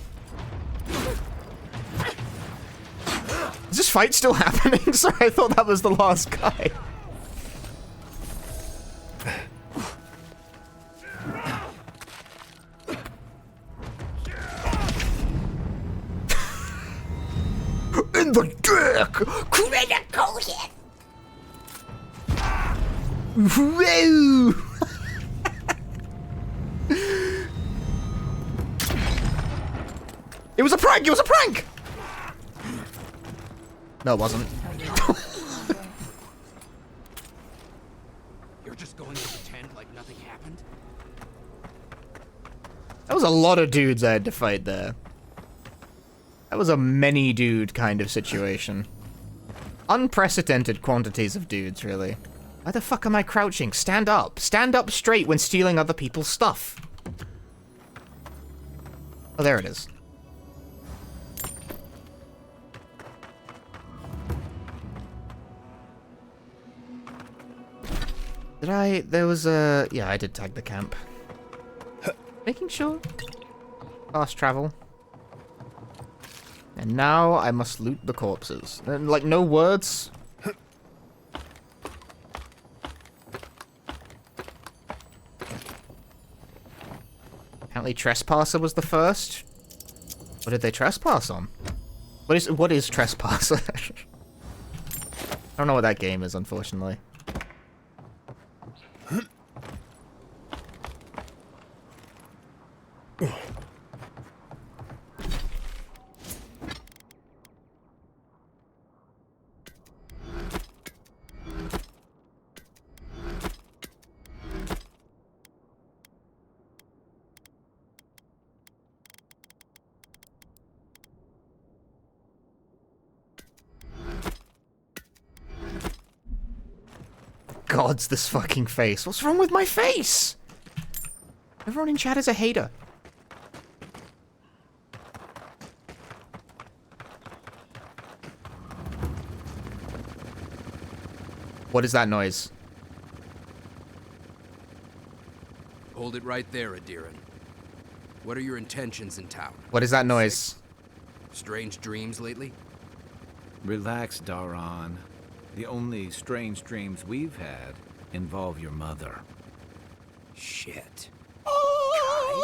[SPEAKER 1] Is this fight still happening? Sorry, I thought that was the last guy. In the dick! Critical hit! Whoa! It was a prank! It was a prank! No, it wasn't.
[SPEAKER 5] You're just going to pretend like nothing happened?
[SPEAKER 1] That was a lot of dudes I had to fight there. That was a many dude kind of situation. Unprecedented quantities of dudes, really. Why the fuck am I crouching? Stand up. Stand up straight when stealing other people's stuff. Oh, there it is. There was a... Yeah, I did tag the camp. Making sure. Fast travel. And now I must loot the corpses. And, like, no words. Apparently Trespasser was the first. What did they trespass on? What is Trespasser? I don't know what that game is, unfortunately. God's this fucking face. What's wrong with my face? Everyone in chat is a hater. What is that noise?
[SPEAKER 5] Hold it right there, Adiran. What are your intentions in town?
[SPEAKER 1] What is that noise?
[SPEAKER 5] Strange dreams lately?
[SPEAKER 7] Relax, Daron. The only strange dreams we've had involve your mother.
[SPEAKER 5] Shit. Kai?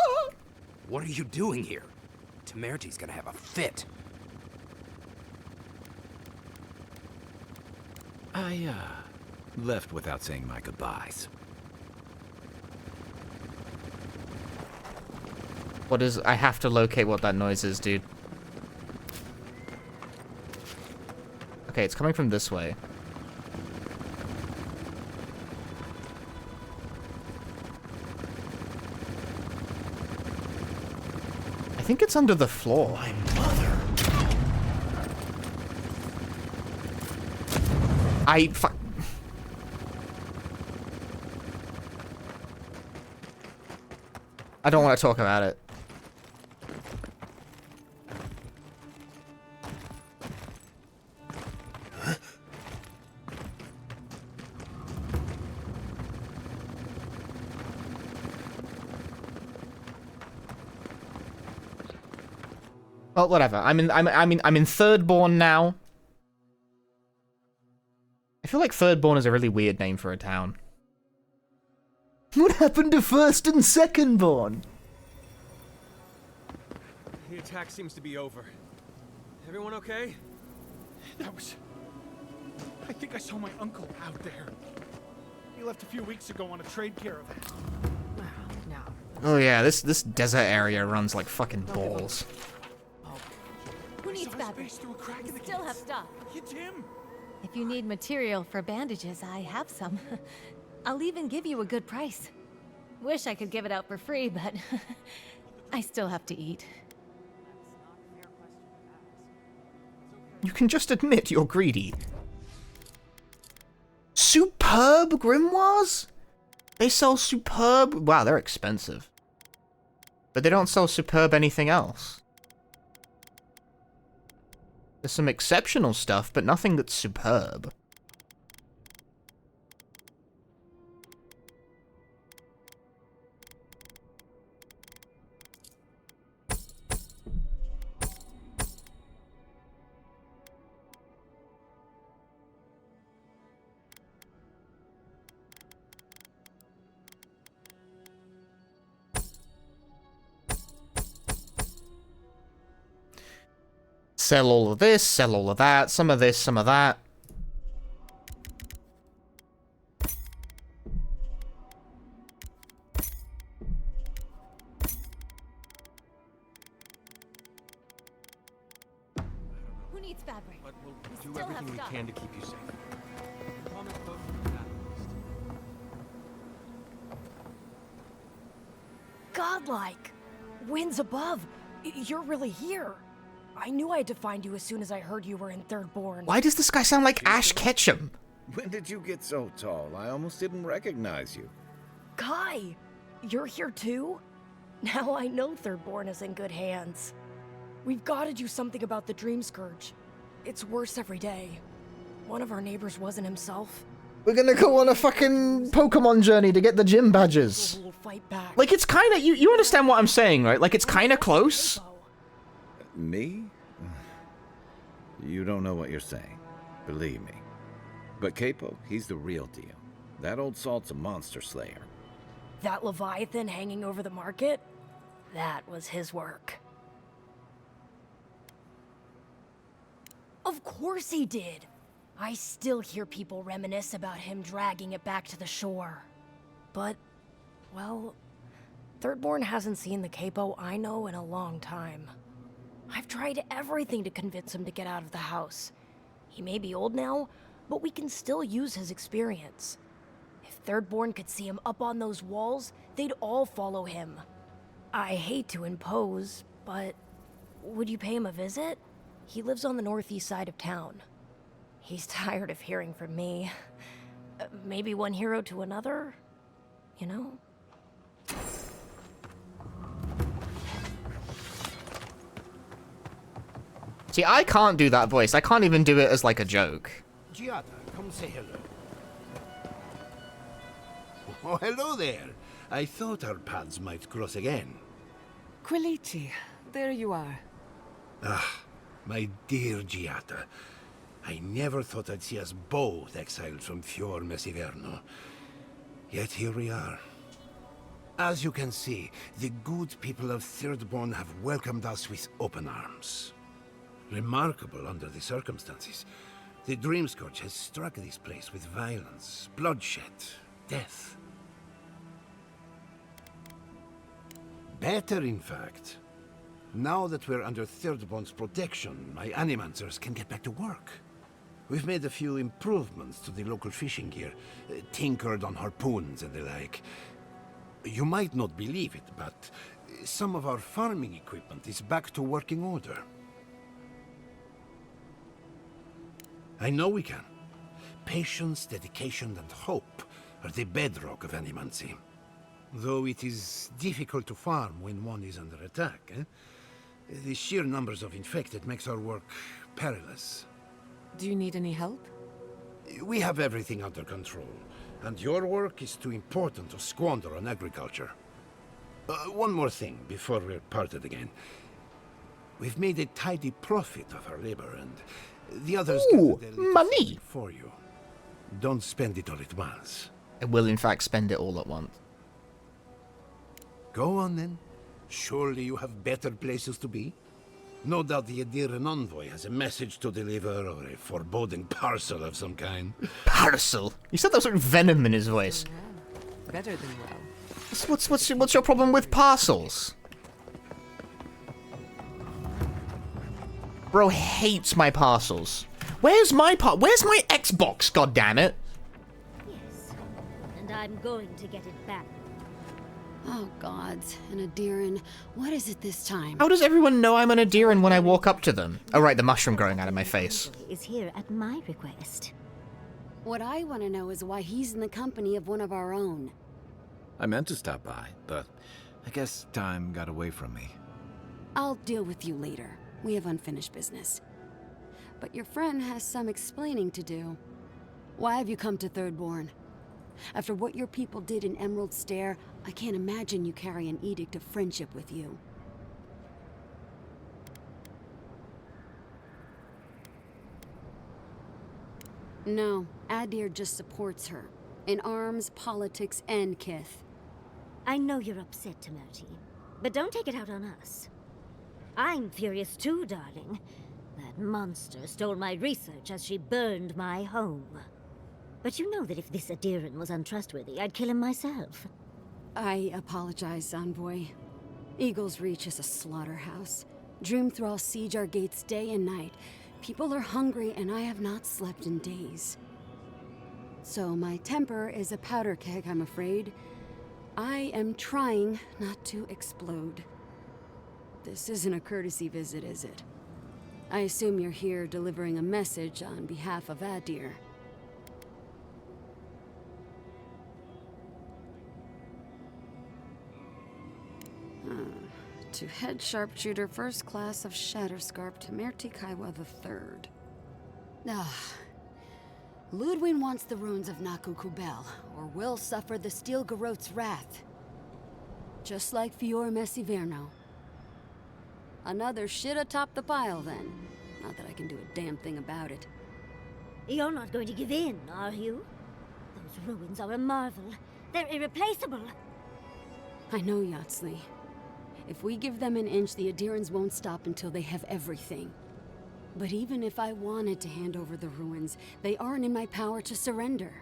[SPEAKER 5] What are you doing here? Temerty's gonna have a fit.
[SPEAKER 7] I left without saying my goodbyes.
[SPEAKER 1] What is... I have to locate what that noise is, dude. Okay, it's coming from this way. I think it's under the floor.
[SPEAKER 13] My mother.
[SPEAKER 1] I don't want to talk about it. Well, whatever. I'm in Thirdborn now. I feel like Thirdborn is a really weird name for a town. What happened to First and Secondborn?
[SPEAKER 6] The attack seems to be over. Everyone okay?
[SPEAKER 26] That was... I think I saw my uncle out there. He left a few weeks ago on a trade caravan.
[SPEAKER 1] Oh yeah, this desert area runs like fucking balls.
[SPEAKER 11] Who needs fabric?
[SPEAKER 26] We
[SPEAKER 11] still have stock.
[SPEAKER 26] It's him.
[SPEAKER 11] If you need material for bandages, I have some. I'll even give you a good price. Wish I could give it out for free, but I still have to eat.
[SPEAKER 1] You can just admit you're greedy. Superb grimoires? They sell superb... Wow, they're expensive. But they don't sell superb anything else. There's some exceptional stuff, but nothing that's superb. Sell all of this, sell all of that, some of this, some of that.
[SPEAKER 11] Who needs fabric?
[SPEAKER 6] But we'll
[SPEAKER 11] We
[SPEAKER 6] do
[SPEAKER 11] still have
[SPEAKER 6] everything we
[SPEAKER 11] stock.
[SPEAKER 6] can to keep you safe.
[SPEAKER 14] Godlike! Winds above! You're really here! I knew I had to find you as soon as I heard you were in Thirdborn.
[SPEAKER 1] Why does this guy sound like Ash Ketchum?
[SPEAKER 16] When did you get so tall? I almost didn't recognize you.
[SPEAKER 14] Kai! You're here too? Now I know Thirdborn is in good hands. We've got to do something about the Dream Scourge. It's worse every day. One of our neighbors wasn't himself.
[SPEAKER 1] We're gonna go on a fucking Pokemon journey to get the gym badges.
[SPEAKER 14] We'll fight back.
[SPEAKER 1] Like, it's kinda... You understand what I'm saying, right? Like, it's kinda close.
[SPEAKER 16] Me? You don't know what you're saying. Believe me. But Capo, he's the real deal. That old salt's a monster slayer.
[SPEAKER 14] That Leviathan hanging over the market? That was his work. Of course he did! I still hear people reminisce about him dragging it back to the shore. But, well, Thirdborn hasn't seen the Capo I know in a long time. I've tried everything to convince him to get out of the house. He may be old now, but we can still use his experience. If Thirdborn could see him up on those walls, they'd all follow him. I hate to impose, but would you pay him a visit? He lives on the northeast side of town. He's tired of hearing from me. Maybe one hero to another? You know?
[SPEAKER 1] See, I can't do that voice. I can't even do it as, like, a joke.
[SPEAKER 17] Giada, come say hello. Oh, hello there. I thought our paths might cross again.
[SPEAKER 15] Quilici, there you are.
[SPEAKER 17] Ah, my dear Giada. I never thought I'd see us both exiled from Fior Messiverno. Yet here we are. As you can see, the good people of Thirdborn have welcomed us with open arms. Remarkable under the circumstances. The Dream Scourge has struck this place with violence, bloodshed, death. Better, in fact. Now that we're under Thirdborn's protection, my animancers can get back to work. We've made a few improvements to the local fishing gear, tinkered on harpoons and the like. You might not believe it, but some of our farming equipment is back to working order. I know we can. Patience, dedication, and hope are the bedrock of animancy. Though it is difficult to farm when one is under attack, eh? The sheer numbers of infected makes our work perilous.
[SPEAKER 15] Do you need any help?
[SPEAKER 17] We have everything under control, and your work is too important to squander on agriculture. One more thing before we're parted again. We've made a tidy profit of our labor, and the others get
[SPEAKER 1] money
[SPEAKER 17] for you. Don't spend it all at once.
[SPEAKER 1] I will, in fact, spend it all at once.
[SPEAKER 17] Go on, then. Surely you have better places to be. No doubt the Adiran envoy has a message to deliver, or a foreboding parcel of some kind.
[SPEAKER 1] Parcel? You said there was sort of venom in his voice.
[SPEAKER 15] Yeah. Better than well.
[SPEAKER 1] What's your problem with parcels? Bro hates my parcels. Where's my Xbox, goddammit?
[SPEAKER 12] Yes, and I'm going to get it back.
[SPEAKER 4] Oh gods, an Adiran. What is it this time?
[SPEAKER 1] How does everyone know I'm an Adiran when I walk up to them? Oh right, the mushroom growing out of my face.
[SPEAKER 12] Is here at my request.
[SPEAKER 4] What I want to know is why he's in the company of one of our own.
[SPEAKER 7] I meant to stop by, but I guess time got away from me.
[SPEAKER 4] I'll deal with you later. We have unfinished business. But your friend has some explaining to do. Why have you come to Thirdborn? After what your people did in Emerald Stair, I can't imagine you carry an edict of friendship with you. No, Adir just supports her. In arms, politics, and kith.
[SPEAKER 12] I know you're upset, Timoti, but don't take it out on us. I'm furious too, darling. That monster stole my research as she burned my home. But you know that if this Adiran was untrustworthy, I'd kill him myself.
[SPEAKER 4] I apologize, Envoy. Eagle's Reach is a slaughterhouse. Dreamthrall siege our gates day and night. People are hungry, and I have not slept in days. So my temper is a powder keg, I'm afraid. I am trying not to explode. This isn't a courtesy visit, is it? I assume you're here delivering a message on behalf of Adir. To head sharpshooter, first class of Shatterscarp to Mertikaiwa III. Ludwin wants the ruins of Naku Kubel, or will suffer the Steel Garot's wrath. Just like Fior Mesiverno. Another shit atop the pile, then. Not that I can do a damn thing about it.
[SPEAKER 12] You're not going to give in, are you? Those ruins are a marvel. They're irreplaceable.
[SPEAKER 4] I know, Yatsley. If we give them an inch, the Adirans won't stop until they have everything. But even if I wanted to hand over the ruins, they aren't in my power to surrender.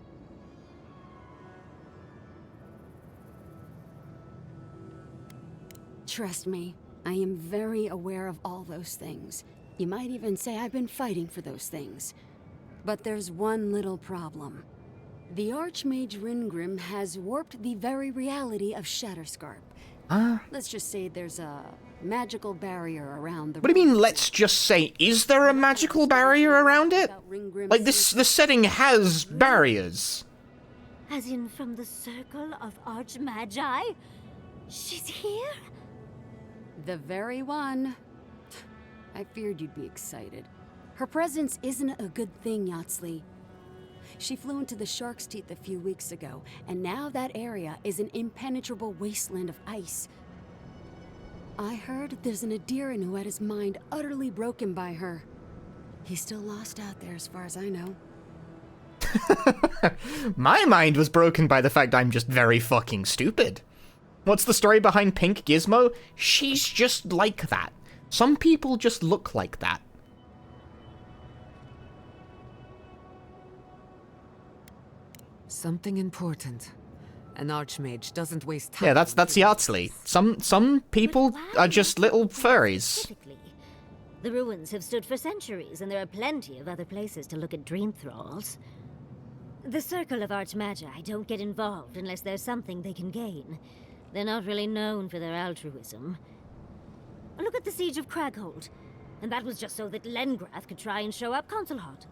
[SPEAKER 4] Trust me, I am very aware of all those things. You might even say I've been fighting for those things. But there's one little problem. The Archmage Ringrim has warped the very reality of Shatterscarp. Let's just say there's a magical barrier around the...
[SPEAKER 1] What do you mean, let's just say? Is there a magical barrier around it? Like, the setting has barriers.
[SPEAKER 12] As in from the circle of Archmagi? She's here?
[SPEAKER 4] The very one. I feared you'd be excited. Her presence isn't a good thing, Yatsley. She flew into the Shark's Teeth a few weeks ago, and now that area is an impenetrable wasteland of ice. I heard there's an Adiran who had his mind utterly broken by her. He's still lost out there as far as I know.
[SPEAKER 1] My mind was broken by the fact I'm just very fucking stupid. What's the story behind Pink Gizmo? She's just like that. Some people just look like that.
[SPEAKER 15] Something important. An archmage doesn't waste time.
[SPEAKER 1] Yeah, that's Yardsley. Some people are just little furries.
[SPEAKER 12] The ruins have stood for centuries, and there are plenty of other places to look at dream thralls. The Circle of Archmagi don't get involved unless there's something they can gain. They're not really known for their altruism. Look at the Siege of Craghold. And that was just so that Lengrath could try and show up Consulhot.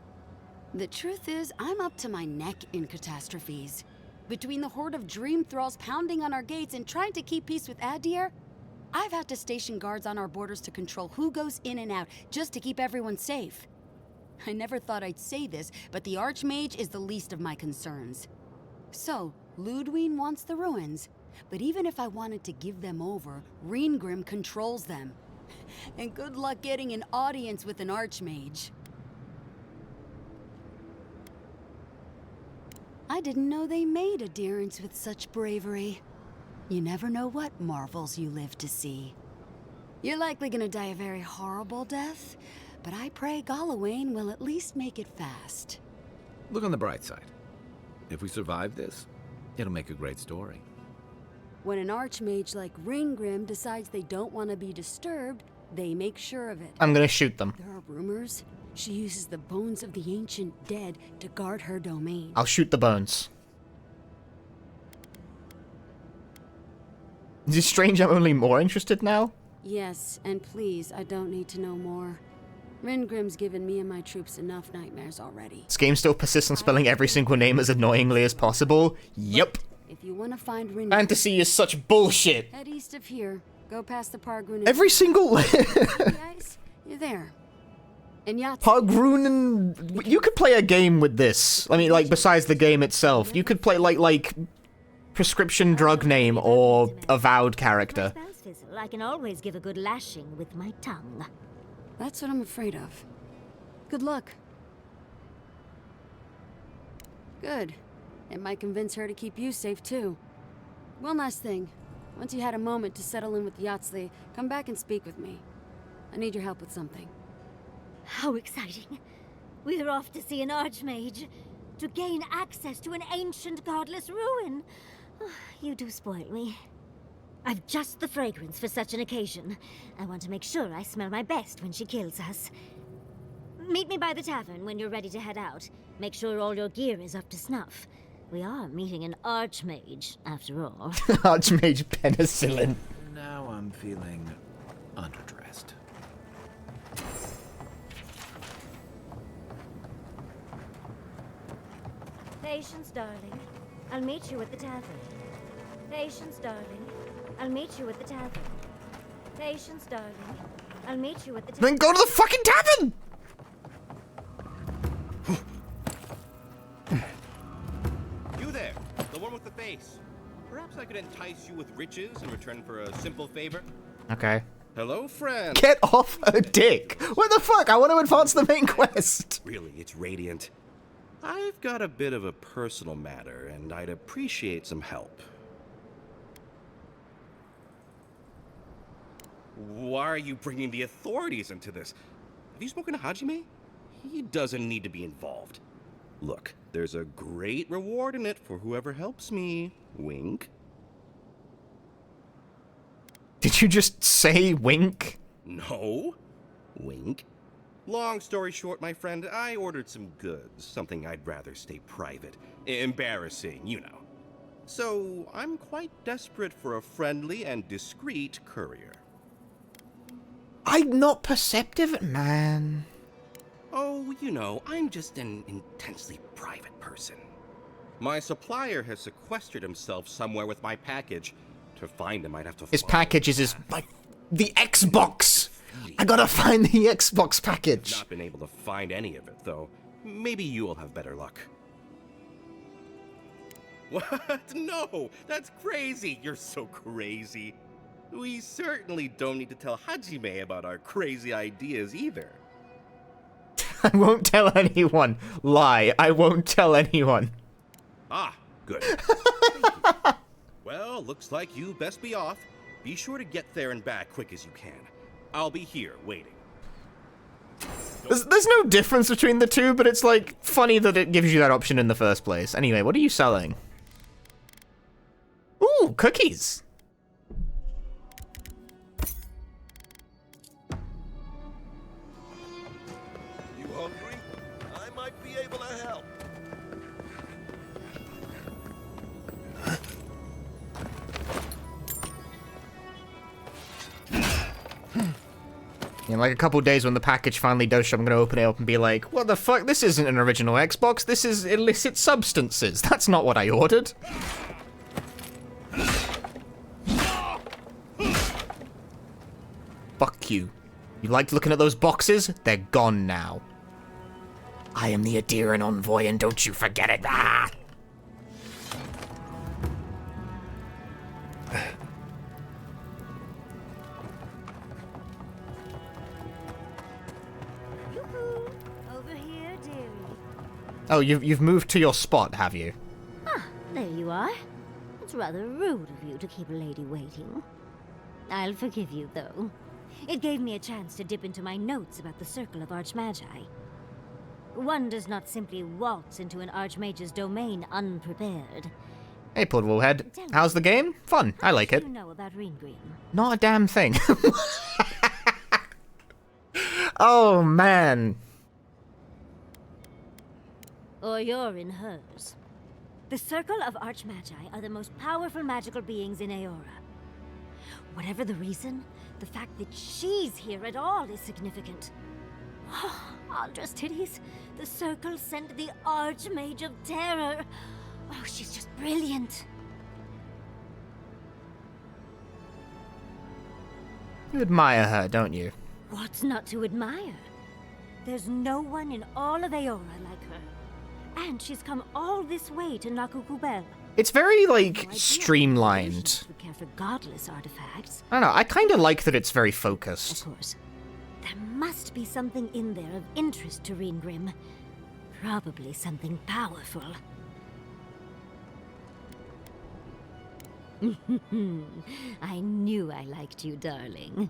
[SPEAKER 4] The truth is, I'm up to my neck in catastrophes. Between the horde of dream thralls pounding on our gates and trying to keep peace with Adir, I've had to station guards on our borders to control who goes in and out, just to keep everyone safe. I never thought I'd say this, but the Archmage is the least of my concerns. So, Ludwine wants the ruins, but even if I wanted to give them over, Reengrim controls them. And good luck getting an audience with an Archmage. I didn't know they made adherents with such bravery. You never know what marvels you live to see. You're likely gonna die a very horrible death, but I pray Galawain will at least make it fast.
[SPEAKER 7] Look on the bright side. If we survive this, it'll make a great story.
[SPEAKER 4] When an Archmage like Reengrim decides they don't want to be disturbed, they make sure of it.
[SPEAKER 1] I'm gonna shoot them.
[SPEAKER 4] There are rumors she uses the bones of the ancient dead to guard her domain.
[SPEAKER 1] I'll shoot the bones. Is it strange I'm only more interested now?
[SPEAKER 4] Yes, and please, I don't need to know more. Reengrim's given me and my troops enough nightmares already.
[SPEAKER 1] This game still persists on spelling every single name as annoyingly as possible. Yep.
[SPEAKER 4] If you want to find Reengrim...
[SPEAKER 1] Fantasy is such bullshit.
[SPEAKER 4] Head east of here. Go past the Pargrun...
[SPEAKER 1] Every single...
[SPEAKER 4] Guys, you're there. And
[SPEAKER 1] Pargrun... You could play a game with this. I mean, like, besides the game itself. You could play, like... prescription drug name or Avowed character.
[SPEAKER 12] I can always give a good lashing with my tongue.
[SPEAKER 4] That's what I'm afraid of. Good luck. Good. It might convince her to keep you safe, too. One last thing. Once you had a moment to settle in with Yardsley, come back and speak with me. I need your help with something.
[SPEAKER 12] How exciting. We're off to see an Archmage. To gain access to an ancient godless ruin. You do spoil me. I've just the fragrance for such an occasion. I want to make sure I smell my best when she kills us. Meet me by the tavern when you're ready to head out. Make sure all your gear is up to snuff. We are meeting an Archmage, after all.
[SPEAKER 1] Archmage penicillin.
[SPEAKER 7] Now I'm feeling underdressed.
[SPEAKER 12] Patience, darling. I'll meet you at the tavern. Patience, darling. I'll meet you at the tavern. Patience, darling. I'll meet you at the tavern.
[SPEAKER 1] Then go to the fucking tavern!
[SPEAKER 8] You there, the one with the face. Perhaps I could entice you with riches in return for a simple favor?
[SPEAKER 1] Okay.
[SPEAKER 8] Hello, friend.
[SPEAKER 1] Get off her dick! What the fuck? I want to advance the main quest!
[SPEAKER 8] Really, it's Radiant. I've got a bit of a personal matter, and I'd appreciate some help. Why are you bringing the authorities into this? Have you spoken to Hajime? He doesn't need to be involved. Look, there's a great reward in it for whoever helps me. Wink.
[SPEAKER 1] Did you just say wink?
[SPEAKER 8] No. Wink. Long story short, my friend, I ordered some goods, something I'd rather stay private. Embarrassing, you know. So, I'm quite desperate for a friendly and discreet courier.
[SPEAKER 1] I'm not perceptive, man.
[SPEAKER 8] Oh, you know, I'm just an intensely private person. My supplier has sequestered himself somewhere with my package. To find him, I'd have to
[SPEAKER 1] His package is the Xbox! I gotta find the Xbox package!
[SPEAKER 8] Not been able to find any of it, though. Maybe you'll have better luck. What? No! That's crazy! You're so crazy. We certainly don't need to tell Hajime about our crazy ideas either.
[SPEAKER 1] I won't tell anyone. Lie. I won't tell anyone.
[SPEAKER 8] Ah, good. Well, looks like you best be off. Be sure to get there and back quick as you can. I'll be here waiting.
[SPEAKER 1] There's no difference between the two, but it's like funny that it gives you that option in the first place. Anyway, what are you selling? Ooh, cookies.
[SPEAKER 13] You hungry? I might be able to help.
[SPEAKER 1] In like a couple days when the package finally does show, I'm gonna open it up and be like, what the fuck? This isn't an original Xbox. This is illicit substances. That's not what I ordered. Fuck you. You liked looking at those boxes? They're gone now. I am the Adiran envoy, and don't you forget it. Ah!
[SPEAKER 12] Over here, dearie.
[SPEAKER 1] Oh, you've moved to your spot, have you?
[SPEAKER 12] Ah, there you are. It's rather rude of you to keep a lady waiting. I'll forgive you, though. It gave me a chance to dip into my notes about the Circle of Archmagi. One does not simply waltz into an Archmage's domain unprepared.
[SPEAKER 1] Hey, Puddlehead. How's the game? Fun. I like it.
[SPEAKER 12] What do you know about Reengrim?
[SPEAKER 1] Not a damn thing. Oh, man.
[SPEAKER 12] Or you're in hers. The Circle of Archmagi are the most powerful magical beings in Aora. Whatever the reason, the fact that she's here at all is significant. Aldra's titties, the Circle sent the Archmage of Terror. Oh, she's just brilliant.
[SPEAKER 1] You admire her, don't you?
[SPEAKER 12] What's not to admire? There's no one in all of Aora like her. And she's come all this way to Nakukubel.
[SPEAKER 1] It's very, like, streamlined.
[SPEAKER 12] Would care for godless artifacts.
[SPEAKER 1] I don't know, I kind of like that it's very focused.
[SPEAKER 12] Of course. There must be something in there of interest to Reengrim. Probably something powerful. I knew I liked you, darling.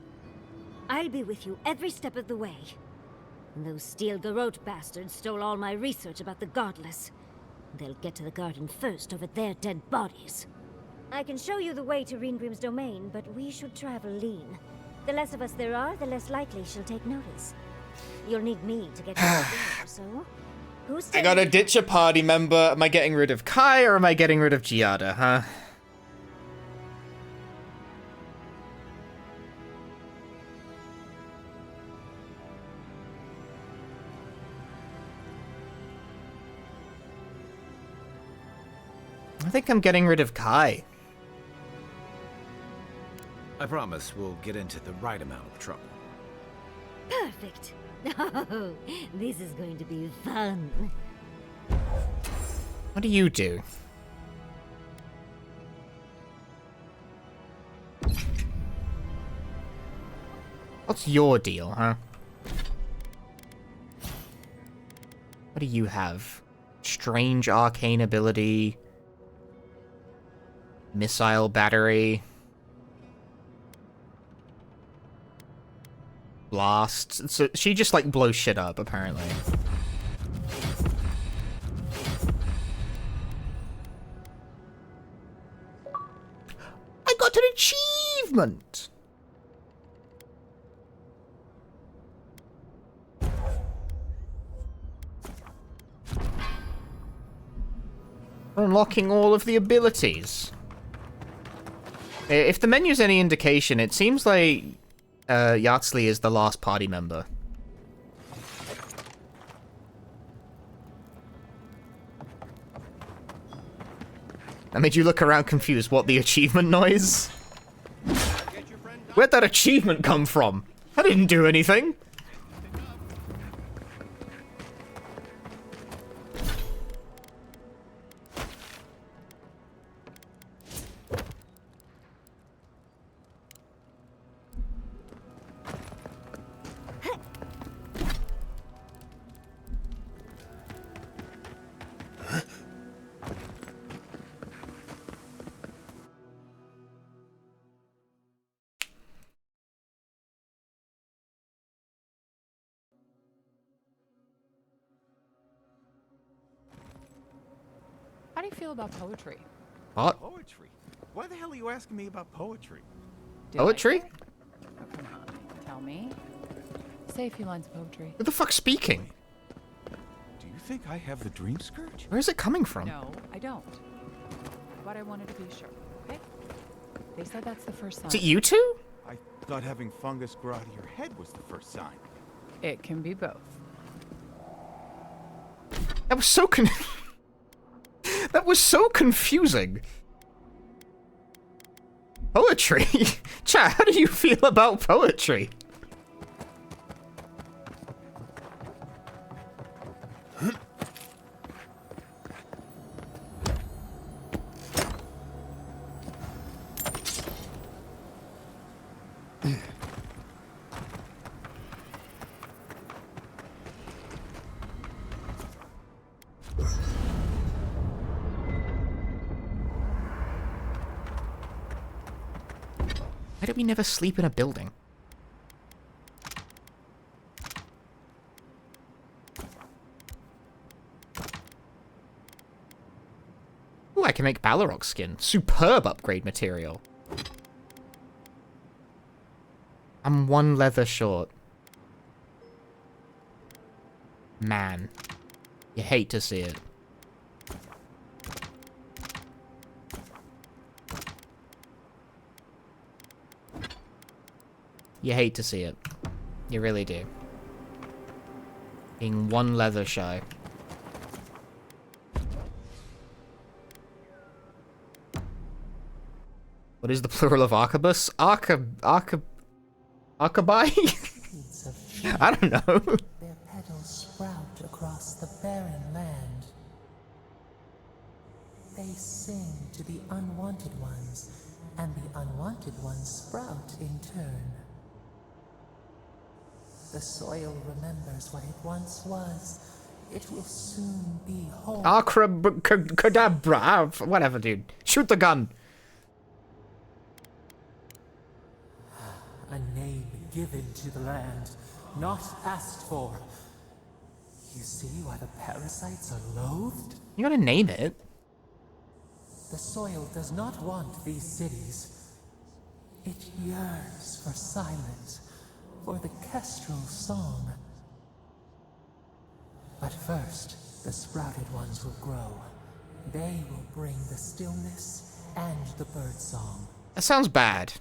[SPEAKER 12] I'll be with you every step of the way. Those Steel Garrote bastards stole all my research about the Godless. They'll get to the garden first over their dead bodies. I can show you the way to Reengrim's domain, but we should travel lean. The less of us there are, the less likely she'll take notice. You'll need me to get you there, so... Who's
[SPEAKER 1] I gotta ditch a party member. Am I getting rid of Kai or am I getting rid of Giada, huh? I think I'm getting rid of Kai.
[SPEAKER 16] I promise we'll get into the right amount of trouble.
[SPEAKER 12] Perfect. Oh, this is going to be fun.
[SPEAKER 1] What do you do? What's your deal, huh? What do you have? Strange arcane ability. Missile battery. Blast. So she just like blows shit up, apparently. I got an achievement! Unlocking all of the abilities. If the menu's any indication, it seems like Yardsley is the last party member. That made you look around confused. What, the achievement noise? Where'd that achievement come from? I didn't do anything.
[SPEAKER 9] How do you feel about poetry?
[SPEAKER 1] What?
[SPEAKER 19] Poetry? Why the hell are you asking me about poetry?
[SPEAKER 1] Poetry?
[SPEAKER 9] Oh, come on. Tell me. Say a few lines of poetry.
[SPEAKER 1] Who the fuck's speaking?
[SPEAKER 19] Do you think I have the dream scourge?
[SPEAKER 1] Where is it coming from?
[SPEAKER 9] No, I don't. But I wanted to be sure, okay? They said that's the first sign.
[SPEAKER 1] Is it you two?
[SPEAKER 19] I thought having fungus grow out of your head was the first sign.
[SPEAKER 9] It can be both.
[SPEAKER 1] That was so that was so confusing. Poetry? Chat, how do you feel about poetry? Why do we never sleep in a building? Ooh, I can make Balrog skin. Superb upgrade material. I'm 1 leather short. Man. You hate to see it. You hate to see it. You really do. Being 1 leather shy. What is the plural of arquebus? Arquebuy? I don't know.
[SPEAKER 20] Their petals sprout across the barren land. They sing to the unwanted ones, and the unwanted ones sprout in turn. The soil remembers what it once was. It will soon be home.
[SPEAKER 1] Cadabra. Whatever, dude. Shoot the gun.
[SPEAKER 20] A name given to the land, not asked for. You see why the parasites are loathed?
[SPEAKER 1] You gotta name it.
[SPEAKER 20] The soil does not want these cities. It yearns for silence, for the kestrel song. But first, the sprouted ones will grow. They will bring the stillness and the bird song.
[SPEAKER 1] That sounds bad.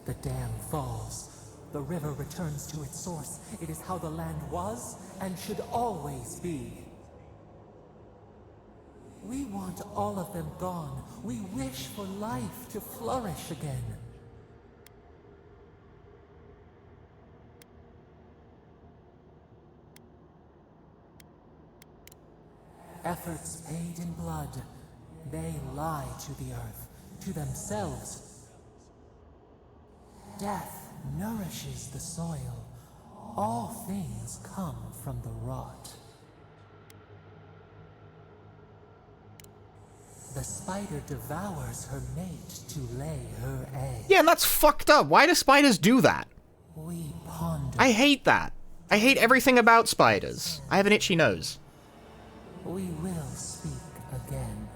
[SPEAKER 20] The dam falls. The river returns to its source. It is how the land was and should always be. We want all of them gone. We wish for life to flourish again. Efforts paid in blood. They lie to the earth, to themselves. Death nourishes the soil. All things come from the rot. The spider devours her mate to lay her egg.
[SPEAKER 1] Yeah, and that's fucked up. Why do spiders do that?
[SPEAKER 20] We ponder.
[SPEAKER 1] I hate that. I hate everything about spiders. I have an itchy nose.
[SPEAKER 20] We will speak again.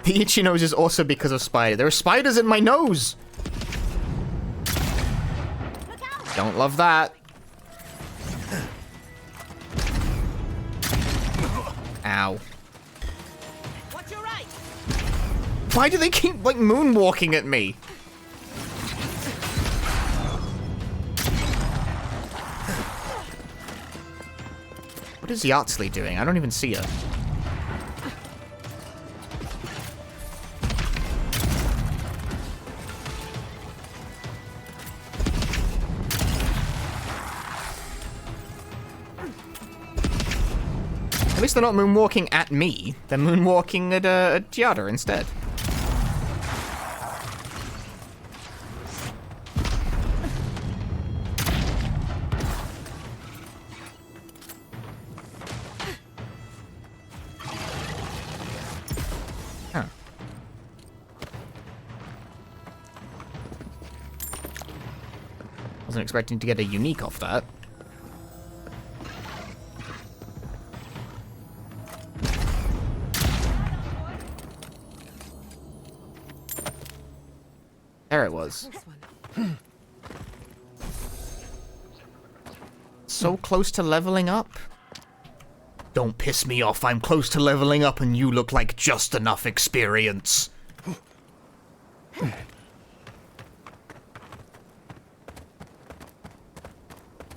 [SPEAKER 1] The itchy nose is also because of spider. There are spiders in my nose! Don't love that. Ow.
[SPEAKER 3] What's your right?
[SPEAKER 1] Why do they keep, like, moonwalking at me? What is Yardsley doing? I don't even see her. At least they're not moonwalking at me. They're moonwalking at Giada instead. Wasn't expecting to get a unique off that. There it was. So close to leveling up? Don't piss me off, I'm close to leveling up and you look like just enough experience.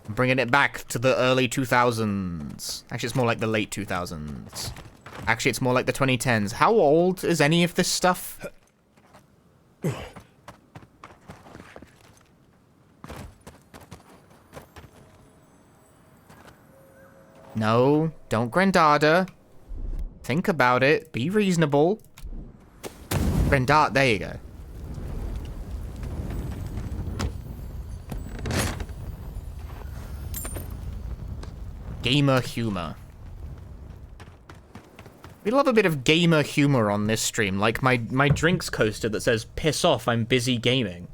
[SPEAKER 1] I'm bringing it back to the early 2000s. Actually, it's more like the late 2000s. Actually, it's more like the 2010s. How old is any of this stuff? No, don't Grandada. Think about it. Be reasonable. Grandada, there you go. Gamer humor. We love a bit of gamer humor on this stream, like my drinks coaster that says, "Piss off, I'm busy gaming."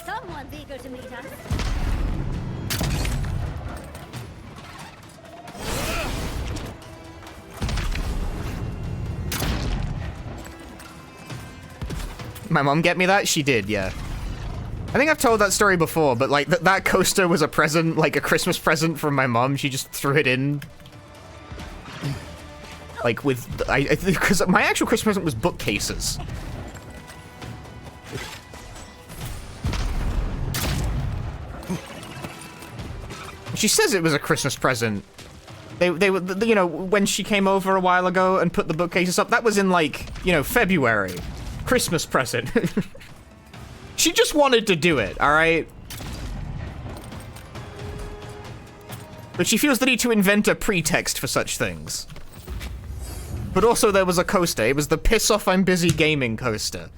[SPEAKER 12] Someone's eager to meet us.
[SPEAKER 1] My mom get me that? She did, yeah. I think I've told that story before, but like that coaster was a present, like a Christmas present from my mom. She just threw it in. Like with, because my actual Christmas present was bookcases. She says it was a Christmas present. They were, you know, when she came over a while ago and put the bookcases up, that was in like, you know, February. Christmas present. She just wanted to do it, alright? But she feels the need to invent a pretext for such things. But also there was a coaster. It was the piss off I'm busy gaming coaster.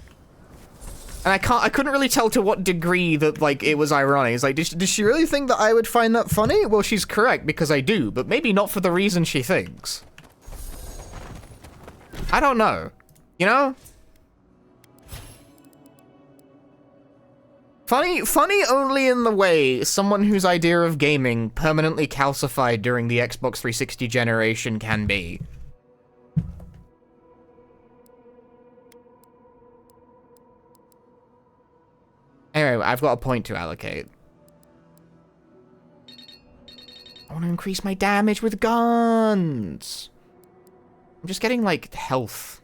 [SPEAKER 1] And I couldn't really tell to what degree that, like, it was ironic. It's like, does she really think that I would find that funny? Well, she's correct, because I do, but maybe not for the reason she thinks. I don't know. You know? Funny only in the way someone whose idea of gaming permanently calcified during the Xbox 360 generation can be. Anyway, I've got a point to allocate. I want to increase my damage with guns. I'm just getting, like, health.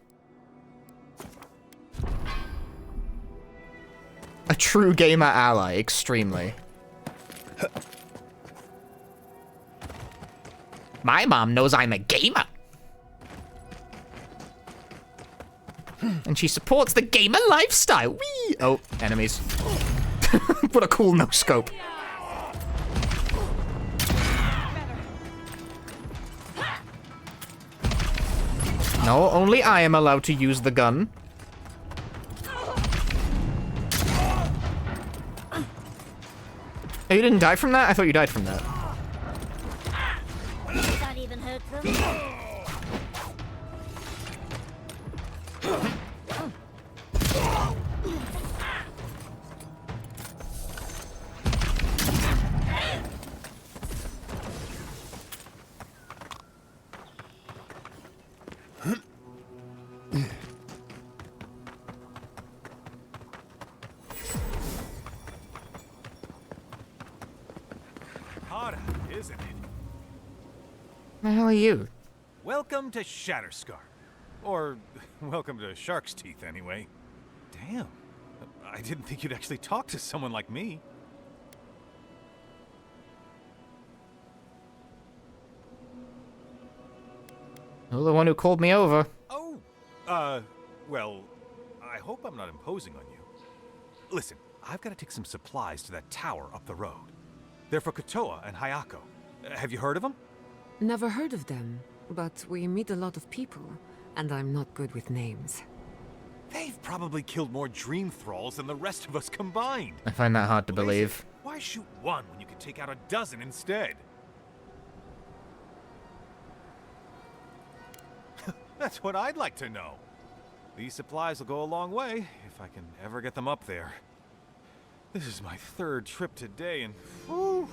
[SPEAKER 1] A true gamer ally, extremely. My mom knows I'm a gamer. And she supports the gamer lifestyle. Whee! Oh, enemies. What a cool no-scope. No, only I am allowed to use the gun. Oh, you didn't die from that? I thought you died from that.
[SPEAKER 12] That even hurt them.
[SPEAKER 19] Hot, isn't it?
[SPEAKER 1] The hell are you?
[SPEAKER 19] Welcome to Shatterscar. Or, welcome to Shark's Teeth, anyway. Damn. I didn't think you'd actually talk to someone like me.
[SPEAKER 1] You're the one who called me over.
[SPEAKER 19] Oh, well, I hope I'm not imposing on you. Listen, I've got to take some supplies to that tower up the road. They're for Kotoa and Hayako. Have you heard of them?
[SPEAKER 15] Never heard of them, but we meet a lot of people, and I'm not good with names.
[SPEAKER 19] They've probably killed more dream thralls than the rest of us combined.
[SPEAKER 1] I find that hard to believe.
[SPEAKER 19] Why shoot one when you can take out a dozen instead? That's what I'd like to know. These supplies will go a long way, if I can ever get them up there. This is my 3rd trip today, and whew,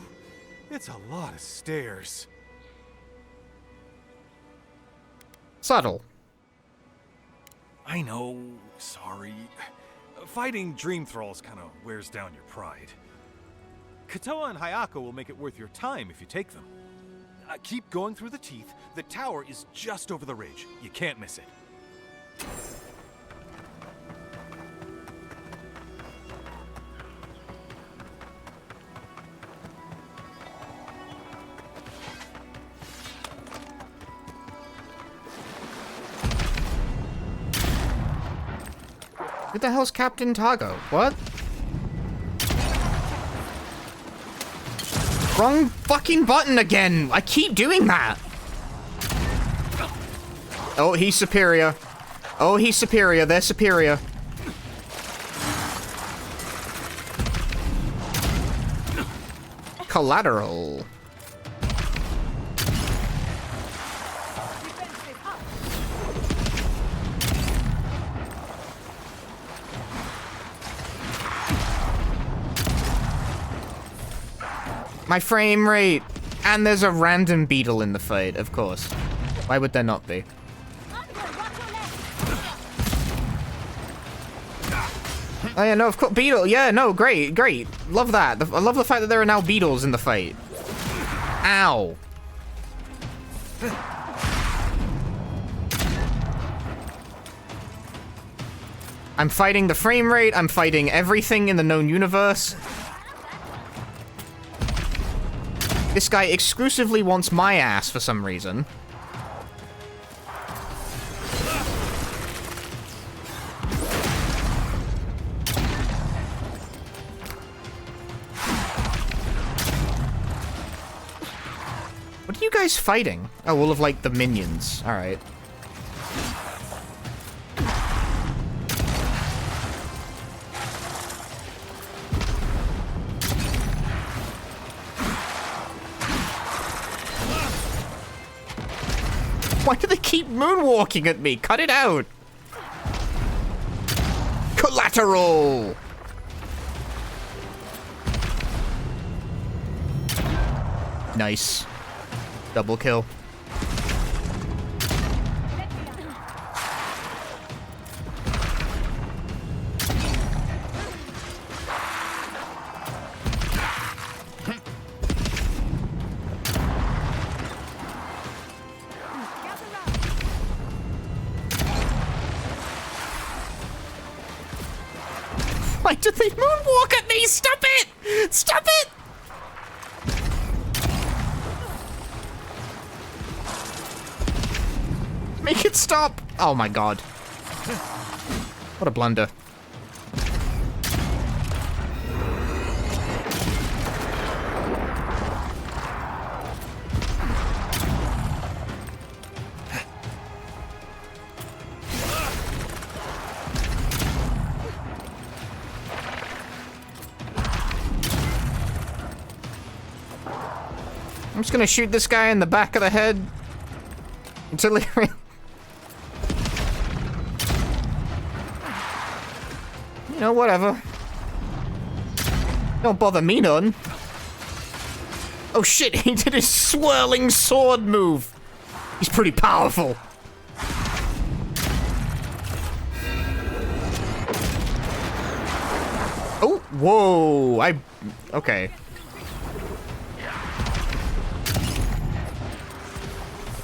[SPEAKER 19] it's a lot of stairs.
[SPEAKER 1] Subtle.
[SPEAKER 19] I know, sorry. Fighting dream thralls kind of wears down your pride. Kotoa and Hayako will make it worth your time if you take them. Keep going through the teeth. The tower is just over the ridge. You can't miss it.
[SPEAKER 1] Who the hell's Captain Tago? What? Wrong fucking button again! I keep doing that! Oh, he's superior. Oh, he's superior. They're superior. Collateral. My frame rate! And there's a random beetle in the fight, of course. Why would there not be? Oh yeah, no, of course, beetle, yeah, no, great, great. Love that. I love the fact that there are now beetles in the fight. Ow. I'm fighting the frame rate, I'm fighting everything in the known universe. This guy exclusively wants my ass for some reason. What are you guys fighting? Oh, all of, like, the minions. Alright. Why do they keep moonwalking at me? Cut it out! Collateral! Nice. Double kill. Why did they moonwalk at me? Stop it! Stop it! Make it stop! Oh my god. What a blunder. I'm just gonna shoot this guy in the back of the head until he... You know, whatever. Don't bother me none. Oh shit, he did his swirling sword move. He's pretty powerful. Oh, whoa, okay.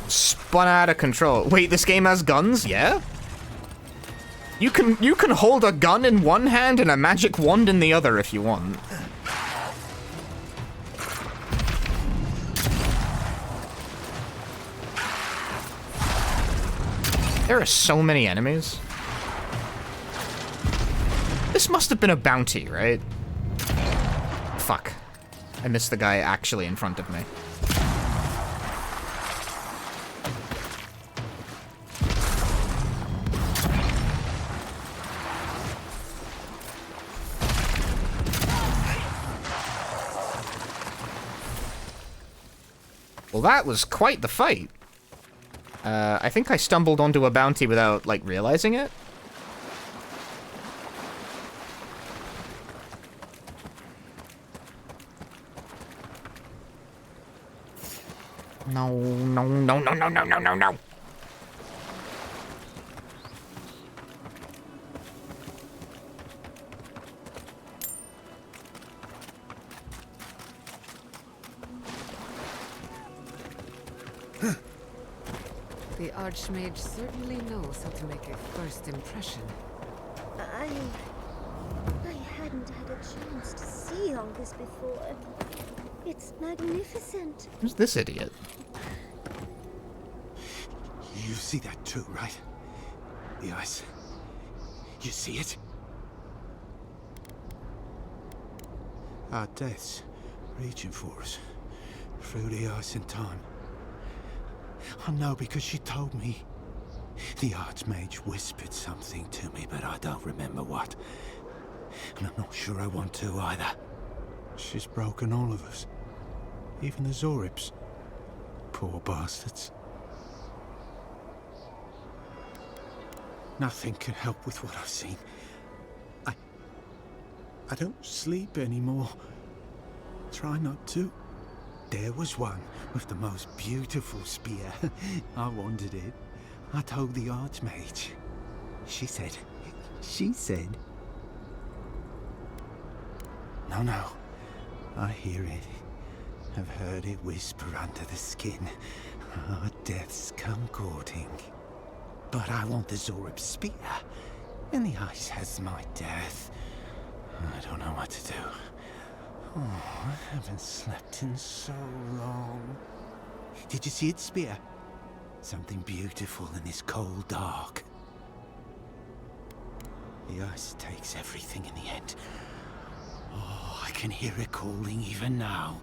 [SPEAKER 1] Spun out of control. Wait, this game has guns? Yeah? You can hold a gun in one hand and a magic wand in the other if you want. There are so many enemies. This must have been a bounty, right? Fuck. I missed the guy actually in front of me. Well, that was quite the fight. I think I stumbled onto a bounty without, like, realizing it. No, no, no, no, no, no, no, no, no.
[SPEAKER 15] The Archmage certainly knows how to make a first impression.
[SPEAKER 12] I hadn't had a chance to see all this before. It's magnificent.
[SPEAKER 1] Who's this idiot?
[SPEAKER 17] You see that too, right? The ice. You see it? Our deaths reaching for us through the ice and time. I know because she told me. The Archmage whispered something to me, but I don't remember what. And I'm not sure I want to either. She's broken all of us. Even the Zoribs. Poor bastards. Nothing can help with what I've seen. I don't sleep anymore. Try not to. There was one with the most beautiful spear. I wanted it. I told the Archmage. She said... No. I hear it. I've heard it whisper under the skin. Our deaths come courting. But I want the Zorib spear. And the ice has my death. I don't know what to do. Oh, I haven't slept in so long. Did you see its spear? Something beautiful in this cold dark. The ice takes everything in the end. Oh, I can hear it calling even now.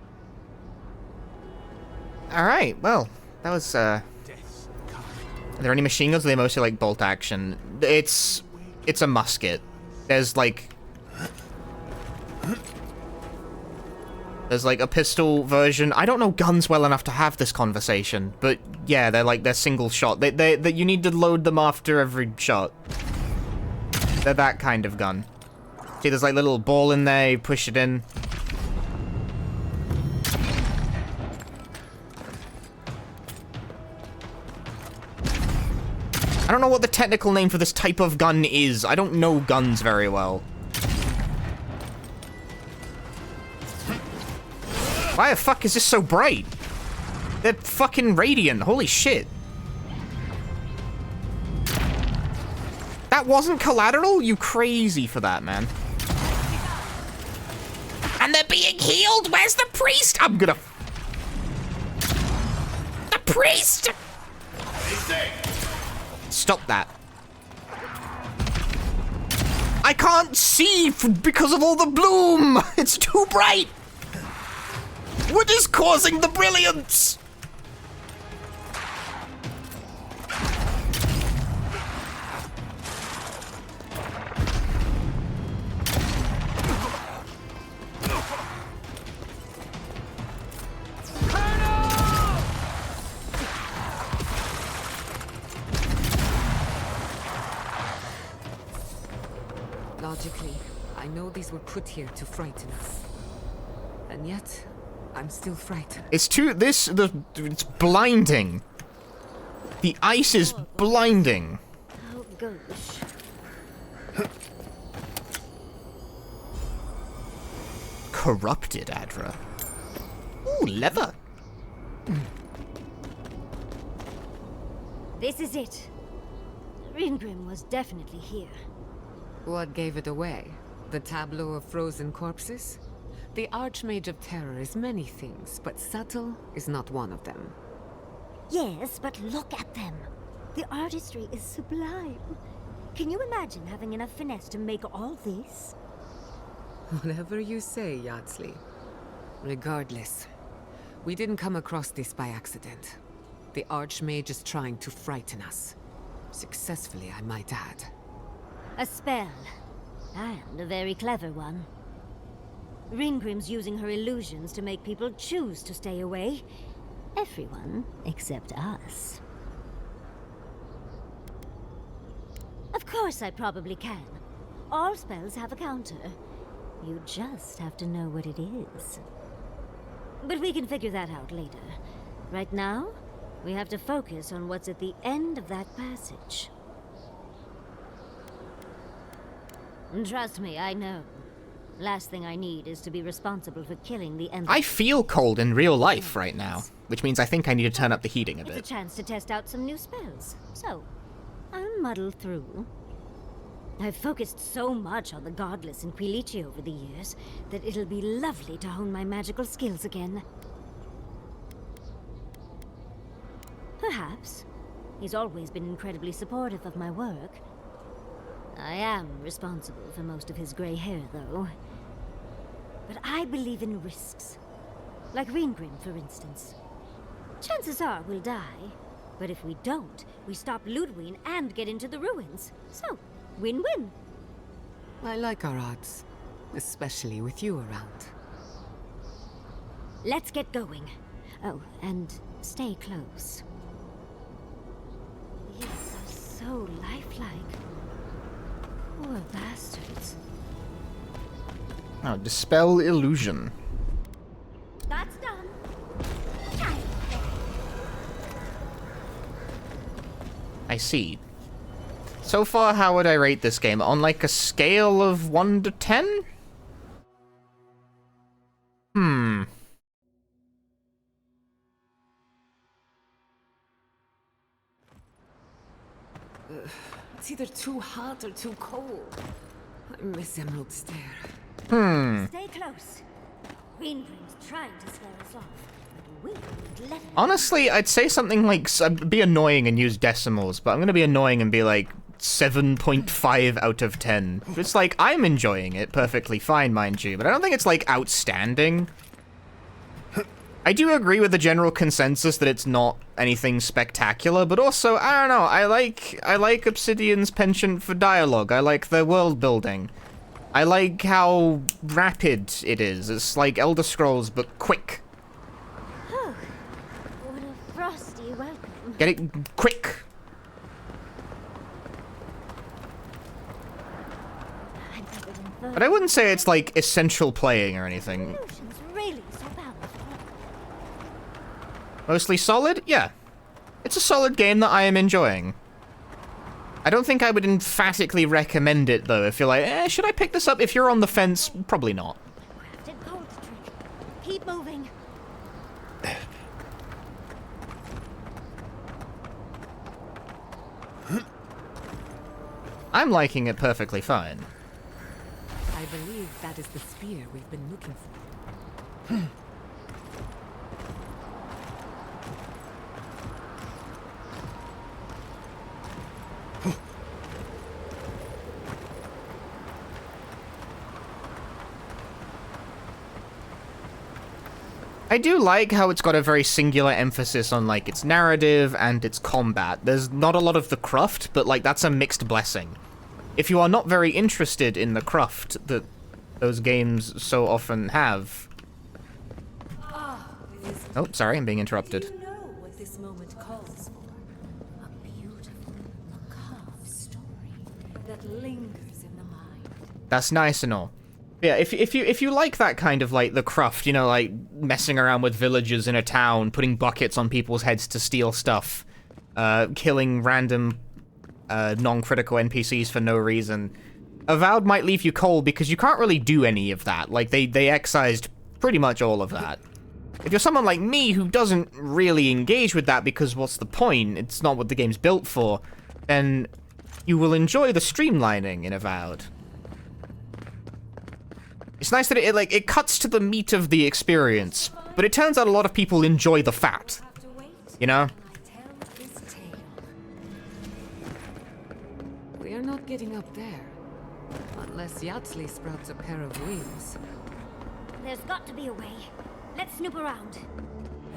[SPEAKER 1] Alright, well, that was, Are there any machine guns? Or are they mostly, like, bolt action? It's a musket. There's, like... There's, like, a pistol version. I don't know guns well enough to have this conversation, but yeah, they're single shot. You need to load them after every shot. They're that kind of gun. See, there's, like, little ball in there, you push it in. I don't know what the technical name for this type of gun is. I don't know guns very well. Why the fuck is this so bright? They're fucking radiant. Holy shit. That wasn't collateral? You crazy for that, man. And they're being healed? Where's the priest? I'm gonna... The priest! Stop that. I can't see because of all the bloom! It's too bright! What is causing the brilliance?
[SPEAKER 15] Logically, I know these were put here to frighten us. And yet, I'm still frightened.
[SPEAKER 1] It's it's blinding. The ice is blinding.
[SPEAKER 12] Oh, gosh.
[SPEAKER 1] Corrupted Adra. Ooh, leather.
[SPEAKER 12] This is it. Ringrim was definitely here.
[SPEAKER 15] What gave it away? The tableau of frozen corpses? The Archmage of Terror is many things, but subtle is not one of them.
[SPEAKER 12] Yes, but look at them. The artistry is sublime. Can you imagine having enough finesse to make all this?
[SPEAKER 15] Whatever you say, Yardsley. Regardless, we didn't come across this by accident. The Archmage is trying to frighten us. Successfully, I might add.
[SPEAKER 12] A spell. And a very clever one. Ringrim's using her illusions to make people choose to stay away. Everyone except us. course I probably can. All spells have a counter. You just have to know what it is. But we can figure that out later. Right now, we have to focus on what's at the end of that passage. Trust me, I know. Last thing I need is to be responsible for killing the end.
[SPEAKER 1] I feel cold in real life right now, which means I think I need to turn up the heating a
[SPEAKER 12] It's a
[SPEAKER 1] bit.
[SPEAKER 12] chance to test out some new spells. So, I'll muddle through. I've focused so much on the Godless and Quilici over the years that it'll be lovely to hone my magical skills again. Perhaps. He's always been incredibly supportive of my work. I am responsible for most of his gray hair, though. But I believe in risks. Like Reengrim, for instance. Chances are we'll die. But if we don't, we stop Ludwig and get into the ruins. So, win-win.
[SPEAKER 15] I like our odds, especially with you around.
[SPEAKER 12] Let's get going. Oh, and stay close. These are so lifelike. Poor bastards.
[SPEAKER 1] Oh, dispel illusion.
[SPEAKER 12] That's done.
[SPEAKER 1] I see. So far, how would I rate this game? On like a scale of 1 to 10?
[SPEAKER 15] It's either too hot or too cold. I miss Emerald Stair.
[SPEAKER 12] Stay close. Reengrim's trying to scare us off, but we won't let him.
[SPEAKER 1] Honestly, I'd say something like, I'd be annoying and use decimals, but I'm gonna be annoying and be like 7.5 out of 10. It's like, I'm enjoying it perfectly fine, mind you, but I don't think it's like outstanding. I do agree with the general consensus that it's not anything spectacular, but also, I don't know, I like Obsidian's penchant for dialogue. I like their world building. I like how rapid it is. It's like Elder Scrolls, but quick.
[SPEAKER 12] What a frosty welcome.
[SPEAKER 1] Get it quick. But I wouldn't say it's like essential playing or anything.
[SPEAKER 12] Really so powerful.
[SPEAKER 1] Mostly solid? Yeah. It's a solid game that I am enjoying. I don't think I would emphatically recommend it, though. If you're like, should I pick this up? If you're on the fence, probably not.
[SPEAKER 12] Crafted gold trick. Keep moving.
[SPEAKER 1] I'm liking it perfectly fine.
[SPEAKER 15] I believe that is the spear we've been looking for.
[SPEAKER 1] I do like how it's got a very singular emphasis on, like, its narrative and its combat. There's not a lot of the cruft, but, like, that's a mixed blessing. If you are not very interested in the cruft that those games so often have... Oh, sorry, I'm being interrupted.
[SPEAKER 15] Do you know what this moment calls for? A beautiful, macabre story that lingers in the mind.
[SPEAKER 1] That's nice and all. Yeah, if you like that kind of, like, the cruft, you know, like, messing around with villagers in a town, putting buckets on people's heads to steal stuff, killing random, non-critical NPCs for no reason, Avowed might leave you cold because you can't really do any of that. Like, they excised pretty much all of that. If you're someone like me who doesn't really engage with that because what's the point? It's not what the game's built for, then you will enjoy the streamlining in Avowed. It's nice that it cuts to the meat of the experience, but it turns out a lot of people enjoy the fat. You know?
[SPEAKER 15] We are not getting up there. Unless Yatsley sprouts a pair of wings.
[SPEAKER 12] There's got to be a way. Let's snoop around.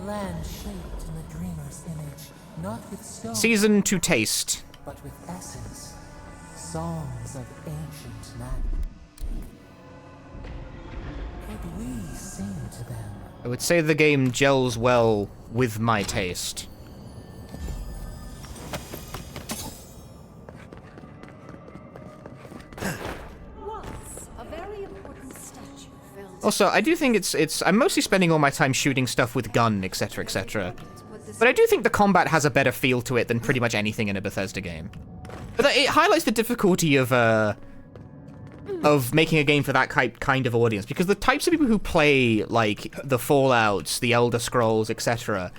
[SPEAKER 20] Land shaped in the dreamer's image, not with stone,
[SPEAKER 1] Season to taste.
[SPEAKER 20] but with essence. Songs of ancient magic. Could we sing to them?
[SPEAKER 1] I would say the game gels well with my taste. Also, I do think it's I'm mostly spending all my time shooting stuff with gun, etc., etc. But I do think the combat has a better feel to it than pretty much anything in a Bethesda game. But it highlights the difficulty of making a game for that kind of audience, because the types of people who play, like, the Fallouts, the Elder Scrolls, etc.,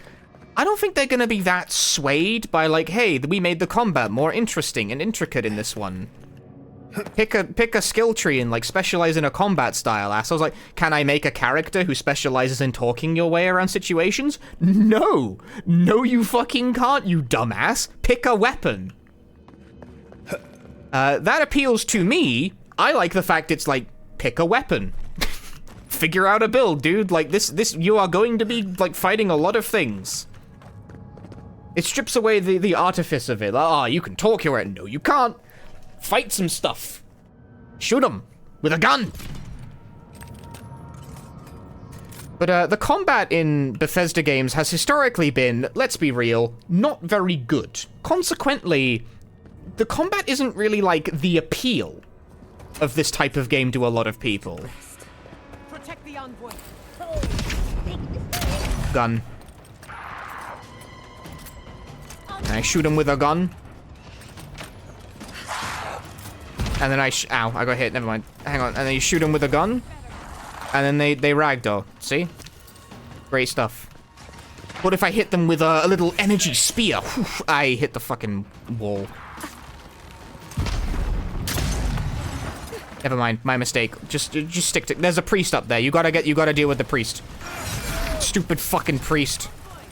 [SPEAKER 1] I don't think they're going to be that swayed by, like, hey, we made the combat more interesting and intricate in this one. Pick a skill tree and, like, specialize in a combat style, assholes. Like, can I make a character who specializes in talking your way around situations? No! No, you fucking can't, you dumbass! Pick a weapon! That appeals to me. I like the fact it's like, pick a weapon. Figure out a build, dude. Like, this, you are going to be, like, fighting a lot of things. It strips away the artifice of it. Ah, you can talk your way. No, you can't. Fight some stuff. Shoot them with a gun. But the combat in Bethesda games has historically been, let's be real, not very good. Consequently, the combat isn't really like the appeal of this type of game to a lot of people.
[SPEAKER 15] Protect the envoy.
[SPEAKER 1] Gun. And I shoot him with a gun. And then ow, I got hit, never mind. Hang on, and then you shoot him with a gun. And then they ragdoll, see? Great stuff. What if I hit them with a little energy spear? Whew, I hit the fucking wall. Never mind, my mistake. Just stick to. There's a priest up there. You gotta deal with the priest. Stupid fucking priest.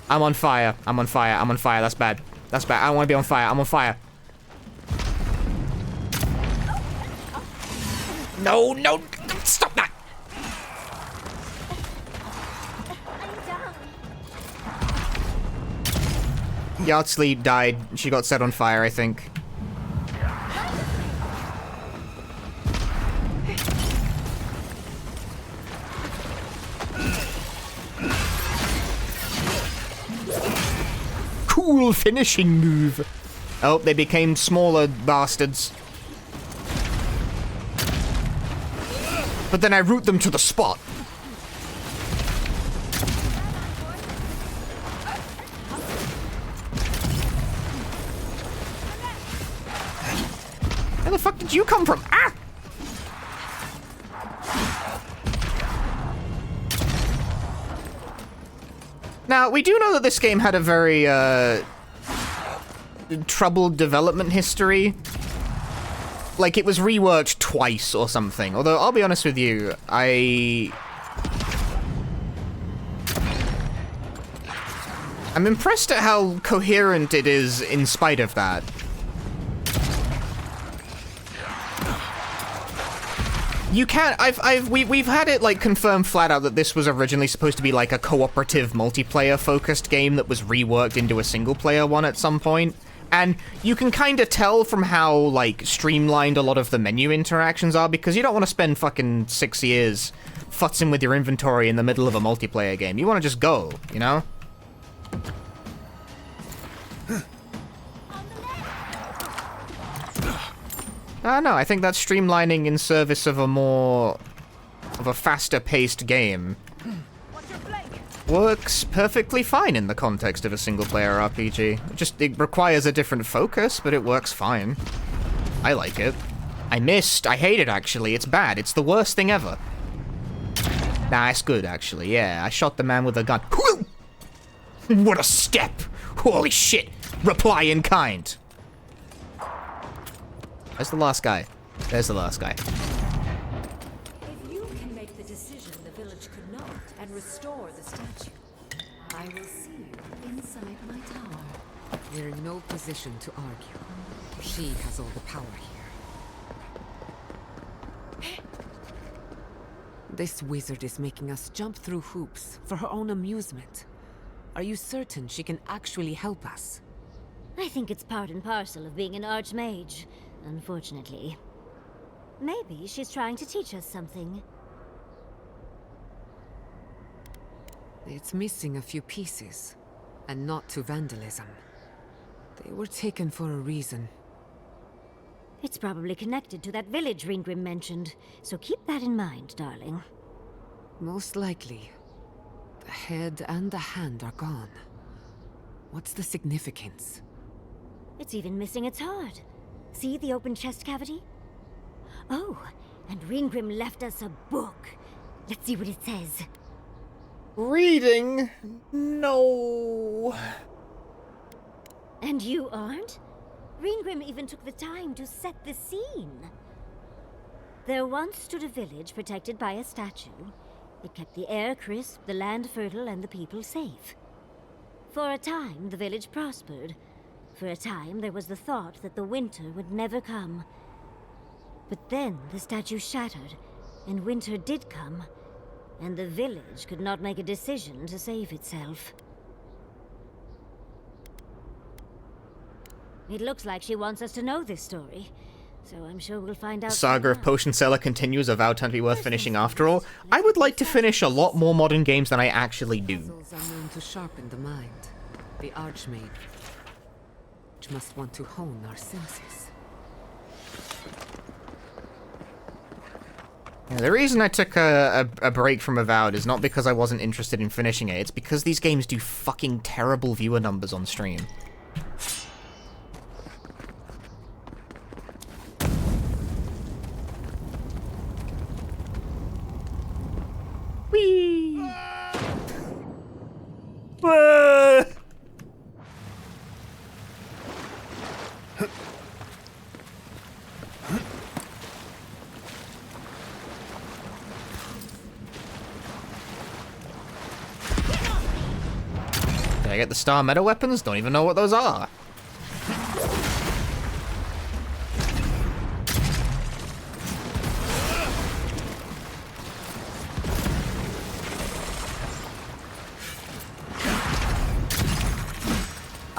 [SPEAKER 1] I'm on fire. I'm on fire. I'm on fire. That's bad. That's bad. I don't want to be on fire. I'm on fire. No, no, stop that. Yardsleep died. She got set on fire, I think. Cool finishing move. Oh, they became smaller bastards. But then I root them to the spot. Where the fuck did you come from? Ah! Now, we do know that this game had a very, troubled development history. Like, it was reworked twice or something. Although, I'll be honest with you, I'm impressed at how coherent it is in spite of that. You can't, we've had it, like, confirmed flat out that this was originally supposed to be, like, a cooperative multiplayer-focused game that was reworked into a single-player one at some point. And you can kind of tell from how, like, streamlined a lot of the menu interactions are, because you don't want to spend fucking 6 years futzing with your inventory in the middle of a multiplayer game. You want to just go, you know? No, I think that's streamlining in service of a faster-paced game. Works perfectly fine in the context of a single-player RPG. It requires a different focus, but it works fine. I like it. I missed. I hate it, actually. It's bad. It's the worst thing ever. Nah, it's good, actually. Yeah, I shot the man with a gun. What a step! Holy shit! Reply in kind. Where's the last guy? There's the last guy.
[SPEAKER 10] If you can make the decision the village could not and restore the statue, I will see you inside my tower.
[SPEAKER 15] We're in no position to argue. She has all the power here. This wizard is making us jump through hoops for her own amusement. Are you certain she can actually help us?
[SPEAKER 12] I think it's part and parcel of being an archmage, unfortunately. Maybe she's trying to teach us something.
[SPEAKER 15] It's missing a few pieces, and not to vandalism. They were taken for a reason.
[SPEAKER 12] It's probably connected to that village Ringgrim mentioned, so keep that in mind, darling.
[SPEAKER 15] Most likely. The head and the hand are gone. What's the significance?
[SPEAKER 12] It's even missing its heart. See the open chest cavity? Oh, and Ringrim left us a book. Let's see what it says.
[SPEAKER 1] Reading? No.
[SPEAKER 12] And you aren't? Ringrim even took the time to set the scene. There once stood a village protected by a statue. It kept the air crisp, the land fertile, and the people safe. For a time, the village prospered. For a time, there was the thought that the winter would never come. But then the statue shattered, and winter did come, and the village could not make a decision to save itself. It looks like she wants us to know this story, so I'm sure we'll find out.
[SPEAKER 1] Saga of Potion Seller continues. Avowed turned to be worth finishing after all. I would like to finish a lot more modern games than I actually do.
[SPEAKER 15] Puzzles are known to sharpen the mind. The Archmage must want to hone our senses.
[SPEAKER 1] Yeah, the reason I took a break from Avowed is not because I wasn't interested in finishing it. It's because these games do fucking terrible viewer numbers on stream. Whee! Did I get the star meta weapons? Don't even know what those are.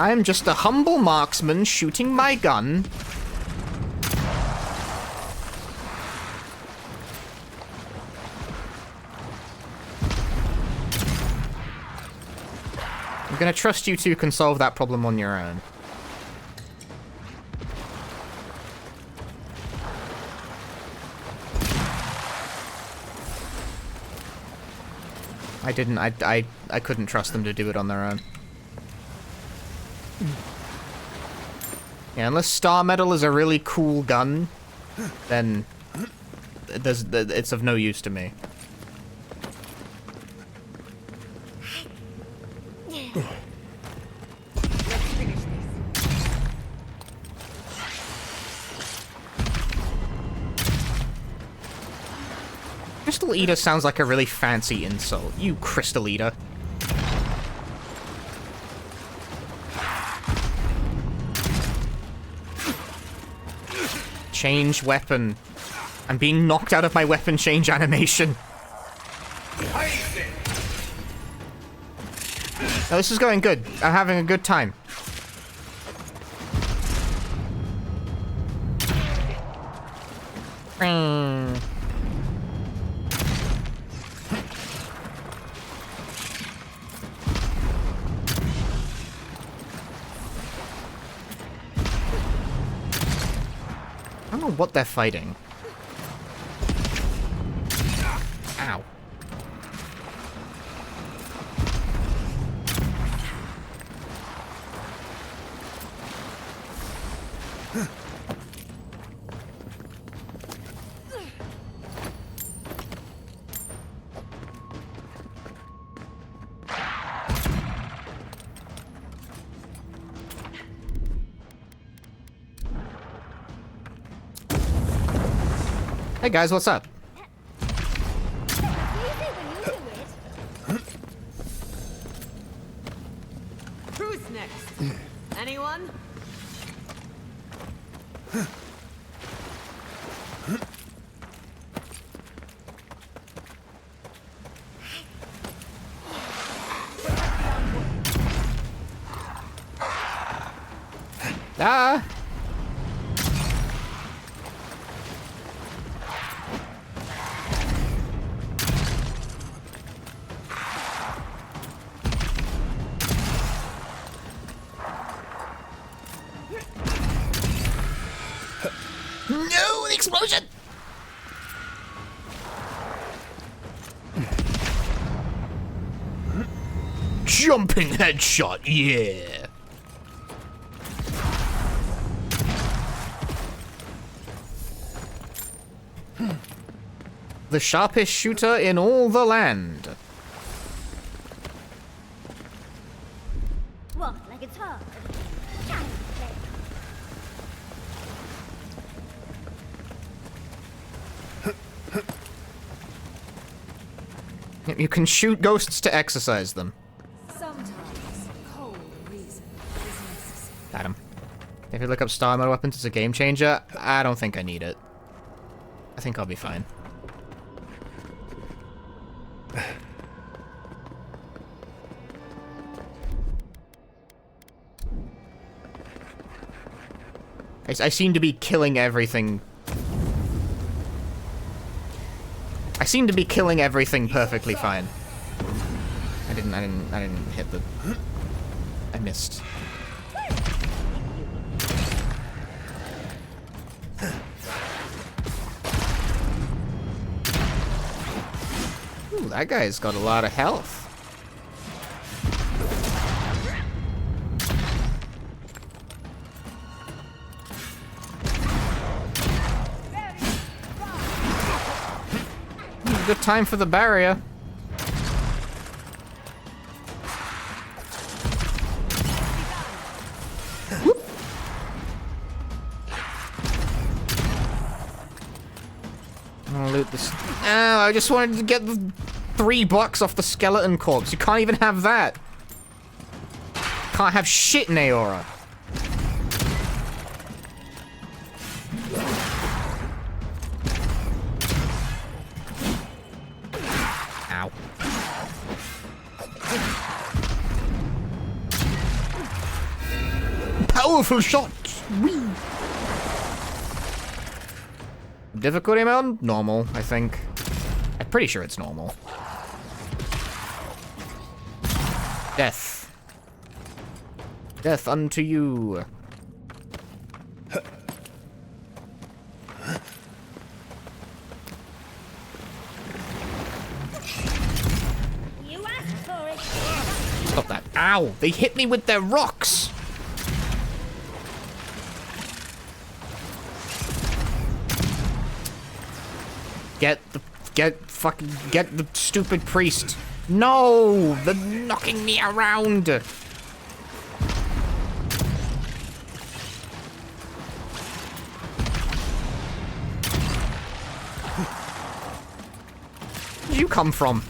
[SPEAKER 1] I am just a humble marksman shooting my gun. I'm gonna trust you two can solve that problem on your own. I didn't, I couldn't trust them to do it on their own. Yeah, unless Star Metal is a really cool gun, then it's of no use to me. Crystal Eater sounds like a really fancy insult. You Crystal Eater. Change weapon. I'm being knocked out of my weapon change animation. No, this is going good. I'm having a good time. I don't know what they're fighting. Ow. Hey guys, what's up?
[SPEAKER 15] Who's next? Anyone?
[SPEAKER 1] Ah! No, the explosion! Jumping headshot, yeah. The sharpest shooter in all the land.
[SPEAKER 12] Walk like it's hard. Child's play.
[SPEAKER 1] You can shoot ghosts to exercise them.
[SPEAKER 10] Sometimes cold reason is necessary.
[SPEAKER 1] Got him. If you look up star mode weapons, it's a game changer. I don't think I need it. I think I'll be fine. I seem to be killing everything. I seem to be killing everything perfectly fine. I didn't hit the... I missed. Ooh, that guy's got a lot of health. Good time for the barrier. Whoop. I'm gonna loot this. Oh, I just wanted to get the $3 off the skeleton corpse. You can't even have that. Can't have shit in Aora. Ow. Powerful shot! Whee! Difficulty mode? Normal, I think. I'm pretty sure it's normal. Death. Death unto you.
[SPEAKER 12] You asked for it.
[SPEAKER 1] Stop that. Ow! They hit me with their rocks! Get the stupid priest. No! They're knocking me around! Where'd you come from?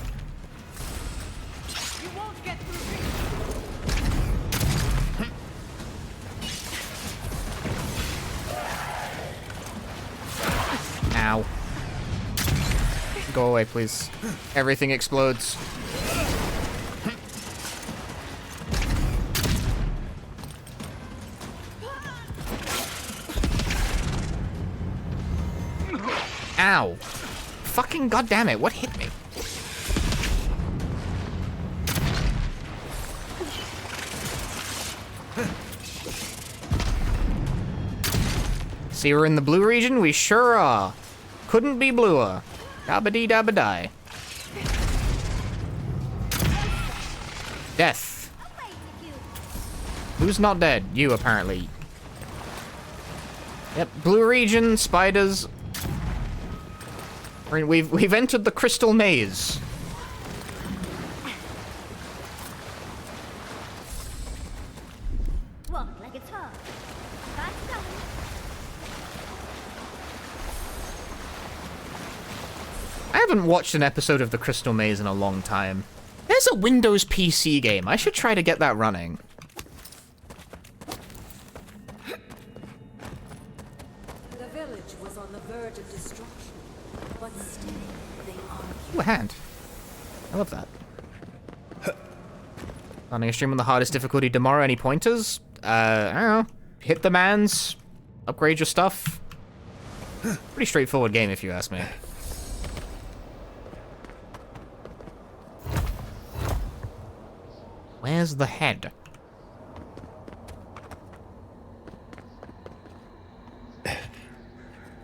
[SPEAKER 15] You won't get through.
[SPEAKER 1] Ow. Go away, please. Everything explodes. Ow. Fucking goddammit, what hit me? See, we're in the blue region? We sure are. Couldn't be bluer. Dabba-dee-dabba-die. Death. Who's not dead? You, apparently. Yep, blue region, spiders. We've entered the crystal maze.
[SPEAKER 12] Walk like it's hard. Fast coming.
[SPEAKER 1] I haven't watched an episode of the Crystal Maze in a long time. There's a Windows PC game. I should try to get that running.
[SPEAKER 10] The village was on the verge of destruction, but still they are.
[SPEAKER 1] Ooh, a hand. I love that. Running a stream on the hardest difficulty tomorrow. Any pointers? I don't know. Hit the mans. Upgrade your stuff. Pretty straightforward game if you ask me. Where's the head?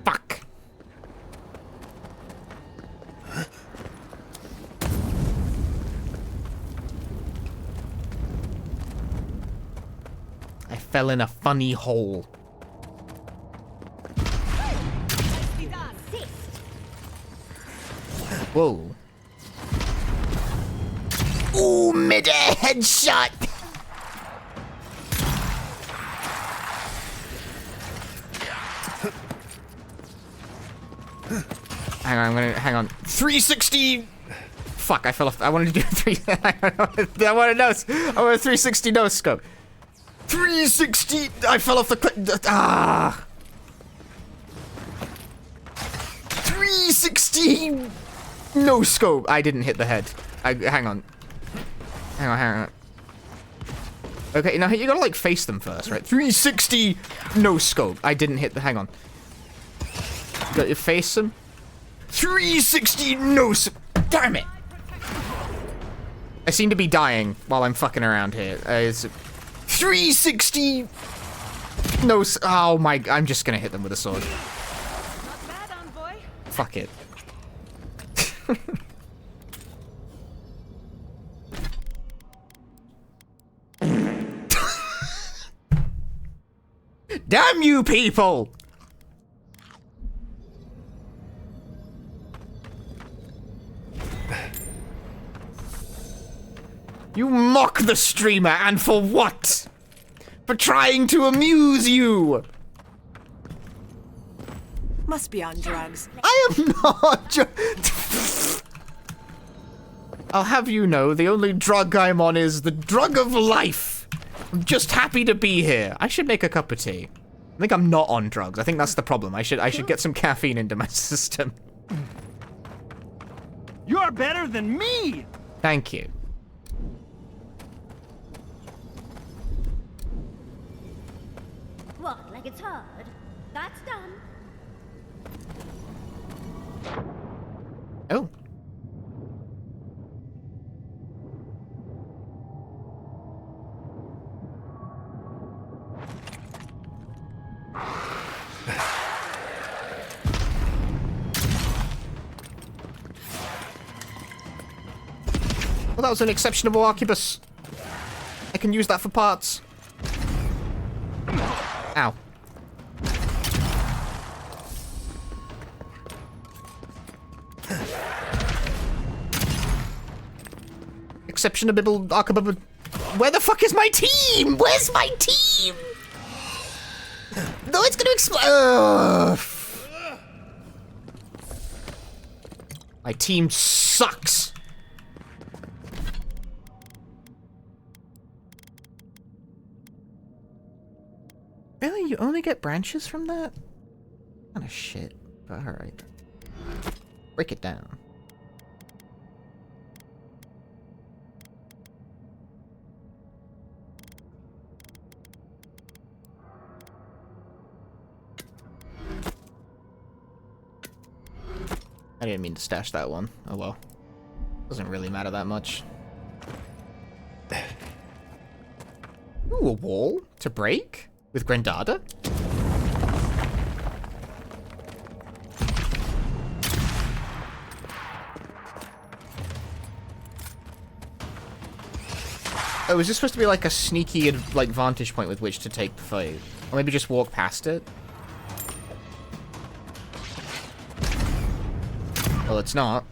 [SPEAKER 1] Fuck. fell in a funny hole. Whoa. Ooh, mid-air headshot! Hang on. 360! Fuck, I fell off. I wanted to do 3. I want a 360 no scope. 360! I fell off the cliff. 360 no scope. I didn't hit the head. Hang on. Okay, now you gotta like face them first, right? 360 no scope. I didn't hit the. Hang on. You got to face them. 360 no scope. Damn it! I seem to be dying while I'm fucking around here. It's 360 no. Oh my! I'm just gonna hit them with a sword. Fuck it. Damn you people! You mock the streamer, and for what? For trying to amuse you!
[SPEAKER 18] Must be on drugs.
[SPEAKER 1] I am not. I'll have you know, the only drug I'm on is the drug of life. I'm just happy to be here. I should make a cup of tea. I think I'm not on drugs. I think that's the problem. I should get some caffeine into my system.
[SPEAKER 21] You're better than me.
[SPEAKER 1] Thank you.
[SPEAKER 12] What, like it's hard? That's done.
[SPEAKER 1] Oh. Well, that was an exceptional arquebus. I can use that for parts. Ow. Exceptionable arquebus. Where the fuck is my team? Where's my team? No, it's gonna explode. My team sucks. Really? You only get branches from that? Kind of shit, but alright. Break it down. I didn't mean to stash that one. Oh well. Doesn't really matter that much. Ooh, a wall to break? With Grandada? Oh, is this supposed to be like a sneaky like vantage point with which to take the fight? Or maybe just walk past it? Well, it's not.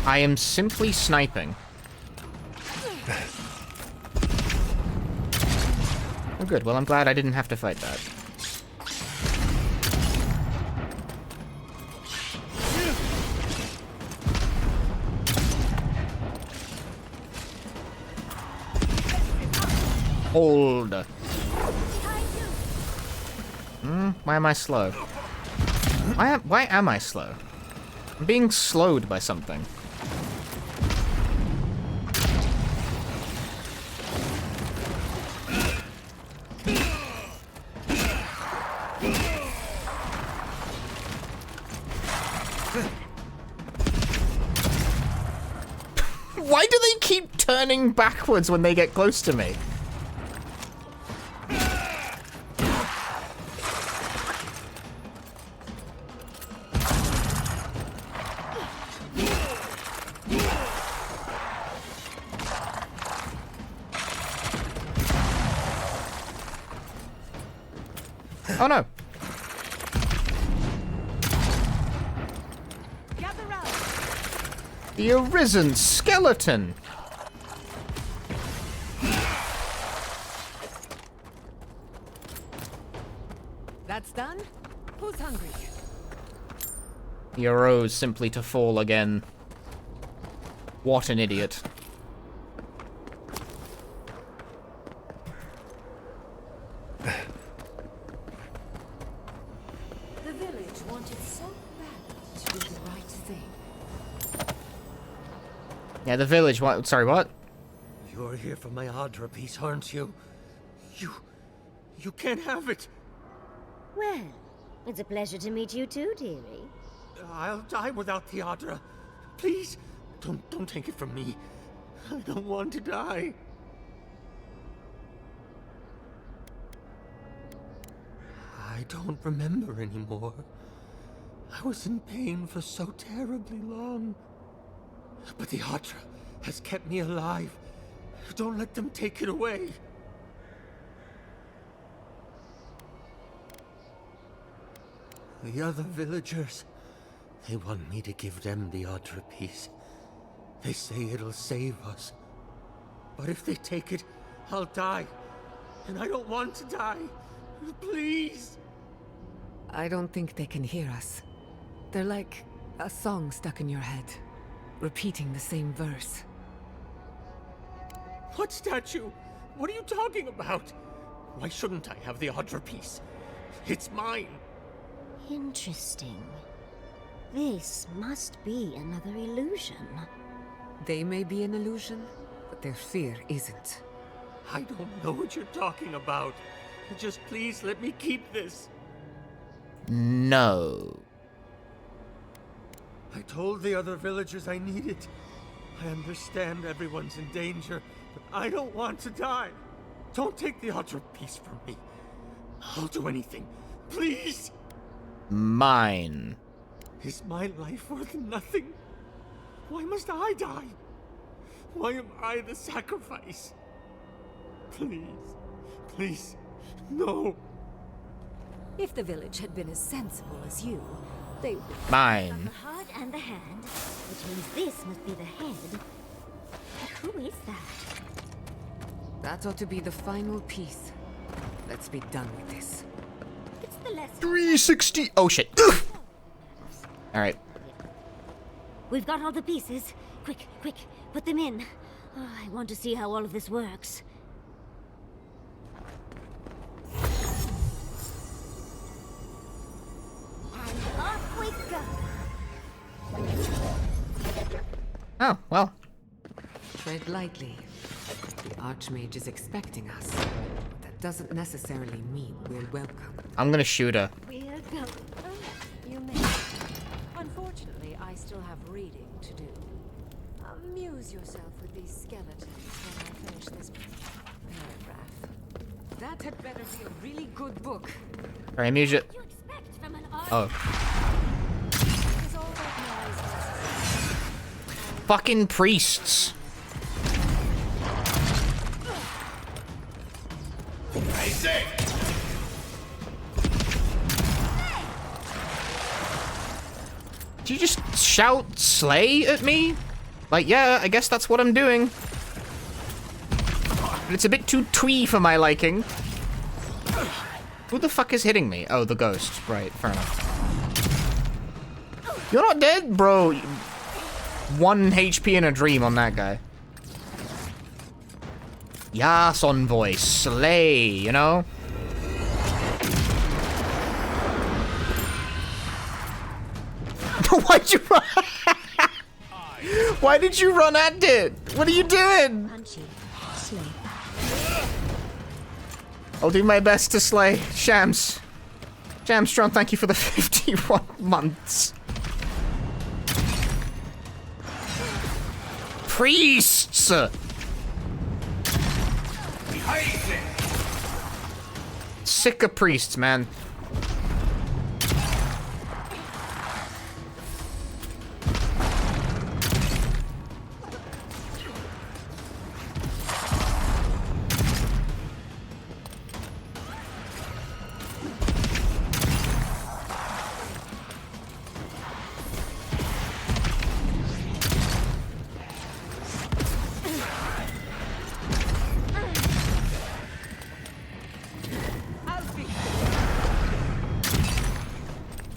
[SPEAKER 1] I am simply sniping. Oh good, well I'm glad I didn't have to fight that. Hold. Why am I slow? Why am I slow? I'm being slowed by something. Why do they keep turning backwards when they get close to me? Oh no. The Arisen Skeleton.
[SPEAKER 15] That's done? Who's hungry?
[SPEAKER 1] He arose simply to fall again. What an idiot.
[SPEAKER 10] The village wanted so bad to do the right thing.
[SPEAKER 1] Yeah, the village. What? Sorry, what?
[SPEAKER 17] You're here for my Adra piece, aren't you? You can't have it.
[SPEAKER 12] Well, it's a pleasure to meet you too, dearie.
[SPEAKER 17] I'll die without the Adra. Please, don't take it from me. I don't want to die. I don't remember anymore. I was in pain for so terribly long. But the Adra has kept me alive. Don't let them take it away. The other villagers, they want me to give them the Adra piece. They say it'll save us. But if they take it, I'll die. And I don't want to die. Please.
[SPEAKER 15] I don't think they can hear us. They're like a song stuck in your head, repeating the same verse.
[SPEAKER 17] What statue? What are you talking about? Why shouldn't I have the Adra piece? It's mine.
[SPEAKER 12] Interesting. This must be another illusion.
[SPEAKER 15] They may be an illusion, but their fear isn't.
[SPEAKER 17] I don't know what you're talking about. Just please let me keep this.
[SPEAKER 1] No.
[SPEAKER 17] I told the other villagers I need it. I understand everyone's in danger, but I don't want to die. Don't take the Adra piece from me. I'll do anything. Please.
[SPEAKER 1] Mine.
[SPEAKER 17] Is my life worth nothing? Why must I die? Why am I the sacrifice? Please. Please. No.
[SPEAKER 10] If the village had been as sensible as you, they would...
[SPEAKER 1] Mine.
[SPEAKER 12] The heart and the hand, which means this must be the head. But who is that?
[SPEAKER 15] That ought to be the final piece. Let's be done with this.
[SPEAKER 12] It's the less
[SPEAKER 1] 360. Oh shit. All right.
[SPEAKER 12] We've got all the pieces. Quick, quick, put them in. Oh, I want to see how all of this works. And off we go.
[SPEAKER 1] Oh, well.
[SPEAKER 15] Tread lightly. The Archmage is expecting us. But that doesn't necessarily mean we're welcome.
[SPEAKER 1] I'm gonna shoot her.
[SPEAKER 12] We're going.
[SPEAKER 10] You may. Unfortunately, I still have reading to do. Amuse yourself with these skeletons when I finish this paragraph.
[SPEAKER 15] That had better be a really good book.
[SPEAKER 1] All right, music.
[SPEAKER 12] What do you expect from an art?
[SPEAKER 1] Oh. Fucking priests.
[SPEAKER 17] I say.
[SPEAKER 1] Did you just shout slay at me? Like, yeah, I guess that's what I'm doing. But it's a bit too twee for my liking. Who the fuck is hitting me? Oh, the ghost. Right, fair enough. You're not dead, bro. 1 HP in a dream on that guy. Yas, envoy. Slay, you know? Why'd you run? Why did you run at it? What are you doing?
[SPEAKER 12] Punchy. Slay.
[SPEAKER 1] I'll do my best to slay. Shams. Jamstrong, thank you for the 51 months. Priests! Sick of priests, man.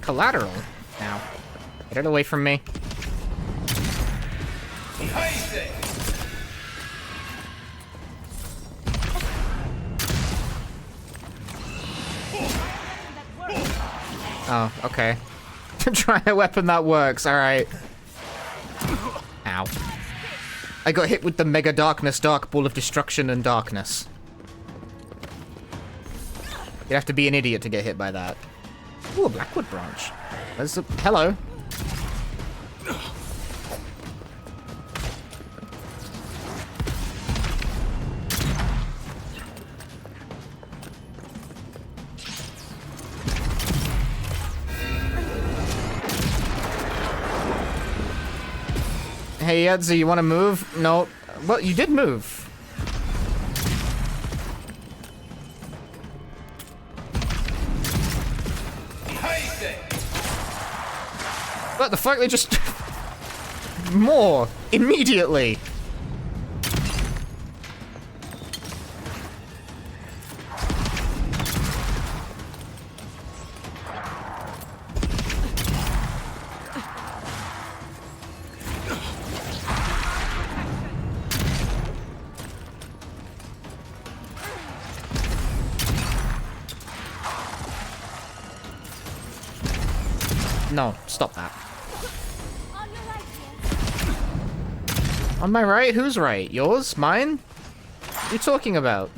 [SPEAKER 1] collateral. Now, get it away from me. Oh, okay. Try a weapon that works, alright. Ow. I got hit with the Mega Darkness Dark Ball of Destruction and Darkness. You'd have to be an idiot to get hit by that. Ooh, a Blackwood branch. There's a... Hello. Hey, Yadzi, you want to move? No. Well, you did move. What the fuck? They just... More. Immediately. No, stop that. On my right? Who's right? Yours? Mine? What are you talking about?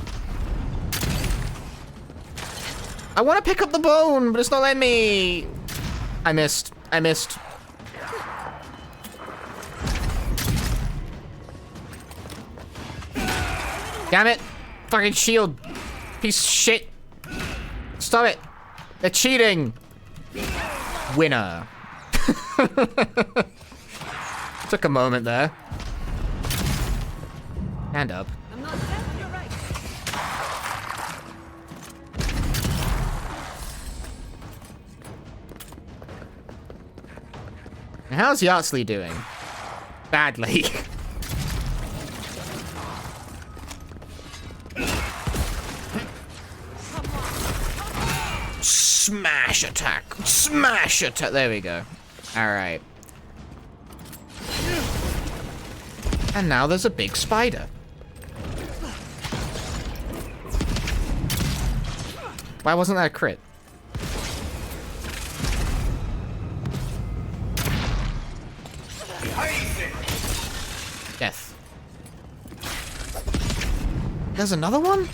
[SPEAKER 1] I want to pick up the bone, but it's not letting me. I missed. I missed. Damn it. Fucking shield. Piece of shit. Stop it. They're cheating. Winner. Took a moment there. Hand up.
[SPEAKER 15] I'm not deaf, you're right.
[SPEAKER 1] How's Yardsley doing? Badly. Smash attack! Smash attack! There we go. Alright. And now there's a big spider. Why wasn't that a crit? Death. There's another one?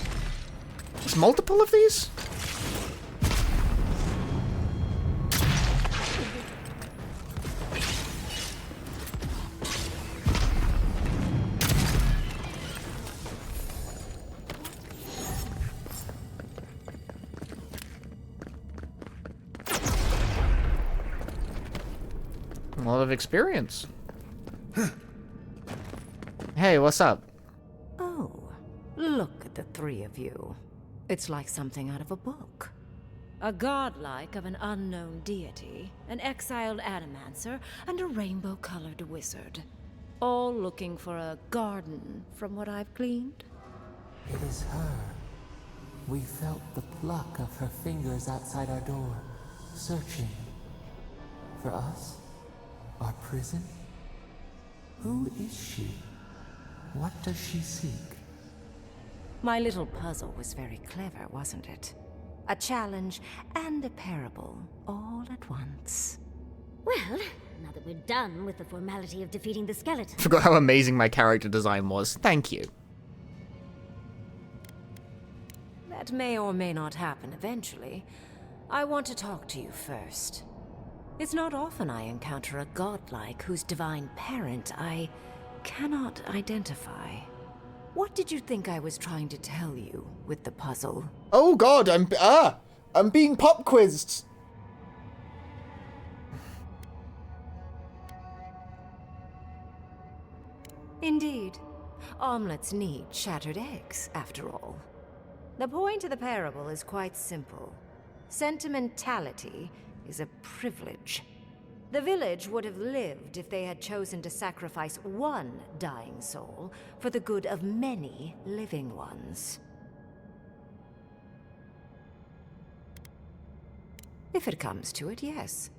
[SPEAKER 1] There's multiple of these? A lot of experience. Hey, what's up?
[SPEAKER 10] Oh, look at the three of you. It's like something out of a book. A godlike of an unknown deity, an exiled animancer, and a rainbow-colored wizard. All looking for a garden, from what I've gleaned.
[SPEAKER 20] It is her. We felt the pluck of her fingers outside our door, searching. For us? Our prison? Who is she? What does she seek?
[SPEAKER 10] My little puzzle was very clever, wasn't it? A challenge and a parable, all at once.
[SPEAKER 12] Well, now that we're done with the formality of defeating the skeleton...
[SPEAKER 1] Forgot how amazing my character design was. Thank you.
[SPEAKER 10] That may or may not happen eventually. I want to talk to you first. It's not often I encounter a godlike whose divine parent I cannot identify. What did you think I was trying to tell you with the puzzle?
[SPEAKER 1] Oh god, I'm being pop quizzed.
[SPEAKER 10] Indeed. Omelets need shattered eggs, after all. The point of the parable is quite simple. Sentimentality is a privilege. The village would have lived if they had chosen to sacrifice one dying soul for the good of many living ones. If it comes to it, yes.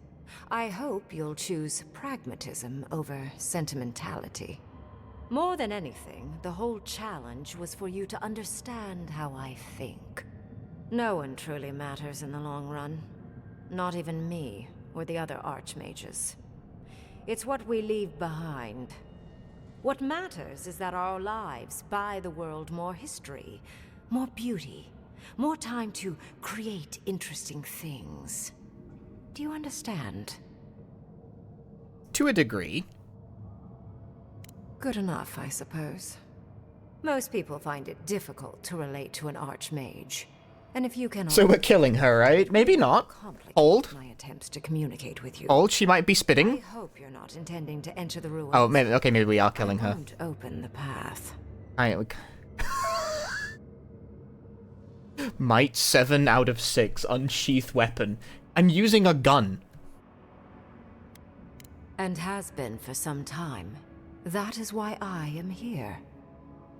[SPEAKER 10] I hope you'll choose pragmatism over sentimentality. More than anything, the whole challenge was for you to understand how I think. No one truly matters in the long run. Not even me, or the other archmages. It's what we leave behind. What matters is that our lives buy the world more history, more beauty, more time to create interesting things. Do you understand?
[SPEAKER 1] To a degree.
[SPEAKER 10] Good enough, I suppose. Most people find it difficult to relate to an archmage. And if you cannot...
[SPEAKER 1] So we're killing her, right? Maybe not. Hold.
[SPEAKER 10] My attempts to communicate with you.
[SPEAKER 1] Hold, she might be spitting.
[SPEAKER 10] I hope you're not intending to enter the ruins.
[SPEAKER 1] Oh, maybe, okay, maybe we are killing her.
[SPEAKER 10] Won't open the path.
[SPEAKER 1] Might 7 out of 6, unsheath weapon. I'm using a gun.
[SPEAKER 10] And has been for some time. That is why I am here.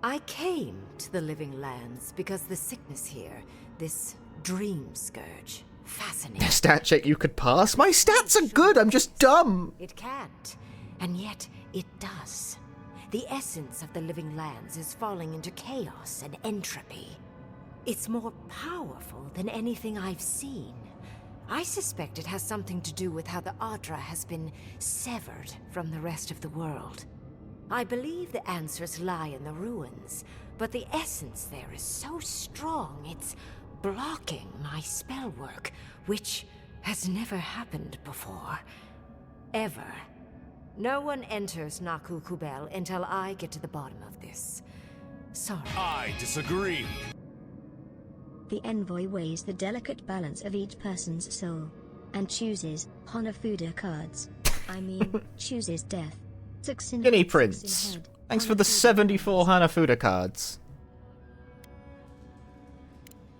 [SPEAKER 10] I came to the Living Lands because the sickness here, this dream scourge, fascinates.
[SPEAKER 1] Stat check you could pass? My stats are good, I'm just dumb.
[SPEAKER 10] It can't, and yet it does. The essence of the Living Lands is falling into chaos and entropy. It's more powerful than anything I've seen. I suspect it has something to do with how the Adra has been severed from the rest of the world. I believe the answers lie in the ruins, but the essence there is so strong it's blocking my spell work, which has never happened before. Ever. No one enters Naku Kubel until I get to the bottom of this. Sorry.
[SPEAKER 19] I disagree.
[SPEAKER 2] The envoy weighs the delicate balance of each person's soul, and chooses Hanafuda cards. I mean, chooses death.
[SPEAKER 1] Guinea Prince. Thanks for the 74 Hanafuda cards.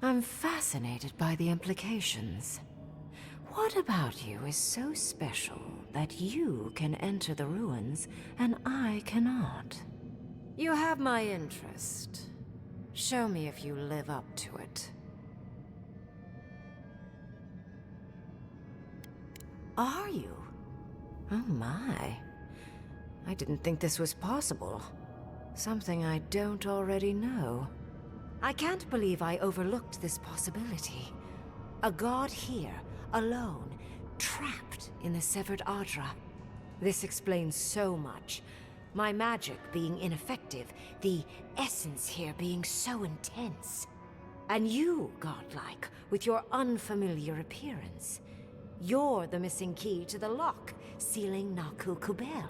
[SPEAKER 10] I'm fascinated by the implications. What about you is so special that you can enter the ruins and I cannot? You have my interest. Show me if you live up to it. Are you? Oh my. I didn't think this was possible. Something I don't already know. I can't believe I overlooked this possibility. A god here, alone, trapped in the severed Adra. This explains so much. My magic being ineffective, the essence here being so intense. And you, godlike, with your unfamiliar appearance. You're the missing key to the lock, sealing Naku Kubel.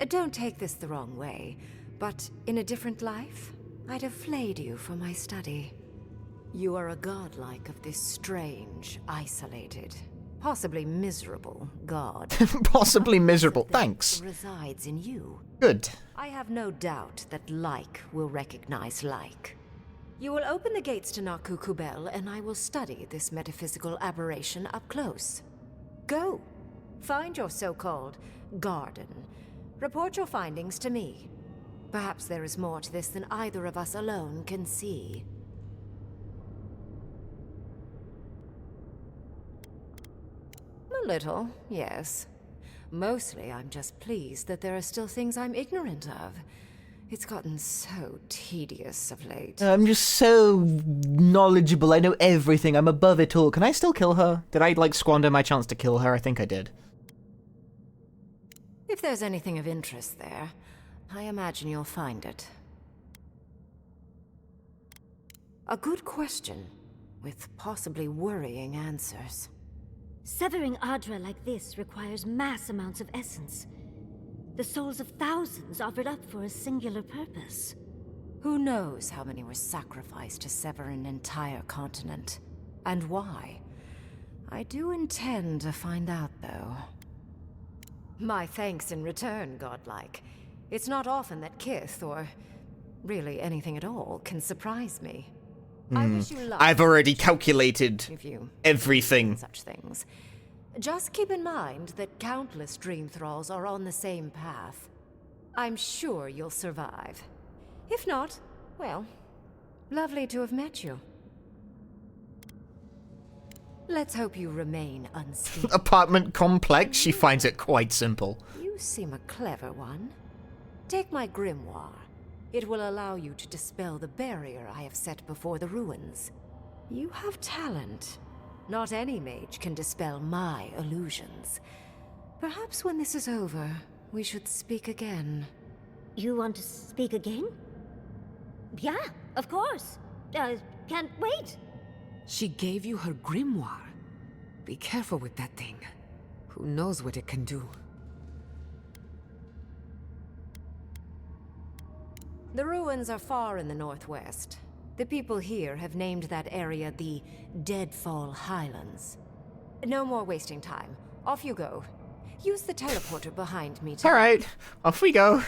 [SPEAKER 10] Don't take this the wrong way, but in a different life, I'd have flayed you for my study. You are a godlike of this strange, isolated, possibly miserable god.
[SPEAKER 1] Possibly miserable, thanks.
[SPEAKER 10] Resides in you.
[SPEAKER 1] Good.
[SPEAKER 10] I have no doubt that like will recognize like. You will open the gates to Naku Kubel, and I will study this metaphysical aberration up close. Go. Find your so-called garden. Report your findings to me. Perhaps there is more to this than either of us alone can see. A little, yes. Mostly, I'm just pleased that there are still things I'm ignorant of. It's gotten so tedious of late.
[SPEAKER 1] I'm just so knowledgeable. I know everything. I'm above it all. Can I still kill her? Did I, like, squander my chance to kill her? I think I did.
[SPEAKER 10] If there's anything of interest there, I imagine you'll find it. A good question, with possibly worrying answers.
[SPEAKER 12] Severing Adra like this requires mass amounts of essence. The souls of thousands offered up for a singular purpose.
[SPEAKER 10] Who knows how many were sacrificed to sever an entire continent? And why? I do intend to find out, though. My thanks in return, godlike. It's not often that Kith, or really anything at all, can surprise me. I wish you luck.
[SPEAKER 1] I've already calculated
[SPEAKER 10] if you
[SPEAKER 1] everything.
[SPEAKER 10] such things. Just keep in mind that countless dream thralls are on the same path. I'm sure you'll survive. If not, well, lovely to have met you. Let's hope you remain unscathed.
[SPEAKER 1] Apartment complex, she finds it quite simple.
[SPEAKER 10] You seem a clever one. Take my grimoire. It will allow you to dispel the barrier I have set before the ruins. You have talent. Not any mage can dispel my illusions. Perhaps when this is over, we should speak again.
[SPEAKER 12] You want to speak again? Yeah, of course. Can't wait.
[SPEAKER 15] She gave you her grimoire. Be careful with that thing. Who knows what it can do?
[SPEAKER 10] The ruins are far in the northwest. The people here have named that area the Deadfall Highlands. No more wasting time. Off you go. Use the teleporter behind me to...
[SPEAKER 1] Alright, off we go.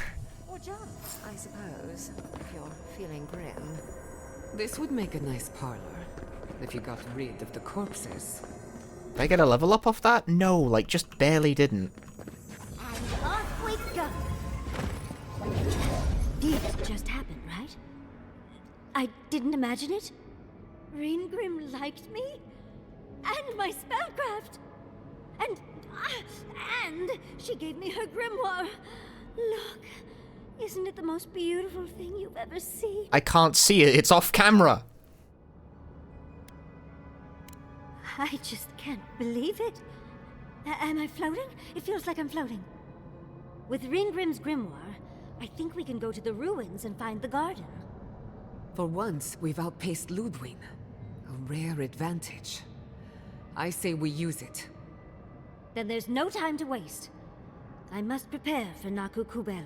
[SPEAKER 10] Or jump, I suppose, if you're feeling grim.
[SPEAKER 15] This would make a nice parlor, if you got rid of the corpses.
[SPEAKER 1] Did I get a level up off that? No, like, just barely didn't.
[SPEAKER 12] And off we go. This just happened, right? I didn't imagine it. Reengrim liked me, and my spellcraft, and she gave me her grimoire. Look, isn't it the most beautiful thing you've ever seen?
[SPEAKER 1] I can't see it. It's off camera.
[SPEAKER 12] I just can't believe it. Am I floating? It feels like I'm floating. With Reengrim's grimoire, I think we can go to the ruins and find the garden.
[SPEAKER 15] For once, we've outpaced Ludwig. A rare advantage. I say we use it.
[SPEAKER 12] Then there's no time to waste. I must prepare for Naku Kubel.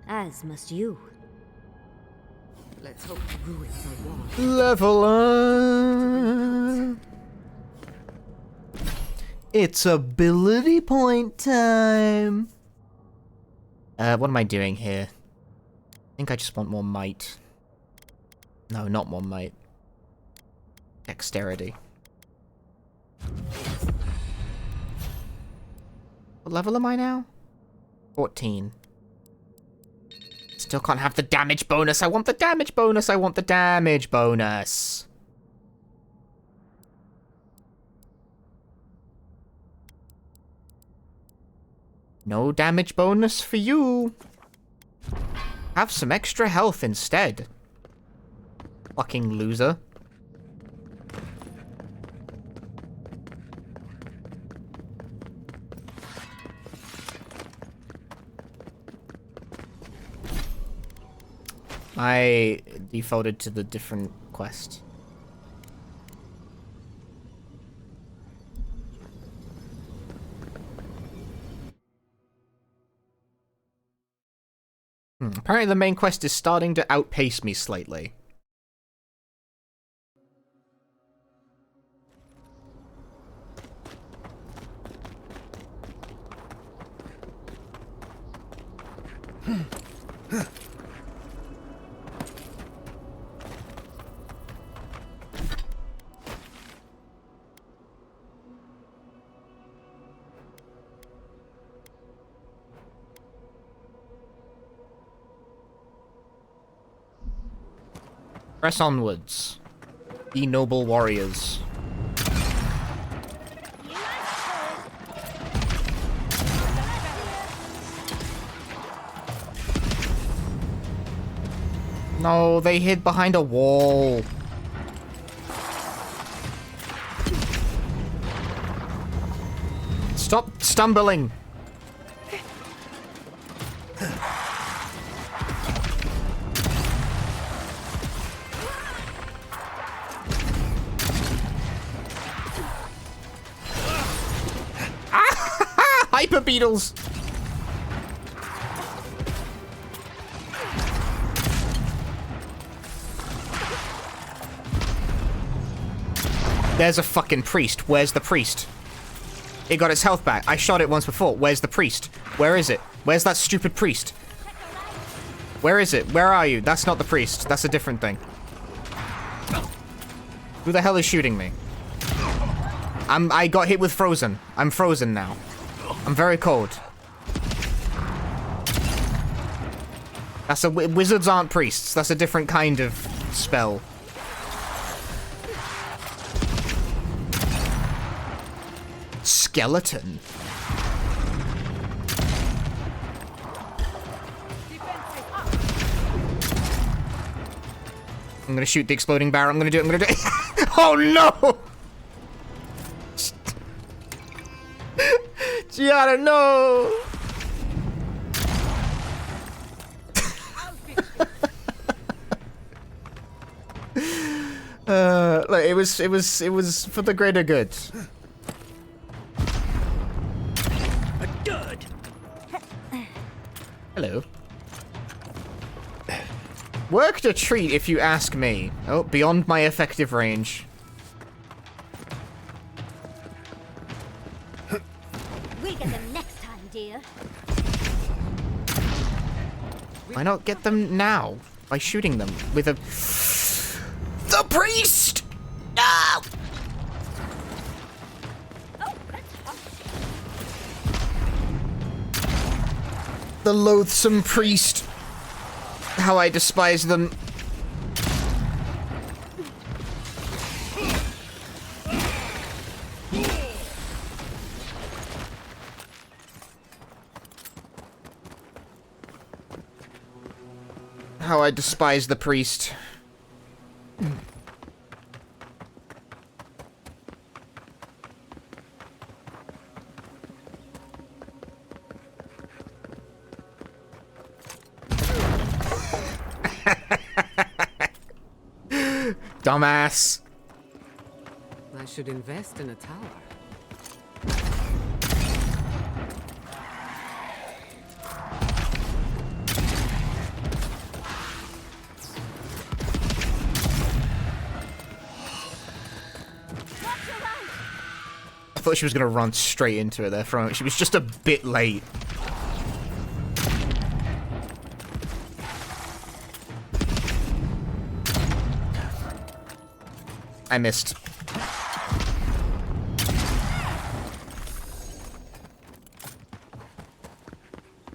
[SPEAKER 12] As must you.
[SPEAKER 15] Let's hope the ruins are warm.
[SPEAKER 1] Level up. It's ability point time. What am I doing here? I think I just want more might. No, not more might. Dexterity. What level am I now? 14. Still can't have the damage bonus. I want the damage bonus. I want the damage bonus. No damage bonus for you. Have some extra health instead. Fucking loser. I defaulted to the different quest. Apparently the main quest is starting to outpace me slightly. Press onwards, ye noble warriors. No, they hid behind a wall. Stop stumbling. Hyper beetles. There's a fucking priest. Where's the priest? It got its health back. I shot it once before. Where's the priest? Where is it? Where's that stupid priest? Where is it? Where are you? That's not the priest. That's a different thing. Who the hell is shooting me? I got hit with frozen. I'm frozen now. I'm very cold. That's a wizards aren't priests. That's a different kind of spell. Skeleton. I'm gonna shoot the exploding barrel. I'm gonna do it. Oh no! Gianna, no! Like it was for the greater good.
[SPEAKER 14] Good.
[SPEAKER 1] Hello. Worked a treat if you ask me. Oh, beyond my effective range.
[SPEAKER 12] We'll get them next time, dear.
[SPEAKER 1] Why not get them now? By shooting them with a... The priest! No! The loathsome priest. How I despise them. How I despise the priest. Dumbass.
[SPEAKER 15] I should invest in a tower.
[SPEAKER 1] I thought she was gonna run straight into it there for a moment. She was just a bit late. I missed.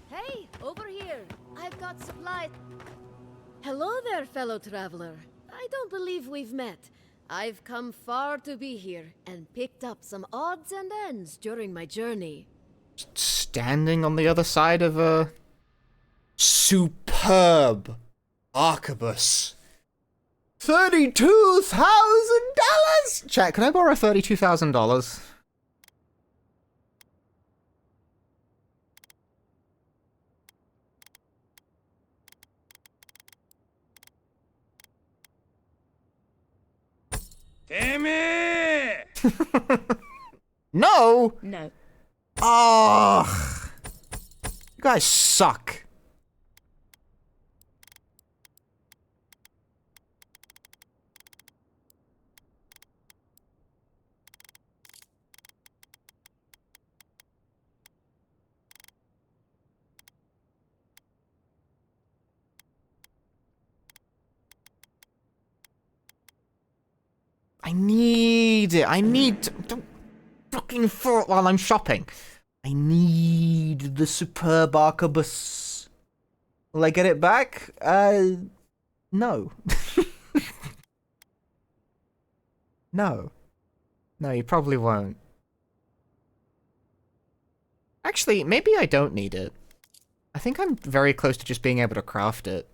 [SPEAKER 5] Hey, over here. I've got supplies. Hello there, fellow traveler. I don't believe we've met. I've come far to be here and picked up some odds and ends during my journey.
[SPEAKER 1] Standing on the other side of a superb arquebus. $32,000! Chat, can I borrow $32,000?
[SPEAKER 17] Damn it!
[SPEAKER 1] No!
[SPEAKER 5] No.
[SPEAKER 1] Oh, you guys suck. I need it. I need... Don't fucking throw while I'm shopping. I need the superb arquebus. Will I get it back? No. No. No, you probably won't. Actually, maybe I don't need it. I think I'm very close to just being able to craft it.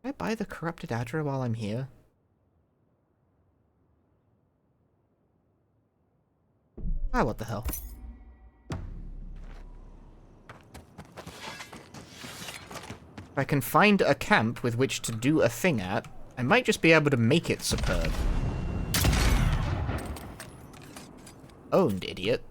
[SPEAKER 1] Can I buy the corrupted Adra while I'm here? Ah, what the hell. If I can find a camp with which to do a thing at, I might just be able to make it superb. Owned, idiot.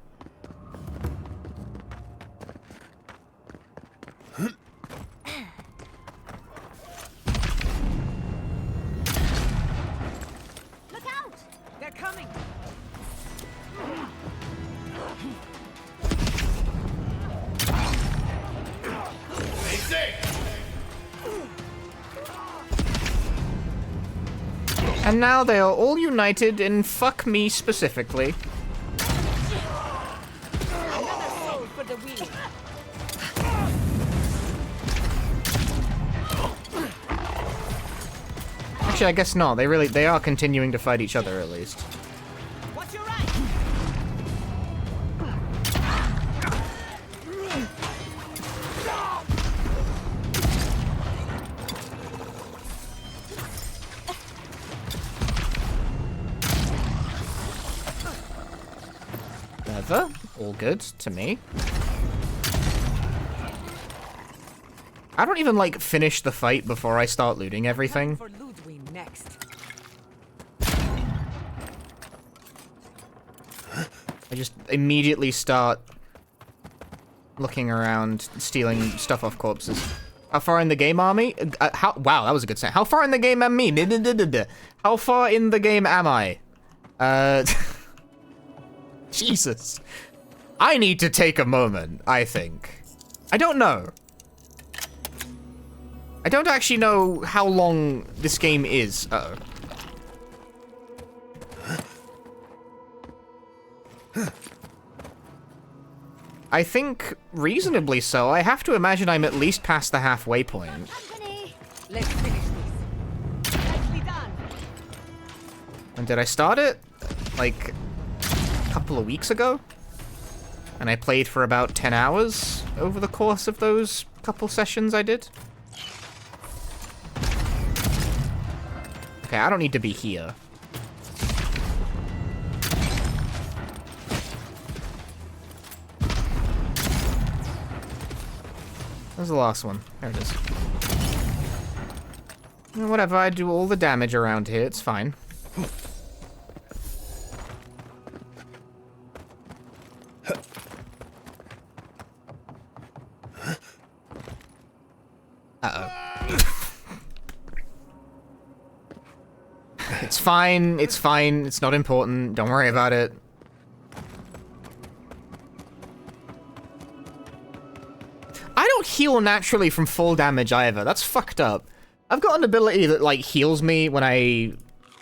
[SPEAKER 1] And now they are all united in fuck me specifically.
[SPEAKER 15] Another soul for the wheel.
[SPEAKER 1] Actually, I guess not. They are continuing to fight each other at least.
[SPEAKER 15] Watch your right.
[SPEAKER 1] Never. All good to me. I don't even, like, finish the fight before I start looting everything.
[SPEAKER 15] For Ludwig next.
[SPEAKER 1] I just immediately start looking around, stealing stuff off corpses. How far in the game are me? Wow, that was a good set. How far in the game am me? How far in the game am I? Jesus. I need to take a moment, I think. I don't know. I don't actually know how long this game is. Uh-oh. I think reasonably so. I have to imagine I'm at least past the halfway point.
[SPEAKER 15] Let's finish this. Nicely done.
[SPEAKER 1] And did I start it? Like, a couple of weeks ago? And I played for about 10 hours over the course of those couple sessions I did? Okay, I don't need to be here. Where's the last one? There it is. Whatever, I do all the damage around here, it's fine. Uh-oh. It's fine, it's not important, don't worry about it. I don't heal naturally from full damage either, that's fucked up. I've got an ability that, like, heals me when I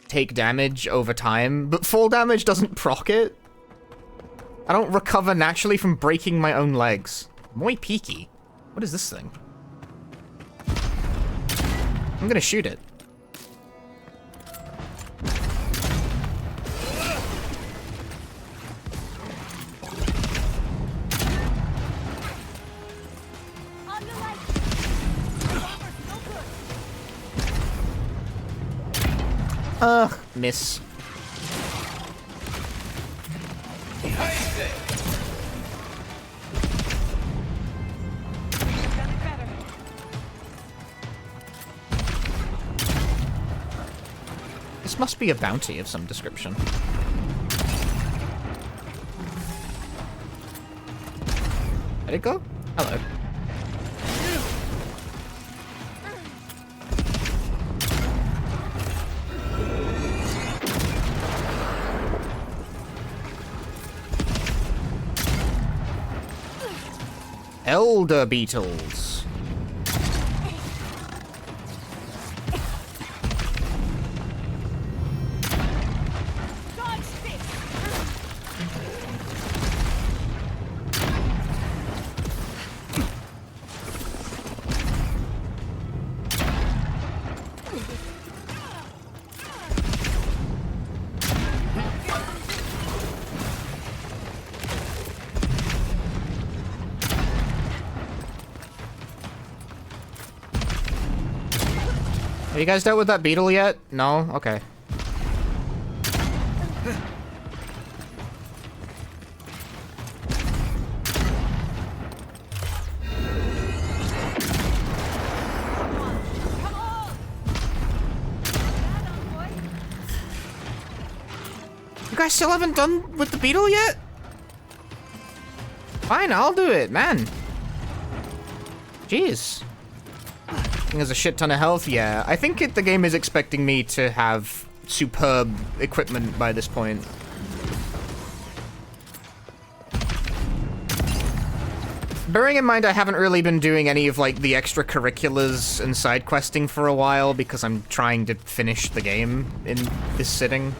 [SPEAKER 1] take damage over time, but full damage doesn't proc it. I don't recover naturally from breaking my own legs. Muy peaky. What is this thing? I'm gonna shoot it. Miss. This must be a bounty of some description. Let it go? Hello. Elder beetles. Have you guys dealt with that beetle yet? No? Okay. You guys still haven't done with the beetle yet? Fine, I'll do it, man. Jeez. There's a shit ton of health, yeah. I think the game is expecting me to have superb equipment by this point. Bearing in mind I haven't really been doing any of, like, the extracurriculars and side questing for a while because I'm trying to finish the game in this sitting.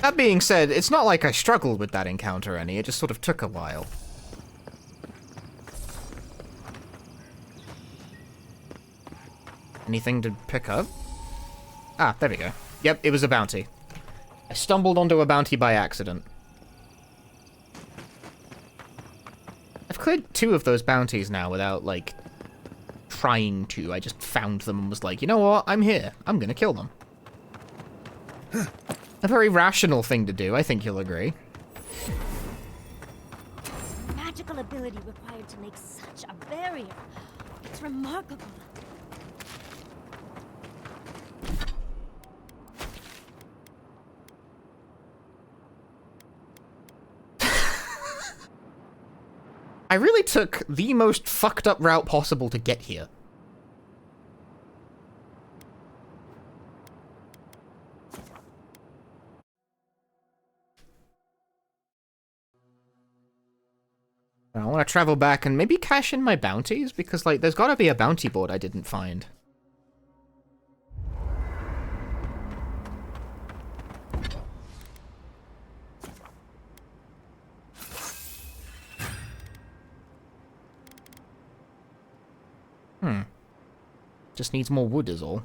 [SPEAKER 1] That being said, it's not like I struggled with that encounter any, it just sort of took a while. Anything to pick up? Ah, there we go. Yep, it was a bounty. I stumbled onto a bounty by accident. I've cleared 2 of those bounties now without, like, trying to. I just found them and was like, you know what? I'm here. I'm gonna kill them. A very rational thing to do, I think you'll agree.
[SPEAKER 12] Magical ability required to make such a barrier. It's remarkable.
[SPEAKER 1] I really took the most fucked up route possible to get here. I want to travel back and maybe cash in my bounties, because, like, there's gotta be a bounty board I didn't find. Just needs more wood is all.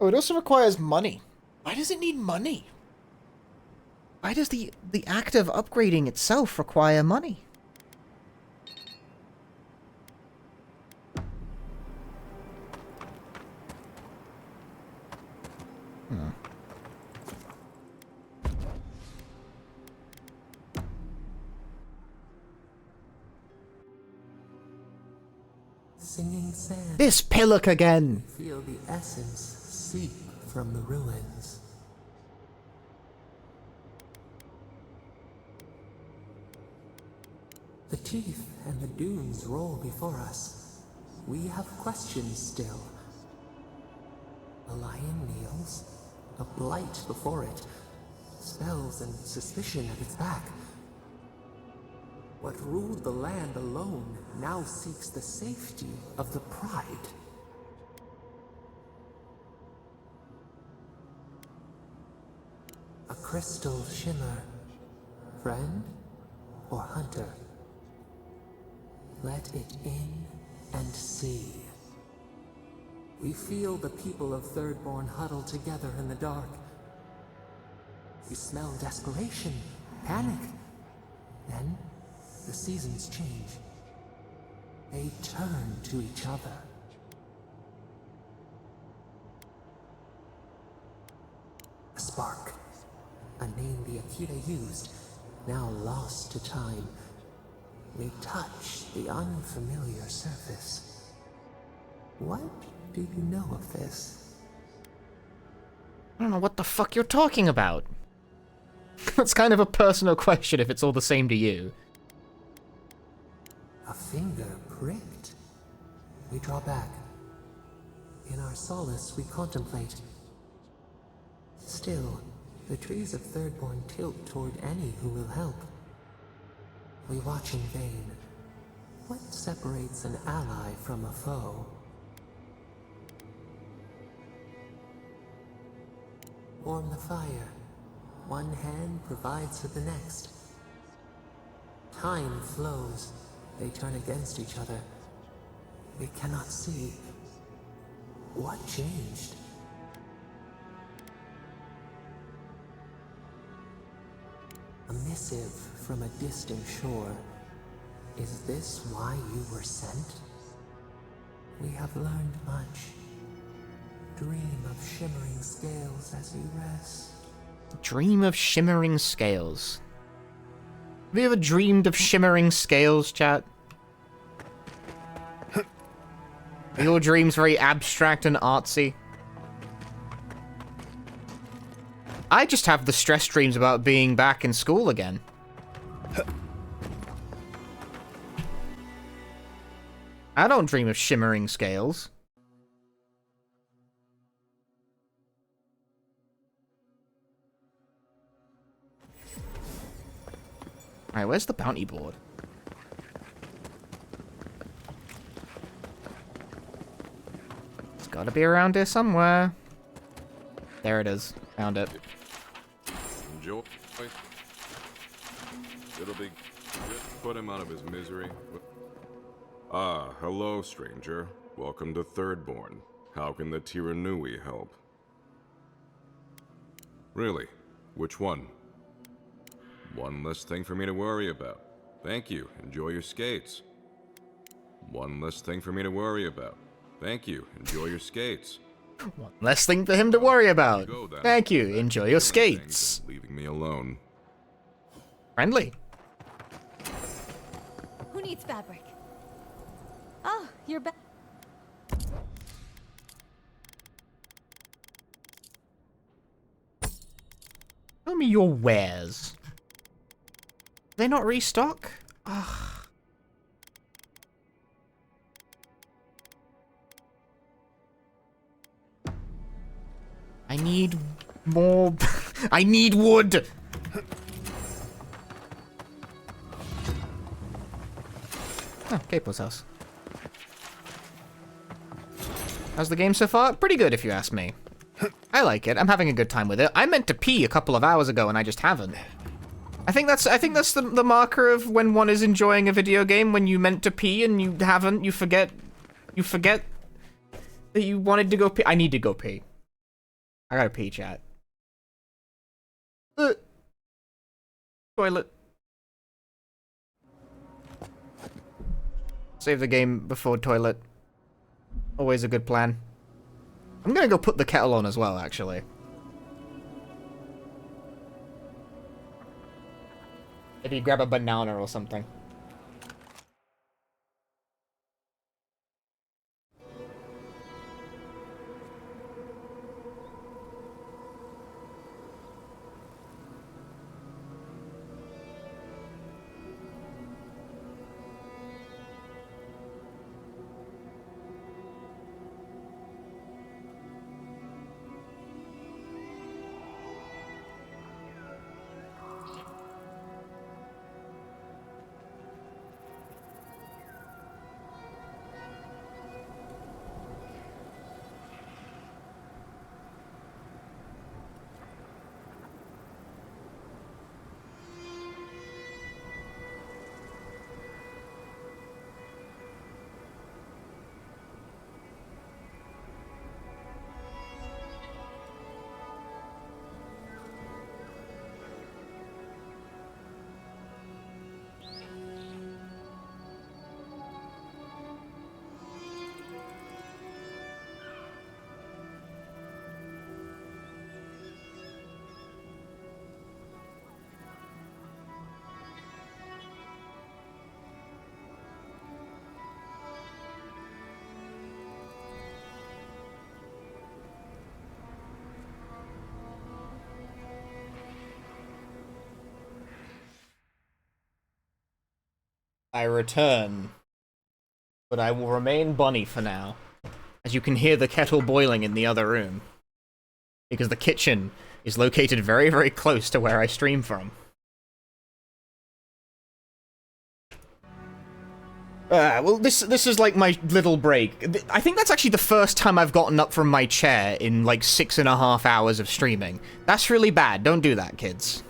[SPEAKER 1] Oh, it also requires money. Why does it need money? Why does the act of upgrading itself require money?
[SPEAKER 20] Singing sand.
[SPEAKER 1] This pillock again!
[SPEAKER 20] Feel the essence seep from the ruins. The teeth and the dunes roll before us. We have questions still. A lion kneels, a blight before it, spells and suspicion at its back. What ruled the land alone now seeks the safety of the pride. A crystal shimmer, friend or hunter? Let it in and see. We feel the people of Thirdborn huddle together in the dark. We smell desperation, panic. Then the seasons change. They turn to each other. A spark. A name the Akita used, now lost to time. May touch the unfamiliar surface. What do you know of this?
[SPEAKER 1] I don't know what the fuck you're talking about. That's kind of a personal question if it's all the same to you.
[SPEAKER 20] A finger pricked. We draw back. In our solace, we contemplate. Still, the trees of Thirdborn tilt toward any who will help. We watch in vain. What separates an ally from a foe? Warm the fire. One hand provides for the next. Time flows. They turn against each other. We cannot see. What changed? A missive from a distant shore. Is this why you were sent? We have learned much. Dream of shimmering scales as you rest.
[SPEAKER 1] Dream of shimmering scales. Have you ever dreamed of shimmering scales, chat? Are your dreams very abstract and artsy? I just have the stress dreams about being back in school again. I don't dream of shimmering scales. Alright, where's the bounty board? It's gotta be around here somewhere. There it is. Found it.
[SPEAKER 11] Enjoy. It'll be just put him out of his misery. Ah, hello, stranger. Welcome to Thirdborn. How can the Tiranui help? Really? Which one? One less thing for me to worry about. Thank you. Enjoy your skates. One less thing for me to worry about. Thank you. Enjoy your skates.
[SPEAKER 1] One less thing for him to worry about.
[SPEAKER 11] Go, then.
[SPEAKER 1] Thank you. Enjoy your skates.
[SPEAKER 11] Leaving me alone.
[SPEAKER 1] Friendly.
[SPEAKER 22] Who needs fabric? Oh, you're back.
[SPEAKER 1] Show me your wares. They not restock? Ugh. I need more. I need wood. Oh, Capo's house. How's the game so far? Pretty good, if you ask me. I like it. I'm having a good time with it. I meant to pee a couple of hours ago, and I just haven't. I think that's the marker of when one is enjoying a video game. When you meant to pee and you haven't, you forget that you wanted to go pee. I need to go pee. I gotta pee, chat. Toilet. Save the game before toilet. Always a good plan. I'm gonna go put the kettle on as well, actually. Maybe grab a banana or something. I return, but I will remain Bonnie for now, as you can hear the kettle boiling in the other room, because the kitchen is located very, very close to where I stream from. Well, this is like my little break. I think that's actually the first time I've gotten up from my chair in like 6.5 hours of streaming. That's really bad. Don't do that, kids.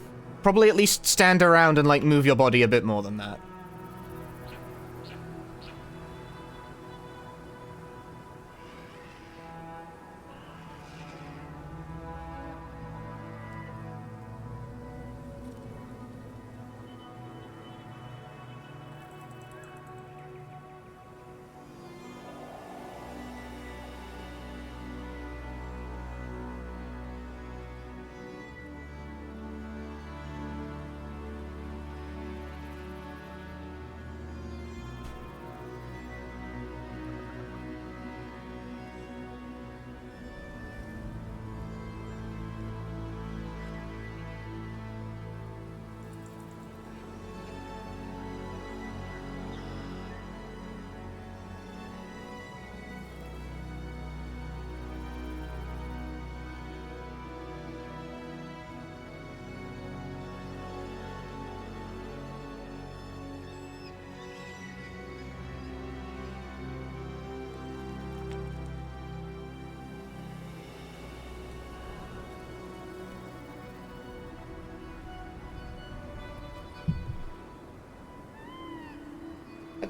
[SPEAKER 1] Probably at least stand around and like move your body a bit more than that.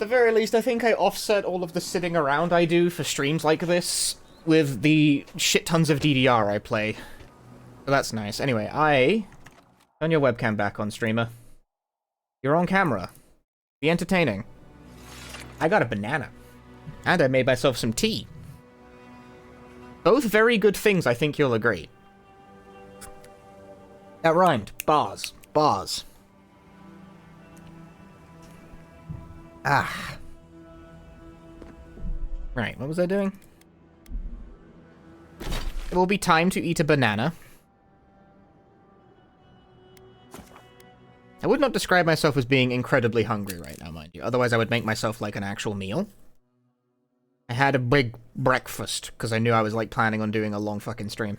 [SPEAKER 1] the very least, I think I offset all of the sitting around I do for streams like this with the shit tons of DDR I play. So that's nice. Anyway, turn your webcam back on, streamer. You're on camera. Be entertaining. I got a banana. And I made myself some tea. Both very good things, I think you'll agree. That rhymed. Bars. Bars. Ah. Right, what was I doing? It will be time to eat a banana. I would not describe myself as being incredibly hungry right now, mind you. Otherwise, I would make myself, like, an actual meal. I had a big breakfast, because I knew I was, like, planning on doing a long fucking stream.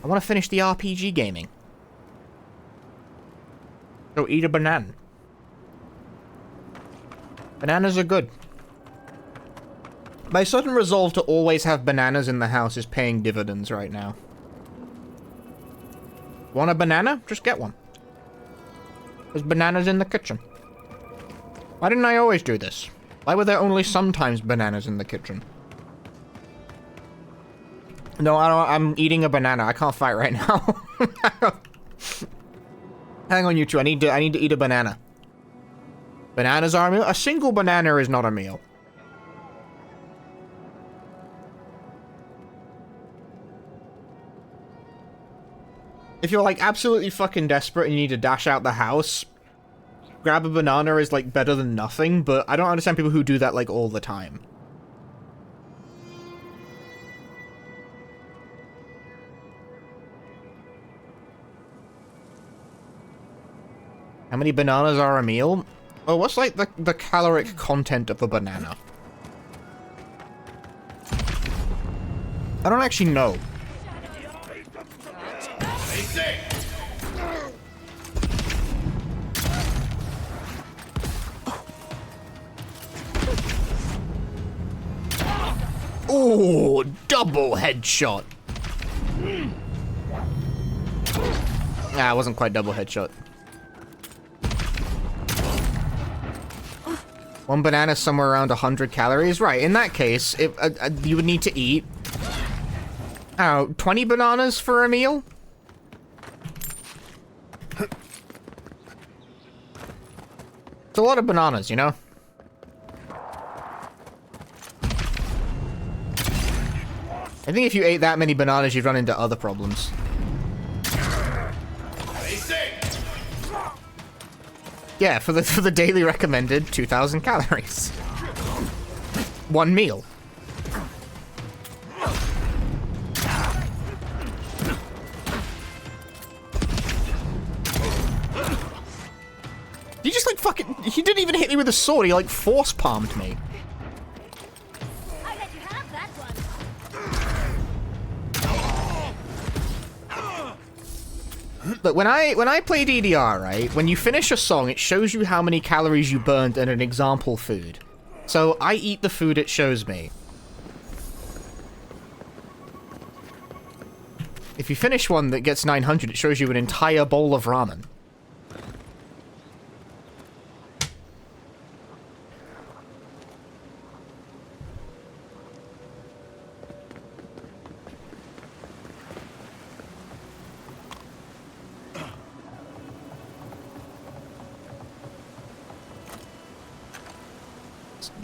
[SPEAKER 1] I want to finish the RPG gaming. So eat a banana. Bananas are good. My sudden resolve to always have bananas in the house is paying dividends right now. Want a banana? Just get one. There's bananas in the kitchen. Why didn't I always do this? Why were there only sometimes bananas in the kitchen? No, I'm eating a banana. I can't fight right now. Hang on, you two. I need to eat a banana. Bananas are a meal? A single banana is not a meal. If you're, like, absolutely fucking desperate and you need to dash out the house, grab a banana is, like, better than nothing, but I don't understand people who do that, like, all the time. How many bananas are a meal? Oh, what's, like, the caloric content of a banana? I don't actually know. Oh, double headshot. Nah, it wasn't quite double headshot. One banana somewhere around 100 calories. Right, in that case, if you would need to eat, I don't know, 20 bananas for a meal? It's a lot of bananas, you know? I think if you ate that many bananas, you'd run into other problems. Yeah, for the daily recommended 2,000 calories. One meal. He just like fucking, he didn't even hit me with a sword, he like force palmed me. Look, when I play DDR, right, when you finish a song, it shows you how many calories you burned in an example food. So I eat the food it shows me. If you finish one that gets 900, it shows you an entire bowl of ramen.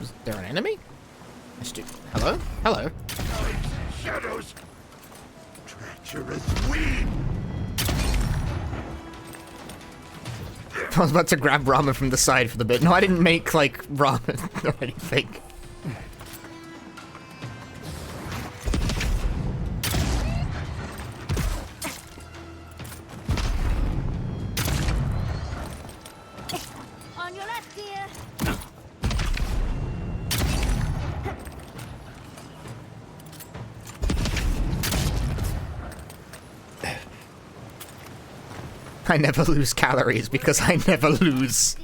[SPEAKER 1] Is there an enemy? Hello? Hello?
[SPEAKER 13] Shadows! Treacherous weed!
[SPEAKER 1] I was about to grab ramen from the side for the bit. No, I didn't make, like, ramen or anything.
[SPEAKER 12] On your left, dear.
[SPEAKER 1] I never lose calories because I never lose.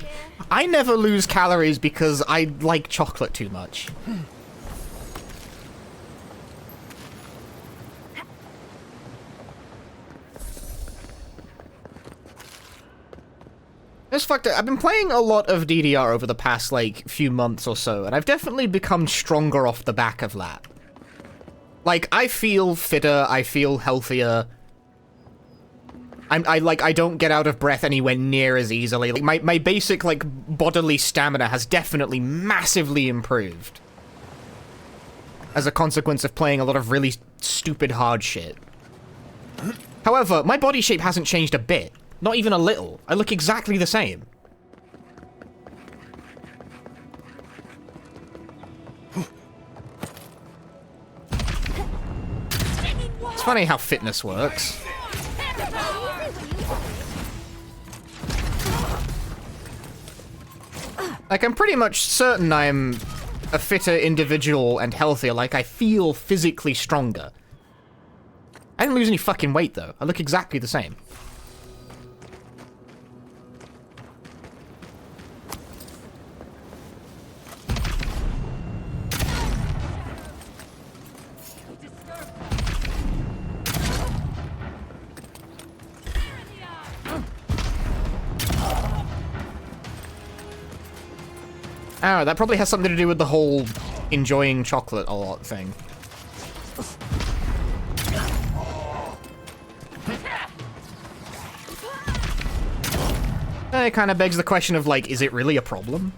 [SPEAKER 1] I never lose calories because I like chocolate too much. It's fucked up. I've been playing a lot of DDR over the past, like, few months or so, and I've definitely become stronger off the back of that. Like, I feel fitter, I feel healthier. I don't get out of breath anywhere near as easily. Like, my basic, like, bodily stamina has definitely massively improved. As a consequence of playing a lot of really stupid hard shit. However, my body shape hasn't changed a bit. Not even a little. I look exactly the same. It's funny how fitness works. Like, I'm pretty much certain I'm a fitter individual and healthier. Like, I feel physically stronger. I didn't lose any fucking weight, though. I look exactly the same. Oh, that probably has something to do with the whole enjoying chocolate a lot thing. It kind of begs the question of, like, is it really a problem?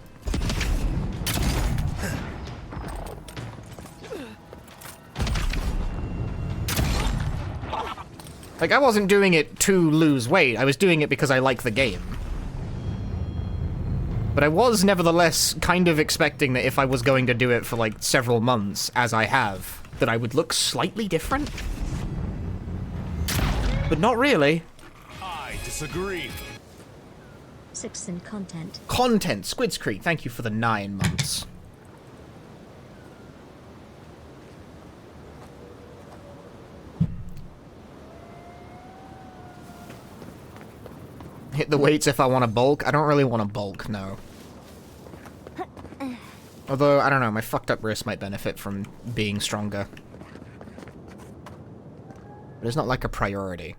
[SPEAKER 1] Like, I wasn't doing it to lose weight, I was doing it because I like the game. But I was, nevertheless, kind of expecting that if I was going to do it for, like, several months, as I have, that I would look slightly different. But not really.
[SPEAKER 13] I disagree.
[SPEAKER 2] 6 in content.
[SPEAKER 1] Content! Squid's Creek, thank you for the 9 months. Hit the weights if I want to bulk. I don't really want to bulk, no. Although, I don't know, my fucked up wrist might benefit from being stronger. But it's not like a priority.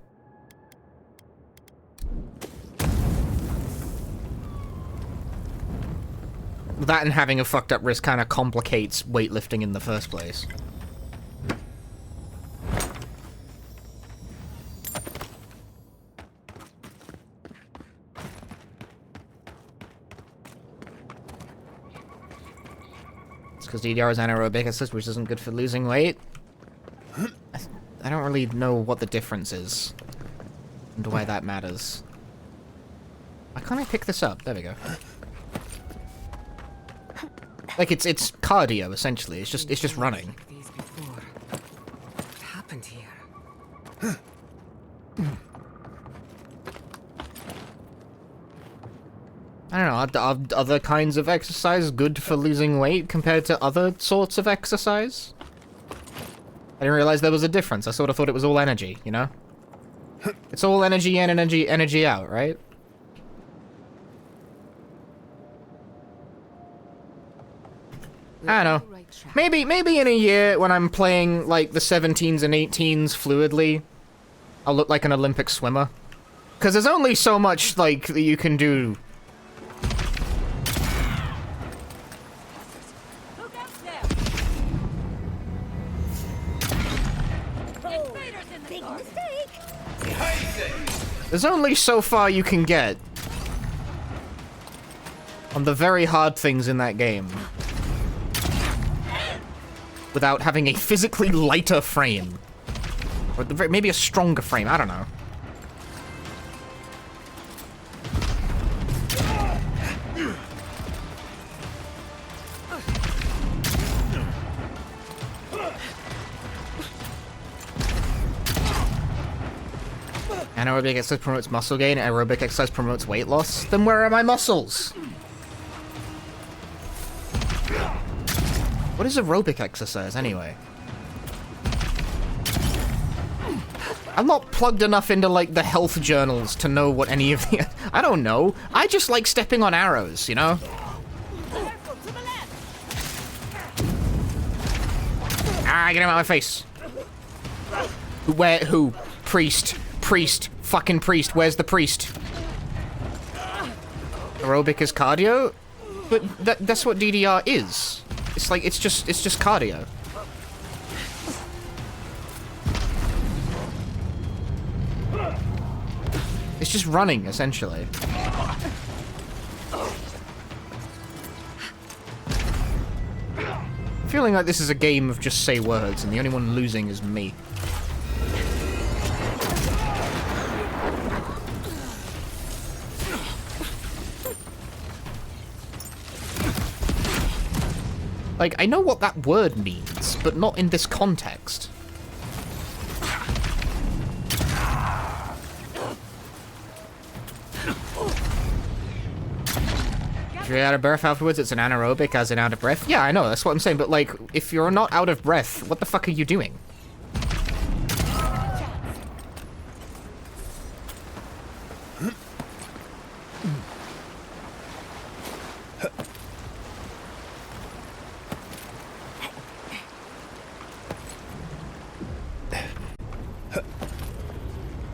[SPEAKER 1] That and having a fucked up wrist kind of complicates weightlifting in the first place. Because DDR is anaerobic assist, which isn't good for losing weight. I don't really know what the difference is and why that matters. Why can't I pick this up? There we go. Like it's cardio essentially. It's just running.
[SPEAKER 15] What happened here?
[SPEAKER 1] I don't know, are other kinds of exercise good for losing weight compared to other sorts of exercise? I didn't realize there was a difference. I sort of thought it was all energy, you know? It's all energy in, energy out, right? I don't know. Maybe in a year when I'm playing, like, the 17s and 18s fluidly, I'll look like an Olympic swimmer. Because there's only so much, like, that you can do. There's only so far you can get on the very hard things in that game without having a physically lighter frame. Or maybe a stronger frame, I don't know. Anaerobic exercise promotes muscle gain, aerobic exercise promotes weight loss. Then where are my muscles? What is aerobic exercise, anyway? I'm not plugged enough into, like, the health journals to know what any of the... I don't know. I just like stepping on arrows, you know? Ah, get him out of my face. Where? Who? Priest. Priest. Fucking priest. Where's the priest? Aerobic is cardio? But that's what DDR is. It's like, it's just cardio. It's just running, essentially. Feeling like this is a game of just say words, and the only one losing is me. Like, I know what that word means, but not in this context. If you're out of breath afterwards, it's an anaerobic as in out of breath. Yeah, I know, that's what I'm saying, but like, if you're not out of breath, what the fuck are you doing?